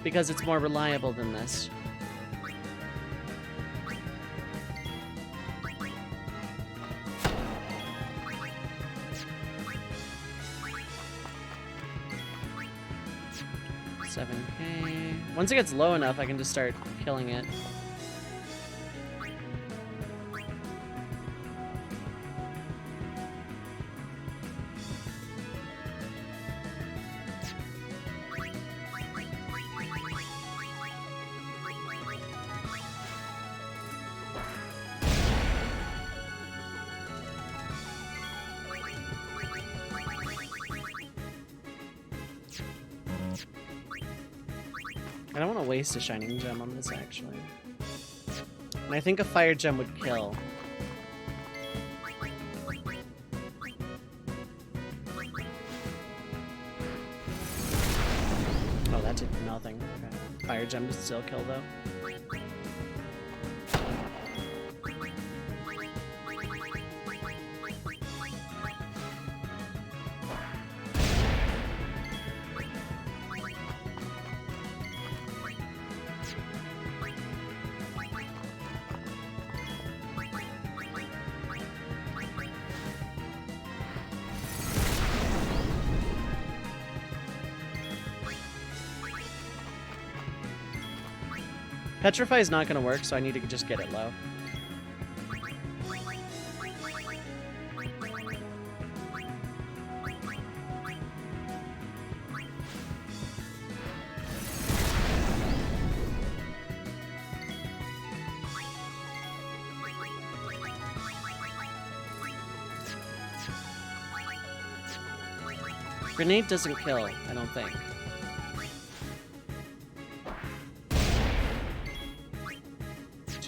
because it's more reliable than this. $7K. Once it gets low enough, I can just start killing it. I don't want to waste a shining gem on this, actually. And I think a fire gem would kill. Oh, that did nothing. Okay. Fire gem to still kill, though. Petrify is not going to work, so I need to just get it low. Grenade doesn't kill, I don't think.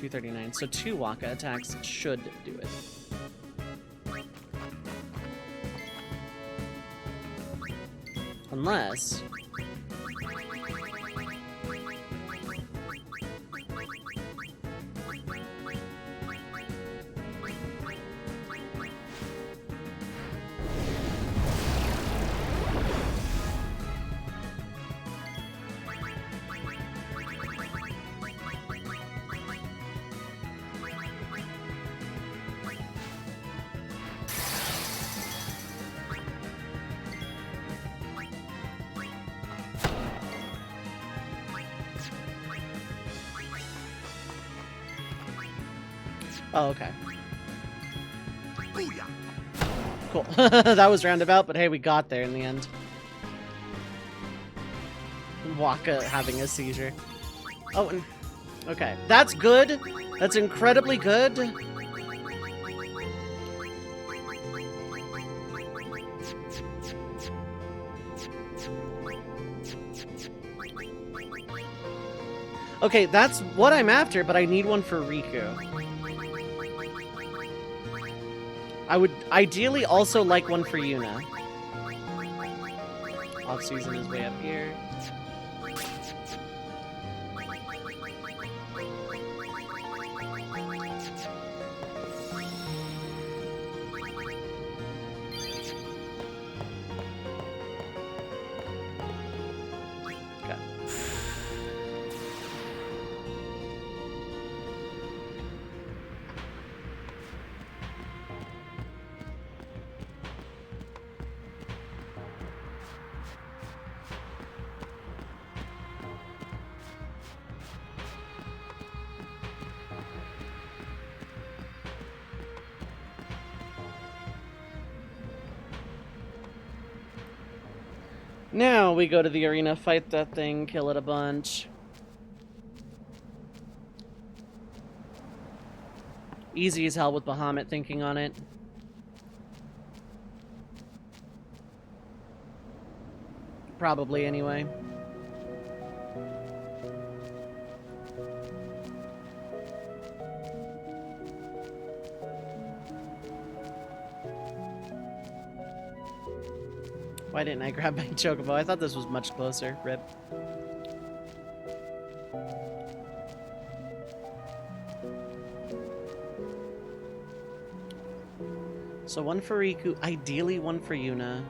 $239. So 2 Waka attacks should do it. Unless... oh, okay. Cool. That was roundabout, but hey, we got there in the end. Waka having a seizure. Oh, and... okay. That's good. That's incredibly good. Okay, that's what I'm after, but I need one for Riku. I would ideally also like one for Yuna. Off-season is way up here. Now we go to the arena, fight that thing, kill it a bunch. Easy as hell with Bahamut thinking on it. Probably, anyway. Why didn't I grab my Chocobo? I thought this was much closer. Rip. So one for Riku, ideally one for Yuna.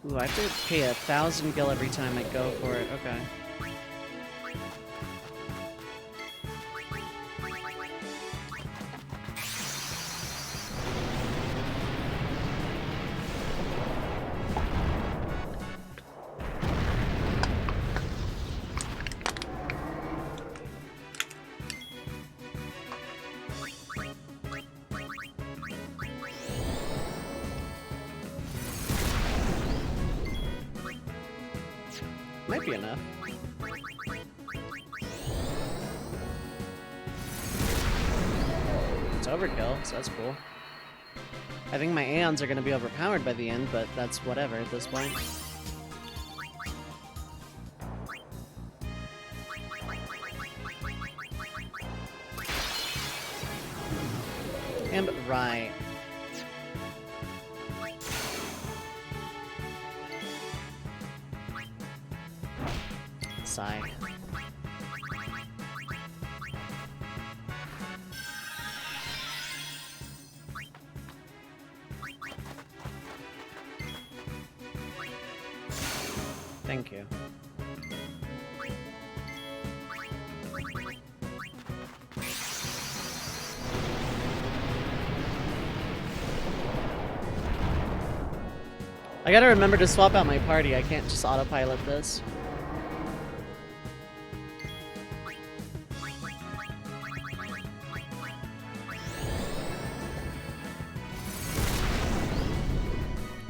Ooh, I have to pay 1,000 gil every time I go for it. Okay. Might be enough. It's overkill, so that's cool. I think my Aeons are going to be overpowered by the end, but that's whatever at this point. And right. Sigh. Thank you. I gotta remember to swap out my party. I can't just autopilot this.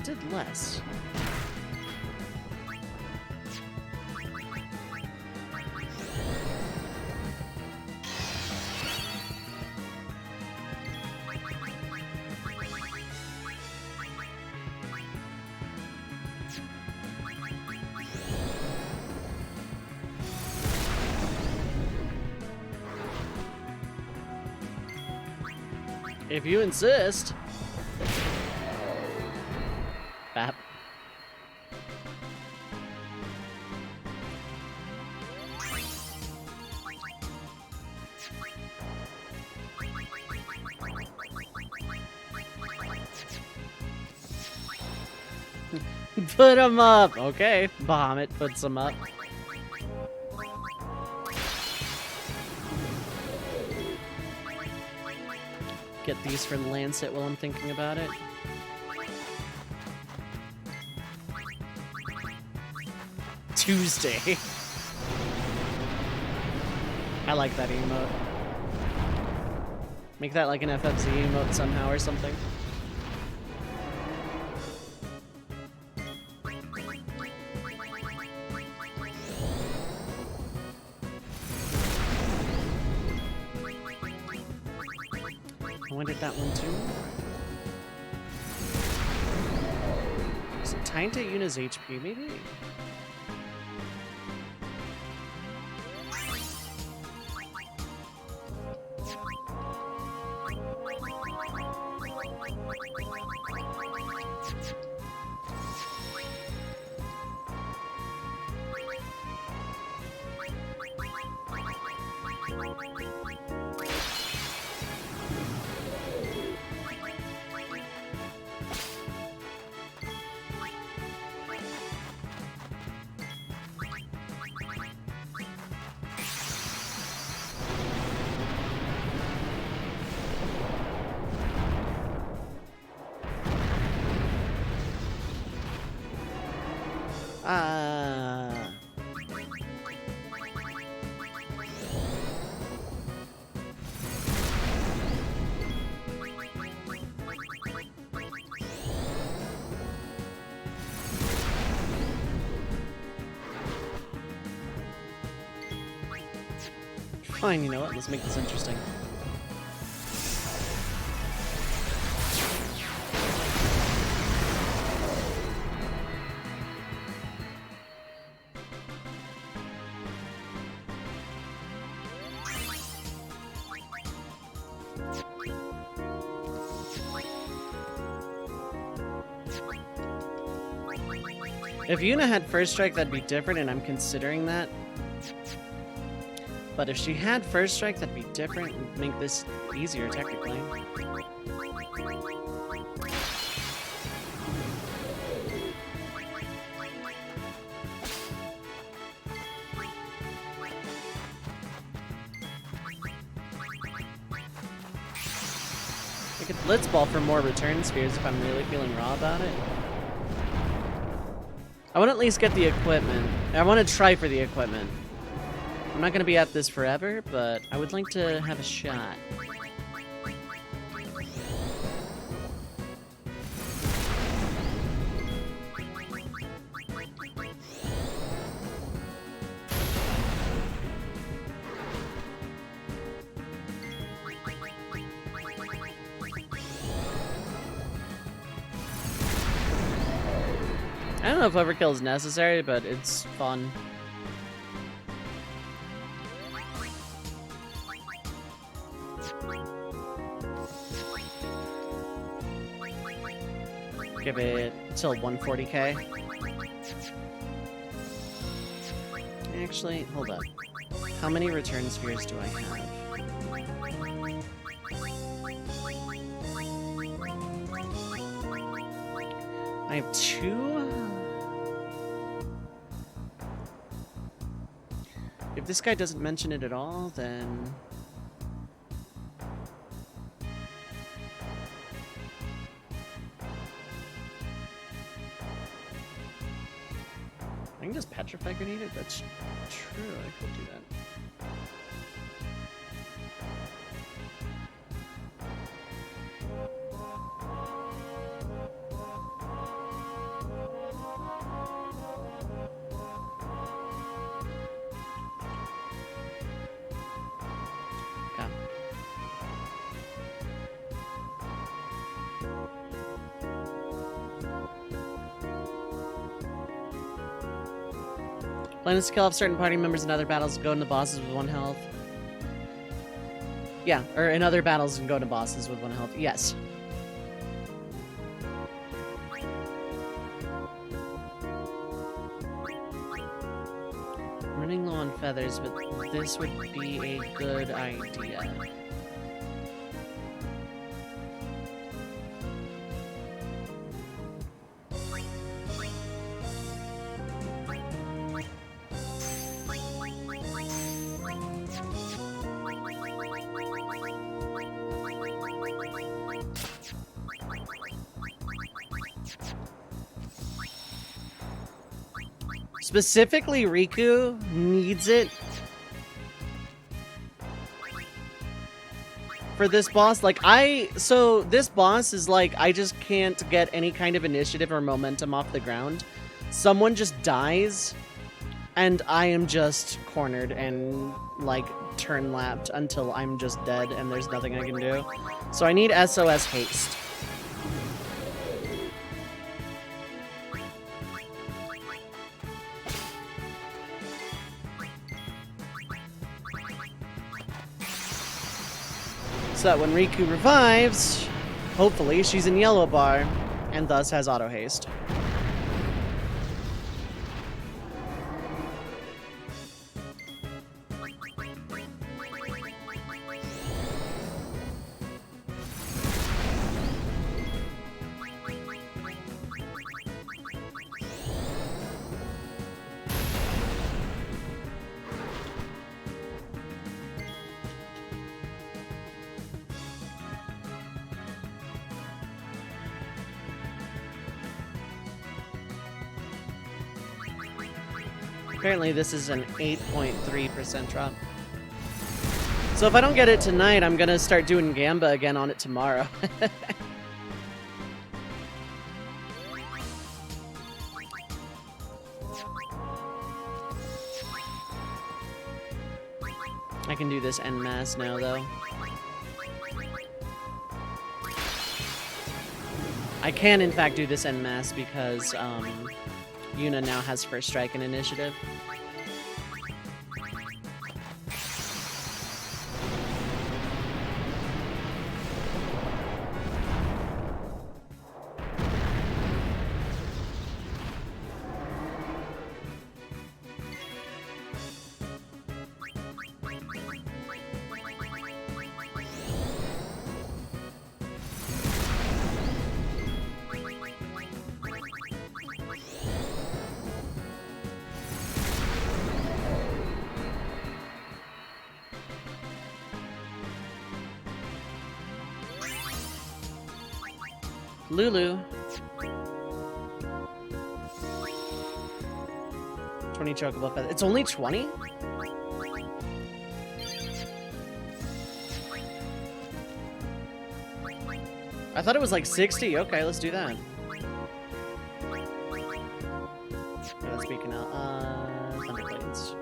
Did less. If you insist. Bap. Put him up! Okay, Bahamut puts him up. Get these for Lancet while I'm thinking about it. Tuesday. I like that emote. Make that like an FFZ emote somehow or something. I wanted that one too. Is it tying to Yuna's HP maybe? Fine, you know what? Let's make this interesting. If Yuna had first strike, that'd be different, and I'm considering that. But if she had first strike, that'd be different and make this easier, technically. I could Blitz Ball for more return spheres if I'm really feeling raw about it. I want to at least get the equipment. I want to try for the equipment. I'm not going to be at this forever, but I would like to have a shot. I don't know if overkill is necessary, but it's fun. Give it till 140k. Actually, hold up. How many return spheres do I have? I have 2? If this guy doesn't mention it at all, then... I can just petrify grenade it? That's true, I could do that. Plan to kill off certain party members in other battles, go into bosses with 1 health. Yeah, or in other battles and go into bosses with 1 health. Yes. I'm running low on feathers, but this would be a good idea. Specifically, Riku needs it for this boss. Like, so this boss is like, I just can't get any kind of initiative or momentum off the ground. Someone just dies, and I am just cornered and, like, turn-lapped until I'm just dead and there's nothing I can do. So I need SOS haste. So that when Riku revives, hopefully she's in yellow bar, and thus has auto haste. Apparently this is an 8.3% drop. So if I don't get it tonight, I'm gonna start doing Gamba again on it tomorrow. I can do this en masse now, though. I can, in fact, do this en masse because Yuna now has first strike and initiative. Lulu. 20 chocobo feathers. It's only 20? I thought it was like 60. Okay, let's do that. Okay, speaking of Thunderblades.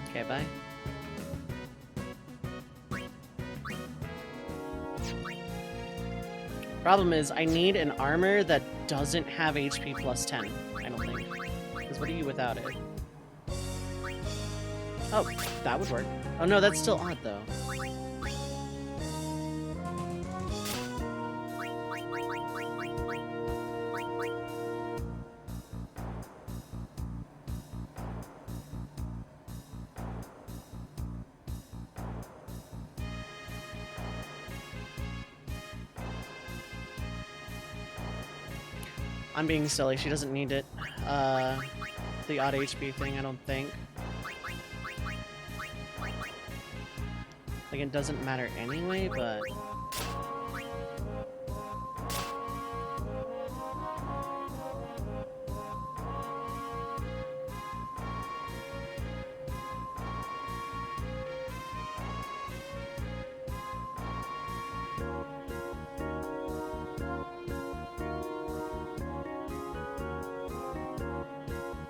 Okay, bye. Problem is, I need an armor that doesn't have HP plus 10, I don't think. Because what are you without it? Oh, that would work. Oh no, that's still odd though. I'm being silly, she doesn't need it. The odd HP thing, I don't think. Like, it doesn't matter anyway, but...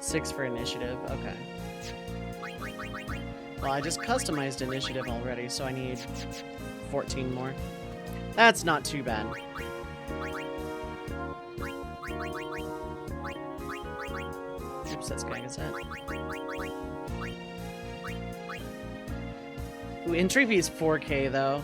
Six for initiative, okay. Well, I just customized initiative already, so I need 14 more. That's not too bad. Oops, that's Gaga's head. Ooh, entry fee is 4K though.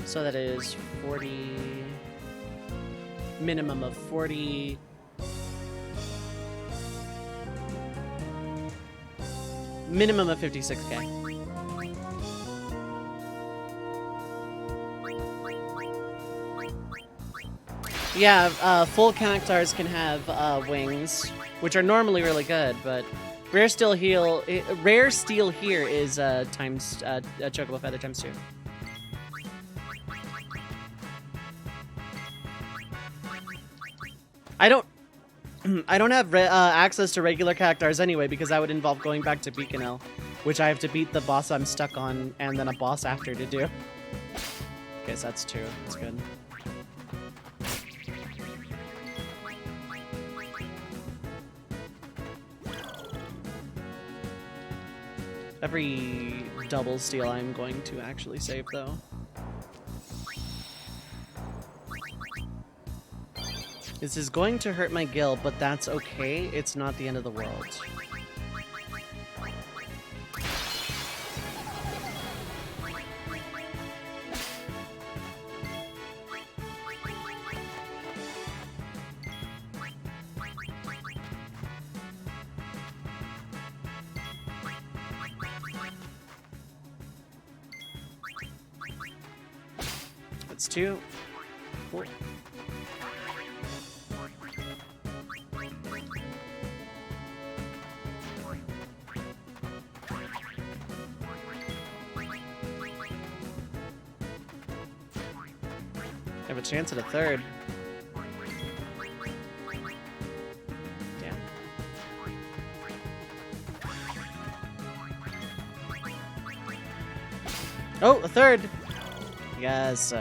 So that is 40... minimum of 40... minimum of 56K. Yeah, full cactars can have wings, which are normally really good, but rare steel here is times chocobo feather times 2. I don't have access to regular cactars anyway, because that would involve going back to Beaconell, which I have to beat the boss I'm stuck on, and then a boss after to do. Okay, so that's 2. That's good. Every double steal I'm going to actually save, though. This is going to hurt my gill, but that's okay. It's not the end of the world. That's 2. Cool. Have a chance at a 3rd. Damn. Oh, a 3rd! Yes.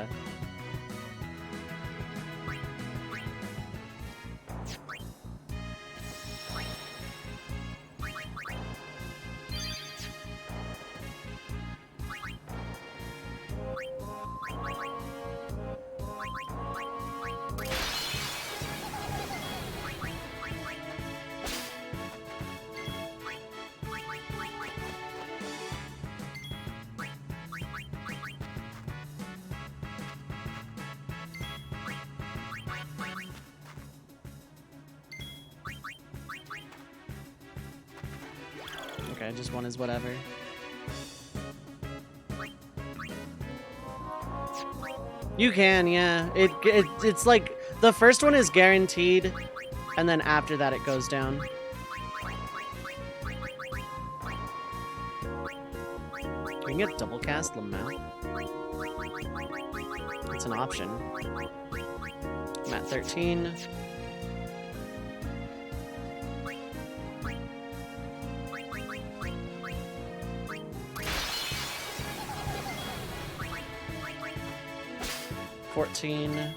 Okay, just 1 is whatever. You can, yeah. It's like the first one is guaranteed, and then after that it goes down. You can get double cast Lamau. It's an option. I'm at 13. $14.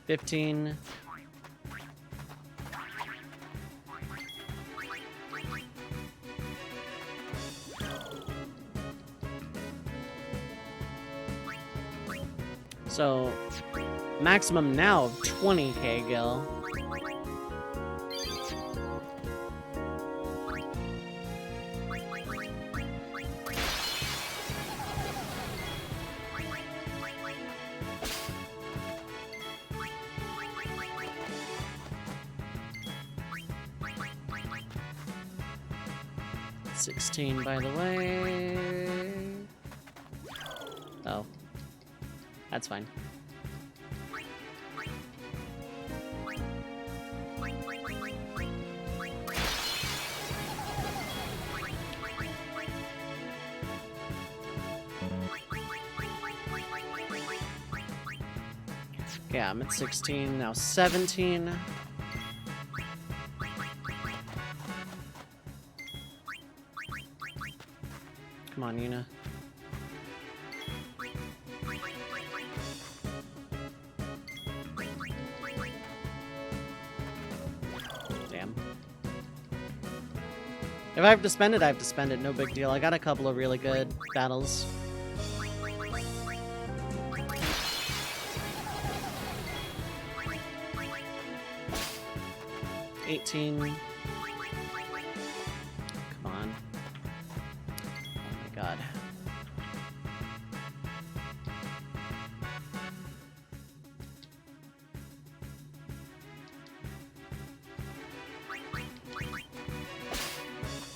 $15. So, maximum now of 20k gil. $16, by the way. Oh. That's fine. Yeah, I'm at 16, now 17. Come on, Yuna. Damn. If I have to spend it, I have to spend it. No big deal. I got a couple of really good battles. $18. Come on. Oh my god.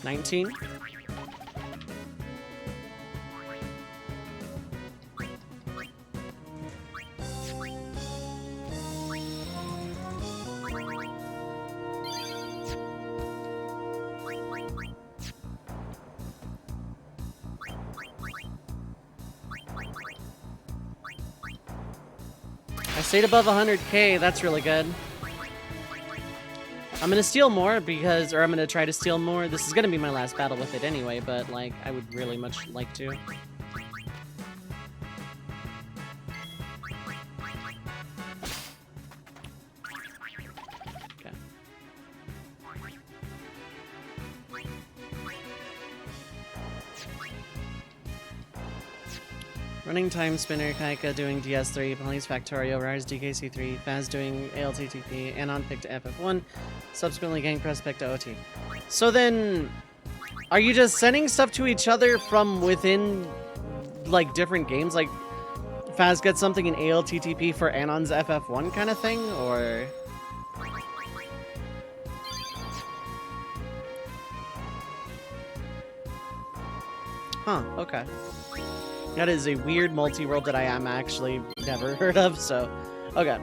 $19. I stayed above 100k, that's really good. I'm gonna steal more because, or I'm gonna try to steal more. This is gonna be my last battle with it anyway, but like, I would really much like to. Okay. Running Time Spinner, Kaika doing DS3, Police Factorio, Rars DKC3, Faz doing ALTTP, Anon picked FF1, subsequently Gang Press picked OT. So then, are you just sending stuff to each other from within, like, different games? Like, Faz gets something in ALTTP for Anon's FF1 kind of thing, or... Huh, okay. That is a weird multi-world that I am actually never heard of, so... Okay.